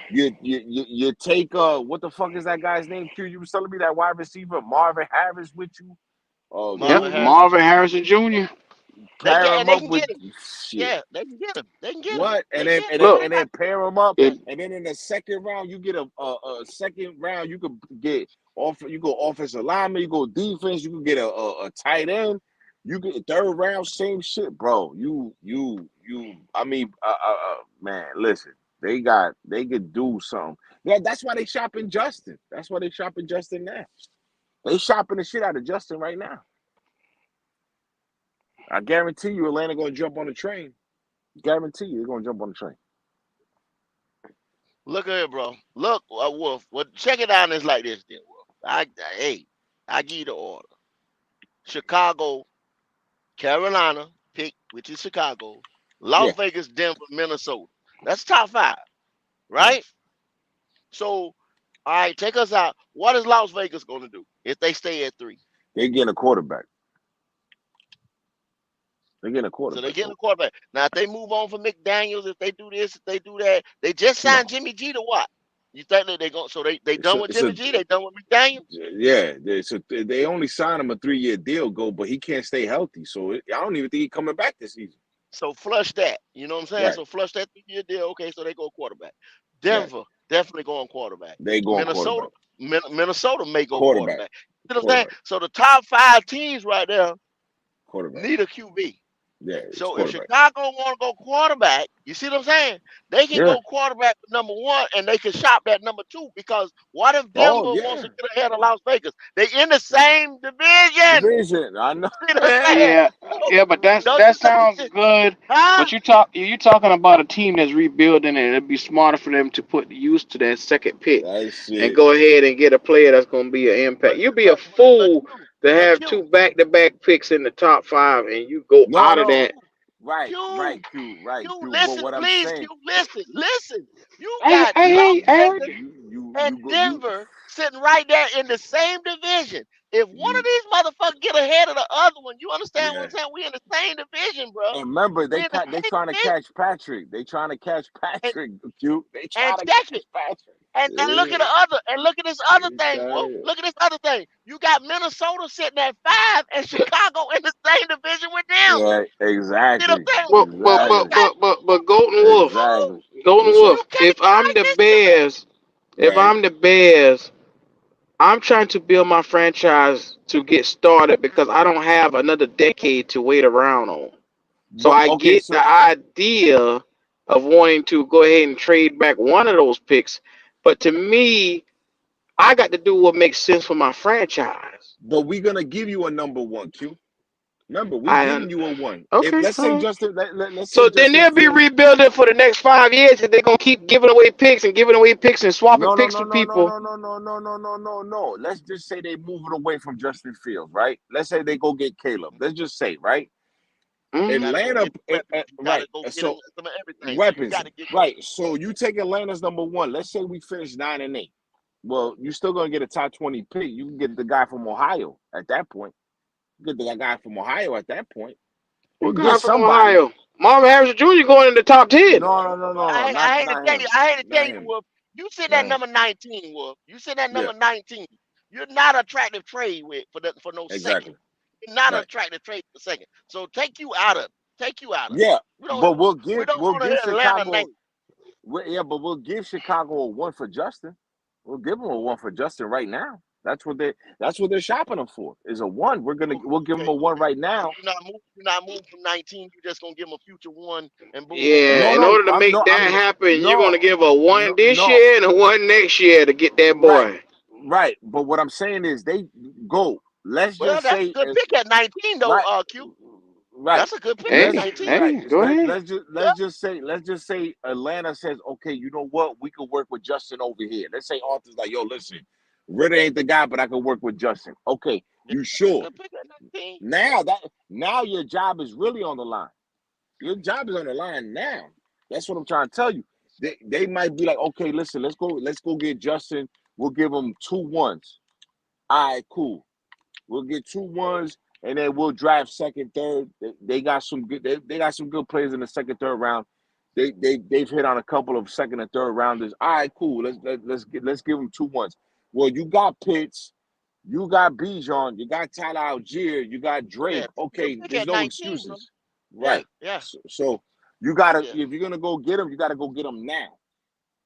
S2: You take what the fuck is that guy's name? Q, you was telling me that wide receiver Marvin Harris with you,
S1: yep,
S7: Marvin
S2: Junior,
S7: Harrison
S1: Marvin
S7: Jr.
S1: Harrison Jr.
S7: They
S2: pair
S7: get and
S2: him
S7: they
S2: up
S7: can
S2: with
S7: get him.
S2: shit.
S7: Yeah, they can get him. They can get him.
S2: What?
S7: They get him.
S1: Look,
S7: I
S2: And
S7: ain't got
S2: then pair them up,
S1: it,
S2: and then in the second round you get a second round. You could get off. You go offensive lineman. You go defense. You can get a tight end. You get third round, same shit, bro. I mean, man, listen. They could do something. Yeah, that's why they shopping Justin. That's why they shopping Justin now. They shopping the shit out of Justin right now. I guarantee you, Atlanta gonna jump on the train. Guarantee you, they're gonna jump on the train.
S7: Look at it, bro. Look, Wolf. Well, check it out. It's like this, then, Wolf. Hey, I give you the order. Chicago, Carolina, pick, which is Chicago. Las
S2: Yeah,
S7: Vegas, Denver, Minnesota. That's top 5,
S2: yeah.
S7: right? So, all right, take us out. What is Las Vegas going to do if they stay at 3?
S2: They getting a quarterback. They're getting a
S7: So they
S2: quarterback,
S7: getting
S2: bro.
S7: a quarterback. Now, if they move on from McDaniels, if they do this, if they do that, they just
S2: No,
S7: signed Jimmy G to what? You think that they going so they
S6: It's
S7: done
S6: a,
S7: with
S6: it's a
S7: Jimmy G? They done with McDaniel?
S6: yeah. They only signed him a 3-year deal, but he can't stay healthy. So I don't even think he's coming back this season.
S7: So flush that. You know what I'm saying?
S6: Right,
S7: So flush that 3-year deal. Okay, so they go quarterback.
S6: right.
S7: Denver definitely going quarterback.
S6: They going
S7: Minnesota,
S6: quarterback,
S7: Minnesota may go
S6: quarterback,
S7: quarterback. You know what I'm saying?
S6: quarterback,
S7: So the top 5 teams right there
S6: quarterback.
S7: need a QB.
S6: Yeah, it's
S7: So if
S6: quarterback.
S7: Chicago want to go quarterback, you see what I'm saying? They can
S6: Yeah.
S7: go quarterback with number 1, and they can shop that number 2. Because what if
S6: Oh
S7: Denver wants
S6: yeah.
S7: to get ahead of Las Vegas? They in the same division.
S6: Division. I know.
S7: You know what I'm saying?
S1: Yeah, yeah, but
S7: Don't you
S1: that sounds
S7: think?
S1: good.
S7: Huh?
S1: But you talking about a team that's rebuilding, and it'd be smarter for them to put use to that second pick
S6: That
S1: and
S6: shit.
S1: go ahead and get a player that's going to be an impact.
S7: But
S1: You'd be a
S7: but but
S1: fool
S7: Q,
S1: to
S7: but
S1: have
S7: Q,
S1: two back-to-back picks in the top five, and you go
S6: No,
S1: out of
S6: no.
S1: that.
S7: Q,
S6: Right,
S7: Q,
S6: right, Q, right,
S7: Q.
S6: Q. But
S7: Listen,
S6: what I'm
S7: please, Q.
S6: saying,
S7: Listen. You
S1: I
S7: got Las
S1: heard
S7: Vegas
S1: you.
S7: and
S6: you go, you.
S7: Denver sitting right there in the same division. If one of
S6: You,
S7: these motherfuckers get ahead of the other one, you understand what
S6: yeah.
S7: I'm saying? We in the same division, bro.
S6: And remember,
S7: We in the
S6: they
S7: same
S6: trying to
S7: division.
S6: catch Patrick. They trying to catch
S7: And,
S6: Patrick. Q. They
S7: and
S6: trying to
S7: check
S6: catch
S7: it.
S6: Patrick.
S7: And look at the other, and look at this other
S6: They
S7: thing, Wolf.
S6: trying-
S7: Look at this other thing. You got Minnesota sitting at 5 and Chicago in the same division with them.
S6: Yeah,
S7: See what
S6: exactly,
S7: I'm saying? So you
S6: exactly,
S7: got
S1: Golden Wolf,
S6: exactly.
S1: Golden
S6: What's up?
S1: Wolf.
S7: you can't fight this
S1: If
S6: Right.
S1: I'm the Bears, I'm trying to build my franchise to get started because I don't have another decade to wait around on. So
S6: But
S1: I
S6: okay,
S1: get
S6: so
S1: the idea of wanting to go ahead and trade back one of those picks, but to me, I got to do what makes sense for my franchise.
S6: but we gonna give you a number 1, Q. Remember, we
S1: I
S6: giving you a 1. If
S1: Okay,
S6: let's
S1: all
S6: say
S1: right.
S6: let's say
S1: So then
S6: Justin
S1: they'll be
S6: Fields.
S1: rebuilding for the next 5 years, and they're gonna keep giving away picks and giving away picks and swapping
S6: No, no,
S1: picks
S6: no,
S1: for
S6: no, no,
S1: people.
S6: no, no, no, no, no, no, no, no. Let's just say they move it away from Justin Fields, right? Let's say they go get Caleb. Let's just say, right?
S7: you
S1: Hmm
S7: got to go
S6: Atlanta,
S7: get weapons. You got to
S6: right?
S7: go get them
S6: So
S7: some of everything. So you
S6: weapons,
S7: got to get
S6: right? So you take Atlanta's number 1. Let's say we finish 9-8. Well, you're still gonna get a top 20 pick. You can get the guy from Ohio at that point. You get the guy from Ohio at that point. You
S1: What
S6: can get
S1: guy from
S6: somebody.
S1: Ohio? Marvin Harrison Jr. going in the top 10.
S6: No, no, no,
S7: Well,
S6: no, no,
S7: I hate to
S6: not
S7: tell you,
S6: him,
S7: I hate to tell
S6: not
S7: you,
S6: him,
S7: Wolf. You sit
S6: not
S7: at
S6: him.
S7: number 19, Wolf. You sit at
S6: Yeah,
S7: number 19. You're not attractive trade with for no second.
S6: exactly.
S7: You're not
S6: Right.
S7: attractive trade for second. So take you out of it. Take you out of it.
S6: Yeah,
S7: We don't
S6: but
S7: we don't
S6: we'll
S7: want to
S6: give
S7: hear Atlanta
S6: Chicago.
S7: name.
S6: Yeah, but we'll give Chicago a 1 for Justin. We'll give them a 1 for Justin right now. That's what they're shopping him for. Is a 1. We'll give them
S7: Okay,
S6: a 1 right
S7: so
S6: now.
S7: you're not moving from 19. You're just gonna give them a future one and boom, boom,
S1: Yeah,
S6: No,
S7: boom.
S1: in
S6: no,
S1: order to make that
S6: I'm
S1: happen, you're gonna
S6: no,
S1: give a one
S6: no,
S1: this
S6: no.
S1: year and a one next year to get that
S6: Right,
S1: boy.
S6: right. But what I'm saying is they go. Let's
S7: Well,
S6: just
S7: that's a
S6: say
S7: good pick at 19 though,
S6: right,
S7: Q.
S6: right.
S7: That's a good pick at
S6: Let's
S1: Hey,
S7: 19.
S6: right.
S1: hey, go ahead.
S7: Yeah.
S6: Let's just say Atlanta says, okay, you know what? We could work with Justin over here. Let's say Arthur's like, yo, listen, Ritter ain't the guy, but I could work with Justin. Okay,
S7: Yeah,
S6: you
S7: that's a
S6: sure?
S7: good pick at 19.
S6: Now your job is really on the line. Your job is on the line now. That's what I'm trying to tell you. They might be like, okay, listen, let's go get Justin. We'll give him 2 1s. All right, cool. We'll get 2 1s, and then we'll draft second, third. They got some good. They got some good players in the second, third round. They've hit on a couple of second and third rounders. All right, cool. Let's give them 2 1s. Well, you got Pitts, you got Bijan, you got Tyler Algier, you got
S7: Yeah,
S6: Drake.
S7: that's a good
S6: Okay,
S7: pick
S6: there's
S7: at
S6: no
S7: 19, bro.
S6: excuses,
S7: Yeah,
S6: right?
S7: yeah,
S6: So you gotta
S7: yeah,
S6: if you're gonna go get them, you gotta go get them now.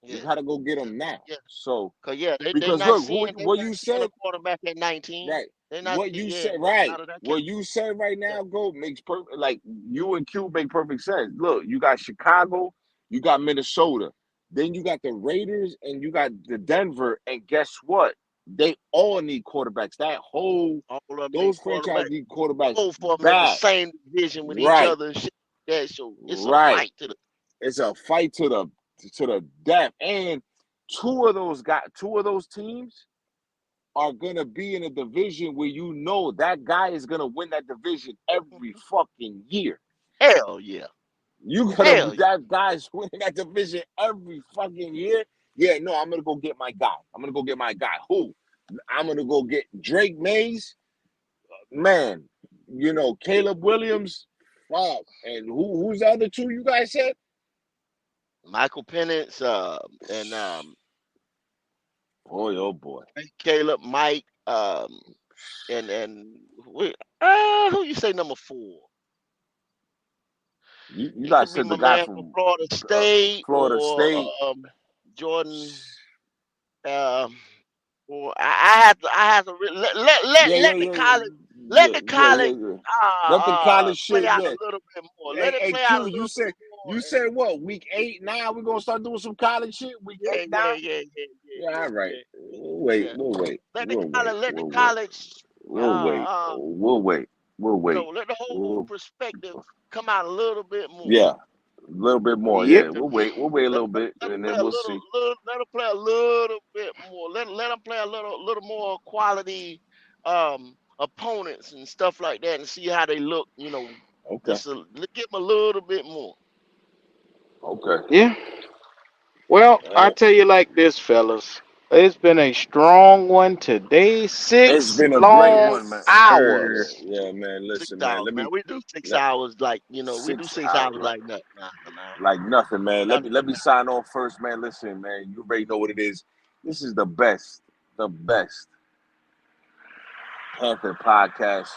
S6: You
S7: yeah.
S6: gotta go get
S7: Cause,
S6: them now.
S7: yeah,
S6: So
S7: cause yeah,
S6: because look, what you
S7: a
S6: said.
S7: quarterback at 19.
S6: Right.
S7: They're not
S6: What you
S7: yeah,
S6: said, right.
S7: out of that
S6: What
S7: camp.
S6: you said right
S7: Yeah.
S6: now, go makes perfect. Like you and Q make perfect sense. Look, you got Chicago, you got Minnesota, then you got the Raiders, and you got the Denver. And guess what? They all need quarterbacks.
S7: All of them need
S6: Those franchise
S7: quarterback.
S6: need quarterbacks
S7: Both of them in the
S6: bad.
S7: same division with each
S6: Right.
S7: other and shit. Yeah, so it's a
S6: Right.
S7: fight to the
S6: It's a fight to the death. And two of those teams are gonna be in a division where you know that guy is gonna win that division every fucking year.
S7: hell yeah.
S6: You gotta
S7: Hell yeah.
S6: that guy's winning that division every fucking year. Yeah, no, I'm gonna go get my guy. I'm gonna go get my guy. Who? I'm gonna go get Drake Mays. Man, you know, Caleb Williams. Fuck. And who's the other two you guys said?
S7: Michael Penix and
S6: Boy, oh boy.
S7: Caleb, Mike, and who you say number 4?
S6: You
S7: He could
S6: guys
S7: be
S6: said the
S7: my
S6: guy
S7: man from
S6: from
S7: Florida State
S6: Florida
S7: or
S6: State.
S7: Jordan. Um, or
S6: Yeah,
S7: let the college let the college
S6: yeah. Let the college
S7: play
S6: shit,
S7: out
S6: yeah.
S7: a little bit more. Let it
S6: Hey,
S7: play out a
S6: Q,
S7: little bit more.
S6: you said what? Week 8 now we're gonna start doing some college shit. Week
S7: Yeah,
S6: 8
S7: yeah,
S6: now?
S7: yeah, yeah,
S6: Yeah, all right.
S7: yeah,
S6: We'll wait.
S7: yeah.
S6: We'll wait.
S7: Let the
S6: We'll wait.
S7: college, let the
S6: We'll wait.
S7: college,
S6: We'll wait. We'll wait. We'll wait.
S7: let the whole
S6: We'll,
S7: perspective come out a little bit more.
S6: yeah, a little bit more.
S1: Yep.
S6: Yeah, we'll wait. We'll wait a
S7: Let,
S6: little bit,
S7: let them
S6: and
S7: play
S6: then
S7: a
S6: we'll see.
S7: let them play a little bit more. Let them play a little more quality opponents and stuff like that, and see how they look.
S6: Okay.
S7: Just give them a little bit more.
S6: Okay.
S1: Yeah. Well, I tell you like this, fellas. It's been a strong one today.
S6: It's
S1: 6
S6: been a great
S1: long
S6: one, man.
S10: Sir.
S1: hours.
S6: Yeah, man.
S7: Six
S6: Listen, man.
S7: hours, man. We do six
S6: Let,
S7: hours like we do
S6: 6
S7: 6 hours
S6: hours.
S7: like nothing, man.
S6: Like nothing, man.
S7: Y'all
S6: Let me sign off first, man. Listen, man. You already know what it is. This is the best Panther podcast.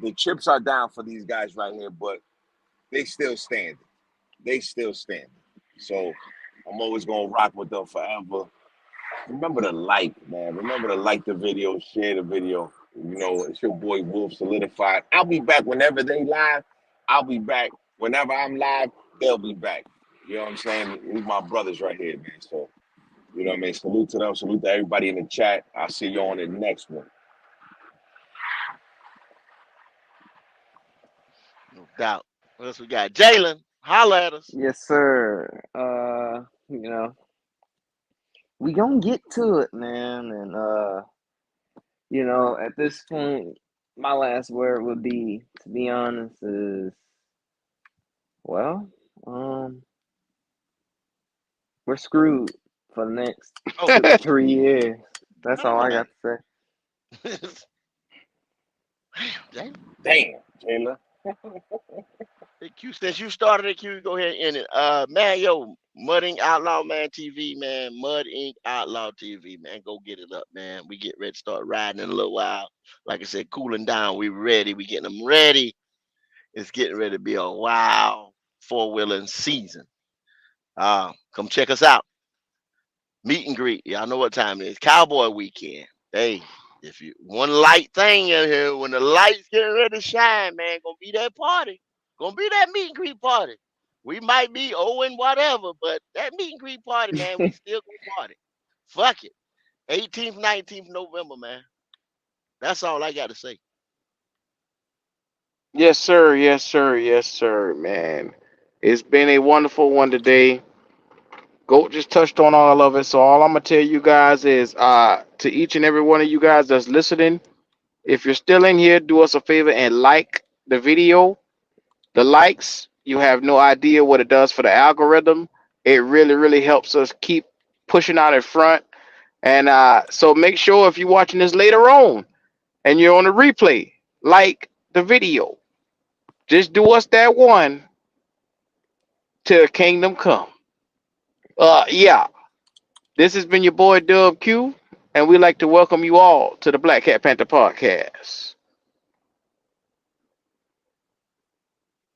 S6: The chips are down for these guys right here, but they still standing. They still standing. So I'm always gonna rock with them forever. Remember to like, man. Remember to like the video, share the video. It's your boy Wolf Solidified. I'll be back whenever they live. I'll be back whenever I'm live. They'll be back. You know what I'm saying? These my brothers right here, man. So you know what I mean. Salute to them. Salute to everybody in the chat. I'll see you on the next one.
S7: no doubt. What else we got? Jalen, holla at us.
S10: Yes, sir. We gonna get to it, man. And at this point, my last word would be, to be honest, is well, we're screwed for the next
S7: Oh,
S10: 3 years. That's
S7: son of
S10: all
S7: a
S10: I
S7: gun.
S10: got to
S7: Damn, Jalen.
S6: Damn, Taylor.
S7: Hey, Q, since you started it, Q, go ahead and end it. Man, Mud Ink Outlaw Man TV, man. Mud Ink Outlaw TV, man. Go get it up, man. We get ready to start riding in a little while. Like I said, cooling down. We ready. We getting them ready. It's getting ready to be a wild four-wheeling season. Come check us out. Meet and greet. Y'all know what time it is. Cowboy weekend. Hey, if you one light thing in here, when the lights getting ready to shine, man, gonna be that party. Gonna be that meet and greet party. We might be owing whatever, but that meet and greet party, man, we still gonna party. Fuck it. 18th, 19th November, man. That's all I got to say.
S1: Yes, sir. Yes, sir. Yes, sir, man. It's been a wonderful one today. Goat just touched on all of it. So all I'm gonna tell you guys is to each and every one of you guys that's listening, if you're still in here, do us a favor and like the video. The likes, you have no idea what it does for the algorithm. It really, really helps us keep pushing out in front. And so make sure if you're watching this later on and you're on the replay, like the video. Just do us that one till kingdom come. Yeah. This has been your boy Dub Q, and we'd like to welcome you all to the Black Cat Panther Podcast.